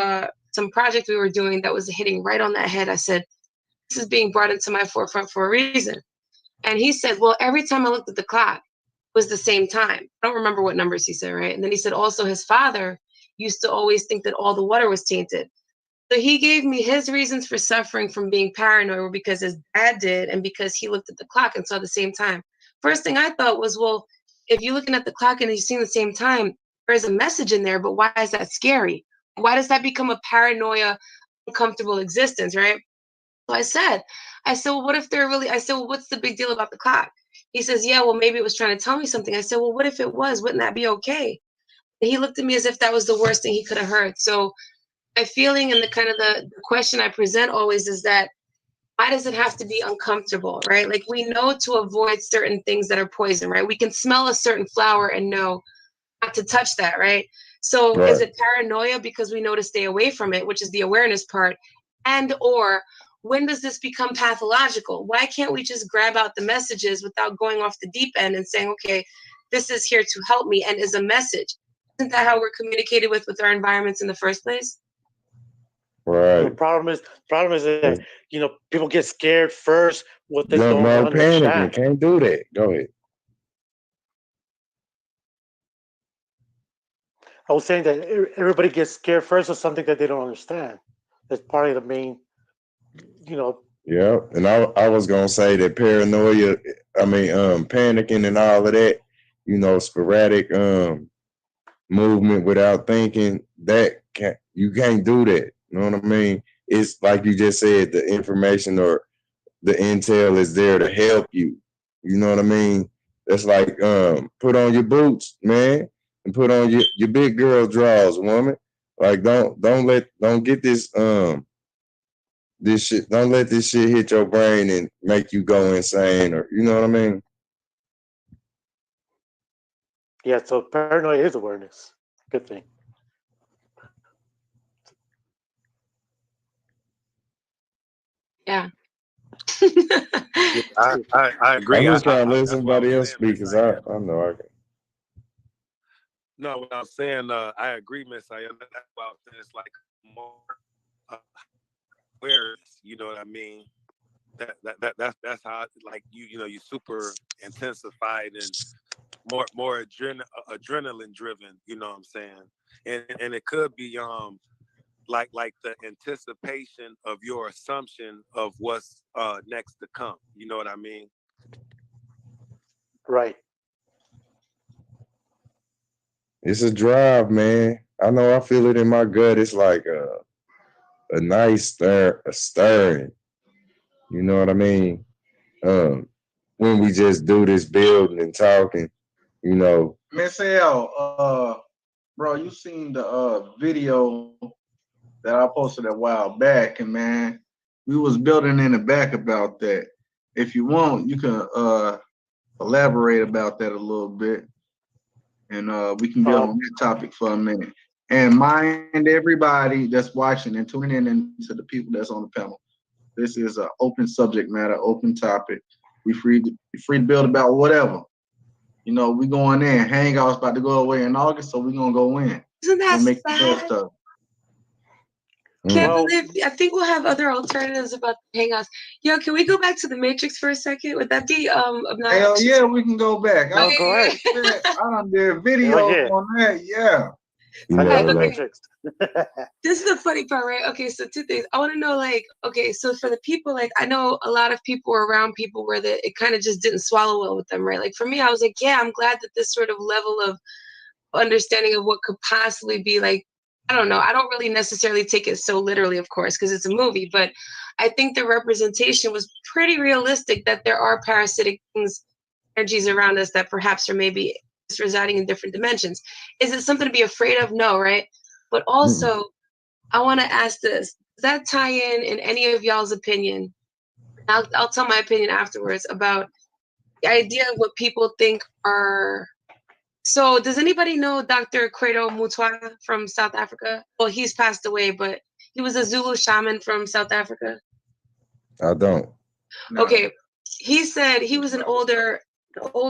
project we were doing that was hitting right on that head. I said, this is being brought into my forefront for a reason. And he said, well, every time I looked at the clock, it was the same time. I don't remember what numbers he said, right? And then he said also his father used to always think that all the water was tainted. So he gave me his reasons for suffering from being paranoid were because his dad did and because he looked at the clock and saw the same time. First thing I thought was, well, if you're looking at the clock and you're seeing the same time, there's a message in there, but why is that scary? Why does that become a paranoia, uncomfortable existence, right? So I said, well, what if they're really, I said, well, what's the big deal about the clock? He says, yeah, well, maybe it was trying to tell me something. I said, well, what if it was? Wouldn't that be okay? And he looked at me as if that was the worst thing he could have heard. So my feeling and the kind of the question I present always is that why does it have to be uncomfortable, right? Like we know to avoid certain things that are poison, right? We can smell a certain flower and know not to touch that, right? So is it paranoia because we know to stay away from it, which is the awareness part? And or when does this become pathological? Why can't we just grab out the messages without going off the deep end and saying, okay, this is here to help me and is a message? Isn't that how we're communicated with our environments in the first place? Right. The problem is that people get scared first. What they Young don't man understand. panicking. Can't do that. Go ahead. I was saying that everybody gets scared first of something that they don't understand. That's part of the main, Yeah, and I was gonna say that paranoia. I mean, panicking and all of that. Sporadic movement without thinking. You can't do that. You know what I mean? it's like you just said, the information or the intel is there to help you. You know what I mean? That's like put on your boots, man, and put on your big girl drawers, woman. Like don't get this this shit. Don't let this shit hit your brain and make you go insane, or you know what I mean? Yeah, so paranoia is awareness. Good thing. Yeah. Yeah, I agree. I'm just trying to let that's what I somebody was else saying, speak, Miss because I Ayana. know I can. No, what I was saying, I agree, Miss Ayana. That's about it's like more awareness. You know what I mean? That's how like you know you super intensified and more adrenaline driven. You know what I'm saying? And it could be like the anticipation of your assumption of what's next to come. You know what I mean? Right. It's a drive, man. I know I feel it in my gut. It's like a nice stirring. You know what I mean? When we just do this building and talking, you know. Miss L, bro, you seen the video that I posted a while back, and man, we was building in the back about that. If you want, you can elaborate about that a little bit, and we can build on that topic for a minute. And mind everybody that's watching and tuning in and to the people that's on the panel. This is an open subject matter, open topic. We free to build about whatever. You know, we going in. Hangout's about to go away in August, so we're gonna go in. Isn't that make the sad? best of it. Can't believe. I think we'll have other alternatives about the hangouts. Yo, can we go back to the Matrix for a second? Would that be obnoxious? Hell yeah, we can go back. No, go ahead. I done did videos on that. Yeah. This is the funny part, right? Okay, so two things. I want to know, like, okay, so for the people, like, I know a lot of people were around people where it kind of just didn't swallow well with them, right? Like for me, I was like, yeah, I'm glad that this sort of level of understanding of what could possibly be like, I don't know. I don't really necessarily take it so literally, of course, because it's a movie, but I think the representation was pretty realistic that there are parasitic things, energies around us that perhaps are maybe residing in different dimensions. Is it something to be afraid of? No, right? But also, I want to ask this: does that tie in any of y'all's opinion? I'll tell my opinion afterwards about the idea of what people think are. So, does anybody know Dr. Credo Mutwa from South Africa? Well, he's passed away, but he was a Zulu shaman from South Africa. I don't. Okay, he said he was an older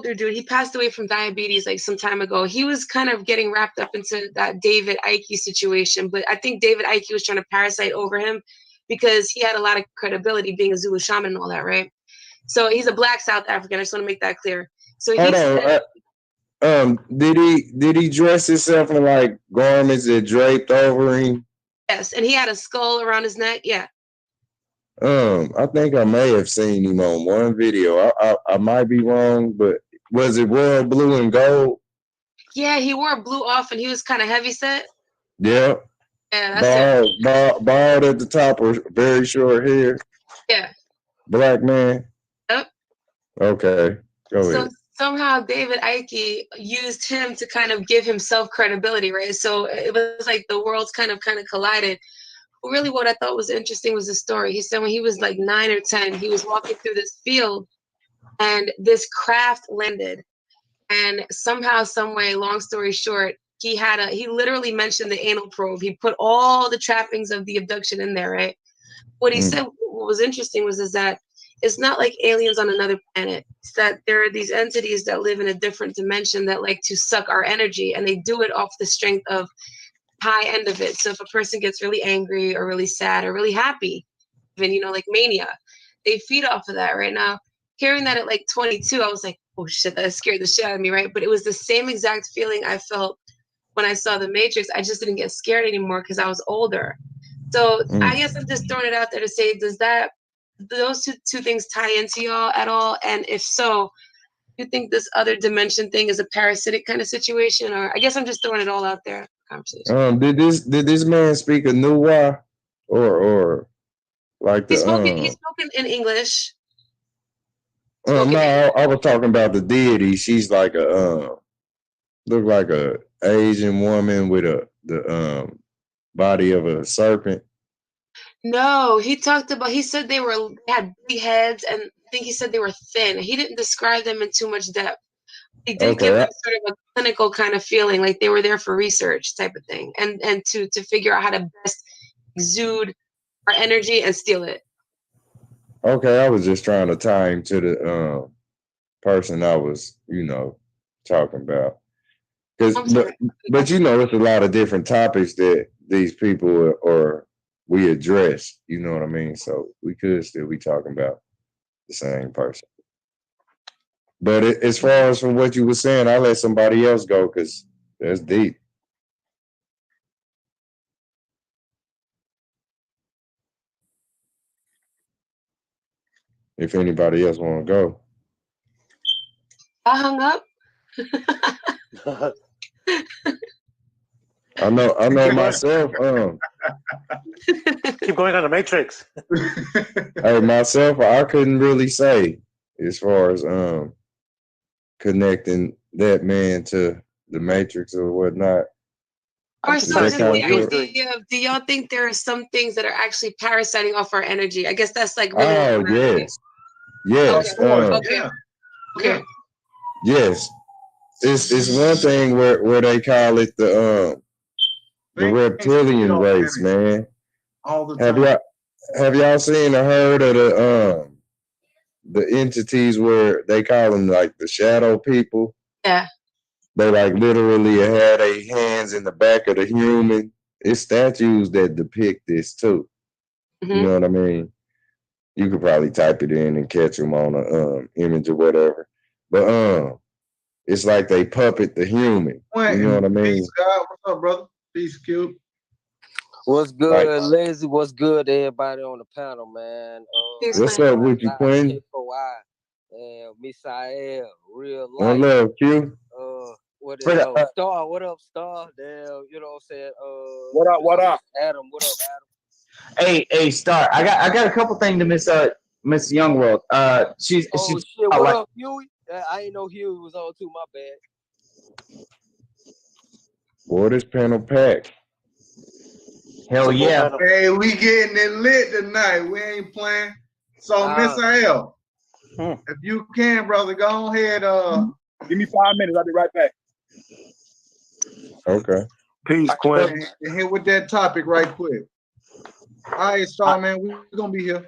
dude. He passed away from diabetes like some time ago. He was kind of getting wrapped up into that David Icke situation, but I think David Icke was trying to parasite over him because he had a lot of credibility being a Zulu shaman and all that, right? So he's a black South African. I just want to make that clear. So he said, did he dress himself in like garments that draped over him? yes, and he had a skull around his neck. Yeah. I think I may have seen him on one video. I might be wrong, but was it royal blue and gold? Yeah, he wore blue off and he was kind of heavy set. Yeah. Yeah, that's it. Bald at the top or very short hair? Yeah. Black man? Yep. Okay. Go So ahead. somehow David Icke used him to kind of give himself credibility, right? So it was like the worlds kind of collided. Really what I thought was interesting was the story. He said when he was like 9 or 10, he was walking through this field and this craft landed. And somehow, some way, long story short, he literally mentioned the anal probe. He put all the trappings of the abduction in there, right? What he said, what was interesting is that it's not like aliens on another planet. It's that there are these entities that live in a different dimension that like to suck our energy, and they do it off the strength of high end of it. So if a person gets really angry or really sad or really happy, even, like mania, they feed off of that. Right now, hearing that at like 22, I was like, oh shit, that scared the shit out of me, right? But it was the same exact feeling I felt when I saw The Matrix. I just didn't get scared anymore because I was older. So I guess I'm just throwing it out there to say, does those two things tie into y'all at all? And if so, you think this other dimension thing is a parasitic kind of situation? Or I guess I'm just throwing it all out there. Conversation. Did this man speak a Nuwa or Like He's the spoken in English. no, I was talking about the deity. She's like a look like a Asian woman with the body of a serpent. No, he said they had big heads, and I think he said they were thin. He didn't describe them in too much depth. He did give them sort of a clinical kind of feeling, like they were there for research type of thing, and to figure out how to best exude our energy and steal it. Okay, I was just trying to tie him to the person I was, talking about. But it's a lot of different topics that these people or we address. You know what I mean? So we could still be talking about the same person. But as far as from what you were saying, I'll let somebody else go because that's deep. If anybody else want to go. I hung up. I know myself. Keep going on the Matrix. Hey, myself, I couldn't really say as far as connecting that man to the Matrix or whatnot. Or so just the idea of, do y'all think there are some things that are actually parasiting off our energy? I guess that's like really Oh, yes. Yes. Okay. Yes. It's one thing where they call it the reptilian race, man. All the time. Have y'all seen or heard of the entities where they call them like the shadow people? Yeah. They like literally had their hands in the back of the human. It's statues that depict this too. Mm-hmm. You know what I mean? You could probably type it in and catch them on a image or whatever. But it's like they puppet the human. You know what I mean? Peace, God. What's up, brother? Peace, Cube. What's good, Lazy? What's good, everybody on the panel, man? What's up with you, Quinn? And Misael, real One life. love, Q. What is up, Star? What up, Star? Damn, you know what I'm saying? What up? Adam, what up, Adam? Hey, Star. I got a couple things to Miss Youngworld. She's Shit, what up, Huey? I ain't know Huey was on too. My bad. Boy, this panel packed. Hell yeah. Hey, we getting it lit tonight. We ain't playing. So, Miss L, if you can, brother, go ahead. Give me 5 minutes. I'll be right back. Okay. Peace, Quinn. And hit with that topic right quick. All right, Star, man, we're going to be here.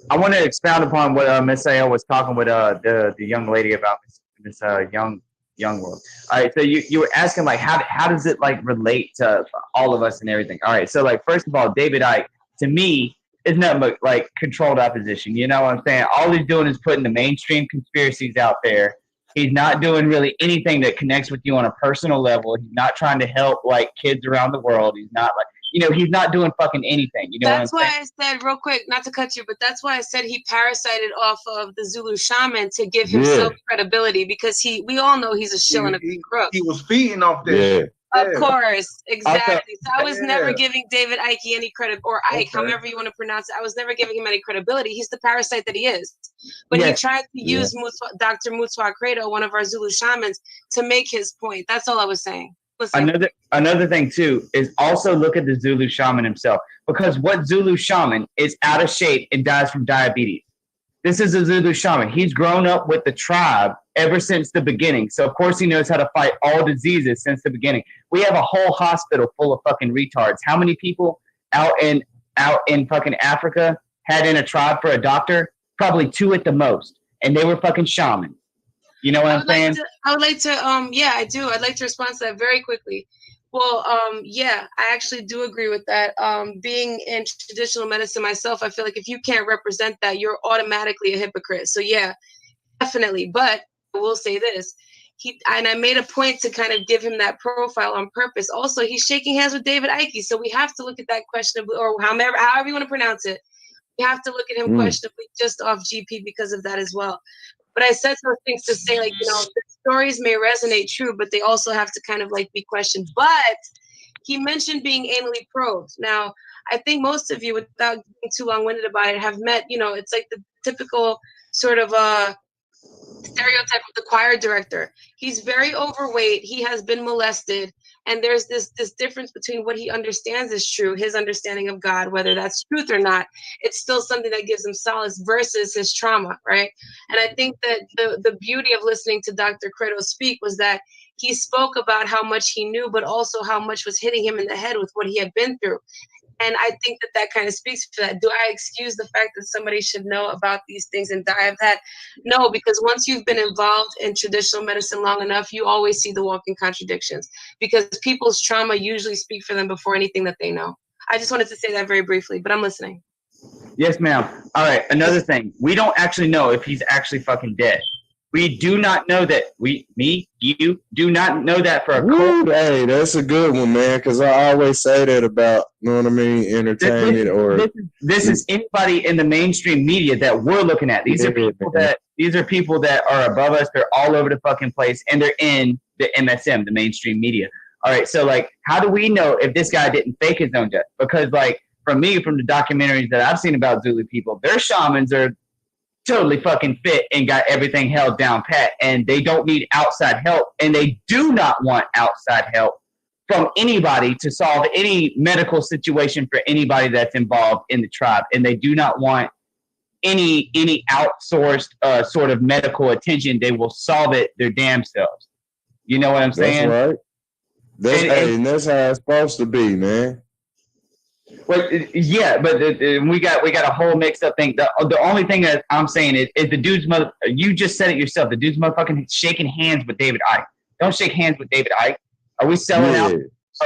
I want to expound upon what Miss Al was talking with the young lady about, Miss Youngworld. All right, so you were asking like how does it like relate to all of us and everything. All right, so like first of all, David Icke to me is nothing but like controlled opposition. You know what I'm saying? All he's doing is putting the mainstream conspiracies out there. He's not doing really anything that connects with you on a personal level. He's not trying to help like kids around the world. He's not like, he's not doing fucking anything. You know That's what I'm why I said real quick, not to cut you, but that's why I said he parasited off of the Zulu shaman to give himself credibility, because we all know he's a shill and a crook. He was feeding off that. Of course, exactly. So I was never Yeah. giving David Icke any credit, or Ike, however you want to pronounce it. I was never giving him any credibility. He's the parasite that he is. But he tried to use Dr. Mutswa Credo, one of our Zulu shamans, to make his point. That's all I was saying. Listen. Another thing too is also look at the Zulu shaman himself, because what Zulu shaman is out of shape and dies from diabetes? This is a Zulu shaman. He's grown up with the tribe ever since the beginning. So of course he knows how to fight all diseases since the beginning. We have a whole hospital full of fucking retards. How many people out in fucking Africa had in a tribe for a doctor? Probably 2 at the most. And they were fucking shamans. You know what I'm saying? I would like to, yeah, I do. I'd like to respond to that very quickly. Well, yeah, I actually do agree with that. Being in traditional medicine myself, I feel like if you can't represent that, you're automatically a hypocrite. So yeah, definitely. But I will say this. And I made a point to kind of give him that profile on purpose. Also, he's shaking hands with David Icke. So we have to look at that questionably, or however you want to pronounce it. We have to look at him questionably just off GP because of that as well. But I said those things to say, like, the stories may resonate true, but they also have to kind of like be questioned. But he mentioned being anally probed. Now, I think most of you, without being too long-winded about it, have met, it's like the typical sort of stereotype of the choir director. He's very overweight. He has been molested. And there's this difference between what he understands is true, his understanding of God, whether that's truth or not. It's still something that gives him solace versus his trauma, right? And I think that the beauty of listening to Dr. Credo speak was that he spoke about how much he knew, but also how much was hitting him in the head with what he had been through. And I think that kind of speaks for that. Do I excuse the fact that somebody should know about these things and die of that? No, because once you've been involved in traditional medicine long enough, you always see the walking contradictions, because people's trauma usually speak for them before anything that they know. I just wanted to say that very briefly, but I'm listening. Yes, ma'am. All right. Another thing. We don't actually know if he's actually fucking dead. We do not know that. You do not know that for a cold. Hey, that's a good one, man, because I always say that about, you know what I mean, entertainment This is anybody in the mainstream media that we're looking at. These are people that are above us. They're all over the fucking place, and they're in the MSM, the mainstream media. All right, so like, how do we know if this guy didn't fake his own death? Because like, from the documentaries that I've seen about Zulu people, their shamans are totally fucking fit and got everything held down pat, and they don't need outside help, and they do not want outside help from anybody to solve any medical situation for anybody that's involved in the tribe, and they do not want any outsourced sort of medical attention. They will solve it their damn selves. You know what I'm saying? That's right. And that's how it's supposed to be, man. Well, yeah, but we got a whole mixed up thing. The only thing that I'm saying is the dude's mother. You just said it yourself. The dude's motherfucking shaking hands with David Icke. Don't shake hands with David Icke. Are we selling out?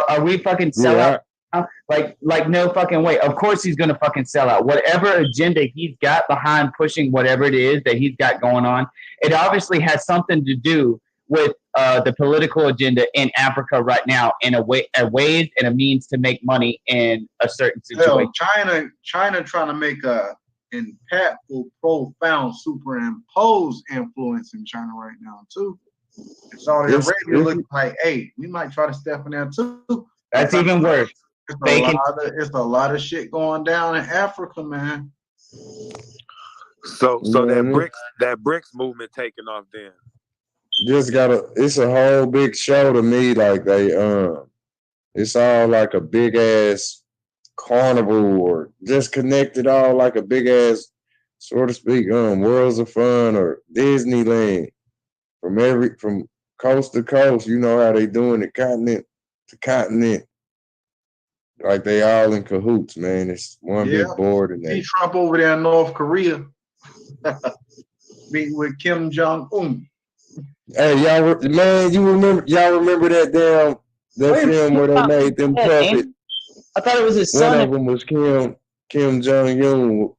Are we fucking sell out? Like no fucking way. Of course he's gonna fucking sell out. Whatever agenda he's got behind pushing whatever it is that he's got going on, it obviously has something to do with the political agenda in Africa right now, in a ways and a means to make money in a certain situation. Hell, China trying to make a impactful, profound, superimposed influence in China right now too. And Saudi Arabia looking like, hey, we might try to step in there too. That's even worse. It's a lot of shit going down in Africa, man. So that BRICS movement taking off then. It's a whole big show to me. Like it's all like a big ass carnival, or just connected all like a big ass, so to speak, Worlds of Fun or Disneyland. From coast to coast, you know how they doing it, continent to continent. Like they all in cahoots, man. It's one big board, and see Trump over there in North Korea meeting with Kim Jong-un. Hey, y'all remember that film where they made them puppets? I thought it was his son. One of them was Kim Jong-un.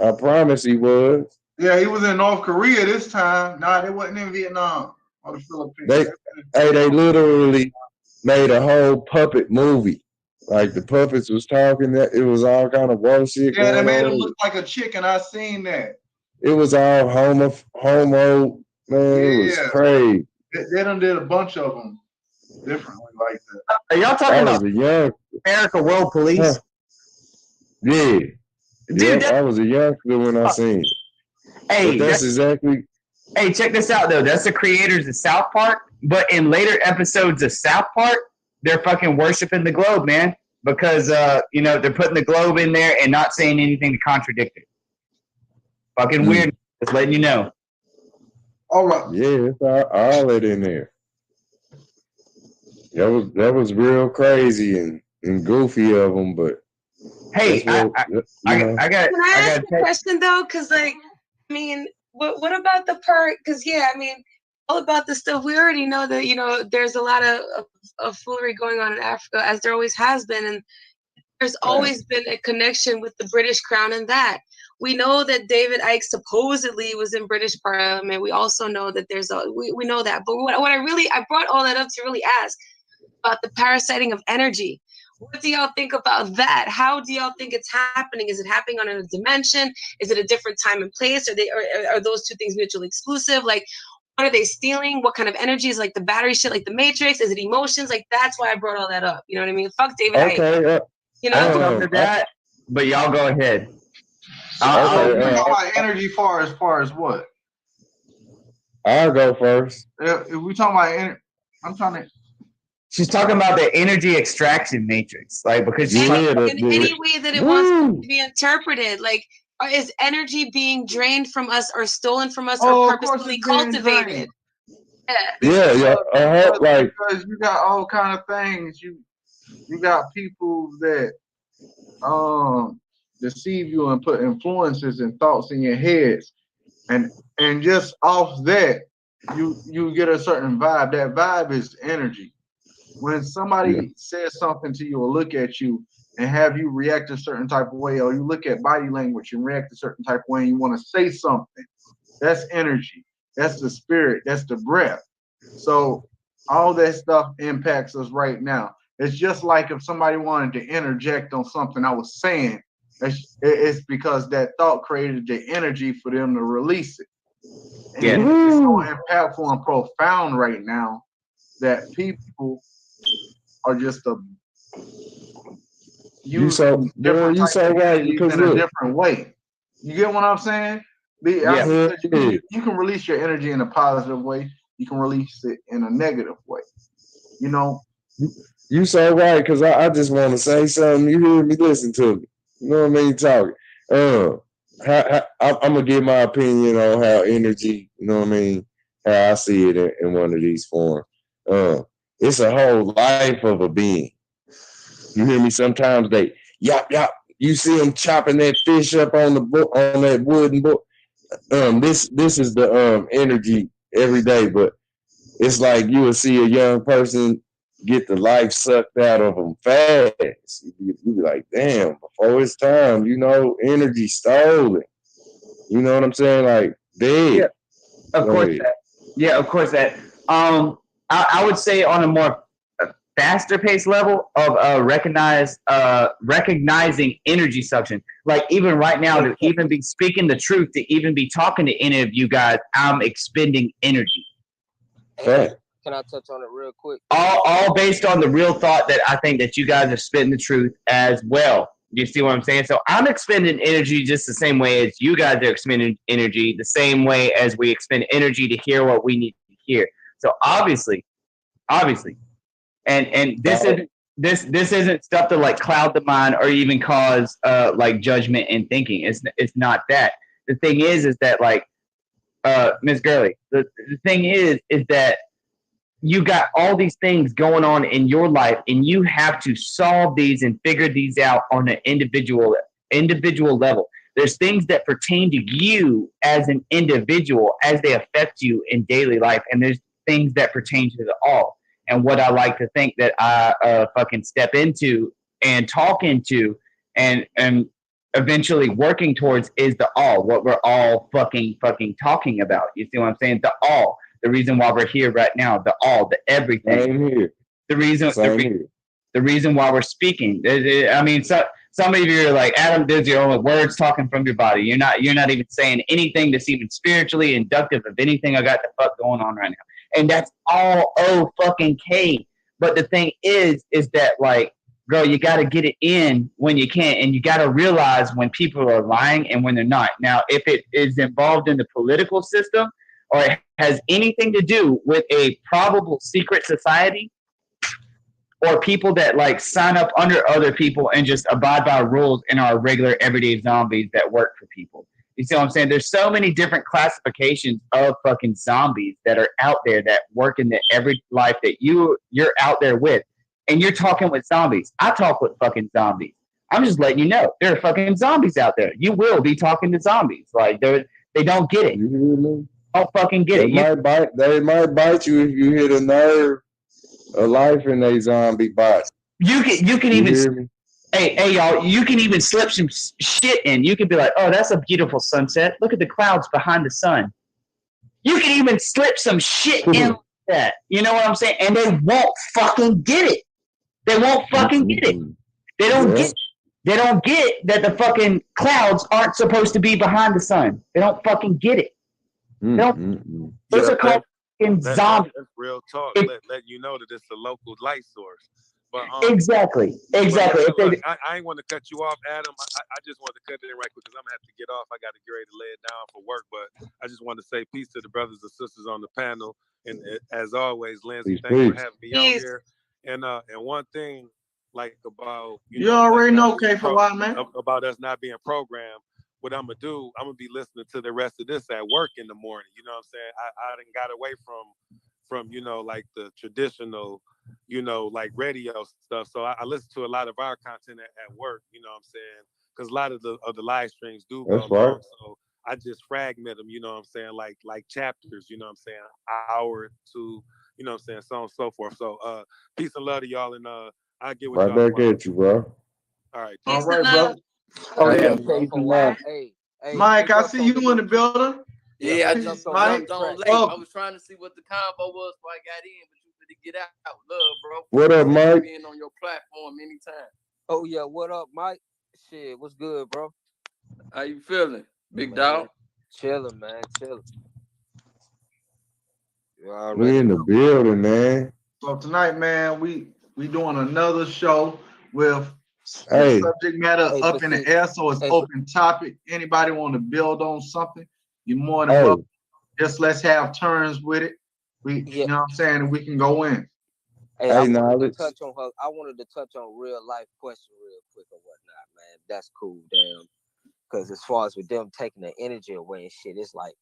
I promise he was. Yeah, he was in North Korea this time. Nah, they wasn't in Vietnam or the Philippines. They literally made a whole puppet movie. Like the puppets was talking, that it was all kind of bullshit. Yeah, they made him look like a chicken. I seen that. It was all homo, man. It was crazy. They done did a bunch of them differently like that. Are y'all talking about America World Police? Huh. Yeah. Dude, I was a youngster when I seen it. Hey, but that's exactly. Hey, check this out though. That's the creators of South Park, but in later episodes of South Park, they're fucking worshiping the globe, man, because they're putting the globe in there and not saying anything to contradict it. Fucking weird. Just letting you know. All right. Yeah, it's all that in there. That was real crazy and goofy of them, but hey, I got. Can I ask a question though? Because what about the part? Because all about the stuff we already know that there's a lot of foolery going on in Africa, as there always has been, and there's always been a connection with the British Crown and that. We know that David Icke supposedly was in British Parliament. We also know that we know that. But I brought all that up to really ask about the parasiting of energy. What do y'all think about that? How do y'all think it's happening? Is it happening on a dimension? Is it a different time and place? Are those two things mutually exclusive? Like, what are they stealing? What kind of energy is like the battery shit, like the Matrix? Is it emotions? Like, that's why I brought all that up. You know what I mean? Fuck David Icke. You I know? told her that, but y'all go ahead. So we talking about energy far as what? I'll go first. If we talking about energy, I'm trying to. She's talking about the energy extraction matrix, like because In any way that it wants to be interpreted, like is energy being drained from us or stolen from us or purposely cultivated? Yeah. Like because you got all kind of things. You got people that deceive you and put influences and thoughts in your heads, and just off that you get a certain vibe. That vibe is energy. When somebody says something to you or look at you and have you react a certain type of way, or you look at body language and react a certain type of way and you want to say something, that's energy. That's the spirit. That's the breath. So all that stuff impacts us right now. It's just like if somebody wanted to interject on something I was saying, it's because that thought created the energy for them to release it. And it's so impactful and profound right now that people are just using different types of energies in a different way. You get what I'm saying? You can release your energy in a positive way. You can release it in a negative way. You know? You so right, because I just want to say something. You hear me? Listen to me. You know what I mean? Talking. I'm going to give my opinion on how energy, you know what I mean, how I see it in one of these forms. It's a whole life of a being. You hear me? Sometimes they, yop. You see them chopping that fish up on that wooden book. This is the energy every day, but it's like you will see a young person get the life sucked out of them fast. You be like, damn, before it's time, energy stolen. You know what I'm saying? Like, dead. Yeah, of course that. I would say on a more faster paced level of recognizing energy suction. Like even right now, to even be speaking the truth, to even be talking to any of you guys, I'm expending energy. Hey, can I touch on it real quick? All based on the real thought that I think that you guys are spitting the truth as well. You see what I'm saying? So I'm expending energy just the same way as you guys are expending energy, the same way as we expend energy to hear what we need to hear. So obviously, and this isn't stuff to like cloud the mind or even cause like judgment and thinking. It's not that. The thing is that like Ms. Gurley, the thing is that you got all these things going on in your life, and you have to solve these and figure these out on an individual level. There's things that pertain to you as an individual as they affect you in daily life, and there's things that pertain to the all. And what I like to think that I fucking step into and talk into and eventually working towards is the all, what we're all fucking talking about. You see what I'm saying? The all. The reason why we're here right now, the all, the everything. Same here. The reason why we're speaking. I mean, some of you are like, Adam, there's your own words talking from your body. You're not even saying anything that's even spiritually inductive of anything I got the fuck going on right now. And that's all fucking K. But the thing is that like, girl, you got to get it in when you can, and you got to realize when people are lying and when they're not. Now, if it is involved in the political system, or it has anything to do with a probable secret society, or people that like sign up under other people and just abide by rules and are regular everyday zombies that work for people. You see what I'm saying? There's so many different classifications of fucking zombies that are out there that work in the every life that you're out there with. And you're talking with zombies. I talk with fucking zombies. I'm just letting you know there are fucking zombies out there. You will be talking to zombies. Like they don't get it. Don't fucking get it. They might bite you if you hit a nerve of life in a zombie bite. You can even hey y'all, you can even slip some shit in. You can be like, oh, that's a beautiful sunset. Look at the clouds behind the sun. You can even slip some shit in like that. You know what I'm saying? And they won't fucking get it. They won't fucking get it. They don't get that the fucking clouds aren't supposed to be behind the sun. They don't fucking get it. Those are called fucking zombies. That's real talk. Let you know that it's a local light source. But exactly. But look, I ain't want to cut you off, Adam. I just wanted to cut it in right quick because I'm gonna have to get off. I got to get ready to lay it down for work. But I just want to say peace to the brothers and sisters on the panel, and as always, Lindsay, thanks for having me on here. And one thing, like about you already know, K for why, man. About us not being programmed. What I'm gonna do, I'm gonna be listening to the rest of this at work in the morning. You know what I'm saying? I done got away from like the traditional, like radio stuff. So I listen to a lot of our content at work. You know what I'm saying? Because a lot of the live streams do go long. So I just fragment them. You know what I'm saying? Like chapters. You know what I'm saying? Hour, two. You know what I'm saying? So on and so forth. So peace and love to y'all, and I get with y'all. Right back at you, bro. All right. All right, bro. Oh yeah, hey, Mike, I see you in the building. Yeah, I just jumped on late. I was trying to see what the combo was before I got in, but you better get out. Love, bro. What up, Mike? Being on your platform anytime. Oh yeah, what up, Mike? Shit, what's good, bro? How you feeling, big dog? Chilling, man, chilling. We in the building, man. So tonight, man, we doing another show with Hey. subject matter up in the air, so it's open topic. Anybody want to build on something? You're more than welcome. Just let's have turns with it. You know what I'm saying? And we can go in. Hey, I wanted to touch on real life question real quick or whatnot, man. That's cool, damn. Because as far as with them taking the energy away and shit, it's like,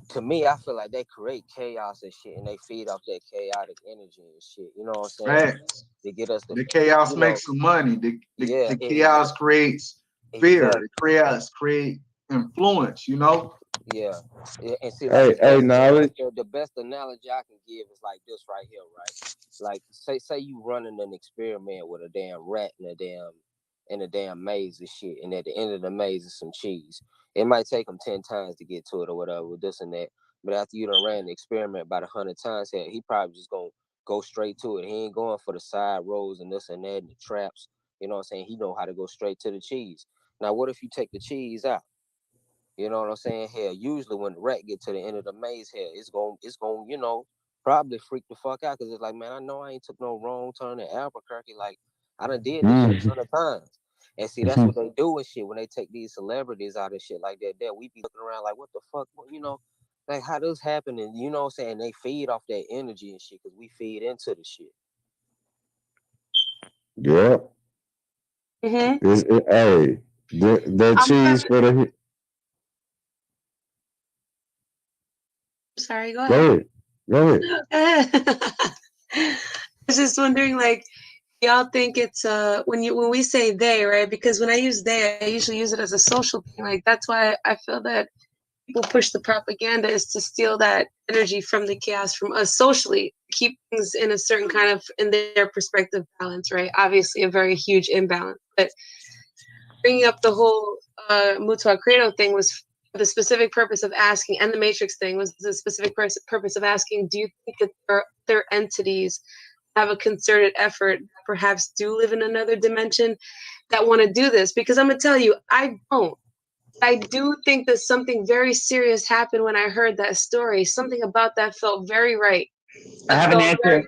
to me, I feel like they create chaos and shit, and they feed off that chaotic energy and shit. You know what I'm saying? Man, to get us the chaos makes some money. The chaos creates fear. The chaos create influence. You know. Yeah, and see, like, the best analogy I can give is like this right here, right? Like, say you running an experiment with a damn rat in a damn maze and shit, and at the end of the maze is some cheese. It might take them 10 times to get to it or whatever, with this and that. But after you done ran the experiment about 100 times, he probably just gonna go straight to it. He ain't going for the side roads and this and that and the traps. You know what I'm saying? He know how to go straight to the cheese. Now, what if you take the cheese out? You know what I'm saying? Hell, usually when the rat get to the end of the maze, it's gonna, probably freak the fuck out, because it's like, man, I know I ain't took no wrong turn in Albuquerque. Like, I done did this shit 100 times. And see, that's what they do and shit when they take these celebrities out and shit like that. We be looking around like, what the fuck, like how this happening? You know what I'm saying? They feed off that energy and shit because we feed into the shit. Yeah. Hey, that cheese for the. Sorry, go ahead. Go ahead. I was just wondering, like, y'all think it's when we say they, right? Because when I use they, I usually use it as a social thing. Like, that's why I feel that people push the propaganda, is to steal that energy from the chaos from us socially, keep things in a certain kind of, in their perspective, balance, right? Obviously a very huge imbalance, but bringing up the whole Mutua Credo thing was the specific purpose of asking, and the Matrix thing was the specific purpose of asking, do you think that there are entities have a concerted effort, perhaps do live in another dimension, that want to do this? Because I'm going to tell you, I don't. I do think that something very serious happened when I heard that story. Something about that felt very right. I have an answer.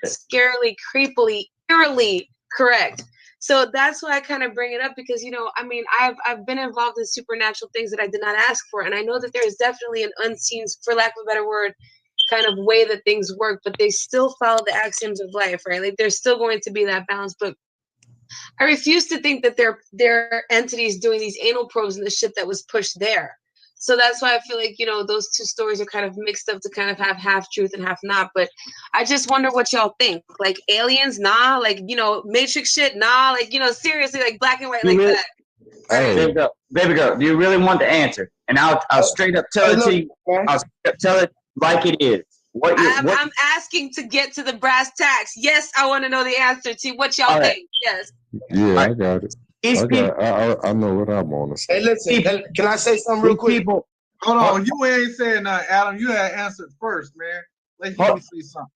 Scarily, creepily, eerily correct. So that's why I kind of bring it up, because, I mean, I've been involved in supernatural things that I did not ask for. And I know that there is definitely an unseen, for lack of a better word, kind of way that things work, but they still follow the axioms of life, right? Like, there's still going to be that balance. But I refuse to think that there are entities doing these anal probes and the shit that was pushed there. So that's why I feel like, those two stories are kind of mixed up to kind of have half truth and half not. But I just wonder what y'all think. Like, aliens, nah. Like, Matrix shit, nah. Like, seriously, like black and white, like that. Hey, baby girl, do you really want the answer? And I'll straight up tell it to you. I'll straight up tell it like it is. I'm asking to get to the brass tacks. Yes, I want to know the answer to what y'all think. Yes. Yeah, I got it. I know what I'm on. Hey, listen, can I say something real quick? Hold on, you ain't saying nothing, Adam. You had answered first, man. Let me see something.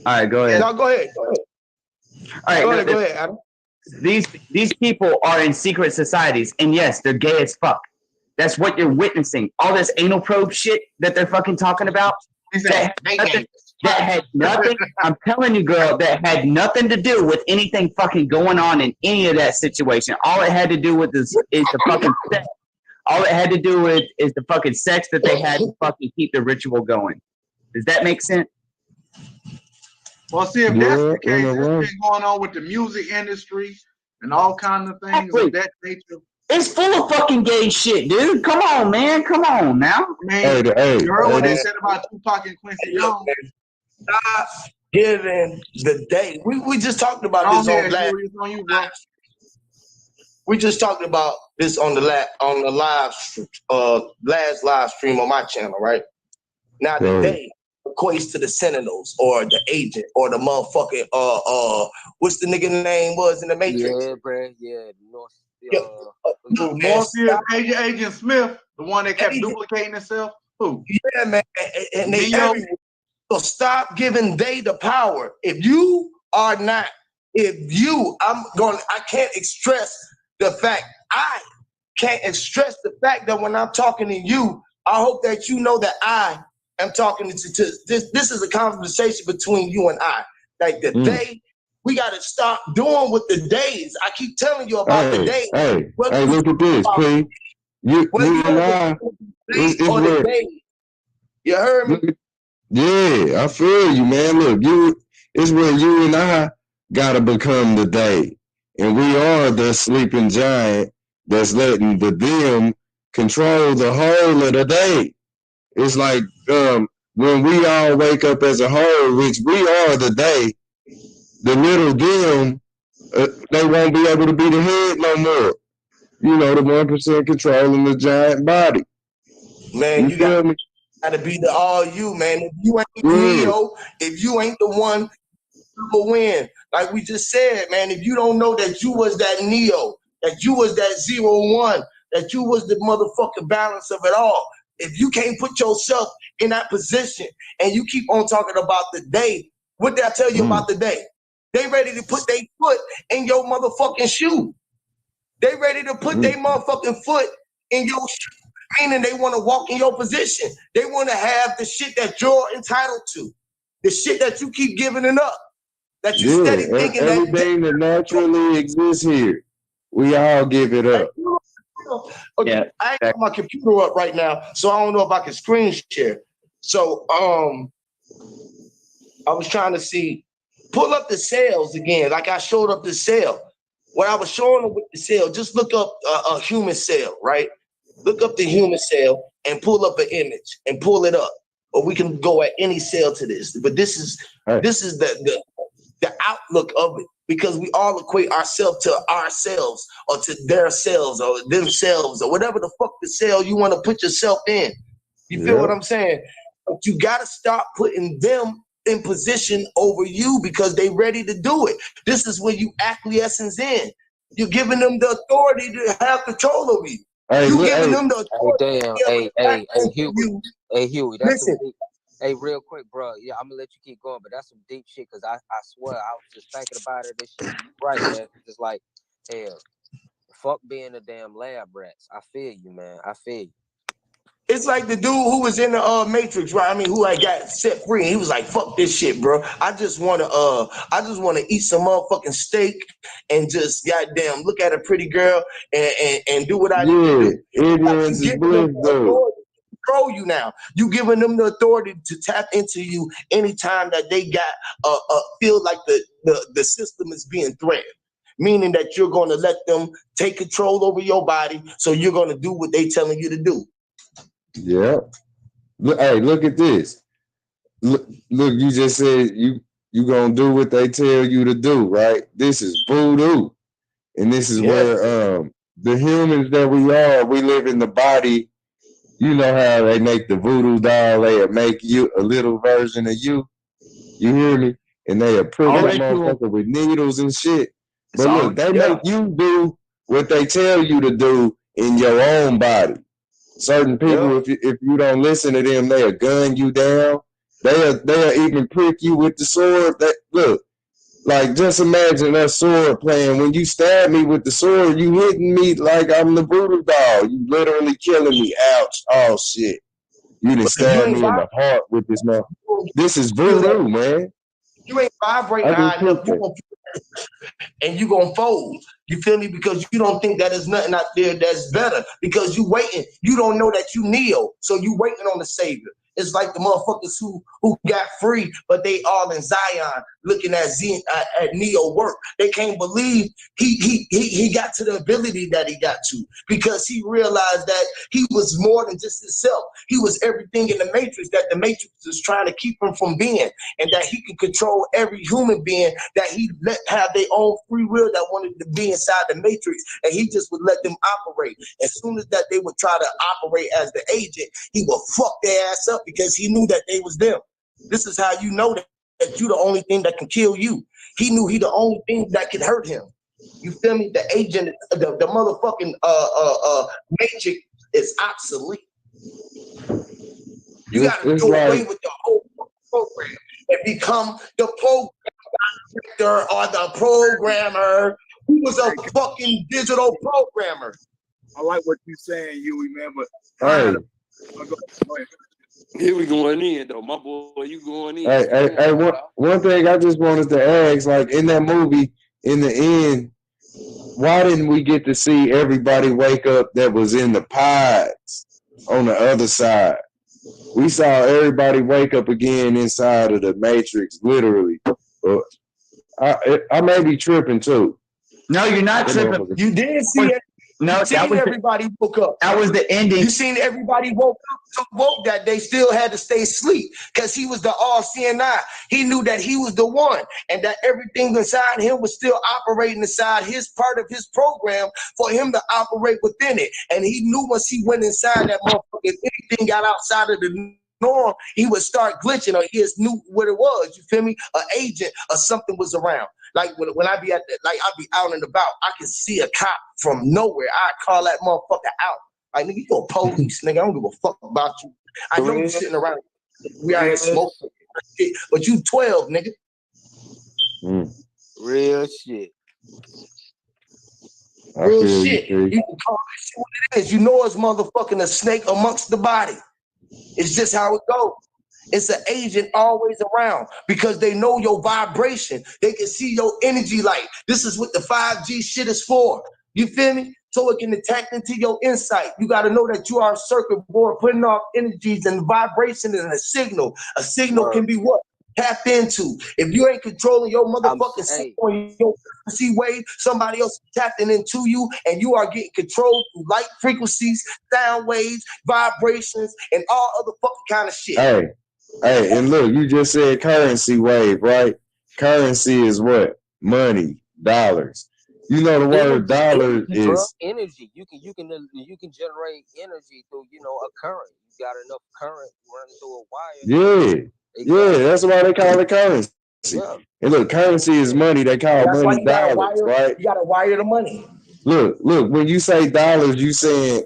All right, go ahead. No, go ahead. All right, go ahead, Adam. These people are in secret societies, and yes, they're gay as fuck. That's what you're witnessing. All this anal probe shit that they're fucking talking about. that had nothing. I'm telling you, girl, that had nothing to do with anything fucking going on in any of that situation. All it had to do with is the fucking sex. All it had to do with is the fucking sex that they had to fucking keep the ritual going. Does that make sense? Well, see, if that's the case, that's been going on with the music industry and all kinds of things of that nature. It's full of fucking gay shit, dude. Come on, man. Come on now. Man, you heard what they said about Tupac and Quincy Jones. Stop giving the day. We just talked about this on last. We just talked about this on the last live stream on my channel, right? Now the day equates to the Sentinels or the agent or the motherfucking what's the nigga name was in the Matrix? Yeah, bro. Yeah, Morpheus, Agent Smith, the one that kept duplicating himself. Who? Yeah, man. And they everywhere. So stop giving they the power. If you are not, I can't express the fact. I can't express the fact that when I'm talking to you, I hope that you know that I am talking to this. This is a conversation between you and I. Like the day, we got to stop doing with the days. I keep telling you about the days. Hey, look at this, P. You and I, it's days. You heard me? Yeah, I feel you, man. Look, it's where you and I gotta become the day. And we are the sleeping giant that's letting the them control the whole of the day. It's like when we all wake up as a whole, which we are the day, the little them, they won't be able to be the head no more. You know, the 1% controlling the giant body. Man, you gotta be the all you, man. If you ain't Neo, if you ain't the one to win, like we just said, man, if you don't know that you was that Neo, that you was that 0-1, that you was the motherfucking balance of it all, if you can't put yourself in that position and you keep on talking about the day, what did I tell you about the day? They ready to put their foot in your motherfucking shoe. They ready to put their motherfucking foot in your shoe. Meaning they want to walk in your position. They want to have the shit that you're entitled to. The shit that you keep giving it up. That you steady thinking everything that naturally exists here, we all give it up. Okay, yeah. I ain't got my computer up right now, so I don't know if I can screen share. So I was trying to see, pull up the sales again, like I showed up the sale. What I was showing them with the sale, just look up a human sale, right? Look up the human sale and pull up an image and pull it up. Or we can go at any sale to this. But this is the outlook of it, because we all equate ourselves to ourselves or to their selves or themselves or whatever the fuck the sale you want to put yourself in. You feel what I'm saying? But you got to stop putting them in position over you because they ready to do it. This is when you acquiescence in. You're giving them the authority to have control over you. You giving them the authority. Hey, Huey, that's some deep. Hey, real quick, bro. Yeah, I'm gonna let you keep going, but that's some deep shit. Cause I swear, I was just thinking about it. This shit, right, man. It's like, hell, fuck being a damn lab rats. I feel you, man. I feel you. It's like the dude who was in the Matrix, right? I mean, who I got set free. And he was like, "Fuck this shit, bro. I just wanna eat some motherfucking steak and just goddamn look at a pretty girl and do what I need to do." Ignorance is bliss, though. Control you now. You giving them the authority to tap into you anytime that they got feel like the system is being threatened. Meaning that you're going to let them take control over your body, so you're going to do what they telling you to do. Yeah. Hey, look at this. Look, you just said you gonna do what they tell you to do, right? This is voodoo. And this is where the humans that we are, we live in the body. You know how they make the voodoo doll, they make you a little version of you. You hear me? And they prick that motherfucker with needles and shit. But look, they make you do what they tell you to do in your own body. Certain people, if you don't listen to them, they'll gun you down. They'll even prick you with the sword. Look, like just imagine that sword playing. When you stab me with the sword, you hitting me like I'm the voodoo doll. You literally killing me. Ouch. Oh shit. You done stabbed me in the heart with this mother. This is voodoo, man. You ain't vibrating high enough. You gonna and you gonna fold. You feel me? Because you don't think that there's nothing out there that's better. Because you waiting. You don't know that you Neo, so you waiting on the Savior. It's like the motherfuckers who got free, but they all in Zion looking at Neo work. They can't believe he got to the ability that he got to, because he realized that he was more than just himself. He was everything in the Matrix that the Matrix was trying to keep him from being, and that he could control every human being, that he let have their own free will that wanted to be inside the Matrix, and he just would let them operate. As soon as that they would try to operate as the agent, he would fuck their ass up, because he knew that they was them. This is how you know that you the only thing that can kill you. He knew he the only thing that could hurt him. You feel me? The agent, the motherfucking Matrix is obsolete. You gotta do away with the whole program and become the program director or the programmer who was a fucking digital programmer. I like what you saying, Huey, man, but Hey. Go ahead. Here we going in though, my boy. You going in? Hey, one thing I just wanted to ask, like in that movie, in the end, why didn't we get to see everybody wake up that was in the pods on the other side? We saw everybody wake up again inside of the Matrix, literally. I may be tripping too. No, you're not tripping. You did see it. No, you seen everybody woke up. That was the ending. You seen everybody woke up, so woke that they still had to stay asleep, because he was the all-seeing eye. He knew that he was the one, and that everything inside him was still operating inside his part of his program for him to operate within it. And he knew once he went inside that motherfucker, if anything got outside of the norm, he would start glitching, or he just knew what it was. You feel me? An agent or something was around. Like when I be at the, like I be out and about, I can see a cop from nowhere. I call that motherfucker out. Like, nigga, you a police, nigga. I don't give a fuck about you. I know you sitting around. We out here smoking shit, but you 12, nigga. Real shit. Real shit. You can call that shit what it is. You know it's motherfucking a snake amongst the body. It's just how it goes. It's an agent always around, because they know your vibration. They can see your energy light. This is what the 5G shit is for. You feel me? So it can attack into your insight. You got to know that you are a circuit board putting off energies, and vibration and a signal. A signal can be what? Tap into. If you ain't controlling your motherfucking signal, your frequency wave, somebody else tapping into you, and you are getting controlled through light frequencies, sound waves, vibrations, and all other fucking kind of shit. Hey, and look, you just said currency wave, right? Currency is what? Money, dollars. You know the word dollar is energy. You can generate energy through, a current. You got enough current running through a wire. Yeah, that's why they call it currency. Yeah. And look, currency is money. They call money dollars, right? You gotta wire the money. Look, when you say dollars, you saying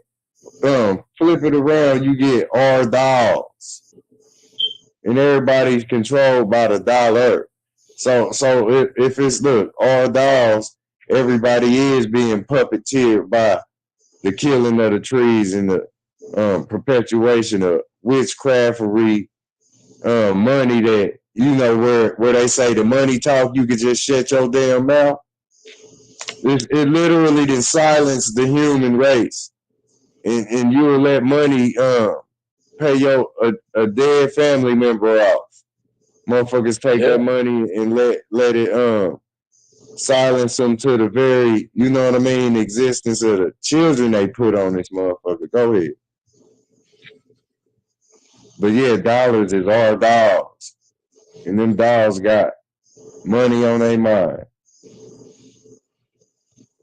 flip it around, you get R dollars. And everybody's controlled by the dollar. So if it's R dollars, everybody is being puppeteered by the killing of the trees and the perpetuation of witchcraftery, money that, where they say the money talk, you could just shut your damn mouth. It literally did silence the human race. And you will let money pay a dead family member off. Motherfuckers take that money and let it silence them to the very, existence of the children they put on this motherfucker. Go ahead. But yeah, dollars is our dogs. And them dogs got money on their mind.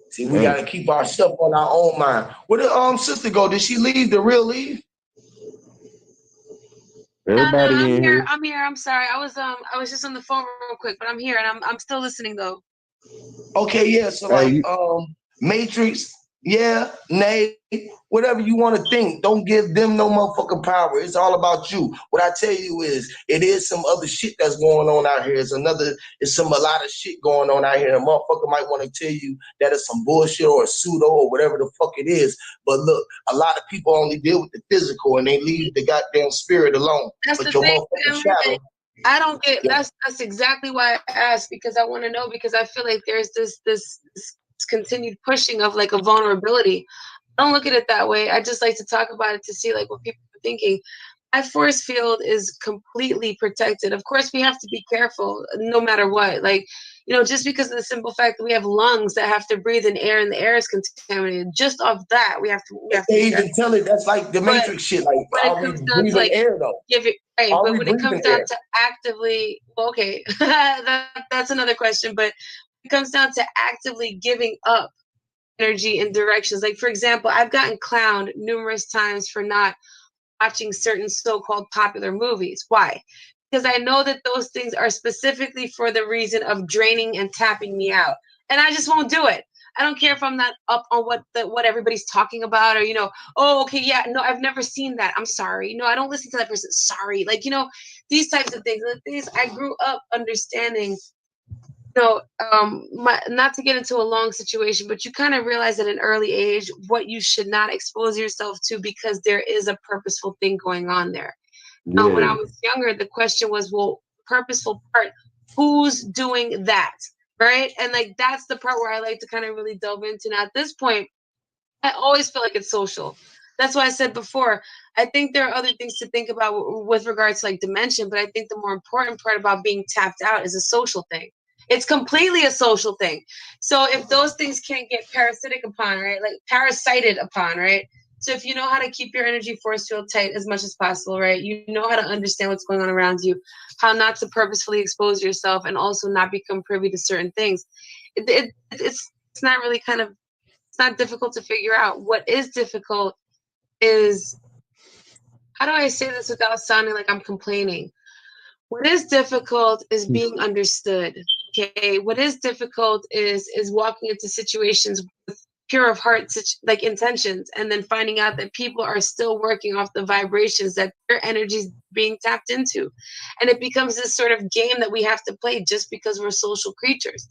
See, we gotta keep our stuff on our own mind. Where did sister go? Did she leave? The real leave? Everybody I'm in here. I'm here. I'm sorry. I was just on the phone real quick, but I'm here and I'm still listening though. Okay, yeah. So Matrix, yeah, nay, whatever you want to think. Don't give them no motherfucking power. It's all about you. What I tell you is, it is some other shit that's going on out here. It's a lot of shit going on out here. A motherfucker might want to tell you that it's some bullshit or a pseudo or whatever the fuck it is. But look, a lot of people only deal with the physical and they leave the goddamn spirit alone. That's but the your thing. motherfucking shadow. I don't get that's exactly why I asked, because I want to know, because I feel like there's this continued pushing of like a vulnerability. I don't look at it that way. I just like to talk about it to see like what people are thinking. My force field is completely protected. Of course, we have to be careful no matter what. Like, you know, just because of the simple fact that we have lungs that have to breathe in air and the air is contaminated, just off that, we have to They be even careful. tell it that's like the But Matrix shit. Like, when it are we comes down to breathing like air though? give it right, Are but we when it comes breathing down air? to actively, well, okay, that's another question. But it comes down to actively giving up energy and directions. Like, for example, I've gotten clowned numerous times for not watching certain so-called popular movies. Why? Because I know that those things are specifically for the reason of draining and tapping me out, and I just won't do it. I don't care if I'm not up on what everybody's talking about, or you know, oh, okay, yeah, no, I've never seen that. I'm sorry. No, I don't listen to that person. Sorry. Like, you know, these types of things. The things I grew up understanding. No, not to get into a long situation, but you kind of realize at an early age what you should not expose yourself to, because there is a purposeful thing going on there. Now, when I Yeah. was younger, the question was, well, purposeful part, who's doing that? Right? And like that's the part where I like to kind of really delve into. Now, at this point, I always feel like it's social. That's why I said before, I think there are other things to think about with regards to like dimension, but I think the more important part about being tapped out is a social thing. It's completely a social thing. So if those things can't get parasitic upon, right? Like parasited upon, right? So if you know how to keep your energy force field tight as much as possible, right? You know how to understand what's going on around you, how not to purposefully expose yourself, and also not become privy to certain things. It's not really kind of, it's not difficult to figure out. What is difficult is, how do I say this without sounding like I'm complaining? What is difficult is being understood. Okay. What is difficult is walking into situations with pure of heart, like intentions, and then finding out that people are still working off the vibrations that their energy is being tapped into. And it becomes this sort of game that we have to play just because we're social creatures.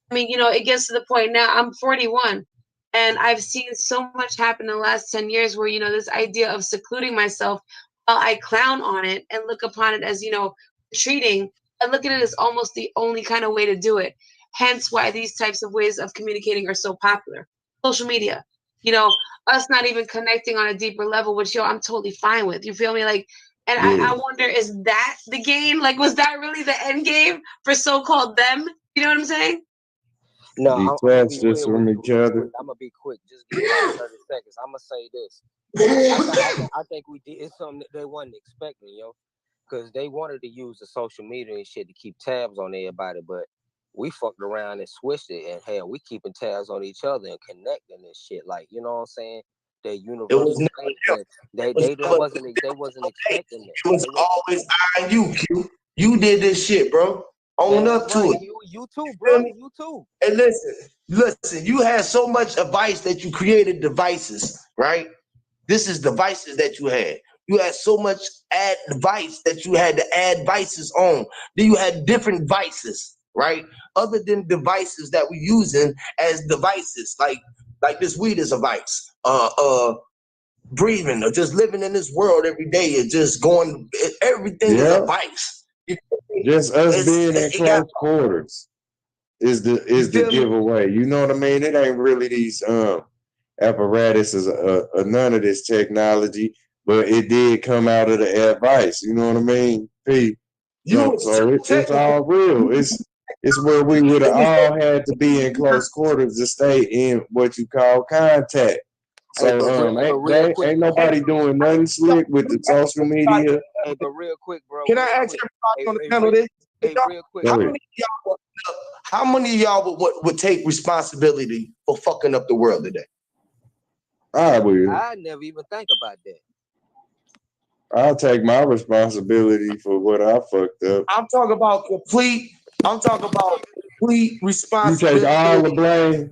I mean, you know, it gets to the point now, I'm 41, and I've seen so much happen in the last 10 years where, you know, this idea of secluding myself, while I clown on it and look upon it as, you know, treating, I look at it as almost the only kind of way to do it. Hence why these types of ways of communicating are so popular. Social media, you know, us not even connecting on a deeper level, which, yo, I'm totally fine with. You feel me? Like, and Yeah. I wonder, is that the game? Like, was that really the end game for so-called them? You know what I'm saying? No, I'm gonna be Detached real with from you each real other. quick. I'm gonna be quick. Just give me like 30 seconds. I'm gonna say this. I think we did something that they wasn't expecting, yo, because they wanted to use the social media and shit to keep tabs on everybody, but we fucked around and switched it, and hell, we keeping tabs on each other and connecting and shit. Like, you know what I'm saying? That It was universal never thing. them. They It was they never, wasn't expecting it was that. always I and you, Q. You did this shit, bro. Own Damn up to right. it. You too, You feel bro. me? You too. And listen, you had so much advice that you created devices, right? This is devices that you had. You had so much advice that you had to add vices on. Then you had different vices, right? Other than devices that we using as devices, like this weed is a vice. Breathing or just living in this world every day is just going. Everything is a Yeah. vice. You feel me? Just us being in It got. close quarters is You the feel me? giveaway. You know what I mean? It ain't really these apparatuses, none of this technology, but it did come out of the advice. You know what I mean? P. You So was too it's technical. all real. It's where we would have It was all had to be in close quarters to stay in what you call contact. Hey, but So real quick, ain't bro. nobody doing nothing slick with the social media. Hey, but real quick, bro. Can I Real ask quick. everybody on the panel this? Real quick, Go How ahead. bro. many of y'all would take responsibility for fucking up the world today? I will. I never even think about that. I'll take my responsibility for what I fucked up. I'm talking about complete You responsibility. take all the blame.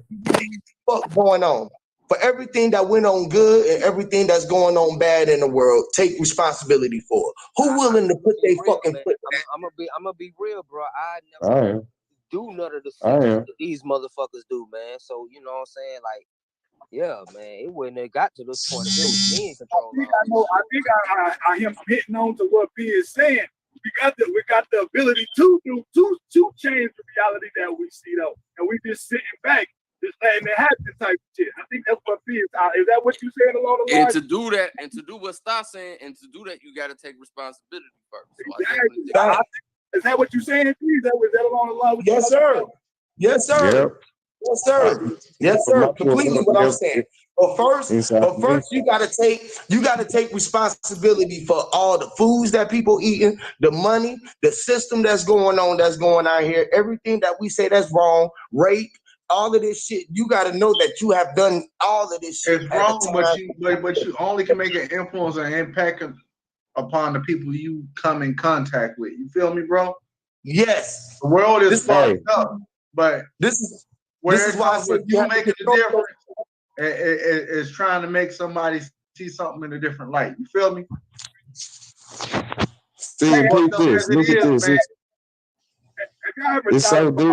Fuck going on. For everything that went on good and everything that's going on bad in the world, take responsibility for it. Who willing to put their fucking foot down? I'm gonna be real, bro. I I never am. do none of the I shit am. that these motherfuckers do, man. So you know what I'm saying? Like, yeah, man, it wouldn't have got to this point if it was me in control of all this I think I'm hitting on to what P is saying. we got the ability to change the reality that we see though, and we just sitting back, just letting it happen type of shit. I think that's what feels. Is that what you saying along the And lines? to do that, and to do what Stas saying, and to do that, you got to take responsibility first. So Exactly. Is that what you saying? Is that along the line? Yes, sir. Yes, sir. Yep. Yes, sir. Yes, sir. Completely what I'm saying. But first, you gotta take responsibility for all the foods that people eating, the money, the system that's going on here, everything that we say that's wrong, rape, all of this shit. You gotta know that you have done all of this shit. It's wrong, but you only can make an influence or impact upon the people you come in contact with. You feel me, bro? Yes. The world is fucked up, but this is why you making the difference is trying to make somebody see something in a different light. You feel me? Steve, peep this. Look at this. It's so deep.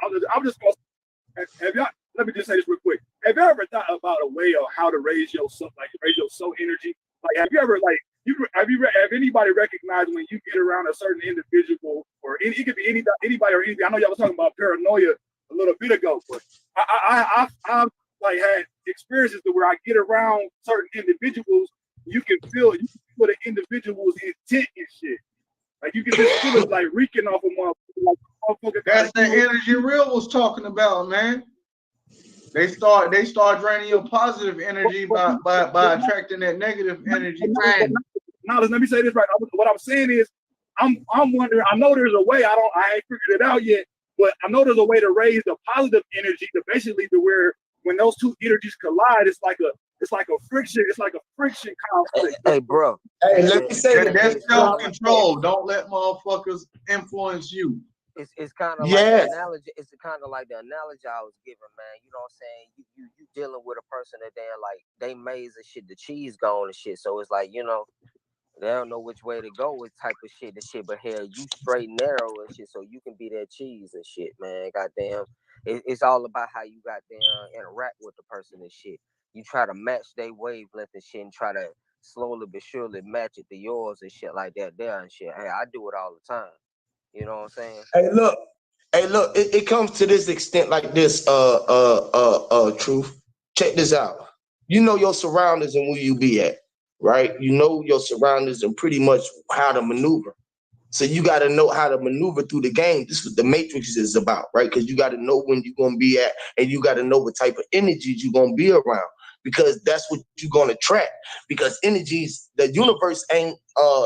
I'm just gonna have y'all. Let me just say this real quick. Have you ever thought about a way of how to raise your soul energy? Like, have you ever have anybody recognized when you get around a certain individual, or it could be anybody or anything? I know y'all was talking about paranoia a little bit ago, but I've like had experiences to where I get around certain individuals, you can feel the individual's intent and shit. Like you can just feel it like reeking off of motherfucker. That's the energy Real was talking about, man. They start draining your positive energy by attracting that negative energy. Now let me say this right. What I'm saying is, I'm wondering. I know there's a way. I ain't figured it out yet, but I know there's a way to raise the positive energy to basically to where when those two energies collide, it's like a friction. It's like a friction conflict. Hey, bro. Hey, let me say that. That's self-control. Don't let motherfuckers influence you. It's kind of like the analogy. It's kind of like the analogy I was giving, man. You know what I'm saying? You dealing with a person that they maize and shit, the cheese gone and shit. So it's like, you know, they don't know which way to go with type of shit and shit. But hell, you straight narrow and shit, so you can be that cheese and shit, man. Goddamn, it's all about how you goddamn interact with the person and shit. You try to match their wavelength and shit, and try to slowly but surely match it to yours and shit like that there and shit. Hey, I do it all the time. You know what I'm saying? Hey, look, it comes to this extent like this, Truth. Check this out. You know your surroundings and where you be at, right? You know your surroundings and pretty much how to maneuver. So you got to know how to maneuver through the game. This is what the Matrix is about, right? Because you got to know when you're going to be at, and you got to know what type of energies you're going to be around, because that's what you're going to attract. Because energies, the universe ain't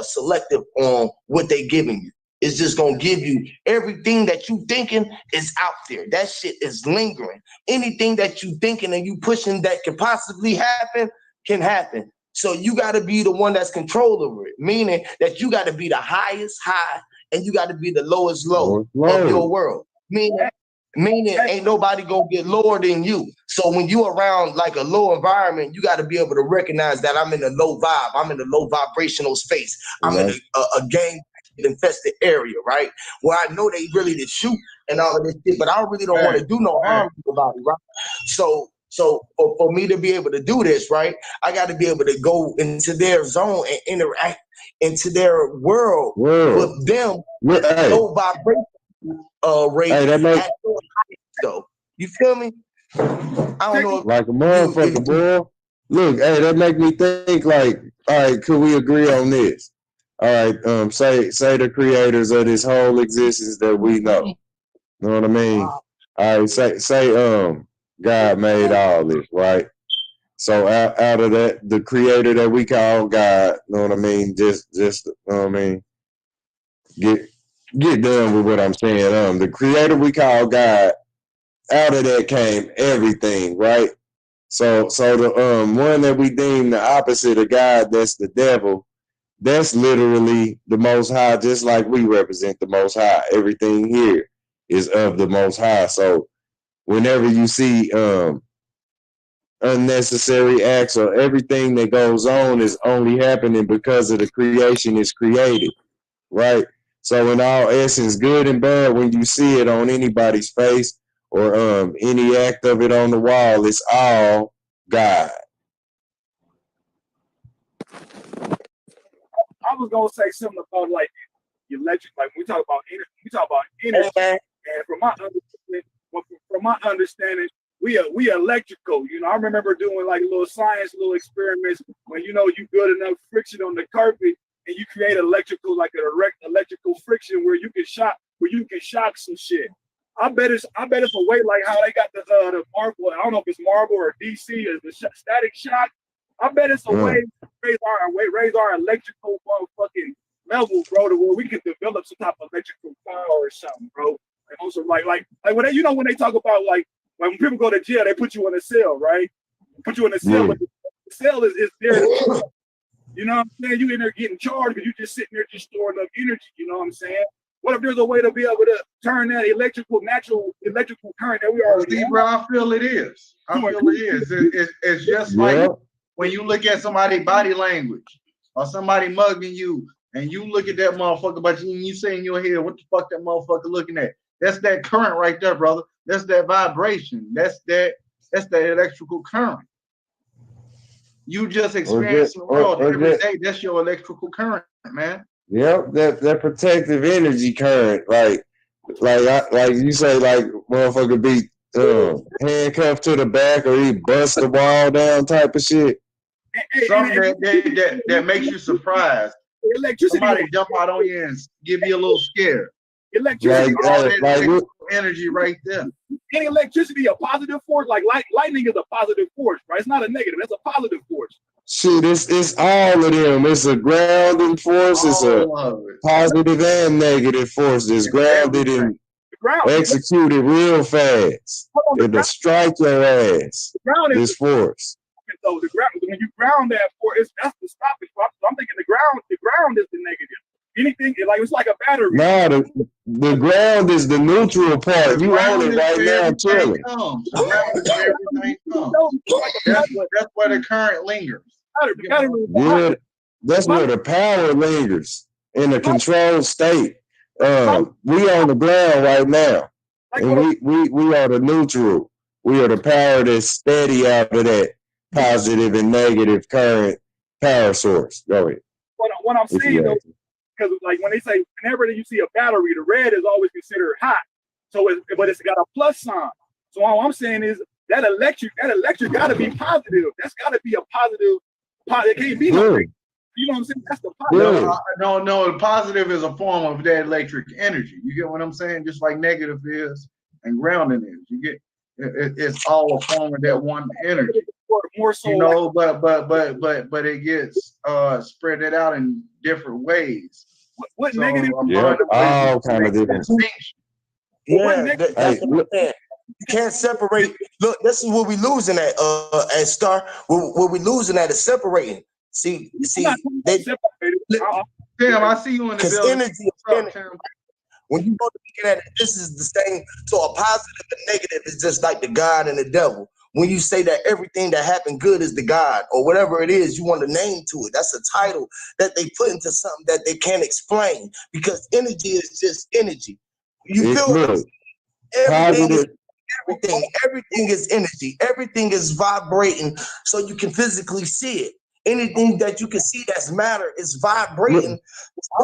selective on what they giving you. It's just going to give you everything that you thinking is out there. That shit is lingering. Anything that you thinking and you pushing that can possibly happen can happen. So you got to be the one that's control over it, meaning that you got to be the highest high and you got to be the lowest low of your world. Meaning ain't nobody gonna get lower than you. So when you around like a low environment, you got to be able to recognize that I'm in a low vibe. I'm in a low vibrational space. I'm in a gang infested area, right? Where I know they really to shoot and all of this shit, but I really don't want to do no harm to nobody, right? So for me to be able to do this, right, I got to be able to go into their zone and interact into their world with them with low vibration rate. Hey, that makes though. You feel me? I don't know. Like a motherfucker, boy. Look, hey, that make me think like, all right, could we agree on this? All right, say the creators of this whole existence that we know. You know what I mean? All right, say God made all this, right? So out of that, the creator that we call God, you know what I mean? Just you know what I mean? Get done with what I'm saying. The creator we call God, out of that came everything, right? So the one that we deem the opposite of God, that's the devil, that's literally the Most High, just like we represent the Most High. Everything here is of the Most High. So whenever you see unnecessary acts or everything that goes on is only happening because of the creation is created, right? So in all essence, good and bad, when you see it on anybody's face or any act of it on the wall, it's all God. I was gonna say something about like electric, like when we talk about energy, and from my understanding, we electrical. You know, I remember doing like little experiments when you build enough friction on the carpet and you create electrical, like an electrical friction where you can shock some shit. I bet it's a way like how they got the marble. I don't know if it's marble or DC or the static shock. I bet it's a way to raise our electrical motherfucking level, bro, to where we can develop some type of electrical power or something, bro. And also like when they talk about like when people go to jail, they put you in a cell, right? Put you in a cell, but the cell is there. You know what I'm saying? You in there getting charged, but you just sitting there just storing up energy. You know what I'm saying? What if there's a way to be able to turn that natural electrical current that we already have? Bro, I feel it is. It's just like when you look at somebody's body language or somebody mugging you and you look at that motherfucker, but you say in your head, what the fuck that motherfucker looking at? That's that current right there, brother. That's that vibration. That's that electrical current. You just experience the world every day. That's your electrical current, man. Yep, that protective energy current, like you say, like motherfucker be handcuffed to the back or he bust the wall down type of shit. Something that makes you surprised. Somebody jump out on you and give you a little scare. Electricity, like energy right there. Any electricity a positive force? Like lightning is a positive force, right? It's not a negative. That's a positive force. Shit, it's all of them. It's a grounding force. It's a positive and negative force. It's grounded and executed real fast. It'll strike your ass. This force. So the ground, when you ground that force, that's the stopping. So I'm thinking the ground is the negative. Anything like it's like a battery. No, the ground is the neutral part. You own it right now, chilling. That's where the current lingers. Yeah, that's where the power lingers in the controlled state. We on the ground right now, and we are the neutral. We are the power that's steady out of that positive and negative current power source. Go ahead. What I'm saying though, because like when they say whenever you see a battery, the red is always considered hot. So but it's got a plus sign. So all I'm saying is that electric got to be positive. That's got to be a positive. It can't be no negative. You know what I'm saying? That's the positive. No. The positive is a form of that electric energy. You get what I'm saying? Just like negative is and grounding is. You get it's all a form of that one energy. More so, you know, but it gets spread it out in different ways. What negative? All kind of different. Yeah, that's what I'm saying. You can't separate. Look, this is what we losing at Star. What we losing at is separating. See, they damn, I see you in the building. Energy. When you go to look at it, this is the same. So a positive and negative is just like the God and the devil. When you say that everything that happened good is the God or whatever it is you want to name to it, that's a title that they put into something that they can't explain because energy is just energy. You feel everything is energy. Everything is vibrating, so you can physically see it. Anything that you can see that's matter is vibrating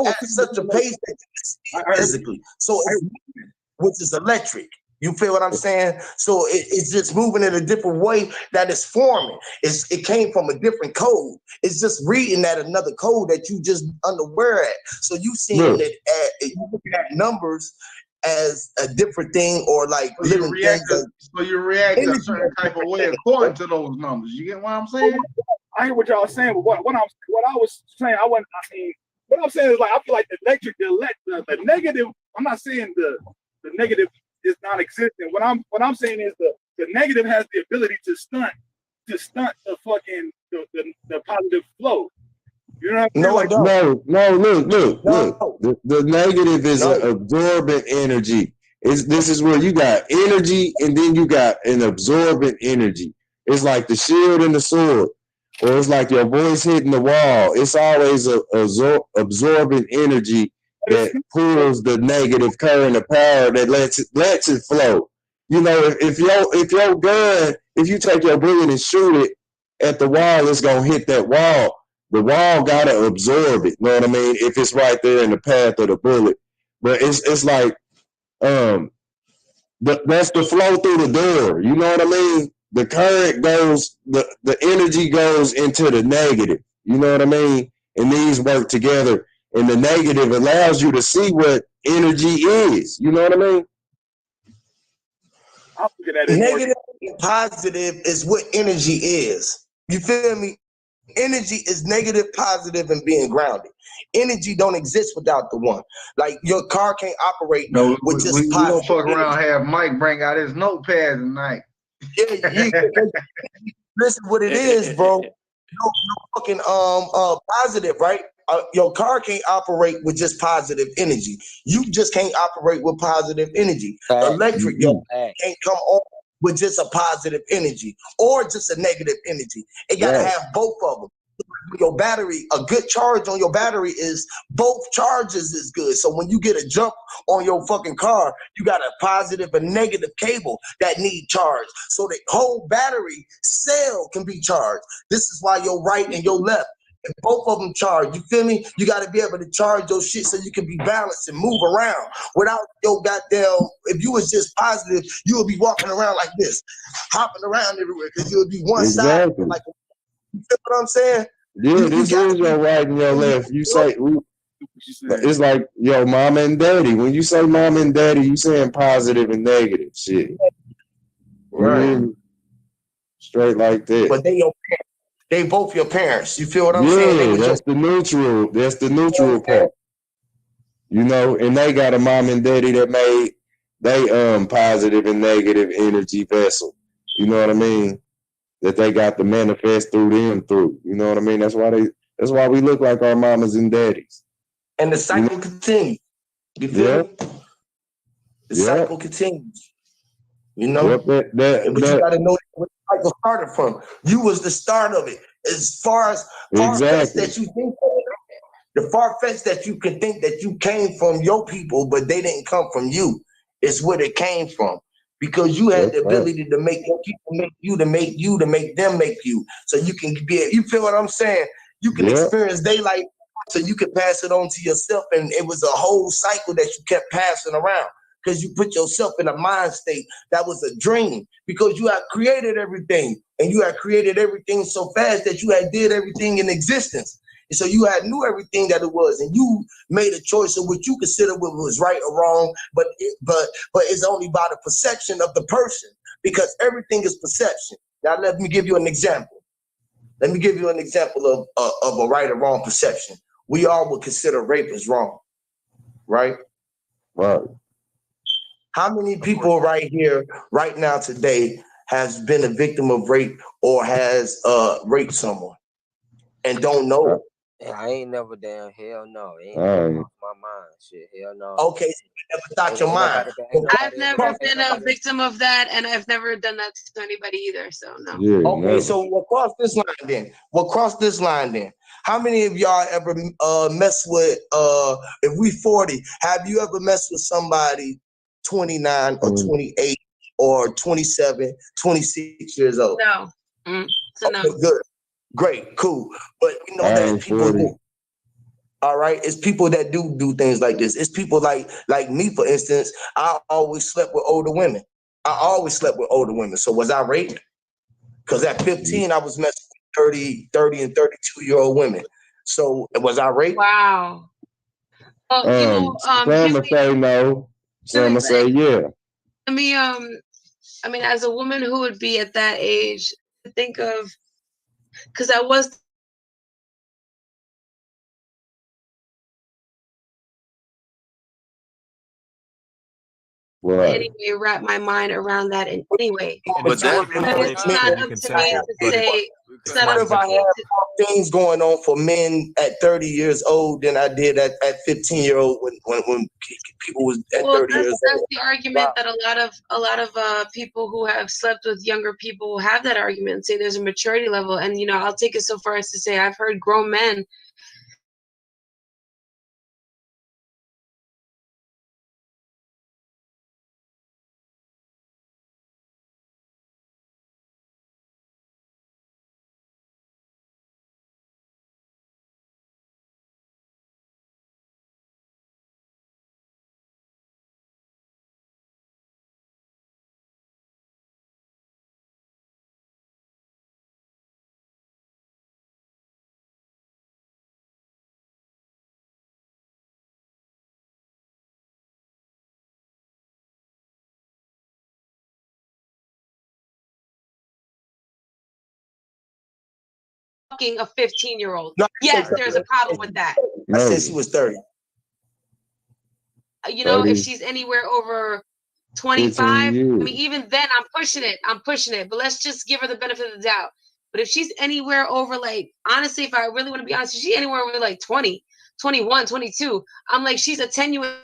at such a pace that you can see it physically. So it's moving, which is electric. You feel what I'm saying? So it's just moving in a different way that is forming. It came from a different code. It's just reading at another code that you just unaware at. So you seeing it you looking at numbers as a different thing or like living things. So you react a certain type of way according to those numbers. You get what I'm saying? I hear what y'all saying, but what I was saying, what I'm saying is like I feel like the negative. I'm not saying the negative is non-existent. What I'm saying is the negative has the ability to stunt the fucking the positive flow. You know what I'm saying? No, look. The negative is an absorbent energy. This is where you got energy and then you got an absorbent energy. It's like the shield and the sword, or it's like your voice hitting the wall. It's always a absorbent energy that pulls the negative current of power that lets it flow. You know, if your gun, if you take your bullet and shoot it at the wall, it's gonna hit that wall. The wall gotta absorb it. You know what I mean? If it's right there in the path of the bullet. But it's like that's the flow through the door. You know what I mean? The current goes, the energy goes into the negative. You know what I mean? And these work together. And the negative allows you to see what energy is. You know what I mean? I'm looking at it more. Negative and positive is what energy is. You feel me? Energy is negative, positive, and being grounded. Energy don't exist without the one. Like your car can't operate No, with just we gonna positive fuck around. energy. Have Mike bring out his notepad tonight. Yeah, listen, what it is, bro. No fucking positive, right? Your car can't operate with just positive energy. You just can't operate with positive energy. Electric, yo, can't come on with just a positive energy or just a negative energy. It gotta have both of them. Your battery, a good charge on your battery is both charges is good. So when you get a jump on your fucking car, you got a positive and negative cable that need charge. So the whole battery cell can be charged. This is why your right and your left, if both of them charge, you feel me? You got to be able to charge your shit so you can be balanced and move around. Without your goddamn, if you was just positive, you would be walking around like this, hopping around everywhere because you would be one side like, you feel what I'm saying? Yeah, this is your right and your left. You say it's like yo, mama and daddy. When you say mama and daddy, you saying positive and negative shit. Right. Straight like that. But they both your parents. You feel what I'm yeah, saying? They was that's the neutral. That's the neutral part. You know, and they got a mom and daddy that made they positive and negative energy vessel. You know what I mean? That they got to manifest through them through. You know what I mean? That's why we look like our mamas and daddies. And the cycle continues. You feel me? The cycle continues. You know? But you gotta know where the cycle started from. You was the start of it. As far as far-fetched that you think the far-fetched that you can think that you came from your people, but they didn't come from you. It's where it came from. Because you had the ability to make your people make you, to make you, to make them make you. So you can be, you feel what I'm saying? You can experience daylight so you can pass it on to yourself. And it was a whole cycle that you kept passing around because you put yourself in a mind state that was a dream because you had created everything and you had created everything so fast that you had did everything in existence. And so you had knew everything that it was, and you made a choice of what you consider what was right or wrong, but it's only by the perception of the person because everything is perception. Now let me give you an example. Let me give you an example of a right or wrong perception. We all would consider rape as wrong, right? Right. How many people right here, right now today, has been a victim of rape or has raped someone and don't know it? Yeah, I ain't never damn, hell no. It ain't never crossed my mind. Shit, hell no. Okay, so you never thought your mind. I've never been a victim of that, and I've never done that to anybody either. So no. Okay, so we'll cross this line then. We'll cross this line then. How many of y'all ever mess with if we 40, have you ever messed with somebody 29 or 28 or 27, 26 years old? No. So no. Okay, good. Great, cool. But we know that people who, all right, it's people that do things like this. It's people like me, for instance. I always slept with older women. I always slept with older women. So was I raped? Because at 15, I was messing with 30 and 32-year-old women. So was I raped? Wow. Well, some will say no. Some will say yeah. I mean, as a woman who would be at that age, think of, because I was anyway, wrap my mind around that in any way. But that's it's not up to me to say. It's not What up if to I me have to, more things going on for men at 30 years old than I did at 15-year-old when people was at 30 years old? That's the argument that a lot of people who have slept with younger people have that argument and say there's a maturity level. And I'll take it so far as to say I've heard grown men fucking a 15-year-old. No, Yes, there's a problem with that. I said she was 30. You know, 30. if she's anywhere over 25, I mean, even then I'm pushing it. But let's just give her the benefit of the doubt. But if she's anywhere over, like, honestly, if I really want to be honest, if she's anywhere over like 20, 21, 22, I'm like, she's attenuated